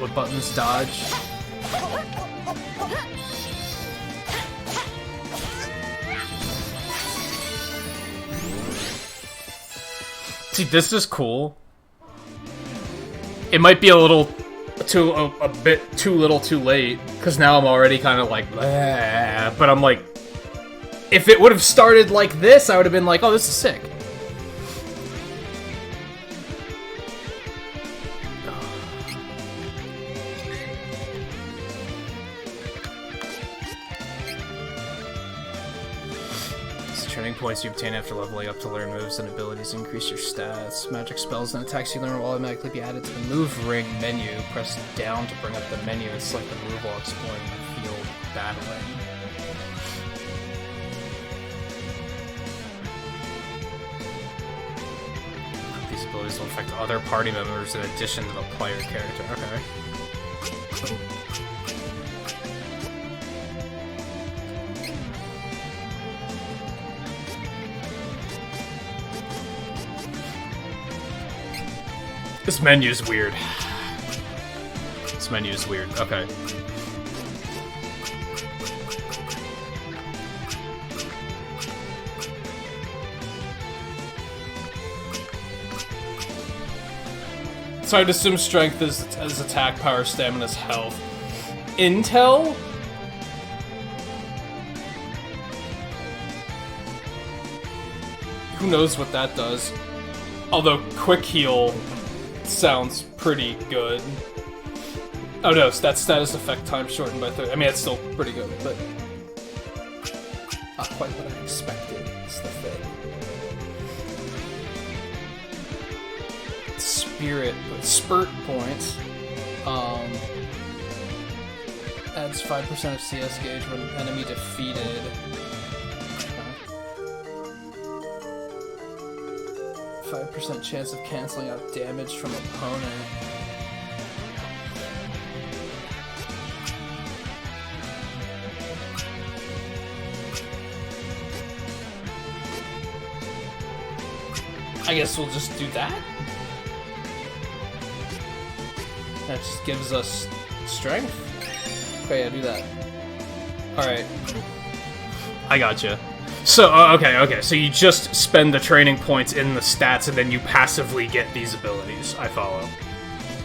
What buttons dodge? See, this is cool. It might be a little too, a bit too little too late, because now I'm already kind of like, bleh, but I'm like, if it would have started like this, I would have been like, oh, this is sick. Points you obtain after leveling up to learn moves and abilities increase your stats. Magic spells and attacks you learn will automatically be added to the move ring menu. Press down to bring up the menu and select the move while exploring the field battling. These abilities will affect other party members in addition to the player character. Okay. This menu's weird. This menu is weird. Okay. So I'd assume strength is attack, power, stamina's health. Intel? Who knows what that does? Although quick heal sounds pretty good. Oh no, that's status effect time shortened by 30. I mean, it's still pretty good, but not quite what I expected. It's the thing. Spirit, spurt points. Adds 5% of CS gauge when enemy defeated. 5% chance of canceling out damage from opponent. I guess we'll just do that. That just gives us strength. Okay, yeah, do that. Alright. I gotcha. So, okay, so you just spend the training points in the stats and then you passively get these abilities. I follow.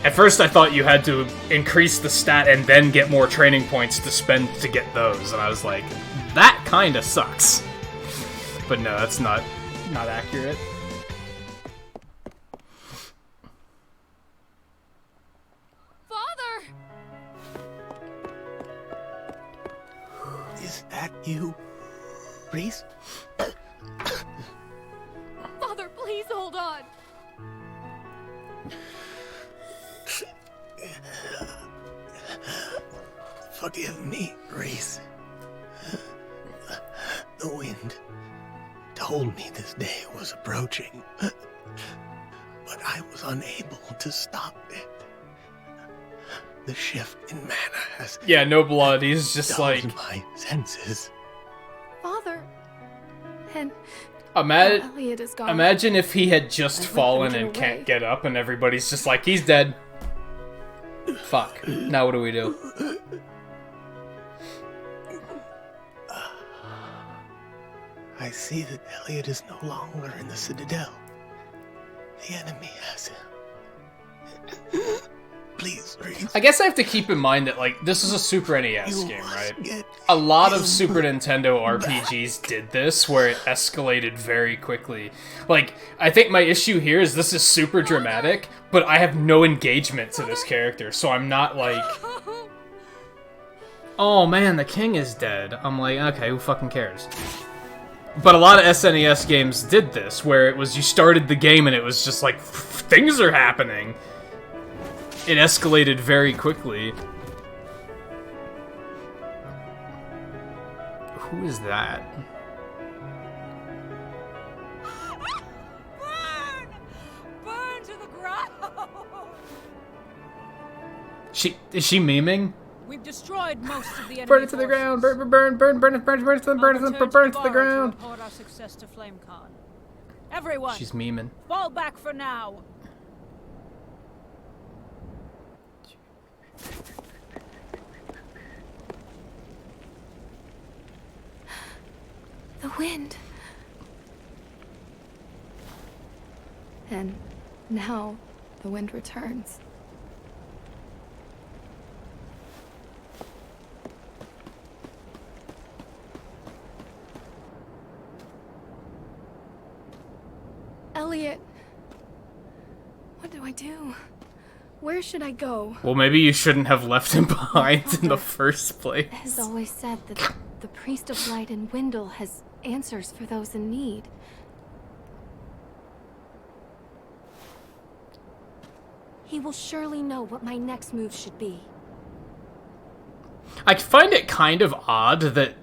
At first I thought you had to increase the stat and then get more training points to spend to get those, and I was like, that kinda sucks. But no, that's not not accurate. Father! Is that you, Reese? Father, please hold on. Forgive me, Reese. The wind told me this day was approaching, but I was unable to stop it. The shift in mana has Yeah, no blood. He's just like my senses. Father. And Imagine, is gone. imagine if he had just I let fallen them and get can't away. get up, and everybody's just like, he's dead. Fuck. Now what do we do? I see that Elliot is no longer in the Citadel. The enemy has him. Please, Reese. I guess I have to keep in mind that, like, this is a Super NES You game, must right? get A lot of him Super Nintendo RPGs did this, where it escalated very quickly. Like, I think my issue here is this is super dramatic, but I have no engagement to this character, so I'm not like... Oh man, the king is dead. I'm like, okay, who fucking cares? But a lot of SNES games did this, where it was you started the game and it was just like, things are happening. It escalated very quickly. Who is that? Burn! Burn to the ground! Is she memeing? We've destroyed most of the enemy Burn it to the ground! Burn it to the ground! Report our success to FlameCon. Everyone, She's memeing. fall back for now. The wind. And now the wind returns. Elliot, what do I do? Where should I go? Well, maybe you shouldn't have left him behind in the first place. Has always said that the Priest of Light in Wendell has answers for those in need. He will surely know what my next move should be. I find it kind of odd that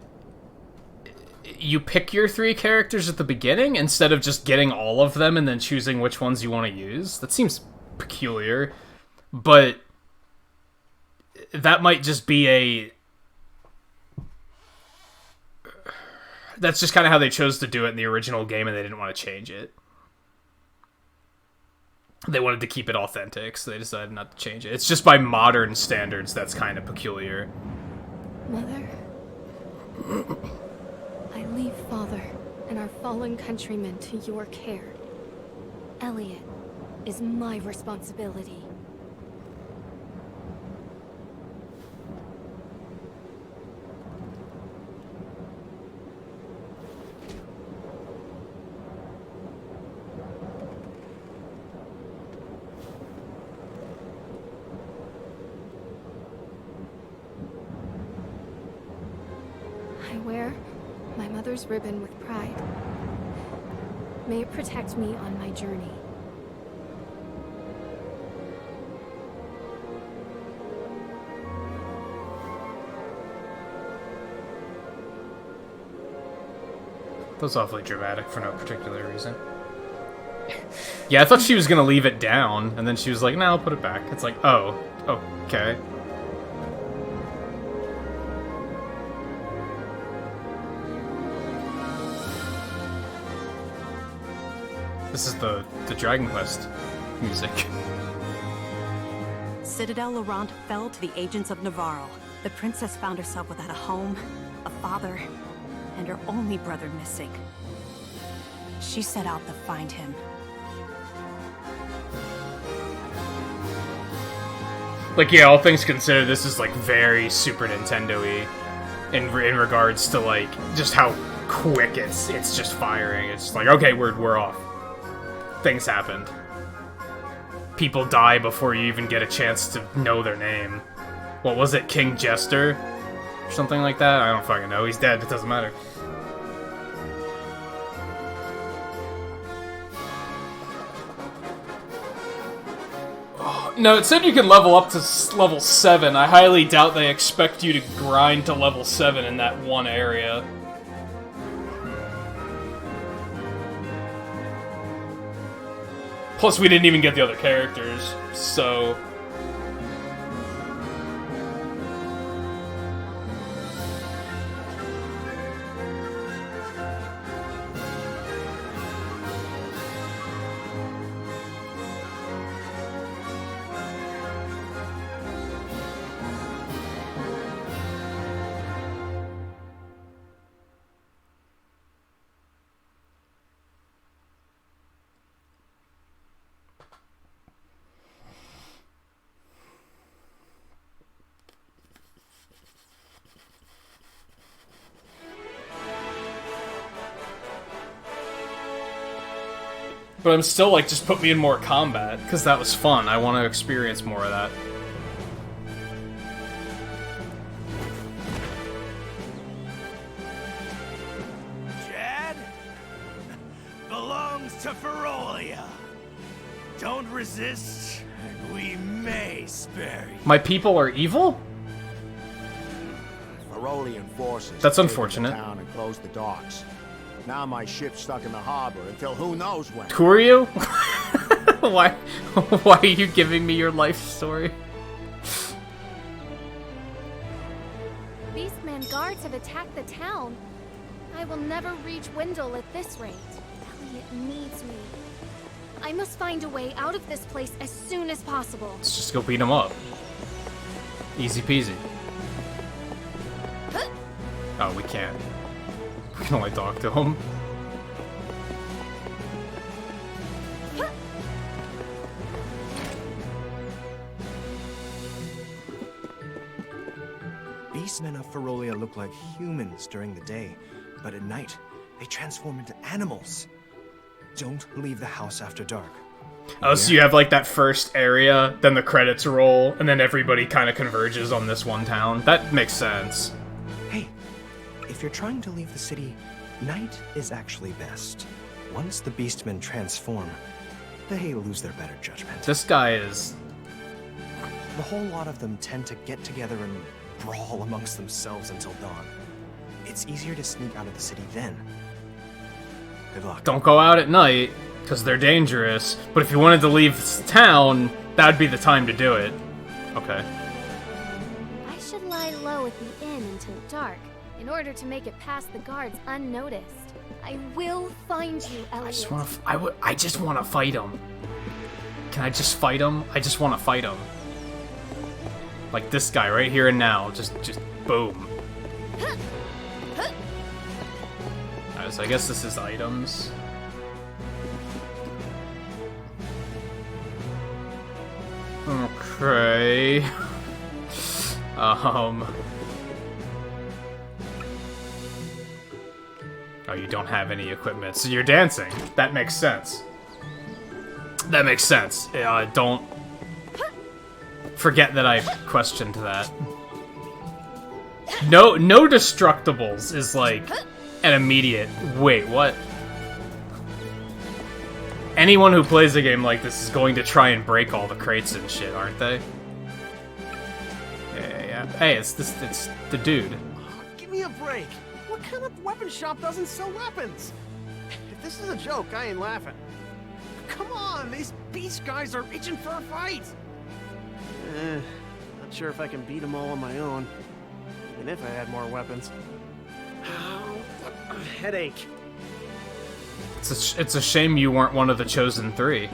you pick your 3 characters at the beginning instead of just getting all of them and then choosing which ones you want to use. That seems peculiar, but that might just be that's just kind of how they chose to do it in the original game, and they didn't want to change it. They wanted to keep it authentic, so they decided not to change it. It's just by modern standards that's kind of peculiar. Mother, I leave Father and our fallen countrymen to your care. Elliot is my responsibility. I wear my mother's ribbon with pride. May it protect me on my journey. That was awfully dramatic for no particular reason. Yeah, I thought she was gonna leave it down, and then she was like, no, I'll put it back. It's like, oh, okay. This is the Dragon Quest music. Citadel Laurent fell to the agents of Navarro. The princess found herself without a home, a father, and her only brother missing. She set out to find him. Like, yeah, all things considered, this is, like, very Super Nintendo-y in regards to, like, just how quick it's just firing. It's like, okay, we're off. Things happened. People die before you even get a chance to know their name. What was it, King Jester? Or something like that? I don't fucking know. He's dead. It doesn't matter. No, it said you can level up to level 7. I highly doubt they expect you to grind to level 7 in that one area. Plus, we didn't even get the other characters, so... But I'm still like, just put me in more combat, because that was fun. I want to experience more of that. Chad? Belongs to Ferolia. Don't resist, and we may spare you. My people are evil? Ferolian forces. That's have taken unfortunate. the town and closed the docks. Now my ship's stuck in the harbor until who knows when. Who are you? Why are you giving me your life story? Beastman guards have attacked the town. I will never reach Wendell at this rate. Elliot needs me. I must find a way out of this place as soon as possible. Let's just go beat him up. Easy peasy. Oh, we can't. We can only talk to him. Beastmen of Ferolia look like humans during the day, but at night, they transform into animals. Don't leave the house after dark. Oh, so you have like that first area, then the credits roll, and then everybody kind of converges on this one town. That makes sense. Hey, if you're trying to leave the city, night is actually best. Once the Beastmen transform, they lose their better judgment. This guy is... The whole lot of them tend to get together and brawl amongst themselves until dawn. It's easier to sneak out of the city then. Good luck. Don't go out at night, because they're dangerous. But if you wanted to leave town, that would be the time to do it. Okay. I should lie low at the inn until dark, in order to make it past the guards unnoticed. I will find you, Elliot. I just want to fight him. Can I just fight him? I just want to fight him. Like this guy right here and now. Just boom. Alright, so I guess this is items. Okay. Oh, you don't have any equipment, so you're dancing. That makes sense. That makes sense. Don't forget that I questioned that. No destructibles is like an immediate. Wait, what? Anyone who plays a game like this is going to try and break all the crates and shit, aren't they? Yeah. Hey, it's the dude. Give me a break. What kind of weapon shop doesn't sell weapons? If this is a joke, I ain't laughing. Come on, these beast guys are itching for a fight. Not sure if I can beat them all on my own, even if I had more weapons. A headache. It's a shame you weren't one of the chosen 3.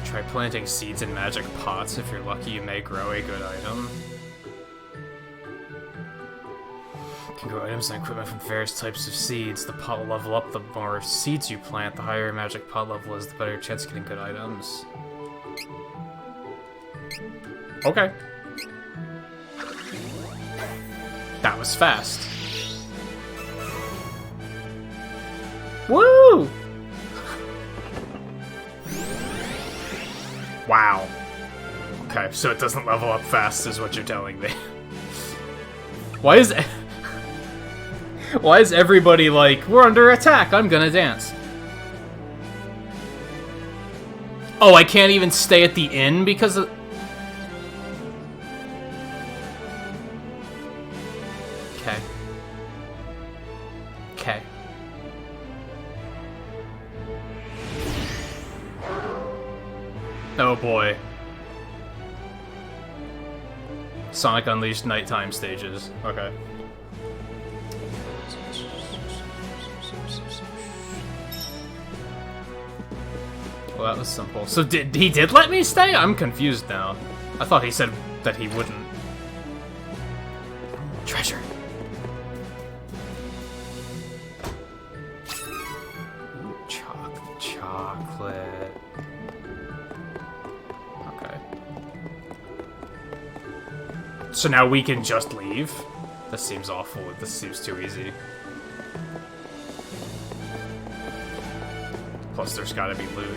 Try Planting seeds in magic pots. If you're lucky, you may grow a good item. You can grow items and equipment from various types of seeds. The pot will level up the more seeds you plant. The higher your magic pot level is, the better your chance of getting good items. Okay. That was fast. Woo! Wow. Okay, so it doesn't level up fast is what you're telling me. Why is everybody like, we're under attack, I'm gonna dance? Oh, I can't even stay at the inn because of... Okay. Okay. Oh boy. Sonic Unleashed nighttime stages. Okay. Well, that was simple. So he did let me stay? I'm confused now. I thought he said that he wouldn't. Treasure. Ooh, chocolate. Okay. So now we can just leave? This seems awful. This seems too easy. Plus, there's gotta be loot.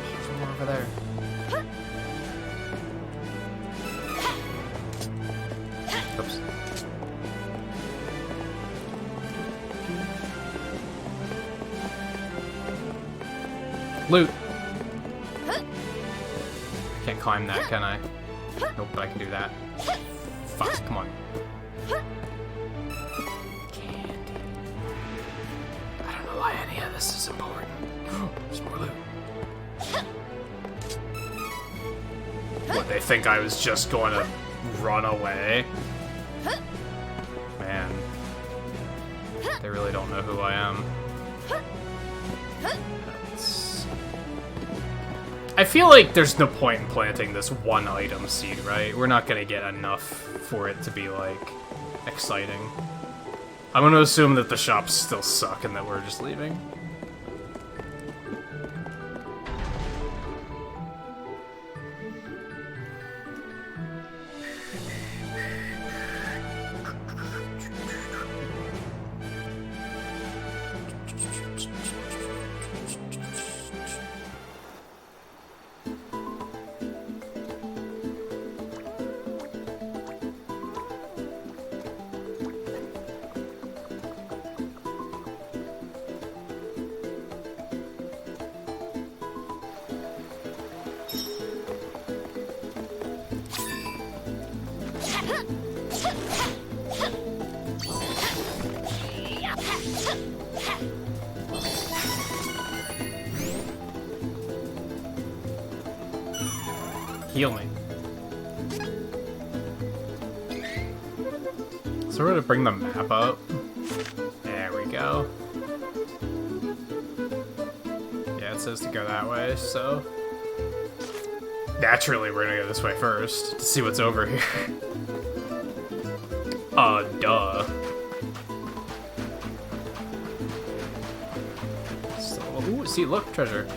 There's more over there. Oops. Loot! Can't climb that, can I? Nope, but I can do that. Fuck, come on. Candy. I don't know why any of this is important. There's more loot. What, they think I was just going to run away? Man. They really don't know who I am. I feel like there's no point in planting this one item seed, right? We're not gonna get enough for it to be, like, exciting. I'm gonna assume that the shops still suck and that we're just leaving. Heal me. So we're gonna bring the map up. There we go. Yeah, it says to go that way, so... Naturally, we're gonna go this way first, to see what's over here. Duh. So, ooh, see, look, treasure.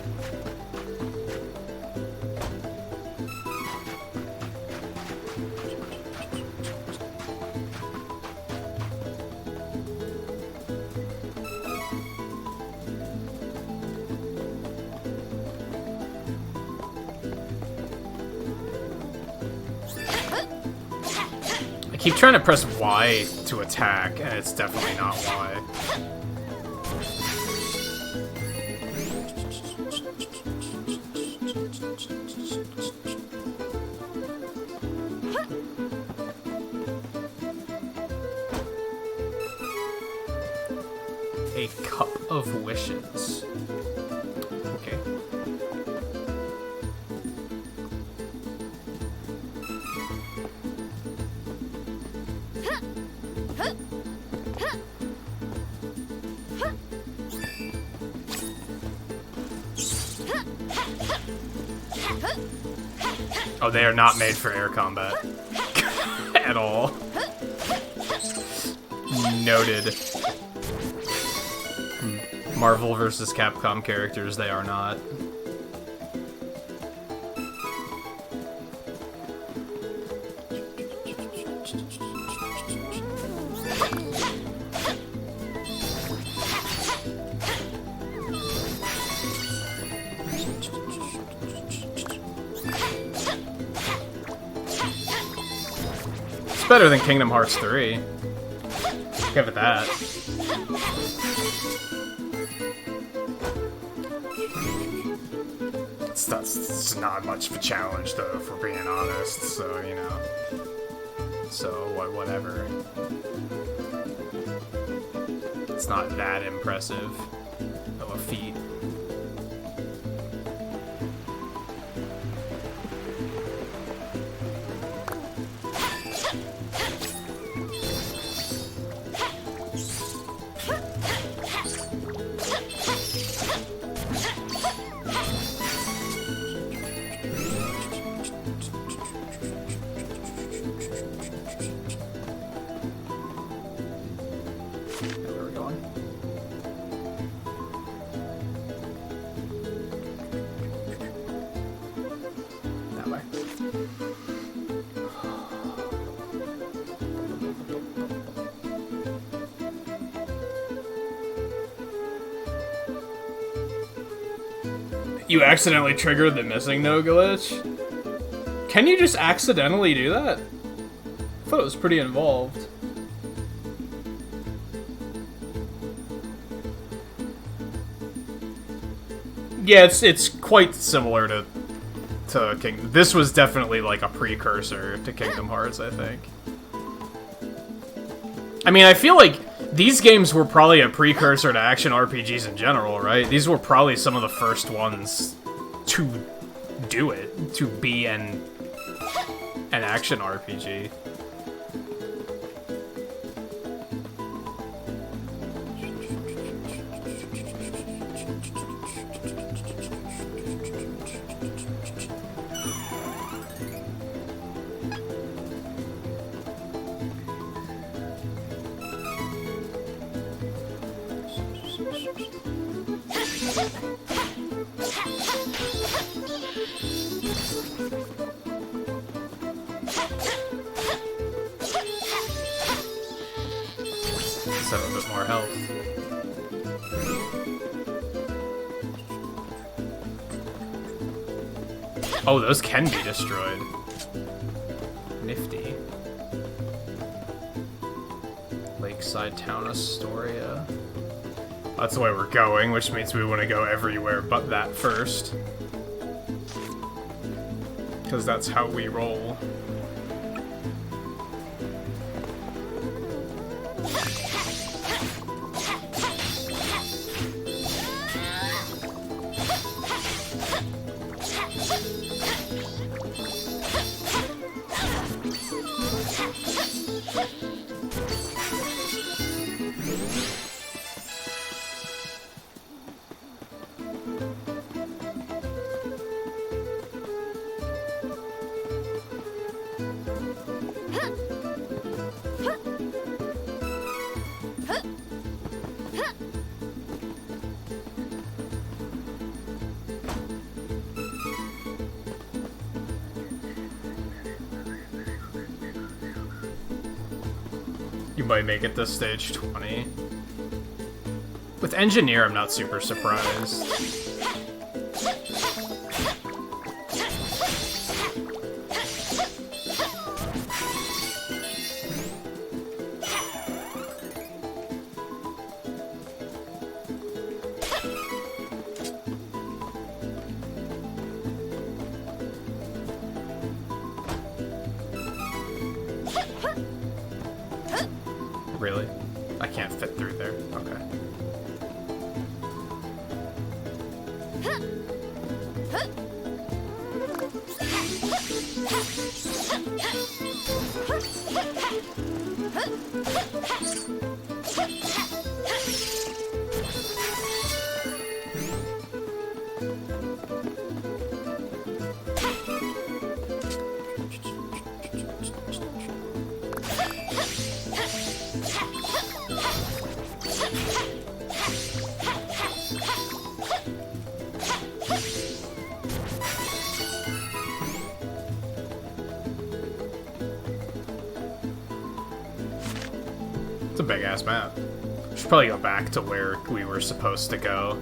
I keep trying to press Y to attack, and it's definitely not Y. A cup of wishes. Okay. Oh, they are not made for air combat. At all. Noted. Marvel vs. Capcom characters, they are not. It's better than Kingdom Hearts 3. Give it that. It's not much of a challenge, though, if we're being honest, so, you know. So, whatever. It's not that impressive of a feat. You accidentally triggered the missing no glitch? Can you just accidentally do that? I thought it was pretty involved. Yeah, it's quite similar to Kingdom. This was definitely like a precursor to Kingdom Hearts, I think. I mean, I feel like these games were probably a precursor to action RPGs in general, right? These were probably some of the first ones to do it, to be an action RPG. Let's have a bit more health. Oh, those can be destroyed. Nifty. Lakeside Town Astoria. That's the way we're going, which means we want to go everywhere but that first. Because that's how we roll. You might make it to stage 20. With Engineer, I'm not super surprised. Really? I can't fit through there. Okay. It's a big ass map. Should probably go back to where we were supposed to go.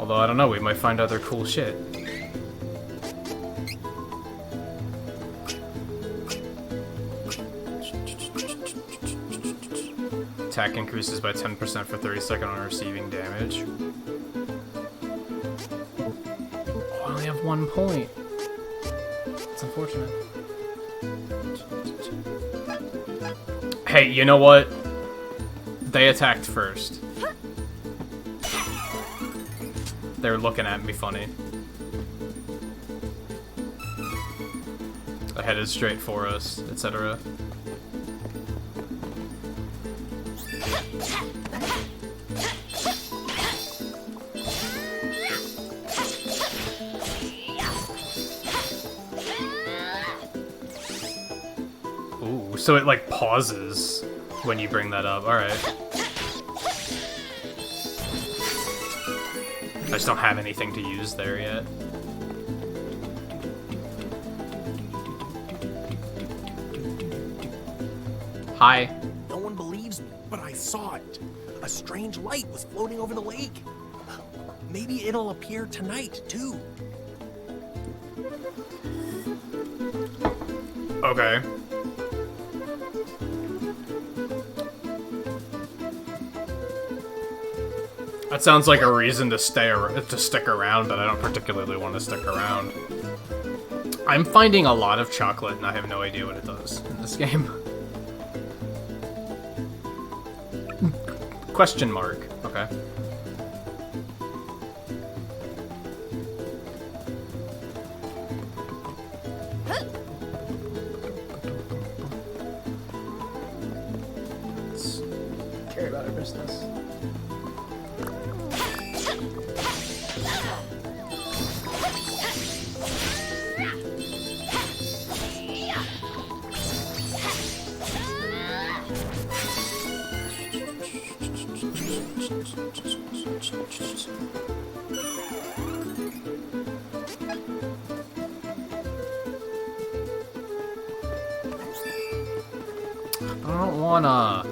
Although I don't know, we might find other cool shit. Attack increases by 10% for 30 seconds on receiving damage. Oh, I only have 1 point. It's unfortunate. Hey, you know what? They attacked first. They're looking at me funny. I headed straight for us, etc. Ooh, so it like pauses when you bring that up. Alright. I just don't have anything to use there yet. Hi. No one believes me, but I saw it. A strange light was floating over the lake. Maybe it'll appear tonight, too. Okay. That sounds like a reason to stick around, but I don't particularly want to stick around. I'm finding a lot of chocolate, and I have no idea what it does in this game. Question mark. Okay. Let's care about our business. I don't wanna.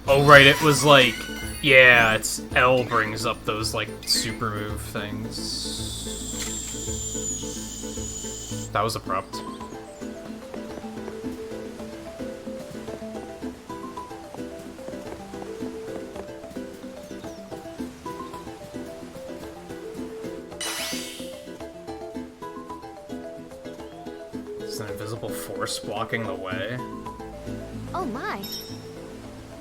Oh right, it was like, yeah, it's L brings up those like super move things. That was abrupt. Is an invisible force blocking the way? Oh my.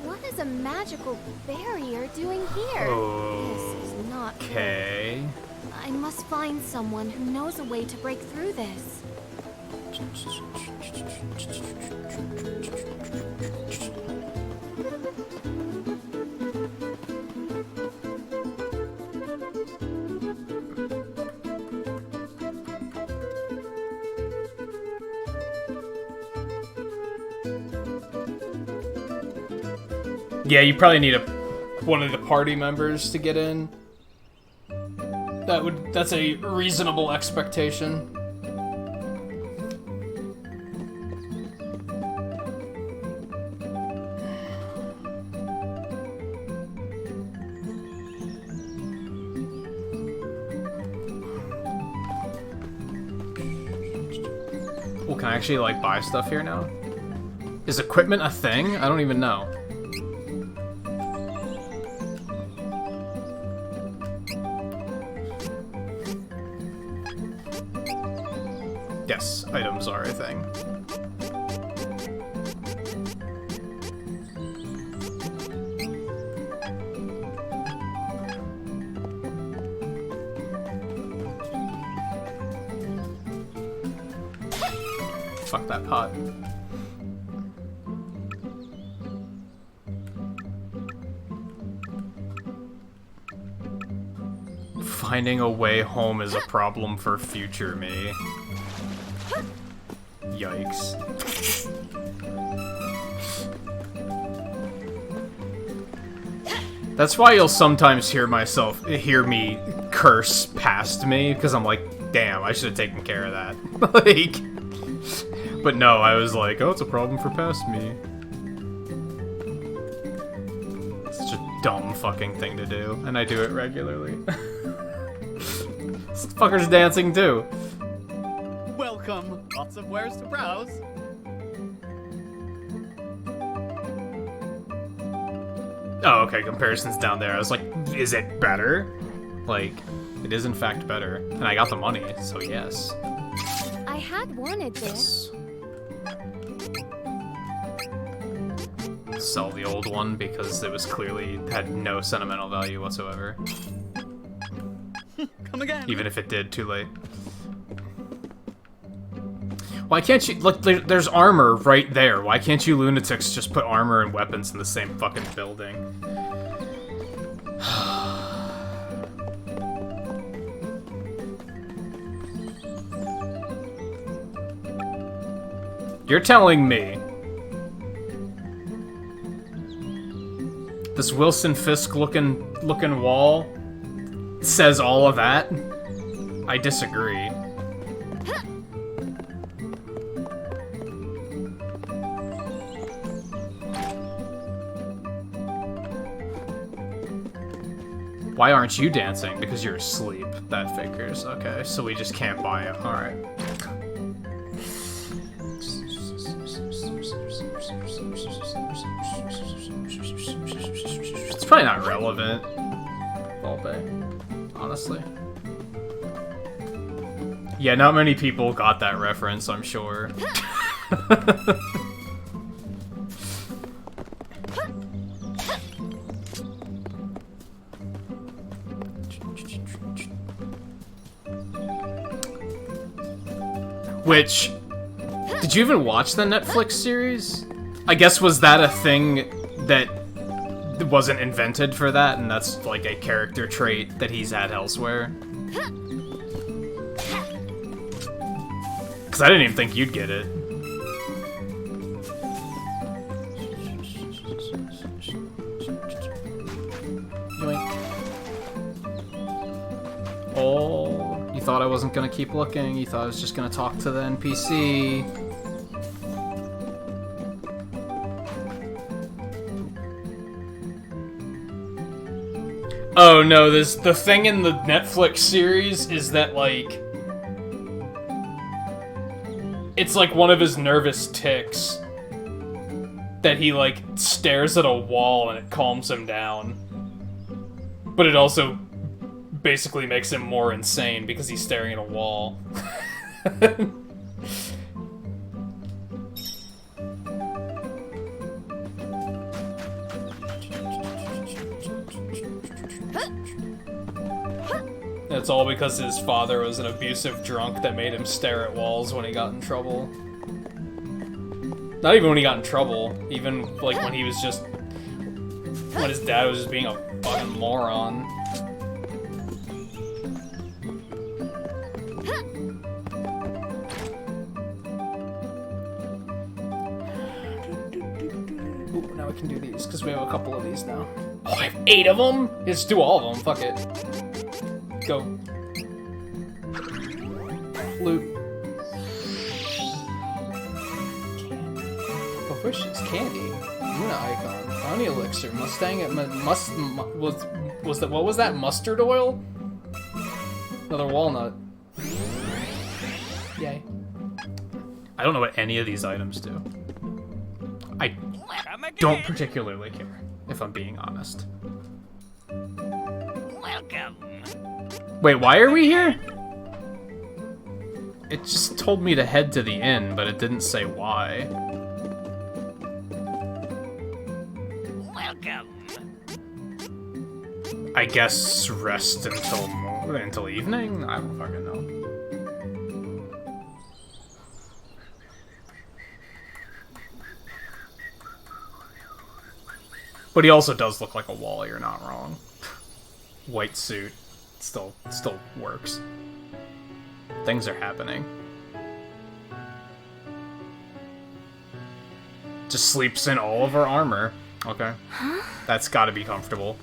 What is a magical barrier doing here? This is not good. Okay. I must find someone who knows a way to break through this. Yeah, you probably need one of the party members to get in. That's a reasonable expectation. Well, can I actually like buy stuff here now? Is equipment a thing? I don't even know. Yes, items are a thing. fuck that pot. Finding a way home is a problem for future me. Yikes. That's why you'll sometimes hear me curse past me, because I'm like, damn, I should have taken care of that. Like, but no, I was like, oh, it's a problem for past me. Such a dumb fucking thing to do, and I do it regularly. This fucker's dancing too. Welcome. Lots of wares to browse. Oh, okay, comparison's down there. I was like, is it better? Like, it is in fact better. And I got the money, so yes. I had wanted this. Sell the old one because it was clearly had no sentimental value whatsoever. Come again. Even if it did, too late. Why can't you... Look, there's armor right there. Why can't you lunatics just put armor and weapons in the same fucking building? You're telling me this Wilson Fisk looking wall says all of that? I disagree. Why aren't you dancing? Because you're asleep. That figures. Okay, so we just can't buy it. Alright. It's probably not relevant. All day. Honestly. Yeah, not many people got that reference, I'm sure. Which, did you even watch the Netflix series? I guess, was that a thing that wasn't invented for that, and that's like a character trait that he's had elsewhere? Because I didn't even think you'd get it. Oh, you thought I wasn't gonna keep looking. You thought I was just gonna talk to the NPC. Oh no, the thing in the Netflix series is that, like, it's like one of his nervous tics that he, like, stares at a wall and it calms him down. But it also basically makes him more insane because he's staring at a wall. It's all because his father was an abusive drunk that made him stare at walls when he got in trouble. Not even when he got in trouble, even like when he was just... when his dad was just being a fucking moron. Ooh, now we can do these, because we have a couple of these now. Oh, I have 8 of them? Let's do all of them, fuck it. Go. Loot. Oh, wishes, candy. Luna icon. Bounty elixir. Mustang at was that, what was that? Mustard oil? Another walnut. Yay. I don't know what any of these items do. I don't particularly care, if I'm being honest. Welcome. Wait, why are we here? It just told me to head to the inn, but it didn't say why. Welcome. I guess rest until evening? I don't fucking know. But he also does look like a wall, you're not wrong. White suit. Still works. Things are happening. Just sleeps in all of her armor. Okay. Huh? That's gotta be comfortable.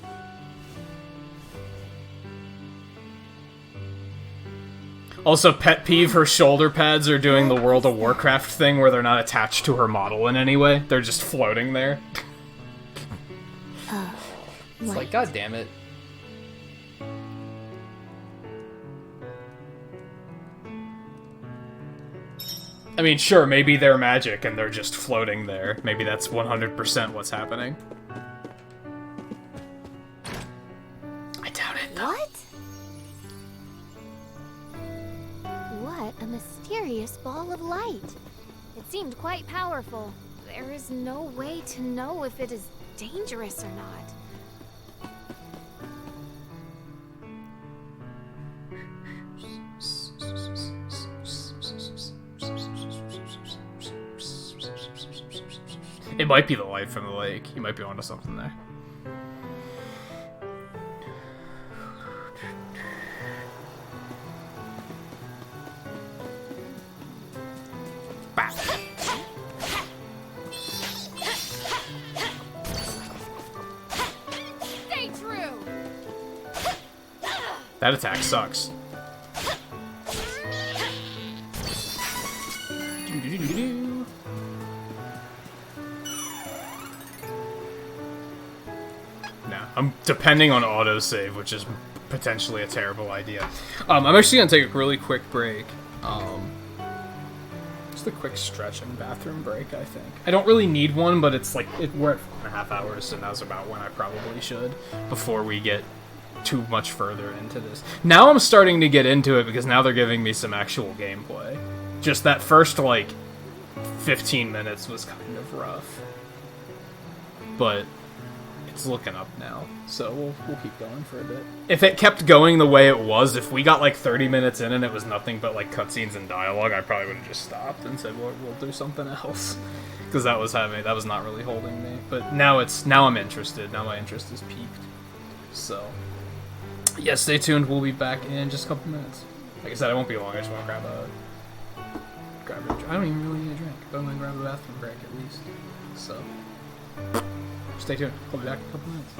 Also, pet peeve, her shoulder pads are doing the World of Warcraft thing where they're not attached to her model in any way. They're just floating there. It's like, god damn it. I mean, sure, maybe they're magic and they're just floating there. Maybe that's 100% what's happening. I doubt it, though. What a mysterious ball of light. It seemed quite powerful. There is no way to know if it is dangerous or not. It might be the light from the lake. You might be onto something there. Bah. Stay true. That attack sucks. I'm depending on autosave, which is potentially a terrible idea. I'm actually gonna take a really quick break. Just a quick stretch and bathroom break, I think. I don't really need one, but it's like, we're at 4.5 hours, so now's about when I probably should, before we get too much further into this. Now I'm starting to get into it, because now they're giving me some actual gameplay. Just that first, like, 15 minutes was kind of rough. But it's looking up now, so we'll keep going for a bit. If it kept going the way it was, if we got like 30 minutes in and it was nothing but like cutscenes and dialogue, I probably would have just stopped and said, well, we'll do something else, because that was not really holding me. But now I'm interested. Now my interest is peaked. So yeah, stay tuned. We'll be back in just a couple minutes. Like I said, I won't be long. I just want to grab a drink. I don't even really need a drink, but I'm gonna grab a bathroom break at least. So stay tuned. I'll be back in a couple minutes.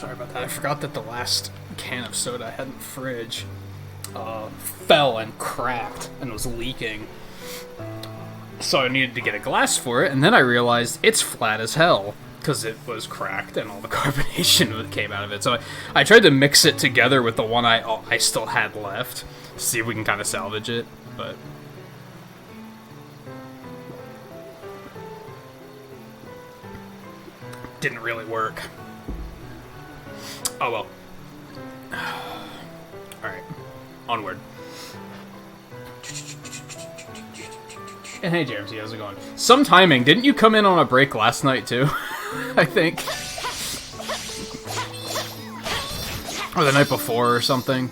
Sorry about that. I forgot that the last can of soda I had in the fridge fell and cracked and was leaking. So I needed to get a glass for it, and then I realized it's flat as hell because it was cracked and all the carbonation came out of it. So I tried to mix it together with the one I still had left to see if we can kind of salvage it, but didn't really work. Oh well. Alright. Onward. And hey Jeremy, how's it going? Some timing. Didn't you come in on a break last night too? I think. Or the night before or something.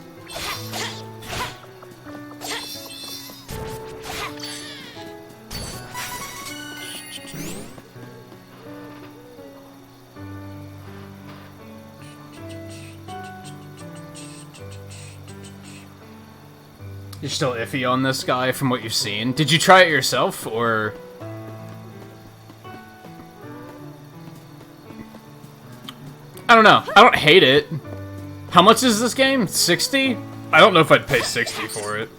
You're still iffy on this guy from what you've seen. Did you try it yourself, or...? I don't know. I don't hate it. How much is this game? 60? I don't know if I'd pay 60 for it.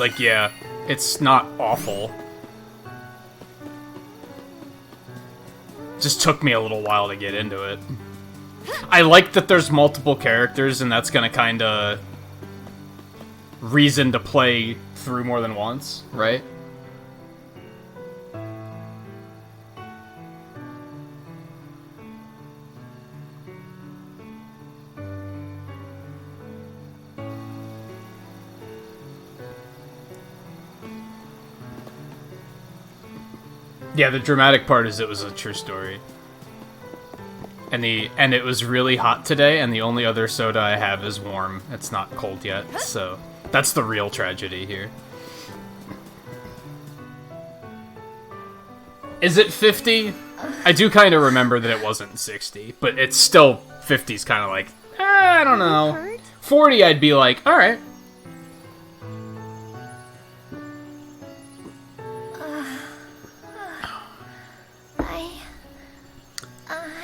Like, yeah, it's not awful. Just took me a little while to get into it. I like that there's multiple characters, and that's gonna kinda reason to play through more than once, right? Yeah, the dramatic part is it was a true story. And it was really hot today, and the only other soda I have is warm. It's not cold yet, so that's the real tragedy here. Is it 50? I do kind of remember that it wasn't 60, but it's still 50's kind of like, I don't know. 40 I'd be like, alright.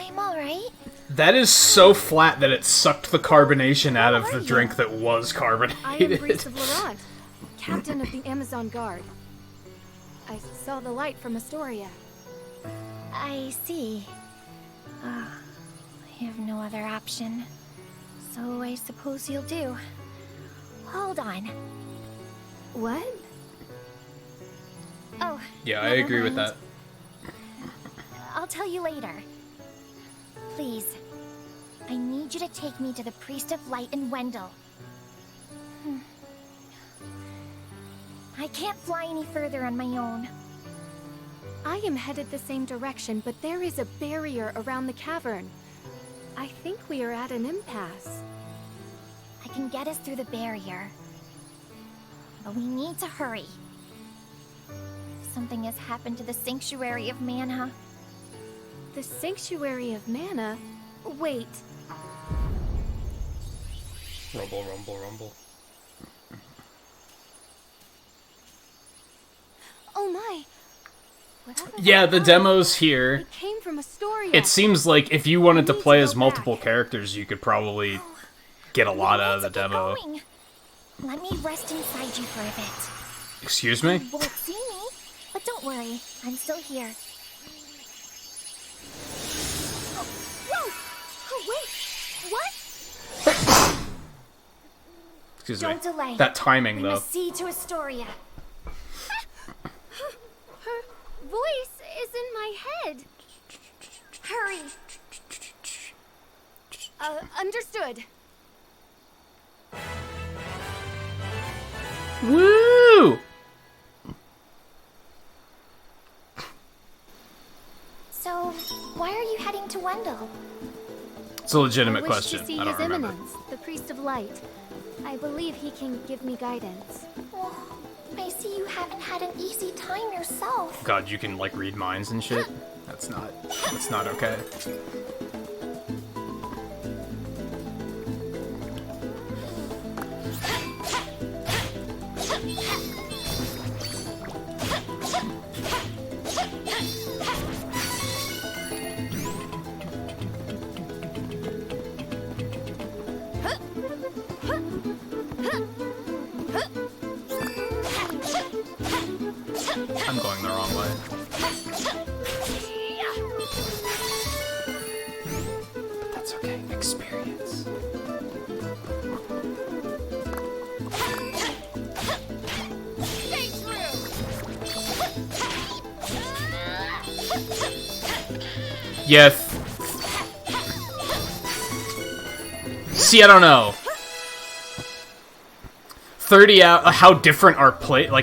I'm alright. That is so flat that it sucked the carbonation out of the drink that was carbonated. I am Priest of Laurent, captain of the Amazon Guard. I saw the light from Astoria. I see. I have no other option. So I suppose you'll do. Hold on. What? Oh. Yeah, I agree with that. I'll tell you later. Please. I need you to take me to the Priest of Light in Wendell. I can't fly any further on my own. I am headed the same direction, but there is a barrier around the cavern. I think we are at an impasse. I can get us through the barrier. But we need to hurry. Something has happened to the Sanctuary of Mana. The Sanctuary of Mana? Wait. Rumble, rumble, rumble. Oh my. Yeah, the demo's here. It came from Astoria. It seems like if you wanted to play as multiple characters, you could probably get a lot out of the demo. Let me rest inside you for a bit. Excuse me? You won't see me, but don't worry, I'm still here. Whoa! Oh, wait! What? Excuse Don't me. delay. That timing, We though. must see to Astoria. Her voice is in my head. Hurry. Understood. Woo! So, why are you heading to Wendell? It's a legitimate I wish question. to see I don't His remember. Eminence, the Priest of Light. I believe he can give me guidance. Oh, I see you haven't had an easy time yourself. God, you can like read minds and shit. That's not okay. Yeah. See, I don't know. 30 out. How different are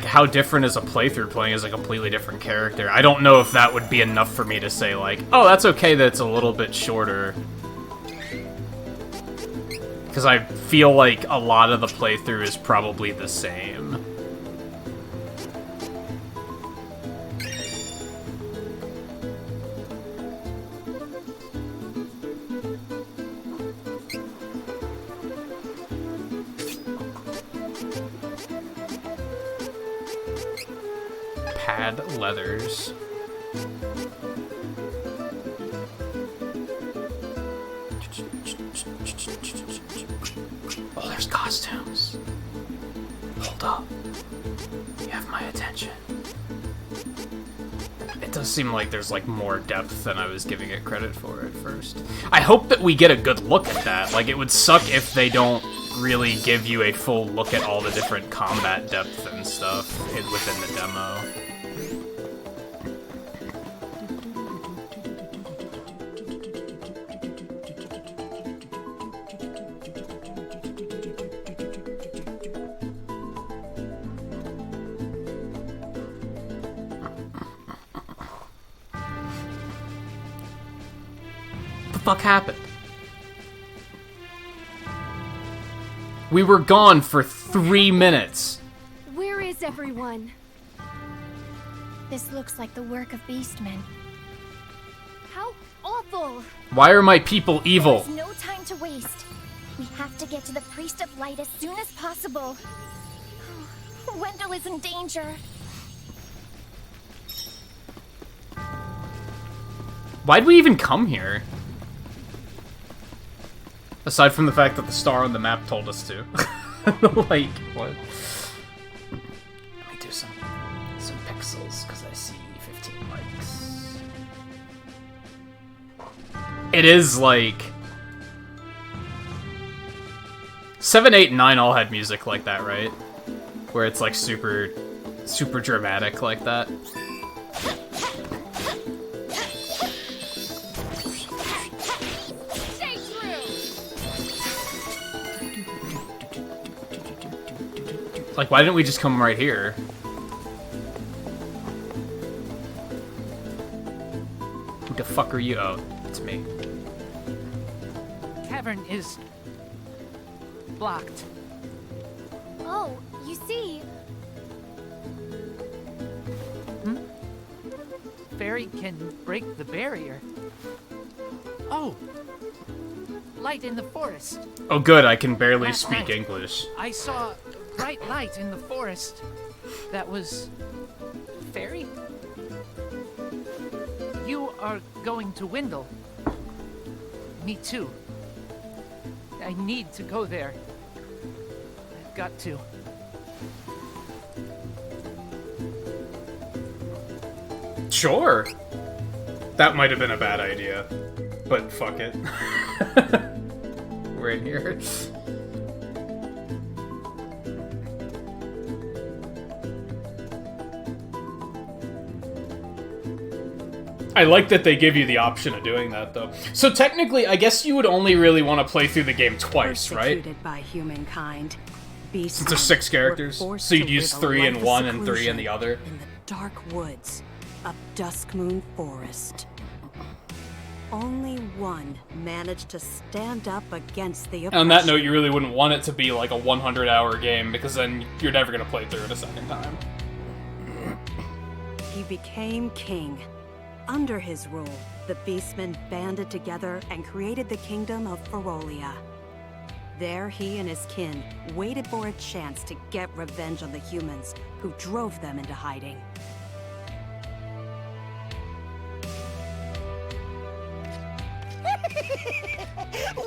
how different is a playthrough playing as a completely different character? I don't know if that would be enough for me to say like, oh, that's okay that it's a little bit shorter. Because I feel like a lot of the playthrough is probably the same. Pad leathers. Oh, there's costumes. Hold up. You have my attention. It does seem like there's like more depth than I was giving it credit for at first. I hope that we get a good look at that. Like, it would suck if they don't really give you a full look at all the different combat depth and stuff within the demo. Fuck happened? We were gone for 3 minutes. Where is everyone? This looks like the work of beastmen. How awful! Why are my people evil? There's no time to waste. We have to get to the Priest of Light as soon as possible. Wendell is in danger. Why'd we even come here? Aside from the fact that the star on the map told us to. Like, what? Let me do some pixels, because I see 15 likes. It is like... 7, 8, and 9 all had music like that, right? Where it's like super dramatic like that. Like, why didn't we just come right here? Who the fuck are you? Oh, it's me. Cavern is... blocked. Oh, you see... Fairy can break the barrier. Oh! Light in the forest. Oh good, I can barely Last speak night, English. I saw bright light in the forest. That was... Fairy? You are going to Wendell. Me too. I need to go there. I've got to. Sure. That might have been a bad idea. But fuck it. We're in here. I like that they give you the option of doing that, though. So technically, I guess you would only really want to play through the game twice, right? Persecuted by humankind, Since there's 6 characters, so you'd use 3 in one and 3 in the other. In the dark woods of Duskmoon Forest. Only one managed to stand up against the oppression. On that note, you really wouldn't want it to be like a 100-hour game, because then you're never going to play through it a second time. He became king. Under his rule, the Beastmen banded together and created the kingdom of Ferolia. There, he and his kin waited for a chance to get revenge on the humans who drove them into hiding.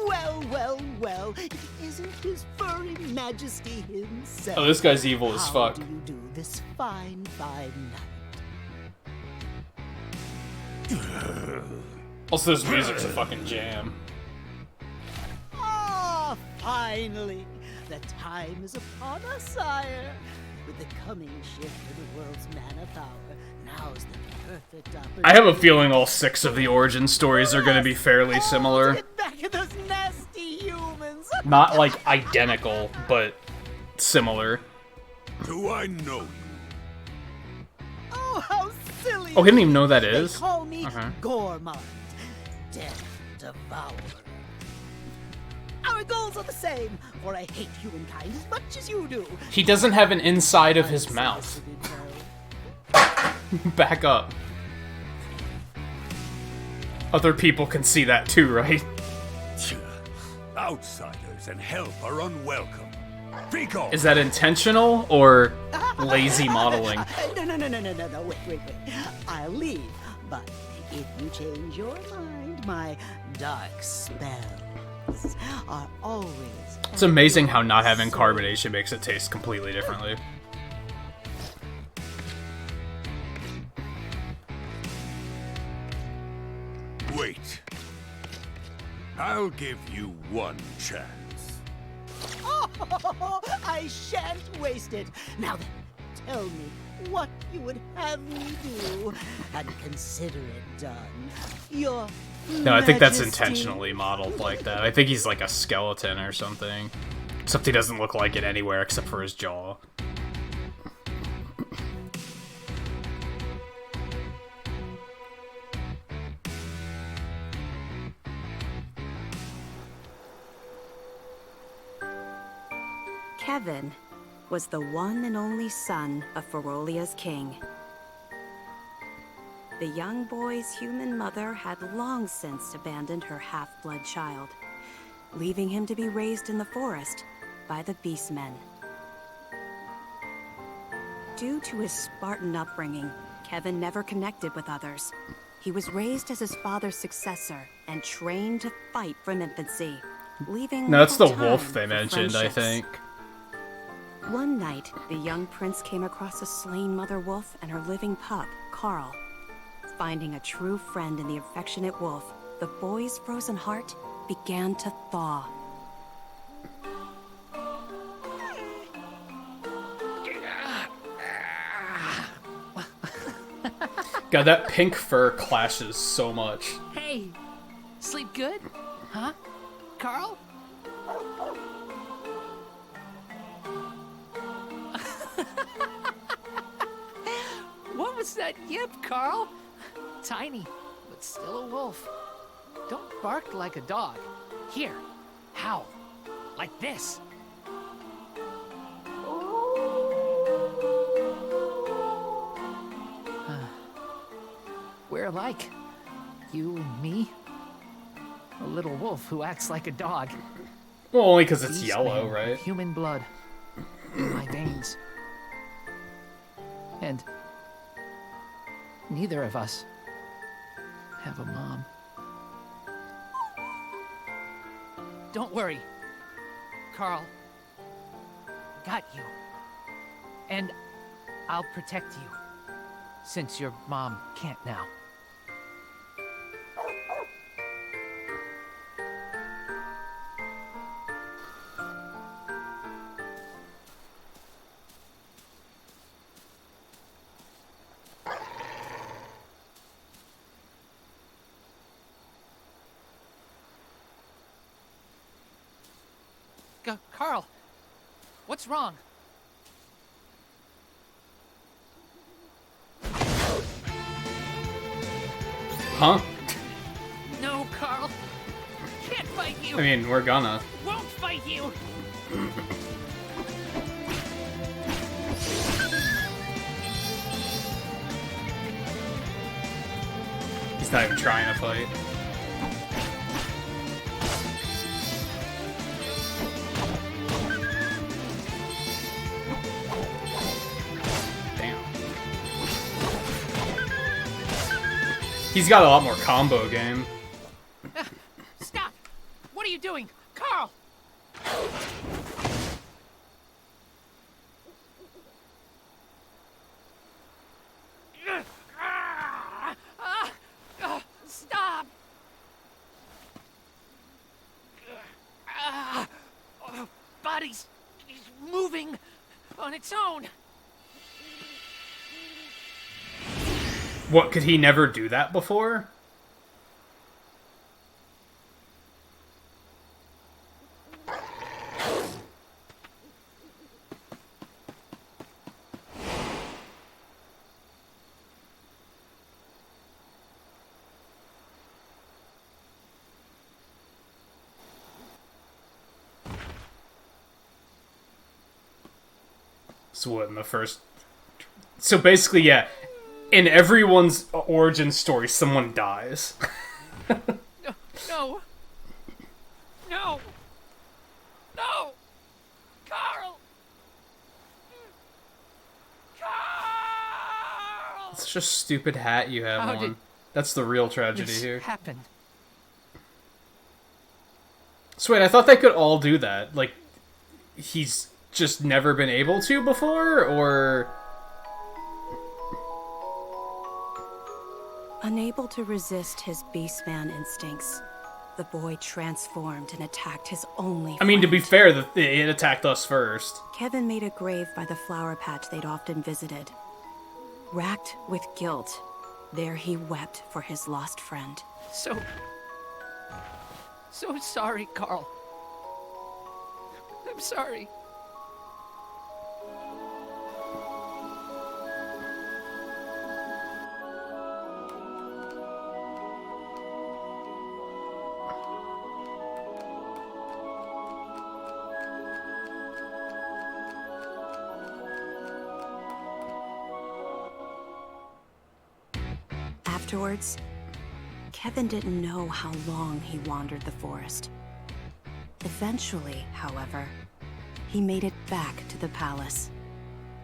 Well, well, well. Isn't his furry majesty himself? Oh, this guy's evil as fuck. How do you do this fine, fine night? Also, this music's a fucking jam. Ah, finally! The time is upon us, sire. With the coming shift in the world's mana power, now's the perfect opportunity. I have a feeling all 6 of the origin stories are going to be fairly similar. Get back at those nasty humans! Not like identical, but similar. Do I know you? Oh, how silly! Oh, he didn't even know who that is? They call me Okay. Gourmand, Death Devourer. Our goals are the same, for I hate humankind as much as you do. He doesn't have an inside of his mouth. Back up. Other people can see that too, right? Outsiders and help are unwelcome. Be gone. Is that intentional or lazy modeling? No, wait. I'll leave, but if you change your mind, my dark spells are always... It's amazing how not having carbonation makes it taste completely differently. Wait. I'll give you one chance. Oh, I shan't waste it. Now then, tell me what you would have me do, and consider it done. Your No, I think that's Majesty. intentionally modeled like that. I think he's like a skeleton or something. Except he doesn't look like it anywhere except for his jaw. Kevin was the one and only son of Ferolia's king. The young boy's human mother had long since abandoned her half-blood child, leaving him to be raised in the forest by the beastmen. Due to his Spartan upbringing, Kevin never connected with others. He was raised as his father's successor and trained to fight from infancy, leaving No, that's the little wolf time they for mentioned, I friendships. think. One night, the young prince came across a slain mother wolf and her living pup, Carl. Finding a true friend in the affectionate wolf, the boy's frozen heart began to thaw. God, that pink fur clashes so much. Hey, sleep good? Huh? Carl? What was that yip, Carl? Tiny, but still a wolf. Don't bark like a dog. Here, howl. Like this. We're alike. You and me. A little wolf who acts like a dog. Well, only because it's Beast yellow, man, right? Human blood. In my veins. And neither of us have a mom. Don't worry, Carl. Got you. And I'll protect you, since your mom can't now. Carl, what's wrong? Huh? No, Carl. Can't fight you. I mean, we're gonna. Won't fight you. He's not even trying to fight. Damn. He's got a lot more combo game. Stop! What are you doing? Carl! Stop! Body's moving on its own. What, could he never do that before? So what, in the first... So basically, yeah, in everyone's origin story, someone dies. No. No. No. Carl. Carl. It's such a stupid hat you have How on. did That's the real tragedy this here. happened? So wait, I thought they could all do that. Like, he's just never been able to before, or... Unable to resist his beastman instincts, the boy transformed and attacked his only I mean, to friend. be fair, it attacked us first. Kevin made a grave by the flower patch they'd often visited. Racked with guilt, there he wept for his lost friend. So sorry, Carl. I'm sorry. Afterwards, Kevin didn't know how long he wandered the forest. Eventually, however, he made it back to the palace.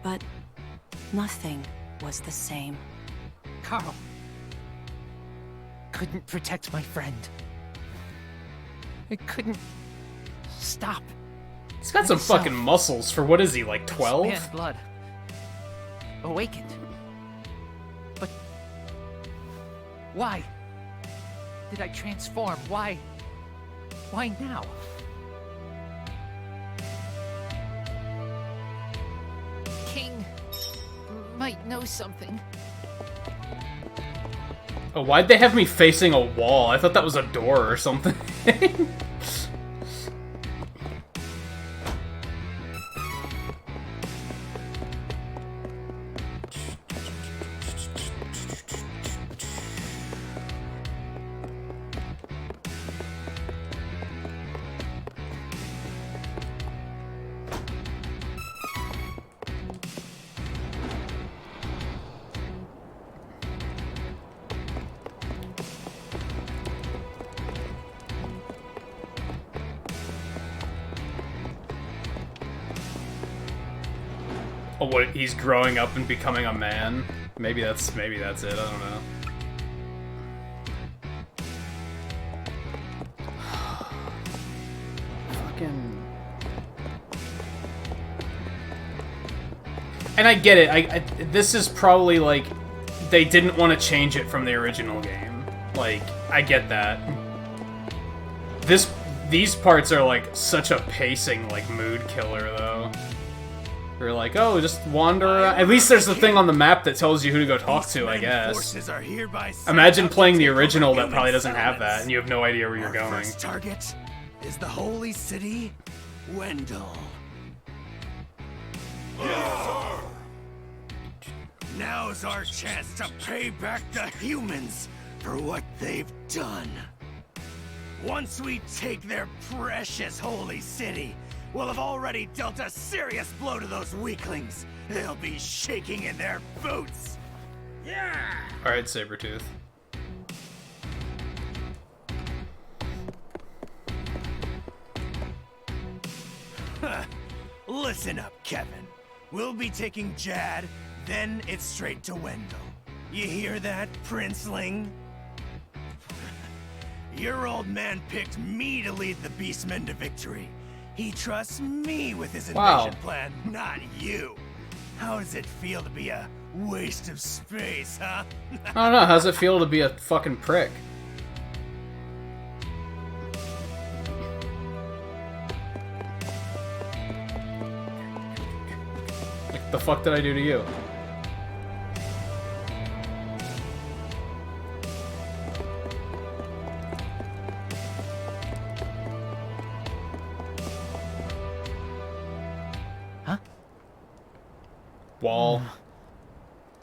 But nothing was the same. Carl. Couldn't protect my friend. I couldn't stop. He's got some myself. fucking muscles for, what is he, like 12? This man's blood awakened. But why did I transform? Why now? King might know something. Oh, why'd they have me facing a wall? I thought that was a door or something. Oh, what? He's growing up and becoming a man. Maybe that's it. I don't know. Fucking. And I get it. This is probably like they didn't want to change it from the original game. Like, I get that. These parts are like such a pacing like mood killer though. You're like, oh, just wander around. At least there's the thing on the map that tells you who to go talk to, I guess. Imagine playing the original that probably doesn't have that, and you have no idea where you're going. First target is the holy city, Wendell. Now's our chance to pay back the humans for what they've done. Once we take their precious holy city, we'll have already dealt a serious blow to those weaklings. They'll be shaking in their boots. Yeah! Alright, Sabretooth. Listen up, Kevin. We'll be taking Jad, then it's straight to Wendell. You hear that, Princeling? Your old man picked me to lead the Beastmen to victory. He trusts me with his invasion plan, not you. How does it feel to be a waste of space, huh? I don't know, how's it feel to be a fucking prick? Like, the fuck did I do to you? Huh? Wall.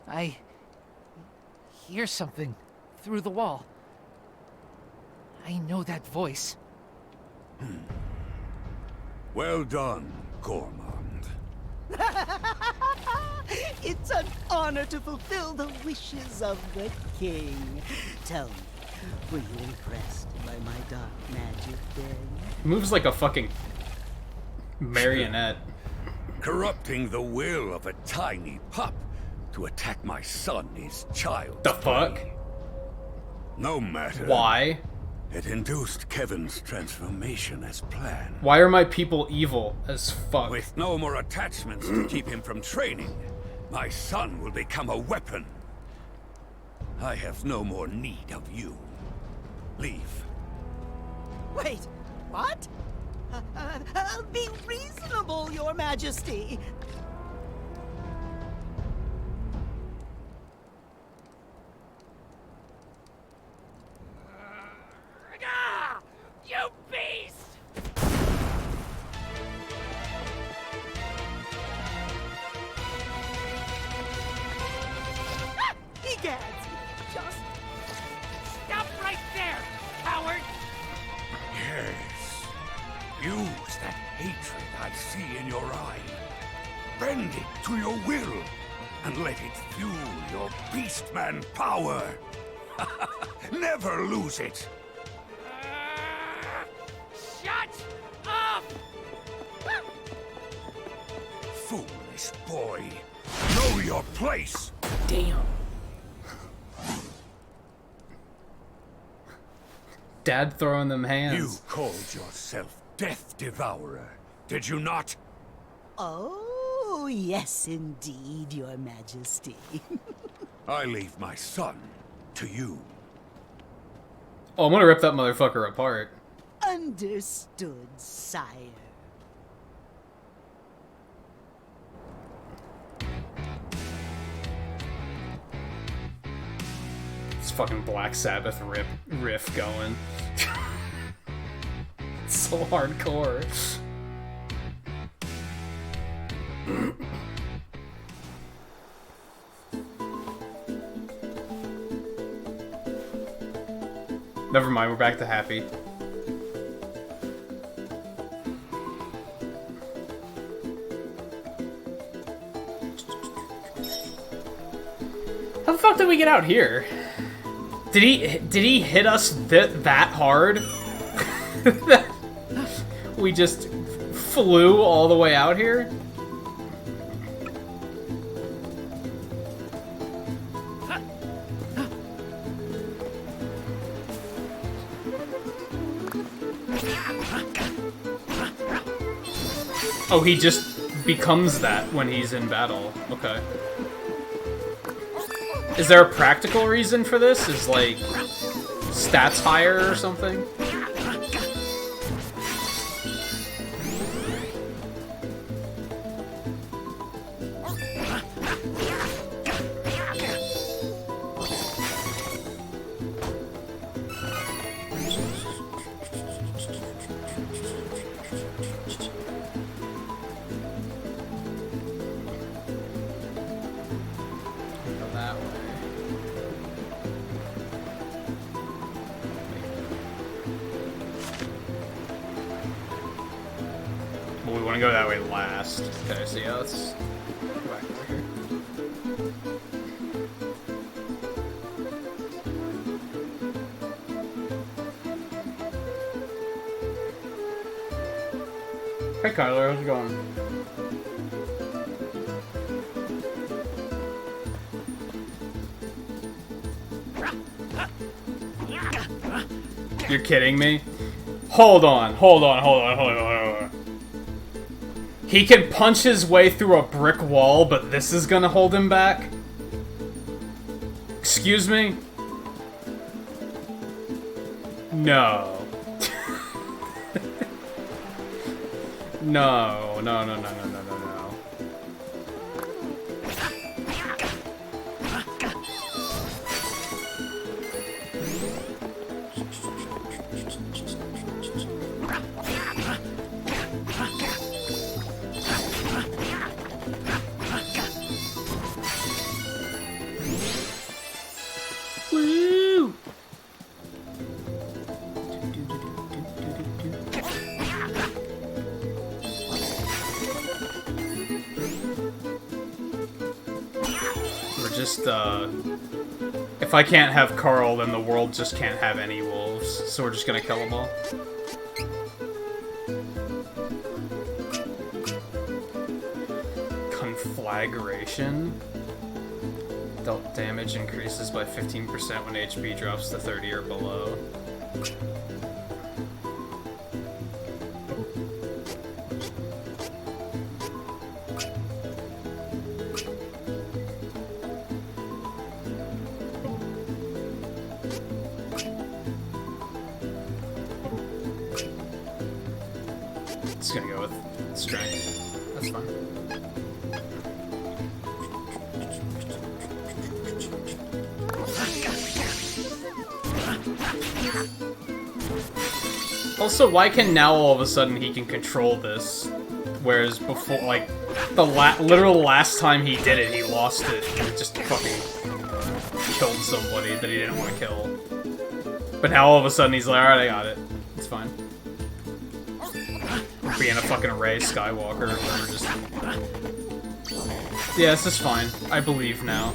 I hear something through the wall. I know that voice. Well done, Gormand. It's an honor to fulfill the wishes of the king. Tell me, were you impressed by my dark magic then? Moves like a fucking marionette. Corrupting the will of a tiny pup to attack my son is child's The fuck? play. No matter. Why? It induced Kevin's transformation as planned. Why are my people evil as fuck? With no more attachments to keep him from training, my son will become a weapon. I have no more need of you. Leave. Wait, what? Be reasonable, Your Majesty. You beast! Egads! Just stop right there, coward! Yes. Use that hatred I see in your eye. Bend it to your will, and let it fuel your beastman power. Never lose it. Shut up! Foolish boy. Know your place. Damn. Dad throwing them hands. You called yourself Death Devourer, did you not? Oh, yes, indeed, Your Majesty. I leave my son to you. Oh, I'm gonna rip that motherfucker apart. Understood, sire. It's fucking Black Sabbath riff going. It's so hardcore. Never mind, we're back to happy. How the fuck did we get out here? Did he hit us that hard? We just flew all the way out here? Oh, he just becomes that when he's in battle. Okay. Is there a practical reason for this? Is, like, stats higher or something? We want to go that way last. Okay, so yeah, let's go back over here. Hey Kyler, how's it going? You're kidding me? Hold on. He can punch his way through a brick wall, but this is gonna hold him back? Excuse me? No. No. just, if I can't have Carl, then the world just can't have any wolves. So we're just gonna kill them all. Conflagration. Dealt damage increases by 15% when HP drops to 30 or below. Just gonna go with strength. That's fine. Also, why can now all of a sudden he can control this, whereas before, like, the literal last time he did it, he lost it and just fucking killed somebody that he didn't want to kill. But now all of a sudden he's like, alright, I got it. It's fine. Being a fucking Rey Skywalker or whatever, just... Yeah, this is fine. I believe now.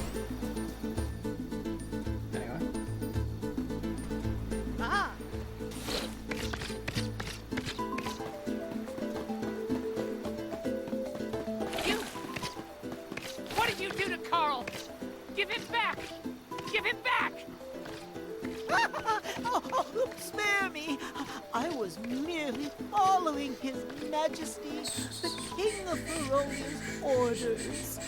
What did you do to Carl? Give him back! Give him back! Oh, spare me! I was merely following His Majesty, the King of Ferolian's orders.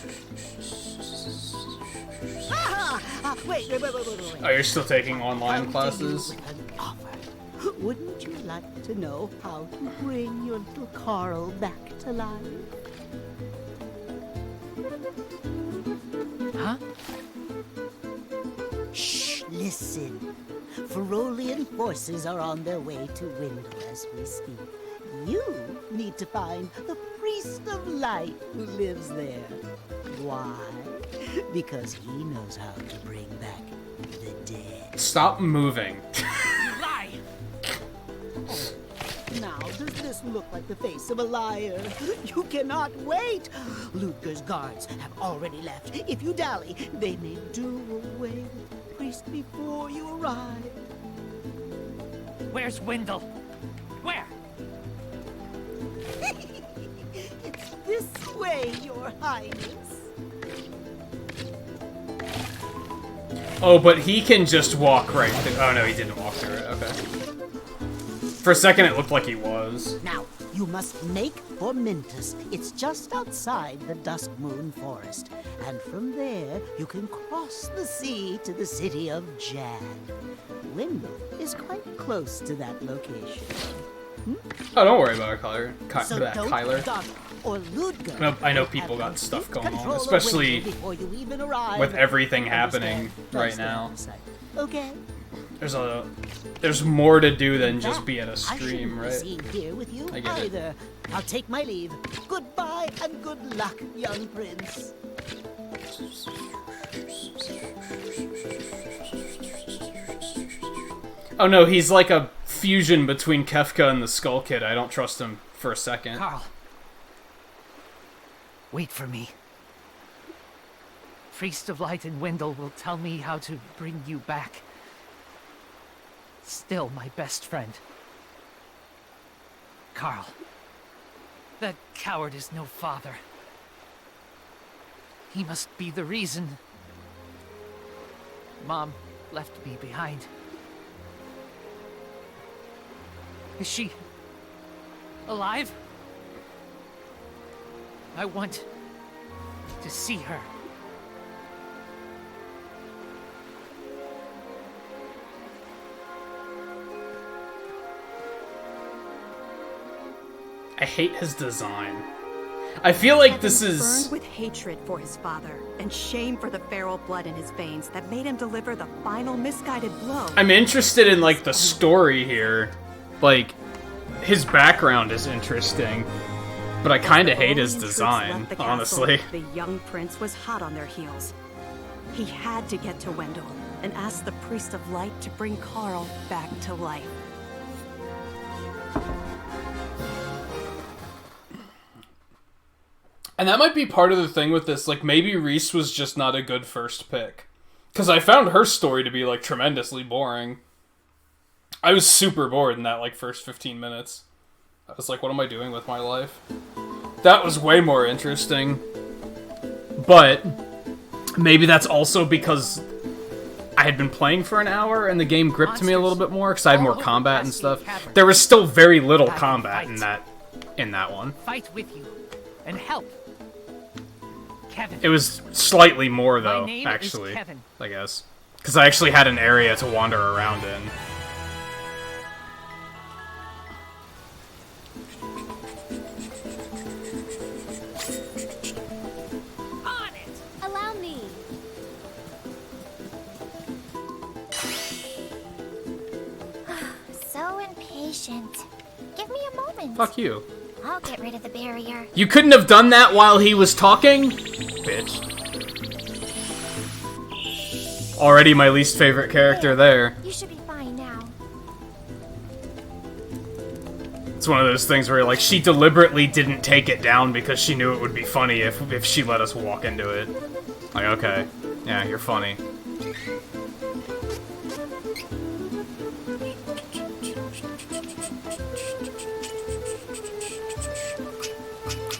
Wait. Oh, you're still taking online classes? Wouldn't you like to know how to bring your little Carl back to life? Huh? Shh, listen. Ferolian forces are on their way to Windle as we speak. You need to find the Priest of Light who lives there. Why? Because he knows how to bring back the dead. Stop moving. You lie! Now, does this look like the face of a liar? You cannot wait! Ludger's guards have already left. If you dally, they may do away with the priest before you arrive. Where's Windle? Where? It's this way, Your Highness. Oh, but he can just walk right through. Oh no, he didn't walk through it. Okay. For a second, it looked like he was. Now, you must make for Mintus. It's just outside the Dusk Moon Forest. And from there, you can cross the sea to the city of Jan. Windle is quite close to that location. Oh, don't worry about it, Kyler. So don't Doc or Ludger. I know people got stuff going on, especially with everything happening right now. Okay. There's more to do than just be at a stream, right? Here with you I get either. I'll take my leave. Goodbye and good luck, young prince. Oh no, he's like a fusion between Kefka and the Skull Kid. I don't trust him for a second. Carl. Wait for me. Priest of Light and Windle will tell me how to bring you back. Still my best friend. Carl. That coward is no father. He must be the reason Mom left me behind. Is she alive? I want to see her. I hate his design. I feel like this is... burned with hatred for his father and shame for the feral blood in his veins that made him deliver the final misguided blow. I'm interested in, like, the story here. Like, his background is interesting, but I kind of hate his design, honestly. The young prince was hot on their heels. He had to get to Wendell and ask the Priest of Light to bring Carl back to life. And that might be part of the thing with this. Like, maybe Reese was just not a good first pick. Because I found her story to be, like, tremendously boring. I was super bored in that, like, first 15 minutes. I was like, what am I doing with my life? That was way more interesting. But maybe that's also because I had been playing for an hour and the game gripped me a little bit more because I had more combat and stuff. There was still very little combat in that one. Fight with you and help. Kevin. It was slightly more though, My name actually. is Kevin. I guess. Because I actually had an area to wander around in. On it. Allow me. So impatient. Give me a moment. Fuck you. I'll get rid of the barrier. You couldn't have done that while he was talking? Bitch. Already my least favorite character there. You should be fine now. It's one of those things where, like, she deliberately didn't take it down because she knew it would be funny if she let us walk into it. Like, okay. Yeah, you're funny.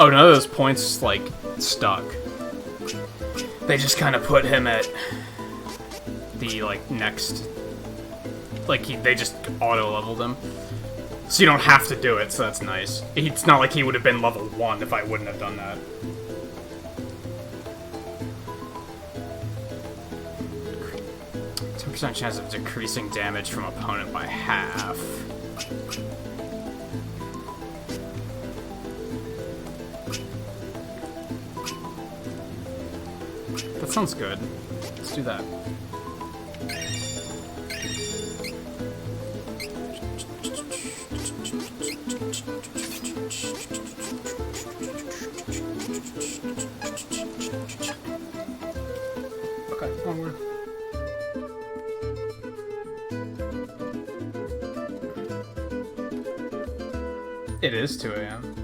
Oh, none of those points, like, stuck. They just kind of put him at the, like, next... Like, they just auto-leveled him. So you don't have to do it, so that's nice. It's not like he would have been level 1 if I wouldn't have done that. % chance of decreasing damage from opponent by half. That sounds good. Let's do that. Okay, onward. It is 2 a.m.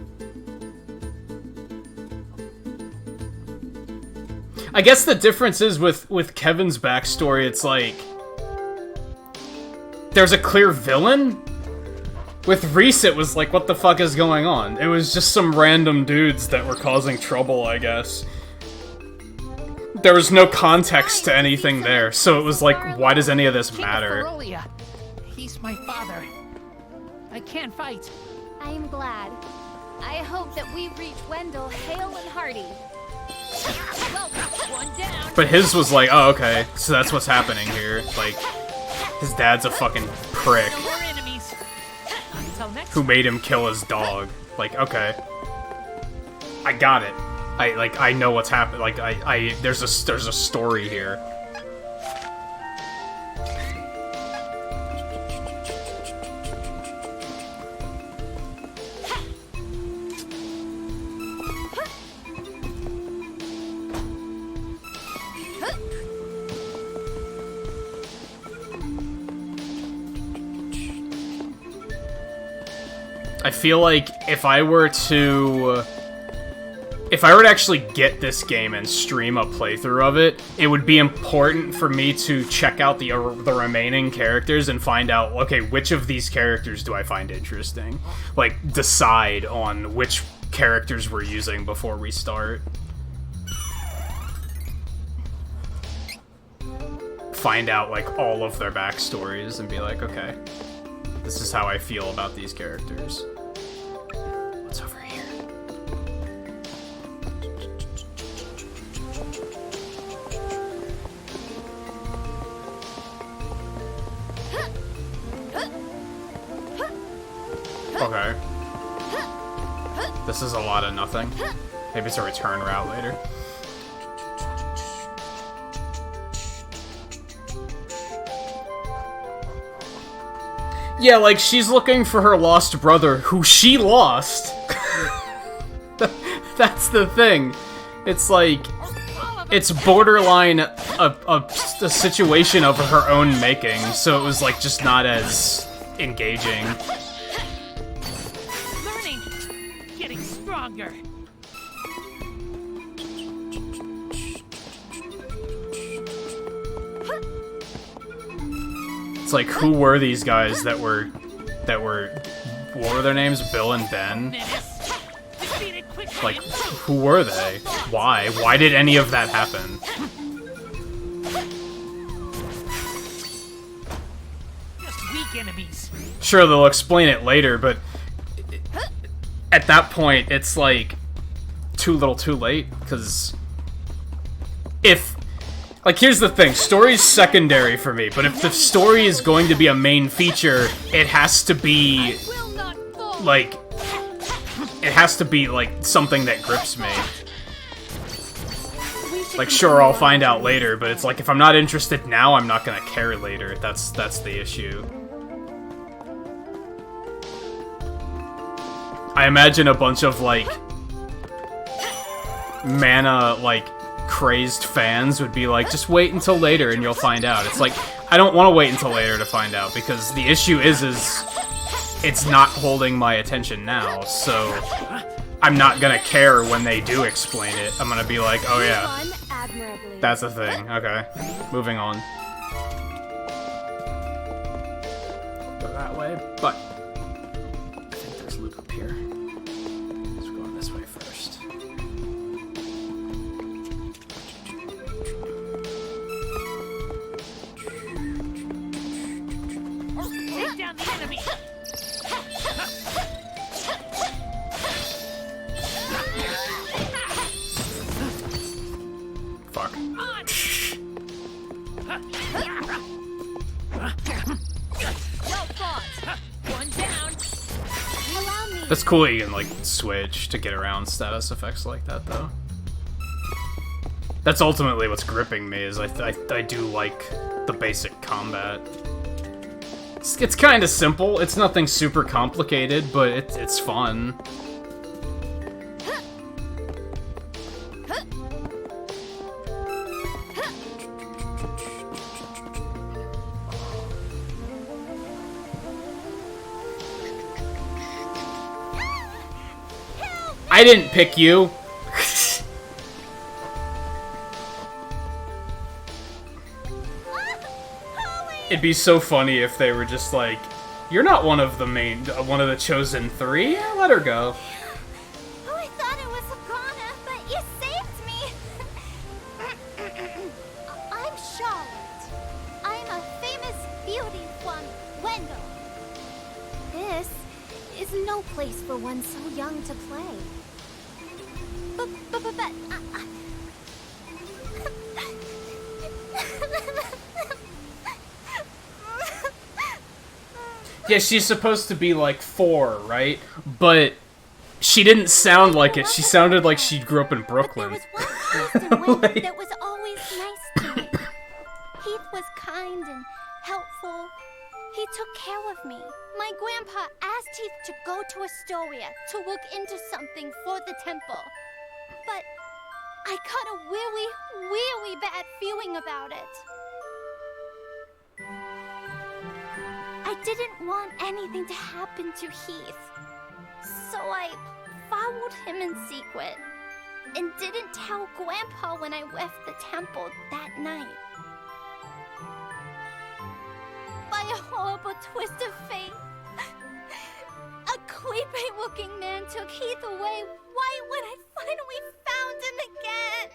I guess the difference is with Kevin's backstory, it's like... There's a clear villain? With Reese, it was like, what the fuck is going on? It was just some random dudes that were causing trouble, I guess. There was no context to anything there, so it was like, why does any of this matter? He's my father. I can't fight. I'm glad. I hope that we reach Wendell hale and hearty. Well, one down. But his was like, oh, okay, so that's what's happening here. Like, his dad's a fucking prick. Who made him kill his dog. Like, okay. I got it. I know what's happened. Like, there's a story here. I feel like if I were to actually get this game and stream a playthrough of it, it would be important for me to check out the remaining characters and find out, okay, which of these characters do I find interesting? Like, decide on which characters we're using before we start. Find out, like, all of their backstories and be like, okay, this is how I feel about these characters. What's over here? Okay. This is a lot of nothing. Maybe it's a return route later. Yeah, like, she's looking for her lost brother, who she lost. That's the thing. It's like, it's borderline a situation of her own making, so it was, like, just not as engaging. Learning, getting stronger. It's like, who were these guys that were, what were their names? Bill and Ben? Like, who were they? Why? Why did any of that happen? Just weak enemies. Sure, they'll explain it later, but at that point, it's like too little too late, because if... Like, here's the thing, story's secondary for me, but if the story is going to be a main feature, it has to be, like, something that grips me. Like, sure, I'll find out later, but it's like, if I'm not interested now, I'm not gonna care later. That's the issue. I imagine a bunch of, like, mana, like, crazed fans would be like, just wait until later and you'll find out. It's like, I don't want to wait until later to find out, because the issue is it's not holding my attention now, so I'm not gonna care when they do explain it. I'm gonna be like, oh yeah, that's a thing. Okay, moving on. Go that way, but I think there's loot up here. Let's go this way first. Take down the enemy. Fuck. One down. That's cool that you can, like, switch to get around status effects like that, though. That's ultimately what's gripping me, is I do like the basic combat. It's kind of simple. It's nothing super complicated, but it's fun. I didn't pick you. It'd be so funny if they were just like, you're not one of the chosen three. Let her go. Oh, I thought it was Agana, but you saved me. I'm Charlotte. I'm a famous beauty from Wendell. This is no place for one so young to play. But Yeah, she's supposed to be like 4, right? But she didn't sound like it. She sounded like she grew up in Brooklyn. that was always nice to me. Heath was kind and helpful. He took care of me. My grandpa asked Heath to go to Astoria to look into something for the temple. But I got a really, really bad feeling about it. I didn't want anything to happen to Heath. So I followed him in secret and didn't tell Grandpa when I left the temple that night. By a horrible twist of fate, a creepy-looking man took Heath away right when I finally found him again.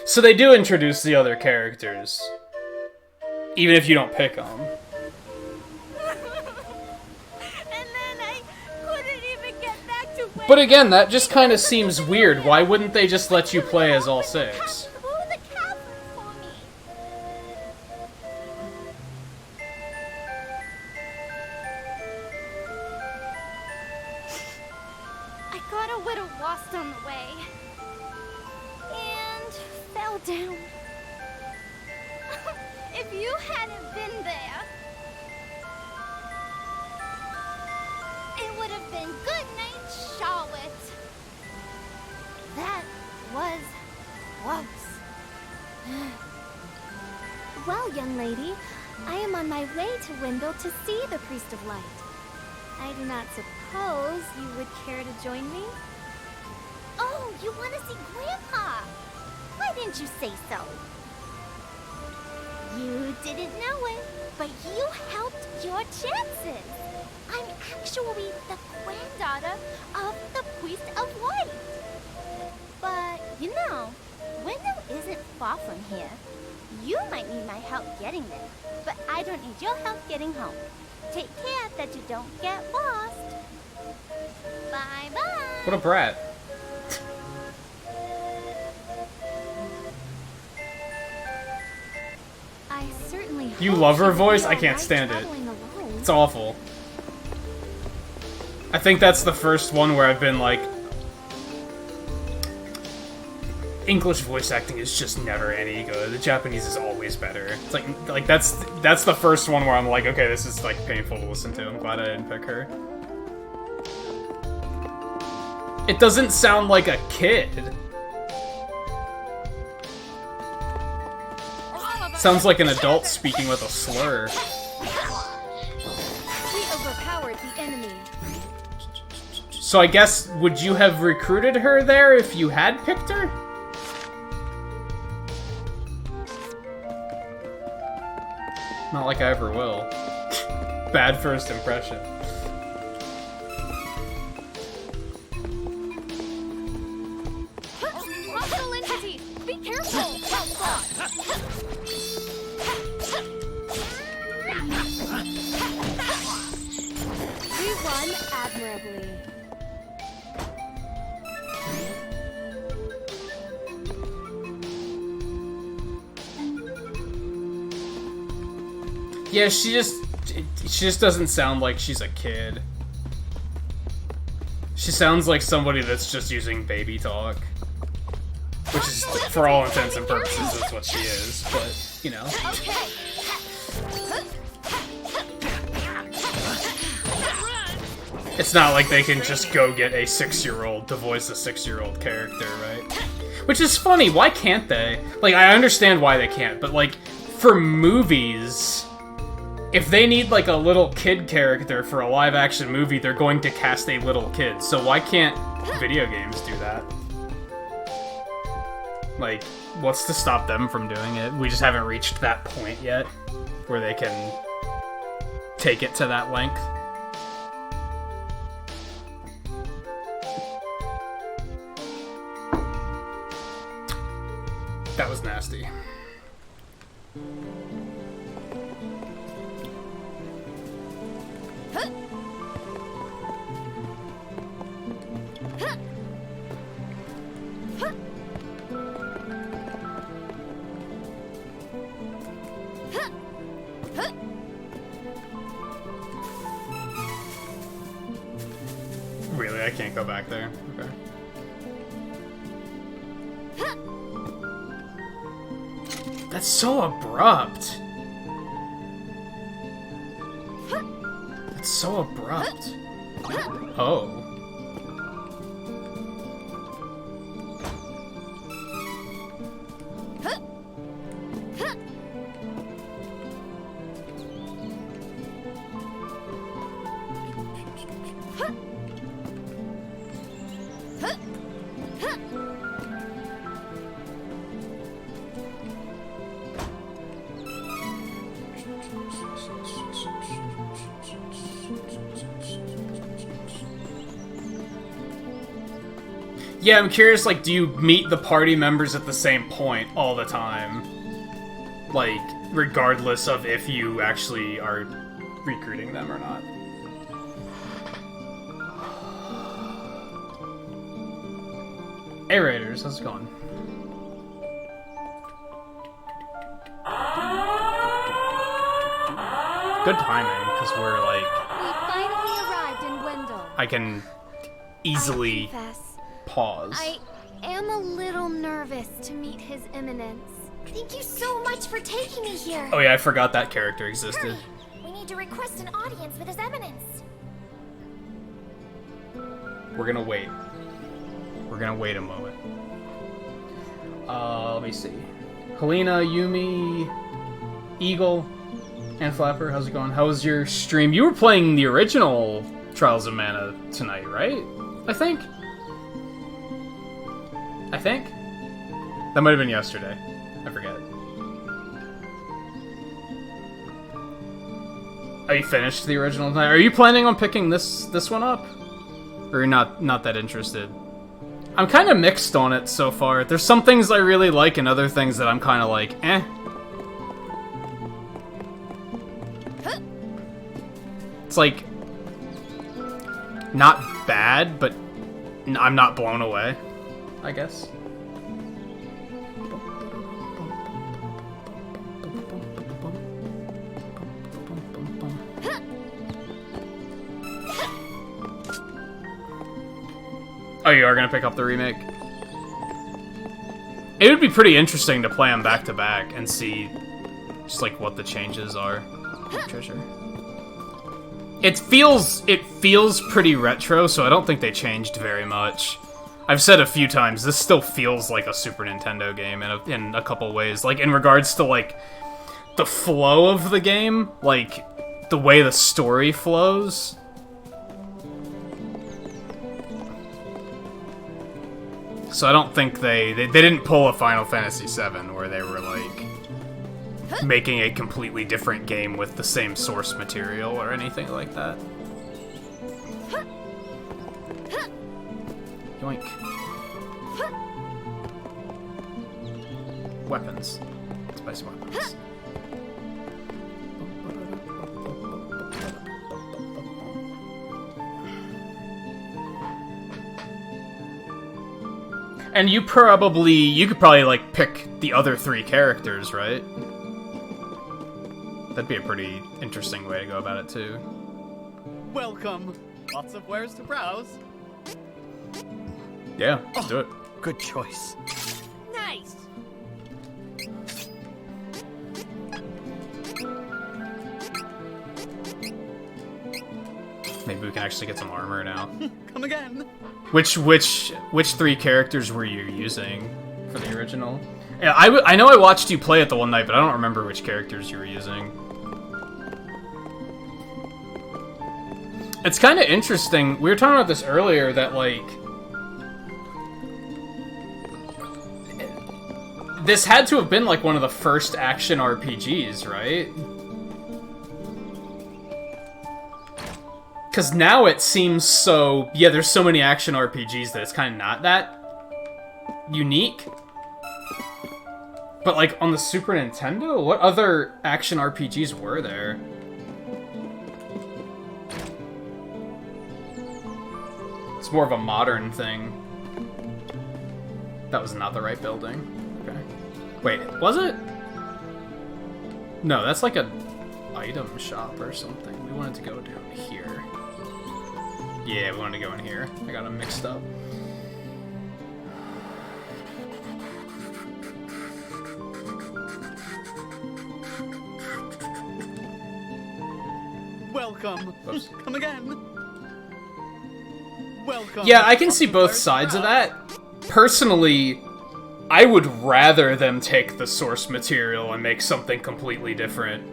So they do introduce the other characters, even if you don't pick them. But again, that just kind of seems weird. Why wouldn't they just let you play as all 6? I got a little lost on the way and fell down. If you hadn't been there, it would have been good night, Charlotte. That was close. Well, young lady, I am on my way to Wendell to see the Priest of Light. I do not suppose you would care to join me? Oh, you want to see Grandpa? Why didn't you say so? You didn't know it, but you helped your chances. I'm actually the granddaughter of the Priest of Light. But, you know, Wendell isn't far from here. You might need my help getting there, but I don't need your help getting home. Take care that you don't get lost. Bye-bye. What a brat. I certainly You hope love her she'll be voice? I alright can't stand it. traveling alone. It's awful. I think that's the first one where I've been like, English voice acting is just never any good. The Japanese is always better. It's like that's the first one where I'm like, okay, this is like painful to listen to. I'm glad I didn't pick her. It doesn't sound like a kid. Sounds like an adult speaking with a slur. We overpowered the enemy. So I guess, would you have recruited her there if you had picked her? Not like I ever will. Bad first impression. Hostile entity! Be careful! We run admirably. Yeah, she just doesn't sound like she's a kid. She sounds like somebody that's just using baby talk. Which is, for all intents and purposes, that's what she is, but, you know. It's not like they can just go get a 6-year-old to voice a 6-year-old character, right? Which is funny, why can't they? Like, I understand why they can't, but, like, for movies, if they need, like, a little kid character for a live-action movie, they're going to cast a little kid, so why can't video games do that? Like, what's to stop them from doing it? We just haven't reached that point yet, where they can take it to that length. That was nasty. Really, I can't go back there. Okay. That's so abrupt. That's so abrupt. Oh. Yeah, I'm curious, like, do you meet the party members at the same point all the time? Like, regardless of if you actually are recruiting them or not? Hey Raiders, how's it going? Good timing, because we're like... We finally arrived in Wendell. I can easily pause. I am a little nervous to meet His Eminence. Thank you so much for taking me here. Oh yeah, I forgot that character existed. We need to request an audience with His Eminence. We're gonna wait. We're gonna wait a moment. Let me see. Helena, Yumi, Eagle, and Flapper, how's it going? How was your stream? You were playing the original Trials of Mana tonight, right? I think? That might have been yesterday. I forget. Oh, you finished the original? Are you planning on picking this one up? Or you're not that interested? I'm kind of mixed on it so far. There's some things I really like and other things that I'm kind of like, eh. It's like, not bad, but I'm not blown away, I guess. Oh, you are gonna pick up the remake? It would be pretty interesting to play them back to back and see just like what the changes are. Treasure. It feels pretty retro, so I don't think they changed very much. I've said a few times, this still feels like a Super Nintendo game in a couple ways. Like, in regards to, like, the flow of the game, like, the way the story flows. So I don't think they didn't pull a Final Fantasy VII where they were, like, making a completely different game with the same source material or anything like that. Yoink. Weapons. Spicy weapons. And you could probably, like, pick the other 3 characters, right? That'd be a pretty interesting way to go about it, too. Welcome. Lots of wares to browse. Yeah, let's do it. Good choice. Nice. Maybe we can actually get some armor now. Come again. Which 3 characters were you using for the original? Yeah, I know I watched you play it the one night, but I don't remember which characters you were using. It's kind of interesting. We were talking about this earlier, that, like, this had to have been, like, one of the first action RPGs, right? Because now it seems so... Yeah, there's so many action RPGs that it's kind of not that unique. But, like, on the Super Nintendo, what other action RPGs were there? It's more of a modern thing. That was not the right building. Okay. Wait, was it? No, that's like a item shop or something. We wanted to go down here. Yeah, we wanted to go in here. I got them mixed up. Welcome. Oops. Come again. Welcome. Yeah, I can see both sides of that. Personally, I would rather them take the source material and make something completely different.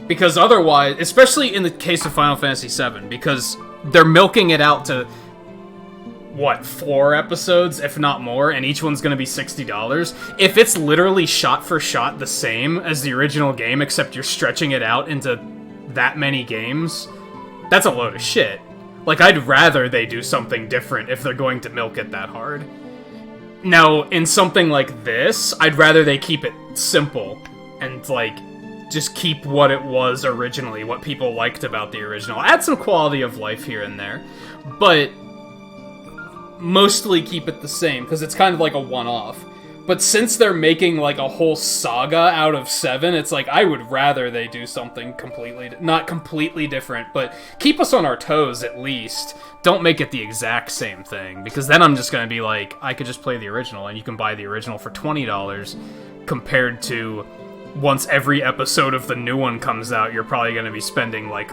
Because otherwise, especially in the case of Final Fantasy VII, because they're milking it out to, what, 4 episodes, if not more, and each one's gonna be $60. If it's literally shot for shot the same as the original game, except you're stretching it out into that many games, that's a load of shit. Like, I'd rather they do something different if they're going to milk it that hard. Now, in something like this, I'd rather they keep it simple and, like, just keep what it was originally, what people liked about the original. Add some quality of life here and there, but mostly keep it the same, because it's kind of like a one-off. But since they're making, like, a whole saga out of 7, it's like, I would rather they do something not completely different, but keep us on our toes at least. Don't make it the exact same thing, because then I'm just gonna be like, I could just play the original, and you can buy the original for $20, compared to once every episode of the new one comes out, you're probably gonna be spending, like,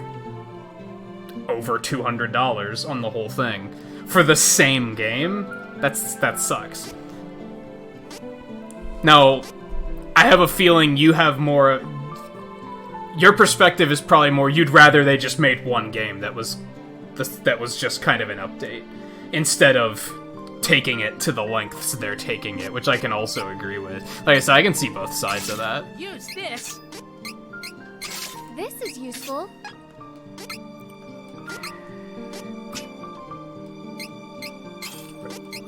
over $200 on the whole thing. For the same game? That sucks. Now, I have a feeling you have more... Your perspective is probably more, you'd rather they just made one game that was just kind of an update, instead of taking it to the lengths they're taking it, which I can also agree with. Like I said, I can see both sides of that. Use this. This is useful.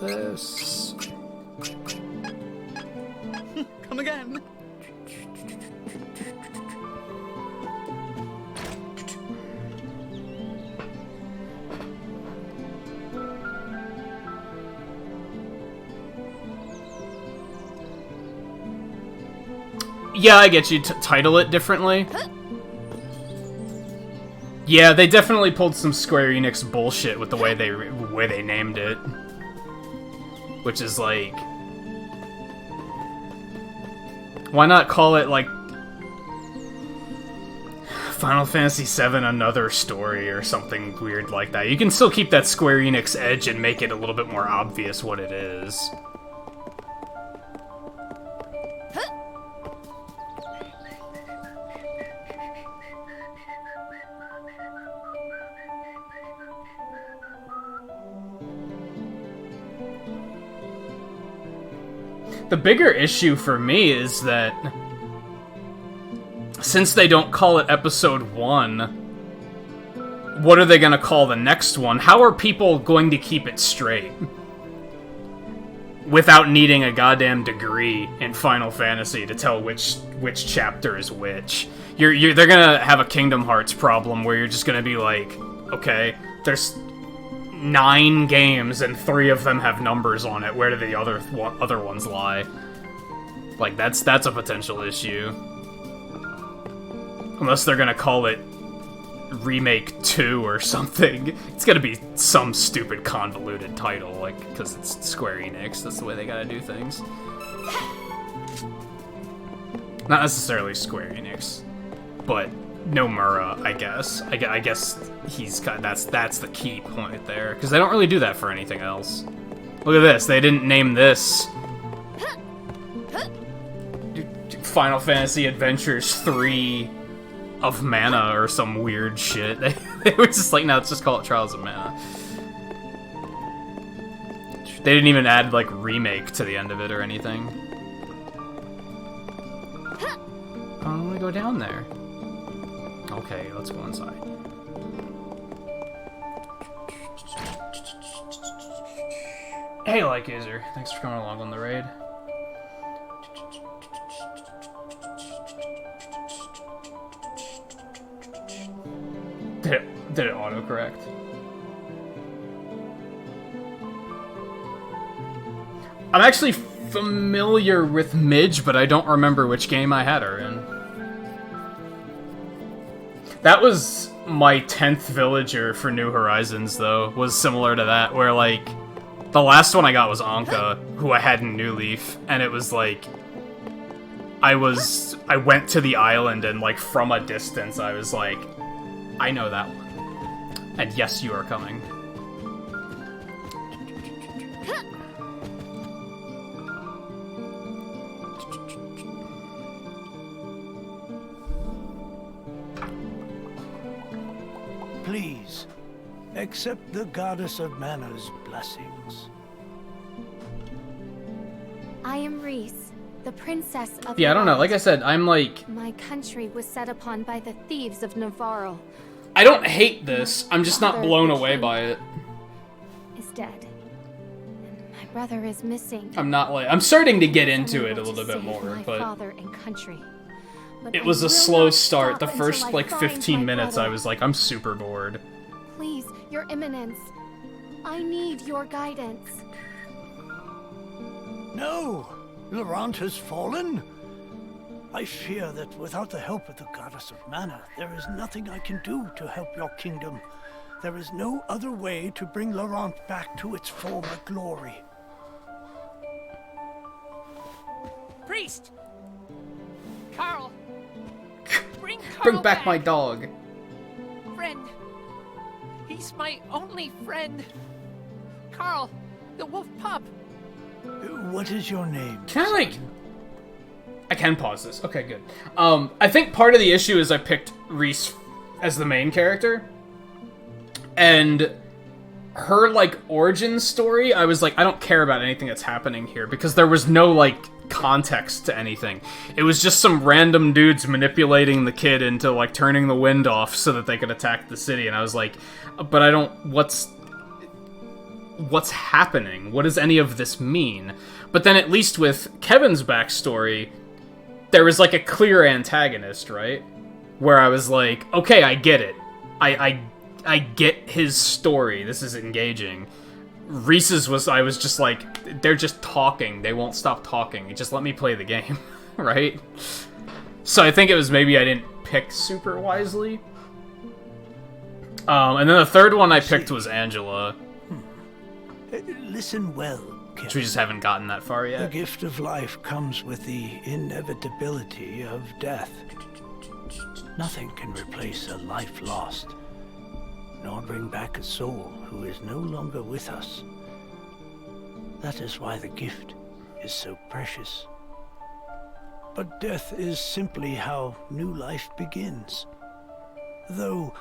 this. Come again. Yeah, I get you. Title it differently. Yeah, they definitely pulled some Square Enix bullshit with the way they named it, which is like, why not call it like Final Fantasy VII Another Story or something weird like that? You can still keep that Square Enix edge and make it a little bit more obvious what it is. The bigger issue for me is that since they don't call it Episode 1, what are they going to call the next one? How are people going to keep it straight without needing a goddamn degree in Final Fantasy to tell which chapter is which? They're going to have a Kingdom Hearts problem where you're just going to be like, okay, there's 9 games and 3 of them have numbers on it. Where do the other ones lie? Like, that's a potential issue. Unless they're gonna call it Remake 2 or something. It's gonna be some stupid convoluted title, like, because it's Square Enix. That's the way they gotta do things. Not necessarily Square Enix, but Nomura, I guess. I guess he's got that's the key point there, because they don't really do that for anything else. Look at this. They didn't name this Final Fantasy Adventures 3 of Mana or some weird shit. They were just like, no, let's just call it Trials of Mana. They didn't even add like remake to the end of it or anything. I want to go down there. Okay, let's go inside. Hey, Lykuser. Thanks for coming along on the raid. Did it autocorrect? I'm actually familiar with Midge, but I don't remember which game I had her in. That was my 10th villager for New Horizons, though, was similar to that, where, like, the last one I got was Anka, who I had in New Leaf, and it was, like, I went to the island, and, like, from a distance, I was like, I know that one. And yes, you are coming. Please, accept the Goddess of Mana's blessings. I am Reese, the princess of Yeah, I don't know. Like I said, I'm like... My country was set upon by the thieves of Navarro. I don't hate this. I'm just not blown away by it. Is dead. And my brother is missing. I'm not like... I'm starting to get into it a little bit more, but... Father and country. It was a slow start. The first, like, 15 minutes, I was like, I'm super bored. Please, Your Eminence. I need your guidance. No! Laurent has fallen? I fear that without the help of the Goddess of Mana, there is nothing I can do to help your kingdom. There is no other way to bring Laurent back to its former glory. Priest! Carl! Bring Carl Bring back my dog. Friend. He's my only friend. Carl, the wolf pup. What is your name? Can I, like... I can pause this. Okay, good. I think part of the issue is I picked Reese as the main character. And her, like, origin story, I was like, I don't care about anything that's happening here. Because there was no, like, context to anything. It was just some random dudes manipulating the kid into, like, turning the wind off so that they could attack the city. And I was like, but I don't... What's... what's happening? What does any of this mean? But then at least with Kevin's backstory, there was like a clear antagonist, right? Where I was like, okay, I get it. I get his story. This is engaging. Reese's I was just like, they're just talking. They won't stop talking. Just let me play the game, right? So I think it was maybe I didn't pick super wisely. And then the third one I picked was Angela. Listen well, Kevin. Which we just haven't gotten that far yet. The gift of life comes with the inevitability of death. Nothing can replace a life lost, nor bring back a soul who is no longer with us. That is why the gift is so precious. But death is simply how new life begins. Though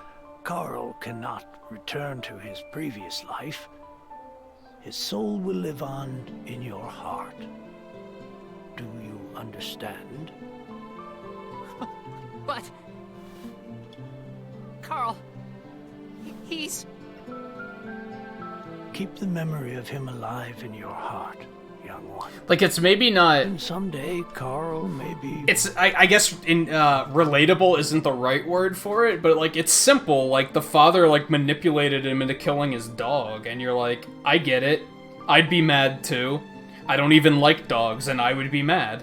Carl cannot return to his previous life, his soul will live on in your heart. Do you understand? But... Carl... he's... Keep the memory of him alive in your heart, young one. Like, it's maybe not... And someday, Carl may be... It's, I guess, relatable isn't the right word for it, but, like, it's simple. Like, the father, like, manipulated him into killing his dog, and you're like, I get it. I'd be mad, too. I don't even like dogs, and I would be mad.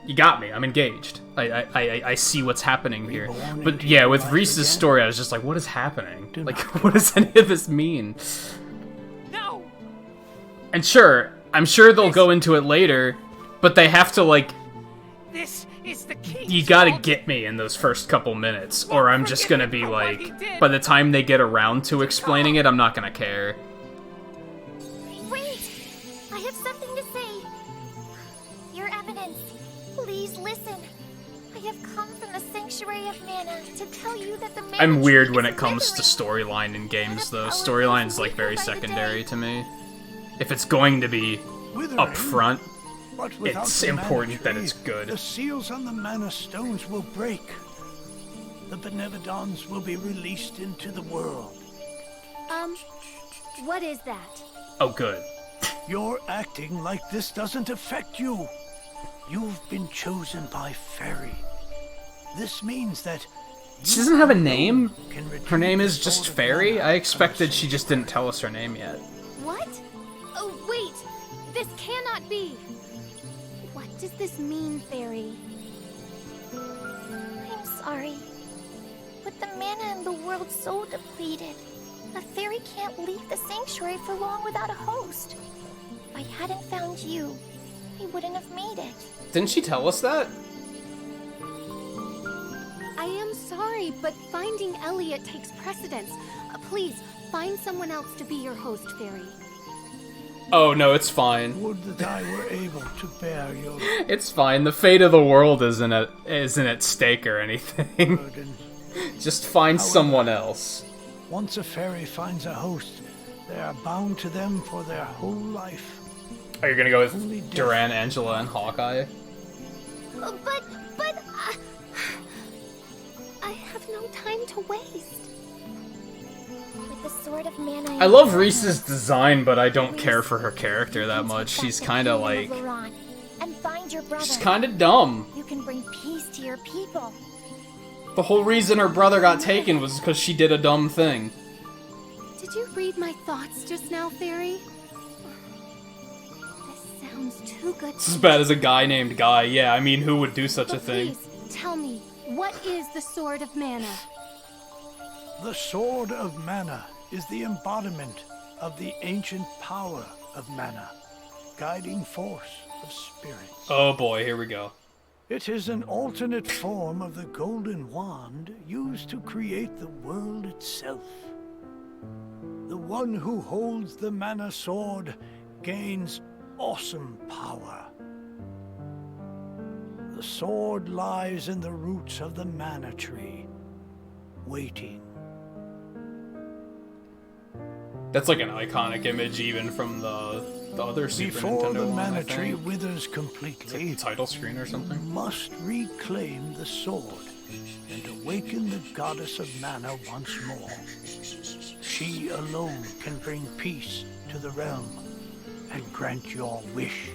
You got me. I'm engaged. I see what's happening here. But, yeah, with Reese's story, I was just like, what is happening? Like, what does any of this mean? No! And sure, I'm sure they'll go into it later, but they have to, like... This is the key. You gotta get me in those first couple minutes, or I'm just gonna be like... By the time they get around to explaining it, I'm not gonna care. Wait! I have something to say. Your evidence. Please listen. I have come from the Sanctuary of Mana to tell you that the Mana I'm weird when tree it comes to storyline in games, though. Storyline's, like, very secondary to me. If it's going to be up front, it's important that it's good. The seals on the Mana Stones will break. The Benevodons will be released into the world. What is that? Oh, good. You're acting like this doesn't affect you. You've been chosen by Fairy. This means that... She doesn't have a name? Her name is just Fairy? I expected she just didn't tell us her name yet. What? Oh, wait! This cannot be! What does this mean, Fairy? I'm sorry. With the mana in the world so depleted, a fairy can't leave the sanctuary for long without a host. If I hadn't found you, I wouldn't have made it. Didn't she tell us that? I am sorry, but finding Elliot takes precedence. Please, find someone else to be your host, Fairy. Oh, no, it's fine. Would that I were able to bear your... It's fine. The fate of the world isn't at stake or anything. Just find someone else. Once a fairy finds a host, they are bound to them for their whole life. Are you gonna go with Duran, Angela, and Hawkeye? But I have no time to waste. With the sword of mana... I love Reese's design, but I don't care for her character that much. She's kind of like... And find your brother. She's kind of dumb. You can bring peace to your people. The whole reason her brother got taken was because she did a dumb thing. Did you read my thoughts just now, Fairy? This sounds too good to It's as bad as a guy named Guy. Yeah, I mean, who would do such a thing? Please, tell me, what is the Sword of Mana? The Sword of Mana is the embodiment of the ancient power of mana, guiding force of spirits. Oh boy, here we go. It is an alternate form of the golden wand used to create the world itself. The one who holds the mana sword gains awesome power. The sword lies in the roots of the mana tree, waiting. That's like an iconic image even from the other Super Before Nintendo the one, I mana tree think. withers completely, It's like the title screen or something. you must reclaim the sword and awaken the goddess of mana once more. She alone can bring peace to the realm and grant your wish.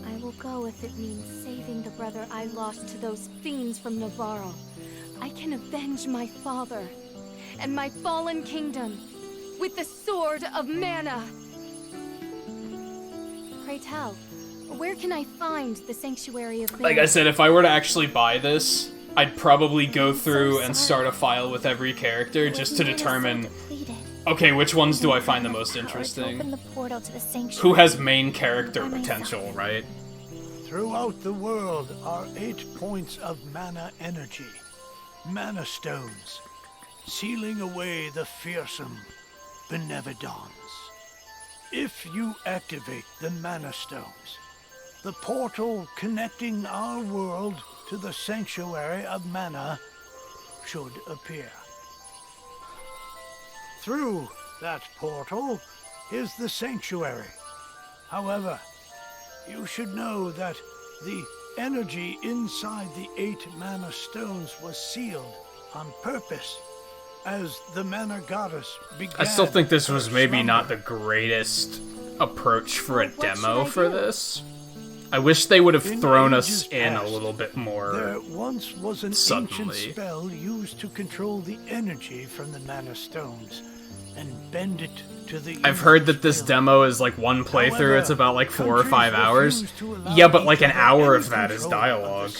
I will go if it means saving the brother I lost to those fiends from Navarro. I can avenge my father and my fallen kingdom with the Sword of Mana. Pray tell, where can I find the Sanctuary of Mana? Like I said, if I were to actually buy this, I'd probably go through and start a file with every character just to determine, okay, which ones do I find the most interesting? Who has main character potential, right? Throughout the world are 8 points of mana energy, mana stones, sealing away the fearsome Benevodons. If you activate the mana stones, the portal connecting our world to the Sanctuary of Mana should appear. Through that portal is the Sanctuary. However, you should know that the energy inside the 8 mana stones was sealed on purpose, as the mana goddess began. I still think this was maybe not the greatest approach for a demo for this. I wish they would have thrown us in a little bit more There once was an suddenly. ancient spell used to control the energy from the mana stones and bend it to the I've heard that this demo is like one playthrough, it's about like 4 or 5 hours. Yeah, but like an hour of that is dialogue.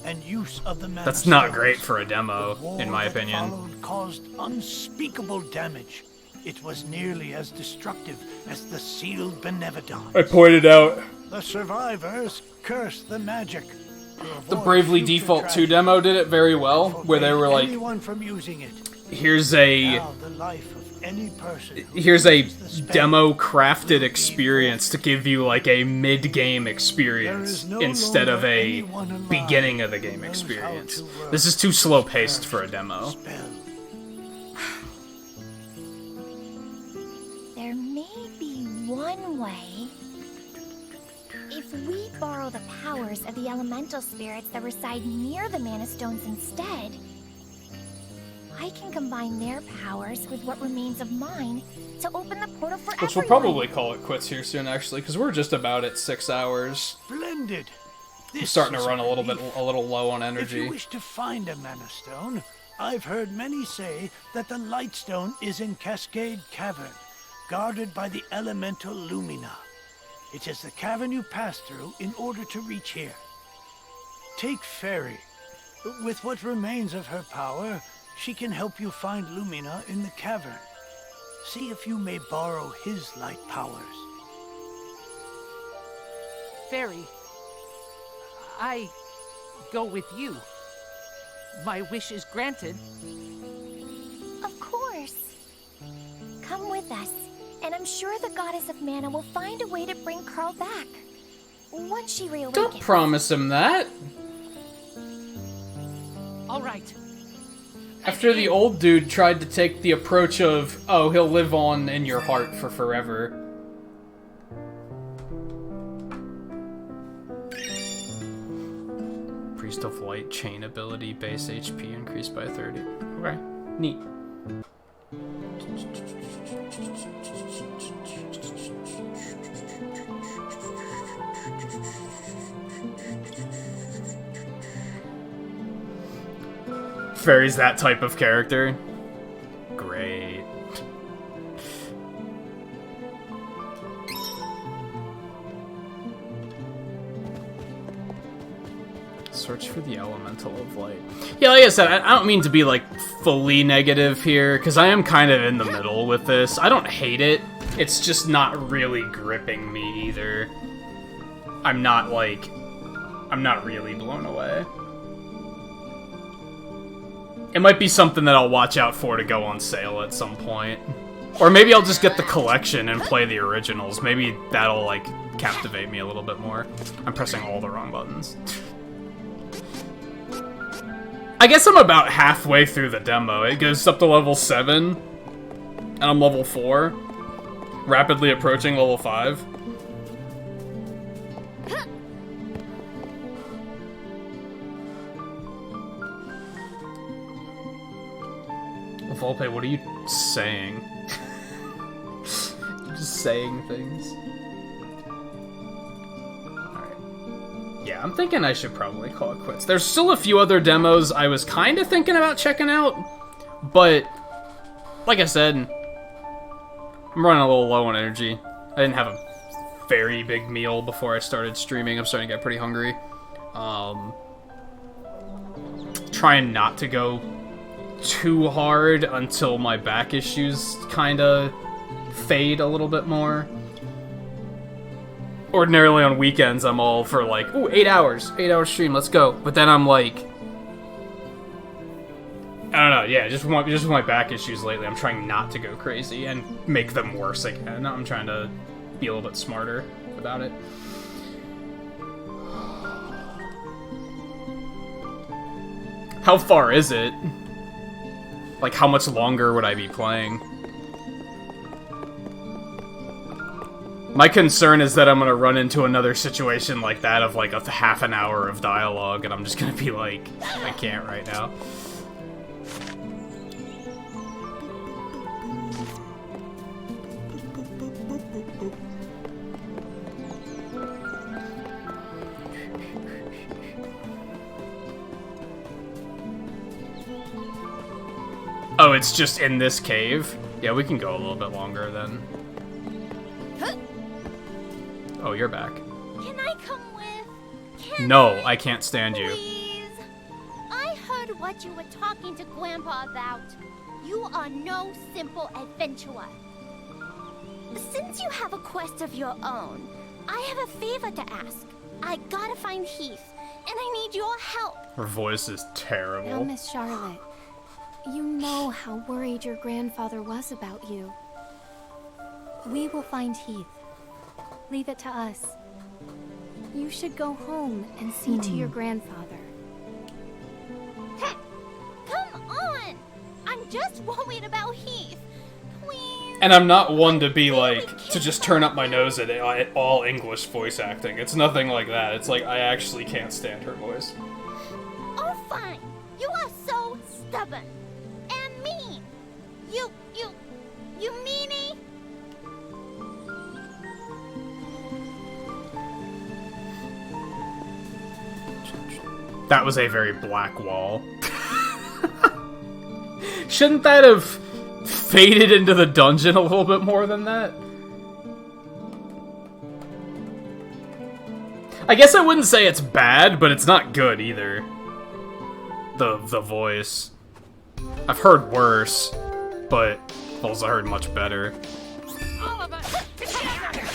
and use of the mana That's not stones. great for a demo, in my That opinion. followed caused unspeakable damage. It was nearly as destructive as the sealed Benevodon. I pointed out The survivors cursed the magic. the Bravely Default 2 demo did it very well, where they were like, Anyone from using it. here's a Now the life of any person here's a demo crafted experience to give you like a mid-game experience instead of a beginning of the game experience. This is too slow paced for a demo. There may be one way. If we borrow the powers of the elemental spirits that reside near the Mana Stones instead, I can combine their powers with what remains of mine to open the portal for Which we'll everyone. probably call it quits here soon, actually, because we're just about at 6 hours. Splendid. I'm starting to run a little low on If energy. you wish to find a mana stone, I've heard many say that the light stone is in Cascade Cavern, guarded by the elemental Lumina. It is the cavern you pass through in order to reach here. Take Fairy. With what remains of her power, she can help you find Lumina in the cavern. See if you may borrow his light powers. Fairy, I go with you. My wish is granted. Of course. Come with us, and I'm sure the Goddess of Mana will find a way to bring Carl back. Once she reawakens. Don't promise him that. All right. After the old dude tried to take the approach of, oh, he'll live on in your heart for forever. Priest of Light chain ability, base HP increased by 30. Okay, neat. Fairy's that type of character. Great. Search for the elemental of light. Yeah, like I said, I don't mean to be like fully negative here, because I am kind of in the middle with this. I don't hate it. It's just not really gripping me either. I'm not really blown away. It might be something that I'll watch out for to go on sale at some point. Or maybe I'll just get the collection and play the originals. Maybe that'll, like, captivate me a little bit more. I'm pressing all the wrong buttons. I guess I'm about halfway through the demo. It goes up to level 7, and I'm level 4. Rapidly approaching level 5. Volpe, what are you saying? You're just saying things. Alright. Yeah, I'm thinking I should probably call it quits. There's still a few other demos I was kind of thinking about checking out, but like I said, I'm running a little low on energy. I didn't have a very big meal before I started streaming. I'm starting to get pretty hungry. Trying not to go too hard until my back issues kind of fade a little bit more. Ordinarily on weekends, I'm all for like, ooh, 8 hours. 8 hour stream, let's go. But then I'm like, I don't know, yeah, just with my back issues lately, I'm trying not to go crazy and make them worse again. I'm trying to be a little bit smarter about it. How far is it? Like, how much longer would I be playing? My concern is that I'm gonna run into another situation like that of like a half an hour of dialogue, and I'm just gonna be like, I can't right now. Oh, it's just in this cave? Yeah, we can go a little bit longer then. Oh, you're back. Can I come with? No, I can't stand you. Please? I heard what you were talking to Grandpa about. You are no simple adventurer. Since you have a quest of your own, I have a favor to ask. I gotta find Heath, and I need your help. Her voice is terrible. Now, Miss Charlotte, you know how worried your grandfather was about you. We will find Heath. Leave it to us. You should go home and see to your grandfather. Come on! I'm just worried about Heath. Please. And I'm not one to be like, to just turn up my nose at all English voice acting. It's nothing like that. It's like, I actually can't stand her voice. Oh, fine. You are so stubborn. And mean. You meanie? That was a very black wall. Shouldn't that have faded into the dungeon a little bit more than that? I guess I wouldn't say it's bad, but it's not good either. The voice. I've heard worse, but I've also heard much better. All of us together.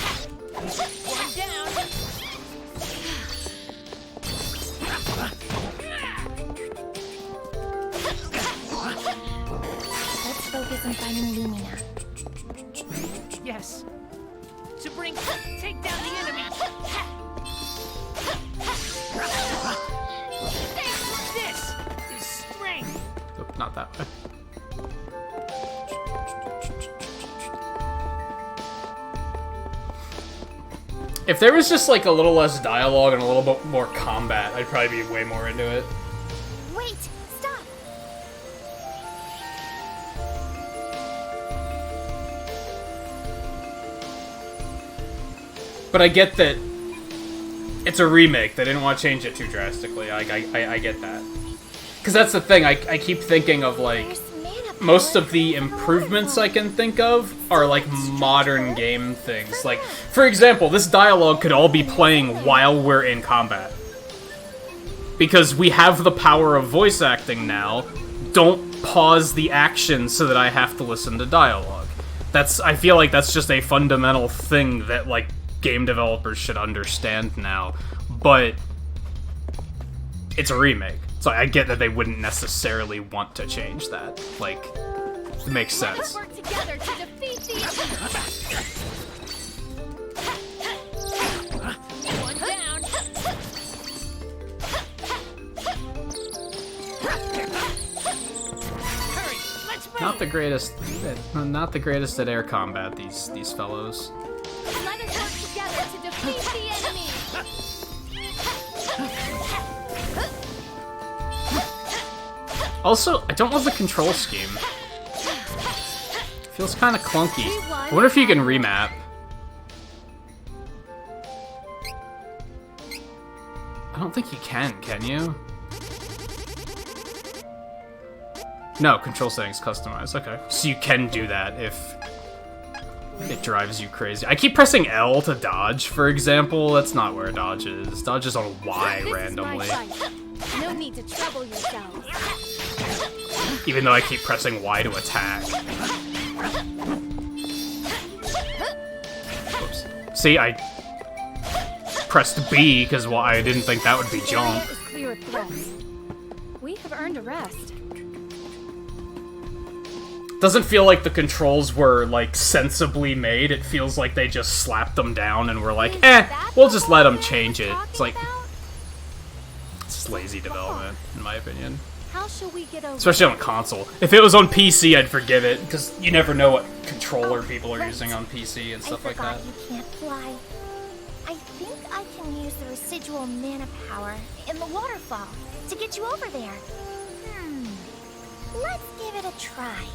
One down. Let's focus on finding Lumina. Yes. Take down the enemy. This is strength. Nope, not that way. If there was just like a little less dialogue and a little bit more combat, I'd probably be way more into it. Wait! Stop! But I get that it's a remake. They didn't want to change it too drastically. I get that. Because that's the thing. I keep thinking of like most of the improvements I can think of are like modern game things. Like, for example, this dialogue could all be playing while we're in combat. Because we have the power of voice acting now. Don't pause the action so that I have to listen to dialogue. I feel like that's just a fundamental thing that like game developers should understand now. But it's a remake. So I get that they wouldn't necessarily want to change that. Like, it makes sense. Work together to defeat the One down. Hurry, let's move. Not the greatest at air combat, these fellows. Let us work together to defeat the enemy. Also, I don't love the control scheme. Feels kind of clunky. I wonder if you can remap. I don't think you can you? No, control settings customized. Okay. So you can do that if it drives you crazy. I keep pressing L to dodge, for example. That's not where dodge is. Dodge is on Y randomly. No need to trouble yourself. Even though I keep pressing Y to attack. Oops. See, I pressed B because I didn't think that would be jump. Is clear of threats. We have earned a rest. Doesn't feel like the controls were, like, sensibly made. It feels like they just slapped them down and were like, we'll just let them change it. It's like, it's just lazy development, in my opinion. How shall we get over Especially on console. If it was on PC, I'd forgive it, because you never know what controller people are using on PC and stuff like that. You can't fly. I think I can use the residual mana power in the waterfall to get you over there. Let's give it a try.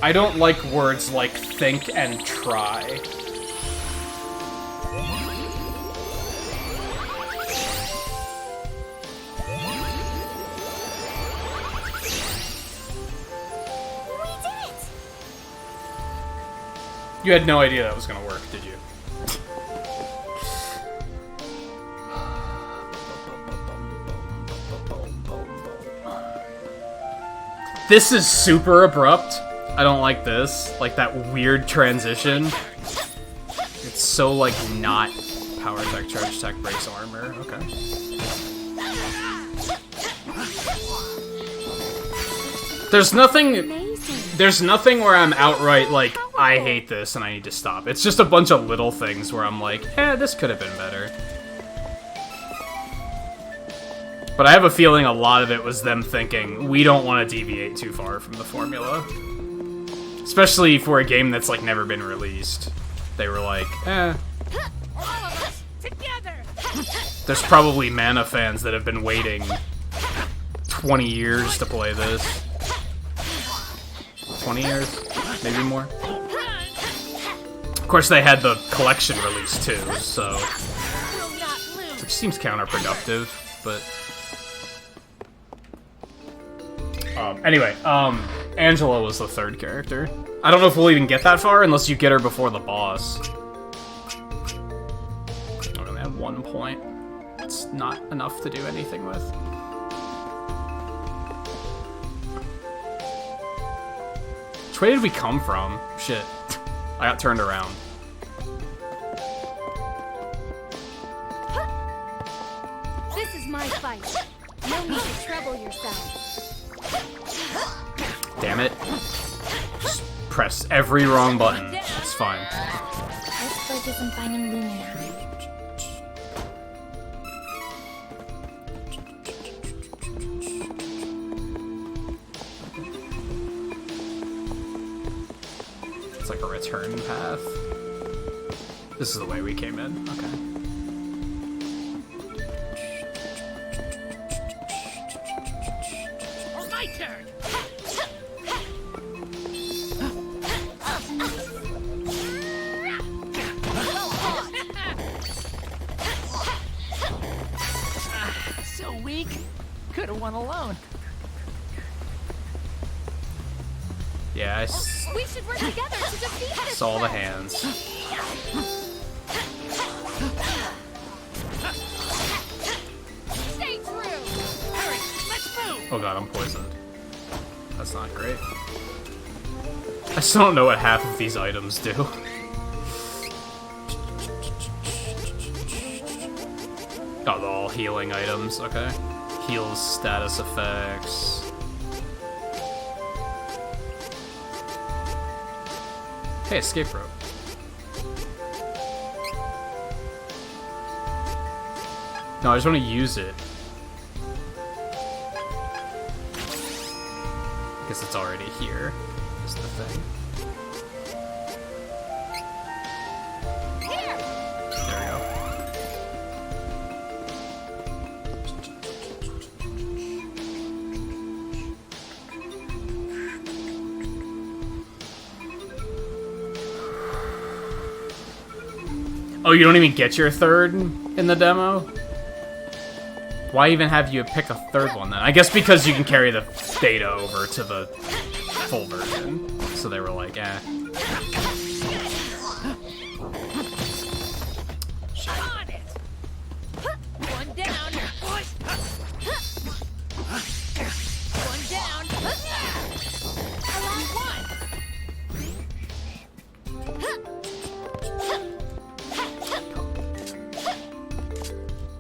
I don't like words like think and try. You had no idea that was gonna work, did you? This is super abrupt. I don't like this. Like that weird transition. It's so like not power attack, charge attack, breaks armor. Okay. There's nothing where I'm outright like, I hate this and I need to stop. It's just a bunch of little things where I'm like, this could have been better. But I have a feeling a lot of it was them thinking, we don't want to deviate too far from the formula. Especially for a game that's like never been released. They were like, There's probably Mana fans that have been waiting 20 years to play this. 20 years? Maybe more? Of course they had the collection release too, so... Which seems counterproductive, but... Anyway, Angela was the third character. I don't know if we'll even get that far unless you get her before the boss. I only have 1 point. It's not enough to do anything with. Which way did we come from? Shit. I got turned around. This is my fight. No need to trouble yourself. Damn it. Just press every wrong button. It's fine. Let's focus on finding Lumina. It's like a return path. This is the way we came in. Okay. My turn. So weak. Could have won alone. Yeah, We should work together to defeat this saw the threat. hands. Stay true. Hurry, let's move. Oh god, I'm poisoned. That's not great. I still don't know what half of these items do. Oh, they're all healing items, okay. Heals, status effects. Hey, escape rope. No, I just want to use it. Guess it's already here, is the thing. Here. There we go. Oh, you don't even get your third in the demo? Why even have you pick a third one then? I guess because you can carry the data over to the full version. So they were like, eh. One down. One down.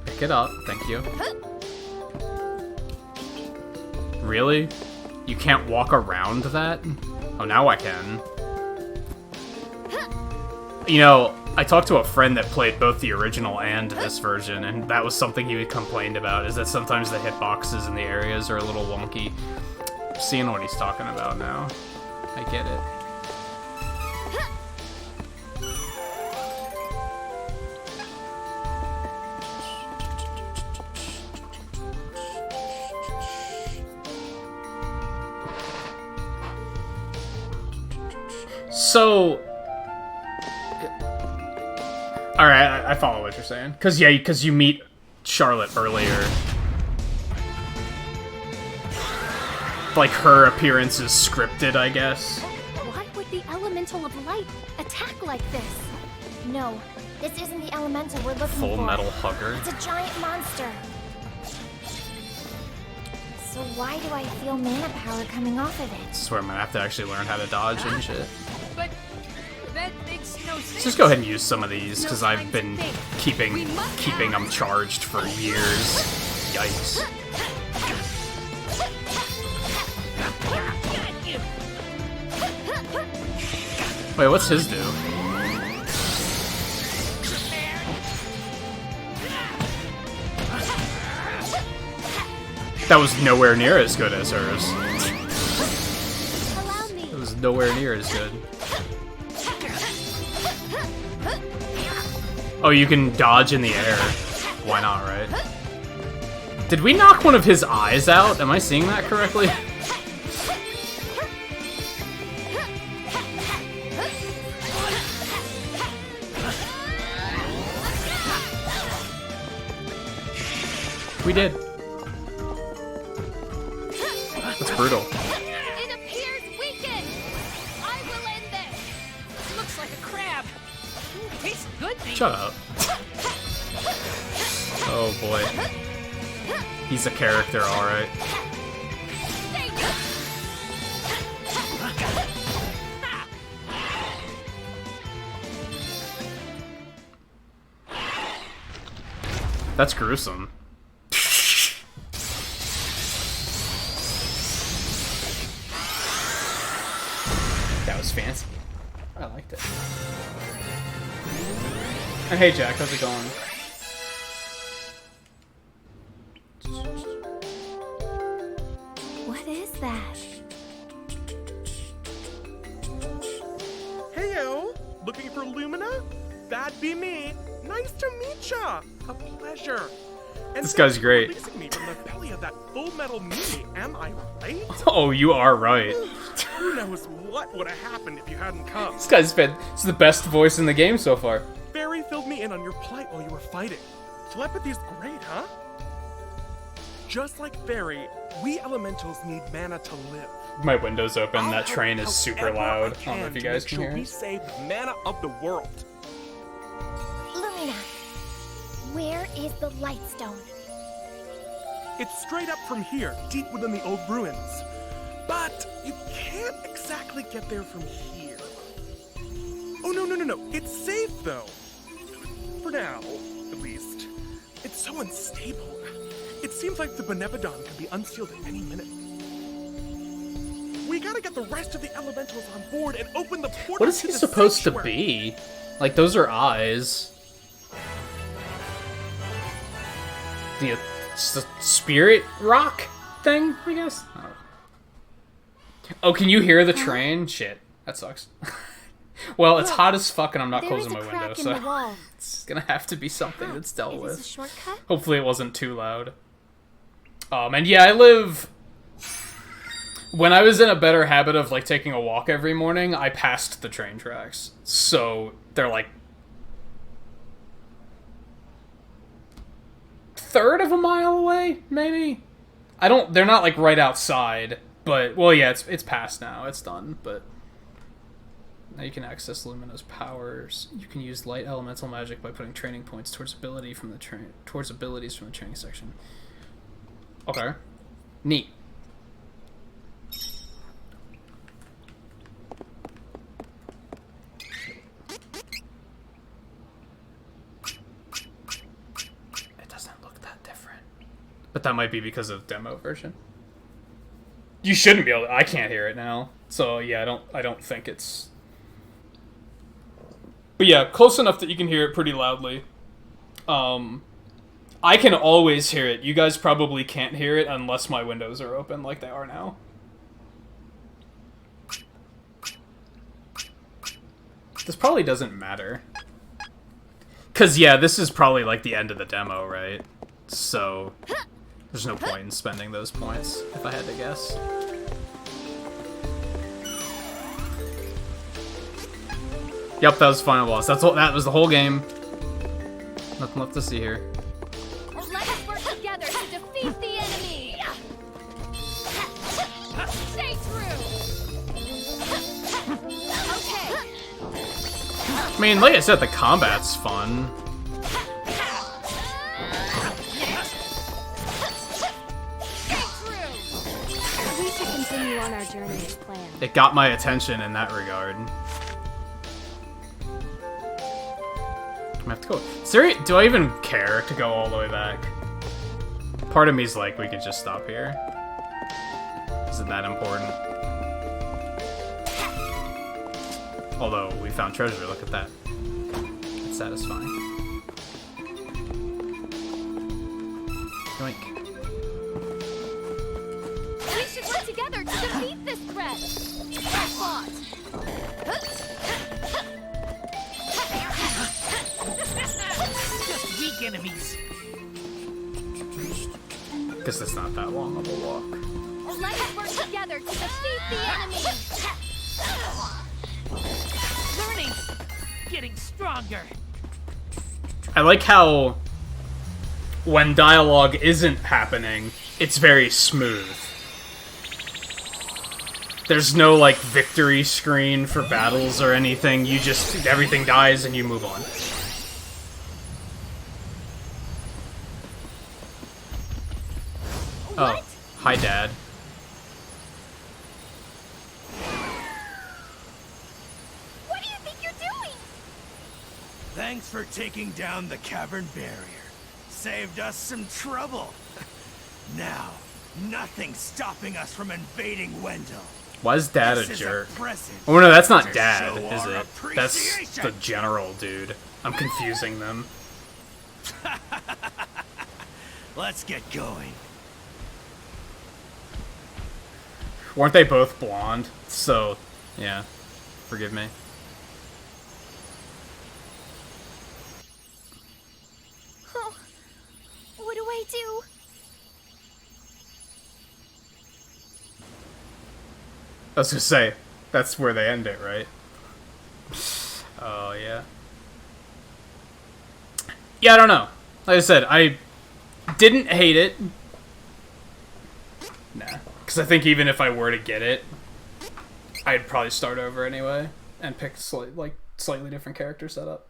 Pick it up, thank you. Really? You can't walk around that? Oh, now I can. You know, I talked to a friend that played both the original and this version, and that was something he complained about, is that sometimes the hitboxes in the areas are a little wonky. Seeing what he's talking about now. I get it. So... Alright, I follow what you're saying. Because you meet Charlotte earlier. Like, her appearance is scripted, I guess. Why would the elemental of light attack like this? No, this isn't the elemental we're looking for. Full Metal Hugger. It's a giant monster. So why do I feel mana power coming off of it? I swear I'm gonna have to actually learn how to dodge and shit. But that makes no sense. Let's just go ahead and use some of these, because I've been keeping them charged for years. Yikes. Wait, what's his do? That was nowhere near as good as hers. It was nowhere near as good. Oh, you can dodge in the air. Why not, right? Did we knock one of his eyes out? Am I seeing that correctly? We did. That's brutal. It appears weakened. I will end this. Looks like a crab. Ooh, tastes good. Shut up. Oh boy. He's a character, alright. That's gruesome. That was fancy. I liked it. And hey Jack, how's it going? What is that? Heyo! Looking for Lumina? That'd be me. Nice to meet ya. A pleasure. And This guy's thanks for great. releasing me from the belly of that Full Metal Mini, am I right? Oh, you are right. Who knows what would have happened if you hadn't come? This guy's been... It's the best voice in the game so far. Barry filled me in on your plight while you were fighting. Telepathy's great, huh? Just like Barry, we elementals need mana to live. My window's open, that train is super loud. I don't know if you guys can hear We it. save the mana of the world. Lumina, where is the Lightstone? It's straight up from here, deep within the old ruins. But you can't exactly get there from here. Oh, no. It's safe, though. For now, at least. It's so unstable. It seems like the Benevodon could be unsealed at any minute. We gotta get the rest of the elementals on board and open the portal. What is he supposed to be? Like, those are eyes. The spirit rock thing, I guess? Oh, can you hear the train? Shit, that sucks. Well, it's hot as fuck and I'm not closing my window, so it's gonna have to be something that's dealt with. Shortcut? Hopefully it wasn't too loud. And yeah, I live... When I was in a better habit of, like, taking a walk every morning, I passed the train tracks. So, they're, like, third of a mile away, maybe. They're not like right outside, but well, yeah, it's past now. It's done, but now you can access Lumina's powers. You can use light elemental magic by putting training points towards abilities from the training section. Okay, neat. But that might be because of demo version. You shouldn't be able to, I can't hear it now. So yeah, I don't think it's... But yeah, close enough that you can hear it pretty loudly. I can always hear it. You guys probably can't hear it unless my windows are open like they are now. This probably doesn't matter. 'Cause yeah, this is probably like the end of the demo, right? So... there's no point in spending those points, if I had to guess. Yep, that was the final boss. That was the whole game. Nothing left to see here. Let us work together to defeat the enemy! Stay true! Okay. I mean, like I said, the combat's fun. On our journey as planned. It got my attention in that regard. I have to go. Seriously, do I even care to go all the way back? Part of me's like, we could just stop here. Is it that important? Although, we found treasure, look at that. It's satisfying. Yoink. We should work together to defeat this threat! Well fought! Just weak enemies. Guess it's not that long of a walk. Let us work together to defeat the enemy! Learning! Getting stronger! I like how when dialogue isn't happening, it's very smooth. There's no, like, victory screen for battles or anything. You just, everything dies and you move on. Oh, hi, Dad. What do you think you're doing? Thanks for taking down the cavern barrier. Saved us some trouble. Now, nothing's stopping us from invading Wendell. Why is Dad a This is a jerk? present Oh no, that's not to Dad, show is our it? That's appreciation. the general dude. I'm confusing them. Let's get going. Weren't they both blonde? So, yeah. Forgive me. Oh, what do I do? I was gonna say, that's where they end it, right? Oh, yeah. Yeah, I don't know. Like I said, I didn't hate it. Nah. Because I think even if I were to get it, I'd probably start over anyway and pick slightly different character setup.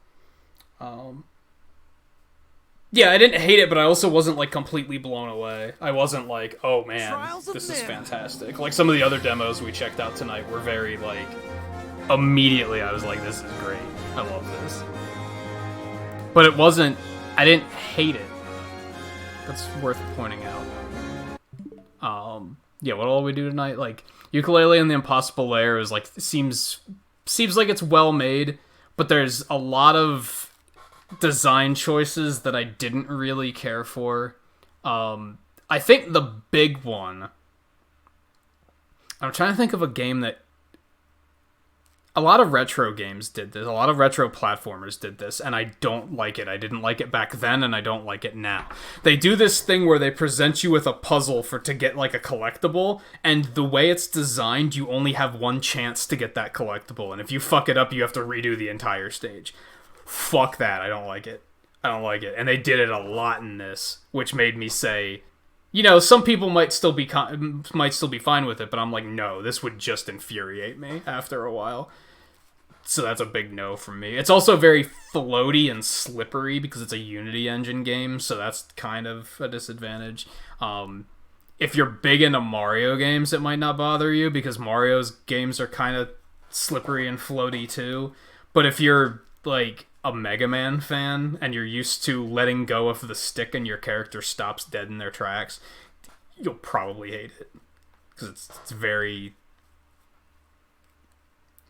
Yeah, I didn't hate it, but I also wasn't, like, completely blown away. I wasn't like, oh man, this is fantastic. Like, some of the other demos we checked out tonight were very, like, immediately I was like, this is great. I love this. But it wasn't, I didn't hate it. That's worth pointing out. Yeah, what all we do tonight? Like, Yooka-Laylee and the Impossible Lair is, like, seems like it's well made, but there's a lot of design choices that I didn't really care for. I think the big one... I'm trying to think of a game that... A lot of retro games did this. A lot of retro platformers did this, and I don't like it. I didn't like it back then, and I don't like it now. They do this thing where they present you with a puzzle to get, like, a collectible, and the way it's designed, you only have one chance to get that collectible, and if you fuck it up, you have to redo the entire stage. Fuck that, I don't like it. I don't like it. And they did it a lot in this, which made me say, you know, some people might still be fine with it, but I'm like, no, this would just infuriate me after a while. So that's a big no from me. It's also very floaty and slippery because it's a Unity engine game, so that's kind of a disadvantage. If you're big into Mario games, it might not bother you because Mario's games are kind of slippery and floaty too. But if you're like a Mega Man fan and you're used to letting go of the stick and your character stops dead in their tracks, you'll probably hate it because it's very...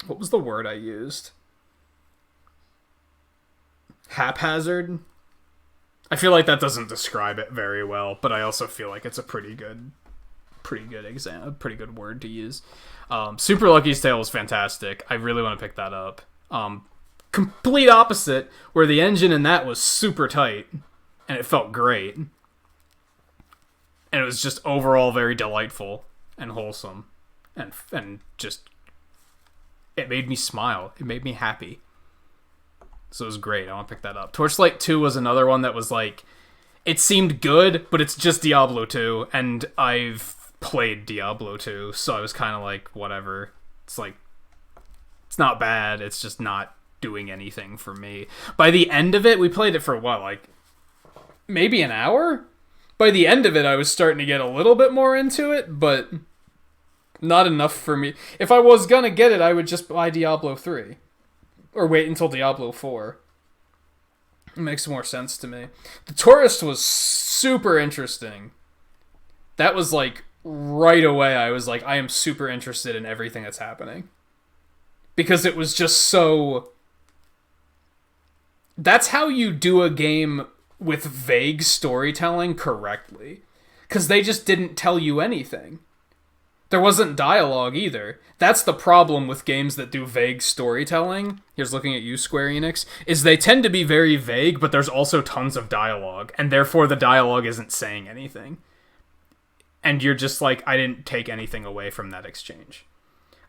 What was the word I used? Haphazard? I feel like that doesn't describe it very well, but I also feel like it's a pretty good word to use. Super Lucky's Tale was fantastic. I really want to pick that up. Complete opposite, where the engine in that was super tight, and it felt great. And it was just overall very delightful and wholesome, and just... It made me smile. It made me happy. So it was great. I want to pick that up. Torchlight 2 was another one that was like... It seemed good, but it's just Diablo 2, and I've played Diablo 2, so I was kind of like, whatever. It's like... It's not bad, it's just not doing anything for me. By the end of it, we played it for what, like... Maybe an hour? By the end of it, I was starting to get a little bit more into it, but... Not enough for me. If I was gonna get it, I would just buy Diablo 3. Or wait until Diablo 4. It makes more sense to me. The Tourist was super interesting. That was like, right away, I was like, I am super interested in everything that's happening. Because it was just so... That's how you do a game with vague storytelling correctly. Because they just didn't tell you anything. There wasn't dialogue either. That's the problem with games that do vague storytelling. Here's looking at you, Square Enix. Is they tend to be very vague, but there's also tons of dialogue. And therefore the dialogue isn't saying anything. And you're just like, I didn't take anything away from that exchange.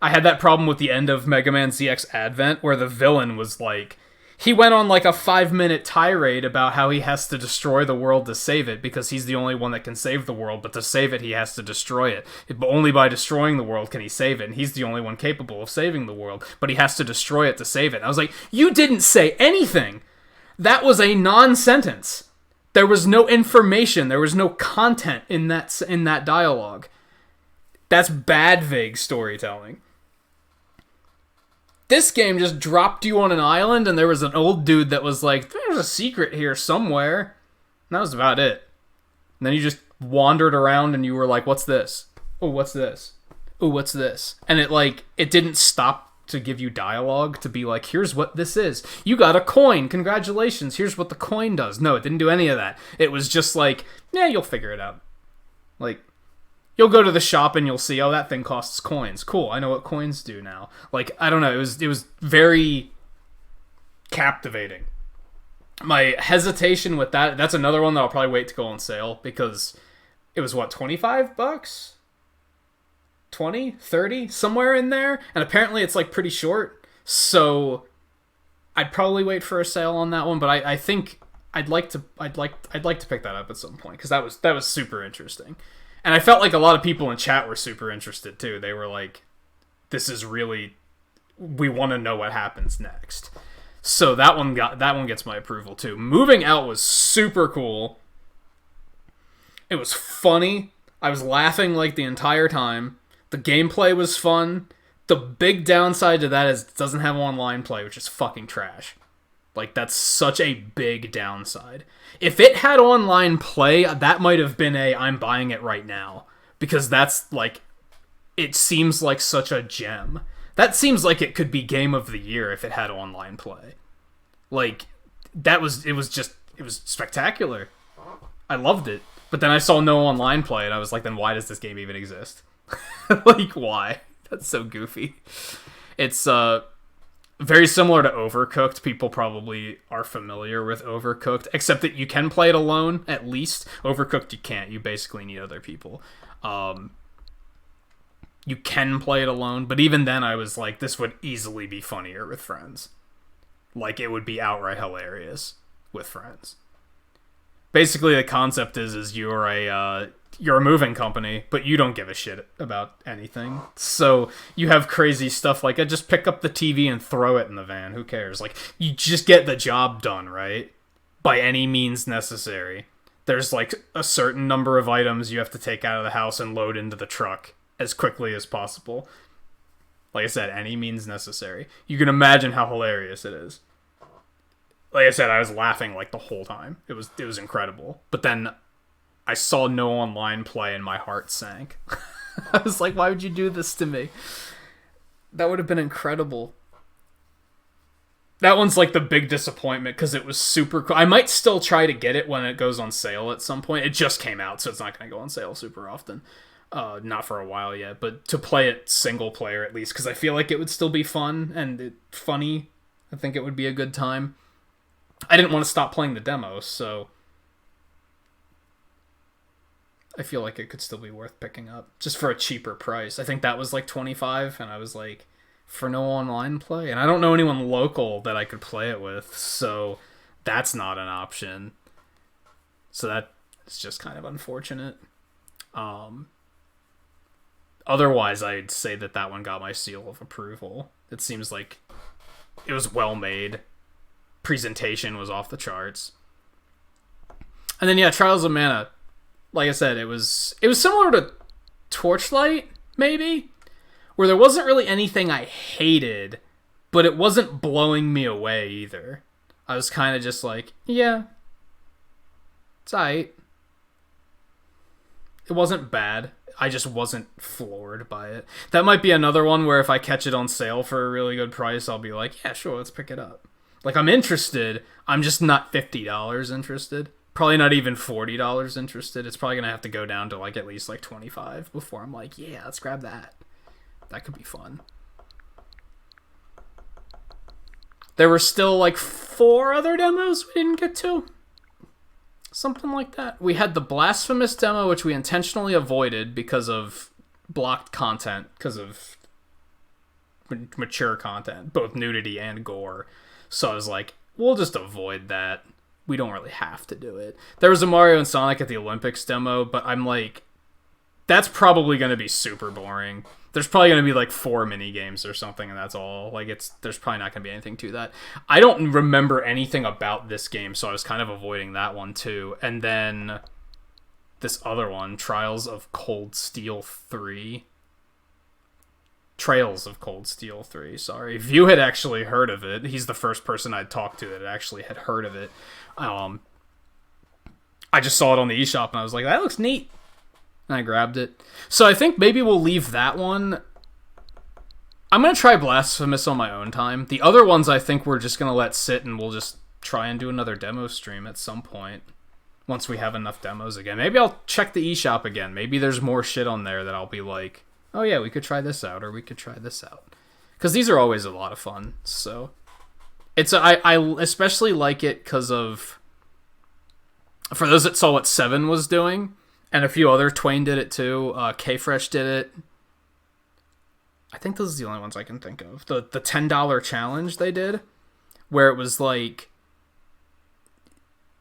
I had that problem with the end of Mega Man ZX Advent, where the villain was like... He went on like a 5-minute tirade about how he has to destroy the world to save it because he's the only one that can save the world, but to save it he has to destroy it. But only by destroying the world can he save it, and he's the only one capable of saving the world, but he has to destroy it to save it. And I was like, you didn't say anything! That was a non-sentence. There was no information, there was no content in that dialogue. That's bad vague storytelling. This game just dropped you on an island and there was an old dude that was like, there's a secret here somewhere. And that was about it. And then you just wandered around and you were like, what's this? Oh, what's this? Oh, what's this? And it didn't stop to give you dialogue to be like, here's what this is. You got a coin. Congratulations. Here's what the coin does. No, it didn't do any of that. It was just like, yeah, you'll figure it out. Like, you'll go to the shop and you'll see, oh, that thing costs coins. Cool, I know what coins do now. Like, I don't know, it was very captivating. My hesitation with that's another one that I'll probably wait to go on sale, because it was, what, $25? 20? 30? Somewhere in there? And apparently it's, like, pretty short, so I'd probably wait for a sale on that one, but I think I'd like to pick that up at some point, because that was super interesting. And I felt like a lot of people in chat were super interested, too. They were like, this is really... We want to know what happens next. So that one gets my approval, too. Moving Out was super cool. It was funny. I was laughing, like, the entire time. The gameplay was fun. The big downside to that is it doesn't have online play, which is fucking trash. Like, that's such a big downside. If it had online play, that might have been I'm buying it right now. Because that's, like, it seems like such a gem. That seems like it could be Game of the Year if it had online play. Like, it was spectacular. I loved it. But then I saw no online play, and I was like, then why does this game even exist? Like, why? That's so goofy. It's, very similar to Overcooked. People probably are familiar with Overcooked, except that you can play it alone, at least. Overcooked, you can't. You basically need other people. You can play it alone, but even then I was like, this would easily be funnier with friends. Like, it would be outright hilarious. with friends. Basically, the concept is you're a moving company, but you don't give a shit about anything. So you have crazy stuff like, I just pick up the TV and throw it in the van. Who cares? Like, you just get the job done, right? By any means necessary. There's like a certain number of items you have to take out of the house and load into the truck as quickly as possible. Like I said, any means necessary. You can imagine how hilarious it is. Like I said, I was laughing like the whole time. It was incredible. But then I saw no online play and my heart sank. I was like, why would you do this to me? That would have been incredible. That one's like the big disappointment because it was super cool. I might still try to get it when it goes on sale at some point. It just came out, so it's not going to go on sale super often. Not for a while yet, but to play it single player at least, because I feel like it would still be fun and funny. I think it would be a good time. I didn't want to stop playing the demos, so I feel like it could still be worth picking up just for a cheaper price. I think that was like $25, and I was like, for no online play, and I don't know anyone local that I could play it with, so that's not an option. So that is just kind of unfortunate. Otherwise, I'd say that one got my seal of approval. It seems like it was well made. Presentation was off the charts. And then yeah, Trials of Mana. Like I said, it was similar to Torchlight, maybe, where there wasn't really anything I hated, but it wasn't blowing me away either. I was kind of just like, yeah, it's alright. It wasn't bad. I just wasn't floored by it. That might be another one where if I catch it on sale for a really good price, I'll be like, yeah, sure, let's pick it up. Like, I'm interested. I'm just not $50 interested. Probably not even $40 interested. It's probably going to have to go down to like at least like $25 before I'm like, yeah, let's grab that. That could be fun. There were still like 4 other demos we didn't get to. Something like that. We had the Blasphemous demo, which we intentionally avoided because of blocked content, because of mature content, both nudity and gore. So I was like, we'll just avoid that. We don't really have to do it. There was a Mario and Sonic at the Olympics demo, but I'm like, that's probably going to be super boring. There's probably going to be like 4 mini games or something, and that's all. Like, there's probably not going to be anything to that. I don't remember anything about this game, so I was kind of avoiding that one too. And then this other one, Trails of Cold Steel 3, sorry. View had actually heard of it. He's the first person I'd talked to that actually had heard of it. I just saw it on the eShop, and I was like, that looks neat. And I grabbed it. So I think maybe we'll leave that one. I'm going to try Blasphemous on my own time. The other ones I think we're just going to let sit, and we'll just try and do another demo stream at some point. Once we have enough demos again. Maybe I'll check the eShop again. Maybe there's more shit on there that I'll be like, oh yeah, we could try this out, or we could try this out. Because these are always a lot of fun. So I especially like it because of, for those that saw what 7 was doing, and a few other, Twain did it too. K-Fresh did it. I think those are the only ones I can think of. The $10 challenge they did, where it was like,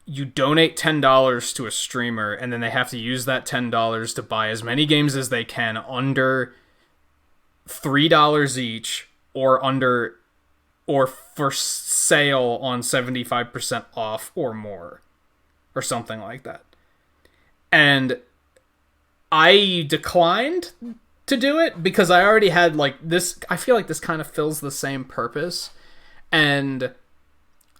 you donate $10 to a streamer, and then they have to use that $10 to buy as many games as they can under $3 each, or for sale on 75% off or more, or something like that. And I declined to do it because I already had like this. I feel like this kind of fills the same purpose, and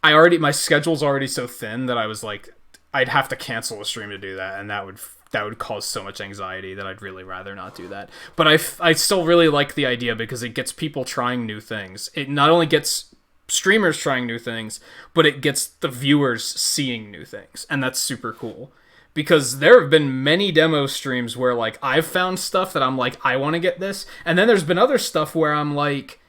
my schedule's already so thin that I was like, I'd have to cancel a stream to do that, and that would cause so much anxiety that I'd really rather not do that. But I still really like the idea because it gets people trying new things. It not only gets streamers trying new things, but it gets the viewers seeing new things, and that's super cool. Because there have been many demo streams where like I've found stuff that I'm like, I want to get this, and then there's been other stuff where I'm like,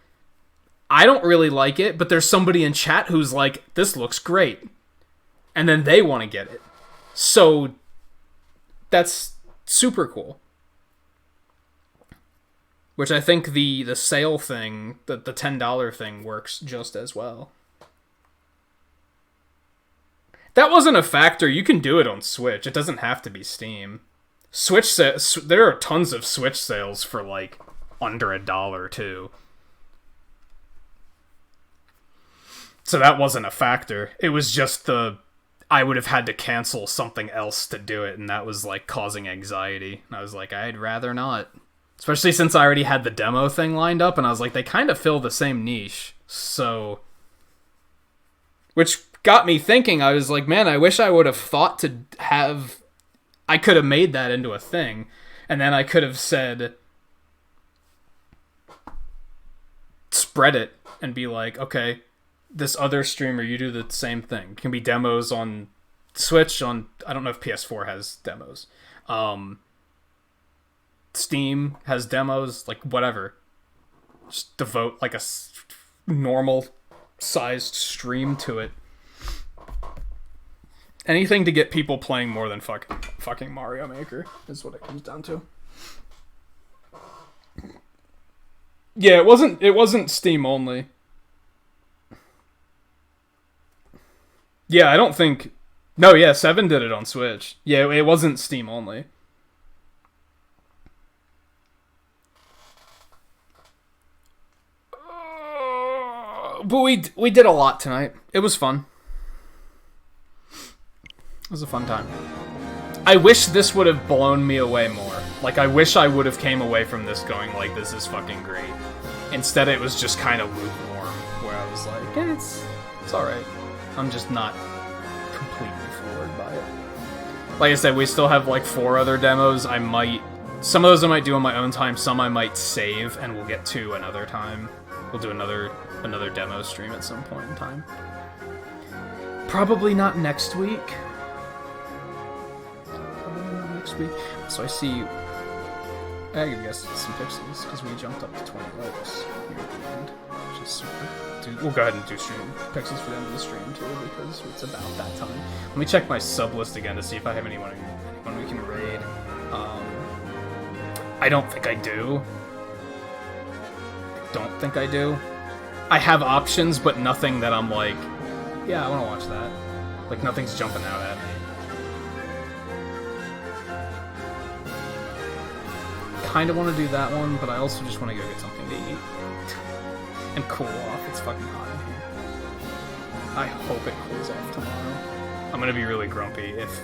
I don't really like it, but there's somebody in chat who's like, this looks great, and then they want to get it. So that's super cool. Which I think the sale thing, the $10 thing works just as well. That wasn't a factor. You can do it on Switch. It doesn't have to be Steam. There are tons of Switch sales for like under $1 too. So that wasn't a factor. It was just I would have had to cancel something else to do it, and that was like causing anxiety. And I was like, I'd rather not. Especially since I already had the demo thing lined up, and I was like, they kind of fill the same niche. So, which got me thinking. I was like, man, I wish I would have thought to have... I could have made that into a thing, and then I could have said... spread it, and be like, okay, this other streamer, you do the same thing. It can be demos on Switch, on... I don't know if PS4 has demos. Steam has demos, like, whatever. Just devote, like, a normal-sized stream to it. Anything to get people playing more than fucking Mario Maker is what it comes down to. Yeah, it wasn't Steam only. Yeah, I don't think... No, yeah, 7 did it on Switch. Yeah, it wasn't Steam only. But we did a lot tonight. It was fun. It was a fun time. I wish this would have blown me away more. Like, I wish I would have came away from this going, like, this is fucking great. Instead, it was just kind of lukewarm, where I was like, yeah, it's alright. I'm just not completely floored by it. Like I said, we still have, like, 4 other demos. Some of those I might do on my own time, some I might save, and we'll get to another time. We'll do another demo stream at some point in time. Probably not next week. So I see... I can guess some pixies, because we jumped up to 20 likes here at the end, which is super. We'll go ahead and do stream pixies for the end of the stream, too, because it's about that time. Let me check my sub list again to see if I have anyone we can raid. I don't think I do. I have options, but nothing that I'm like, yeah, I want to watch that. Like, nothing's jumping out at me. Kind of want to do that one, but I also just want to go get something to eat. And cool off. It's fucking hot in here. I hope it cools off tomorrow. I'm gonna be really grumpy if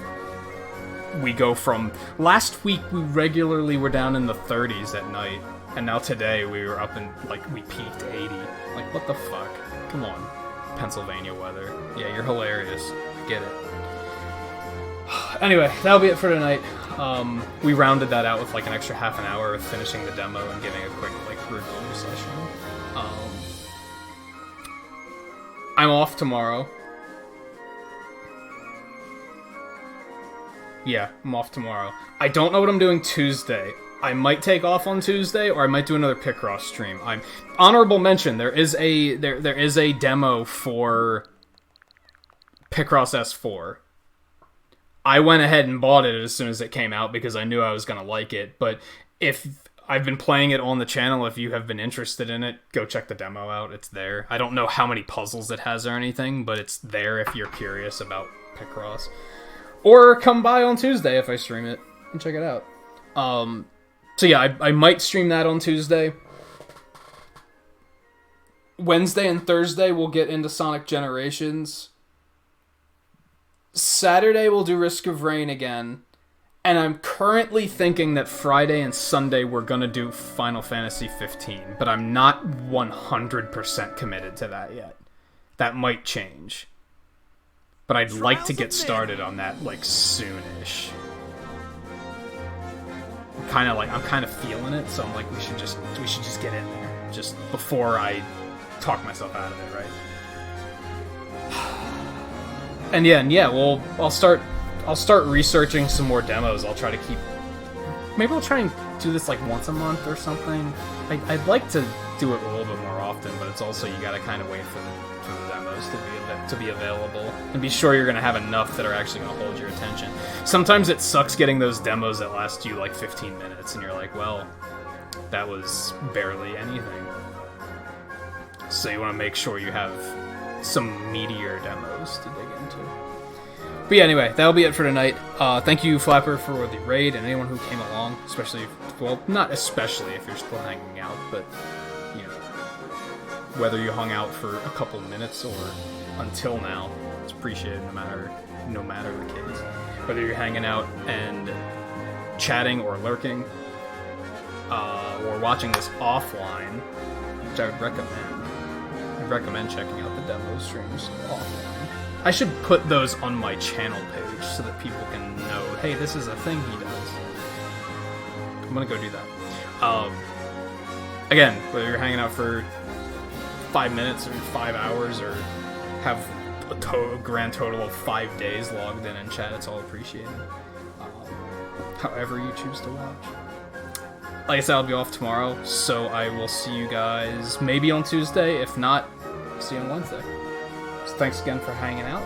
we go from... Last week, we regularly were down in the 30s at night. And now today, we were up in, like, we peaked 80. Like, what the fuck? Come on. Pennsylvania weather. Yeah, you're hilarious. Get it. Anyway, that'll be it for tonight. We rounded that out with, like, an extra half an hour of finishing the demo and giving a quick, like, review session. I'm off tomorrow. Yeah, I'm off tomorrow. I don't know what I'm doing Tuesday. I might take off on Tuesday, or I might do another Picross stream. Honorable mention, there is a demo for Picross S4. I went ahead and bought it as soon as it came out because I knew I was going to like it, but if I've been playing it on the channel, if you have been interested in it, go check the demo out. It's there. I don't know how many puzzles it has or anything, but it's there if you're curious about Picross. Or come by on Tuesday if I stream it and check it out. So yeah, I might stream that on Tuesday. Wednesday and Thursday we'll get into Sonic Generations. Saturday we'll do Risk of Rain again. And I'm currently thinking that Friday and Sunday we're gonna do Final Fantasy 15. But I'm not 100% committed to that yet. That might change. But I'd like to get started on that, like, soonish. I'm kind of feeling it, so I'm like, we should just get in there, just before I talk myself out of it, right? And yeah, well, I'll start researching some more demos. Maybe I'll try and do this like once a month or something. I'd like to do it a little bit more often, but it's also, you gotta kind of wait for the demos to be available and be sure you're gonna have enough that are actually gonna hold your attention. Sometimes it sucks getting those demos that last you like 15 minutes and you're like, well, that was barely anything. So you want to make sure you have some meatier demos to dig into. But yeah, anyway, that'll be it for tonight. Thank you, Flapper, for the raid, and anyone who came along, especially, well, not especially if you're still hanging out, but, you know, whether you hung out for a couple minutes or until now, it's appreciated no matter the case. Whether you're hanging out and chatting or lurking, or watching this offline, which I would recommend. I'd recommend checking out the demo streams offline. I should put those on my channel page so that people can know, hey, this is a thing he does. I'm gonna go do that. Again, whether you're hanging out for 5 minutes or 5 hours or have a grand total of 5 days logged in and chat, it's all appreciated. However you choose to watch. Like I said, I'll be off tomorrow, so I will see you guys maybe on Tuesday. If not, see you on Wednesday. So thanks again for hanging out,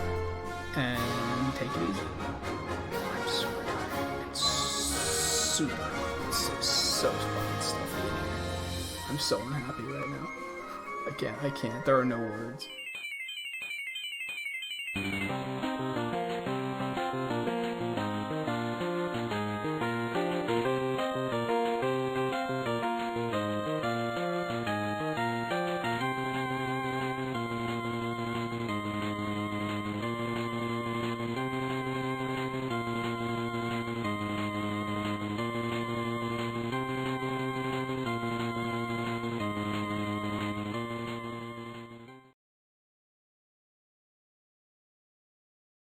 and take it easy. I'm super tired. It's super. It's so fucking stuff. I'm so unhappy right now. I can't. There are no words.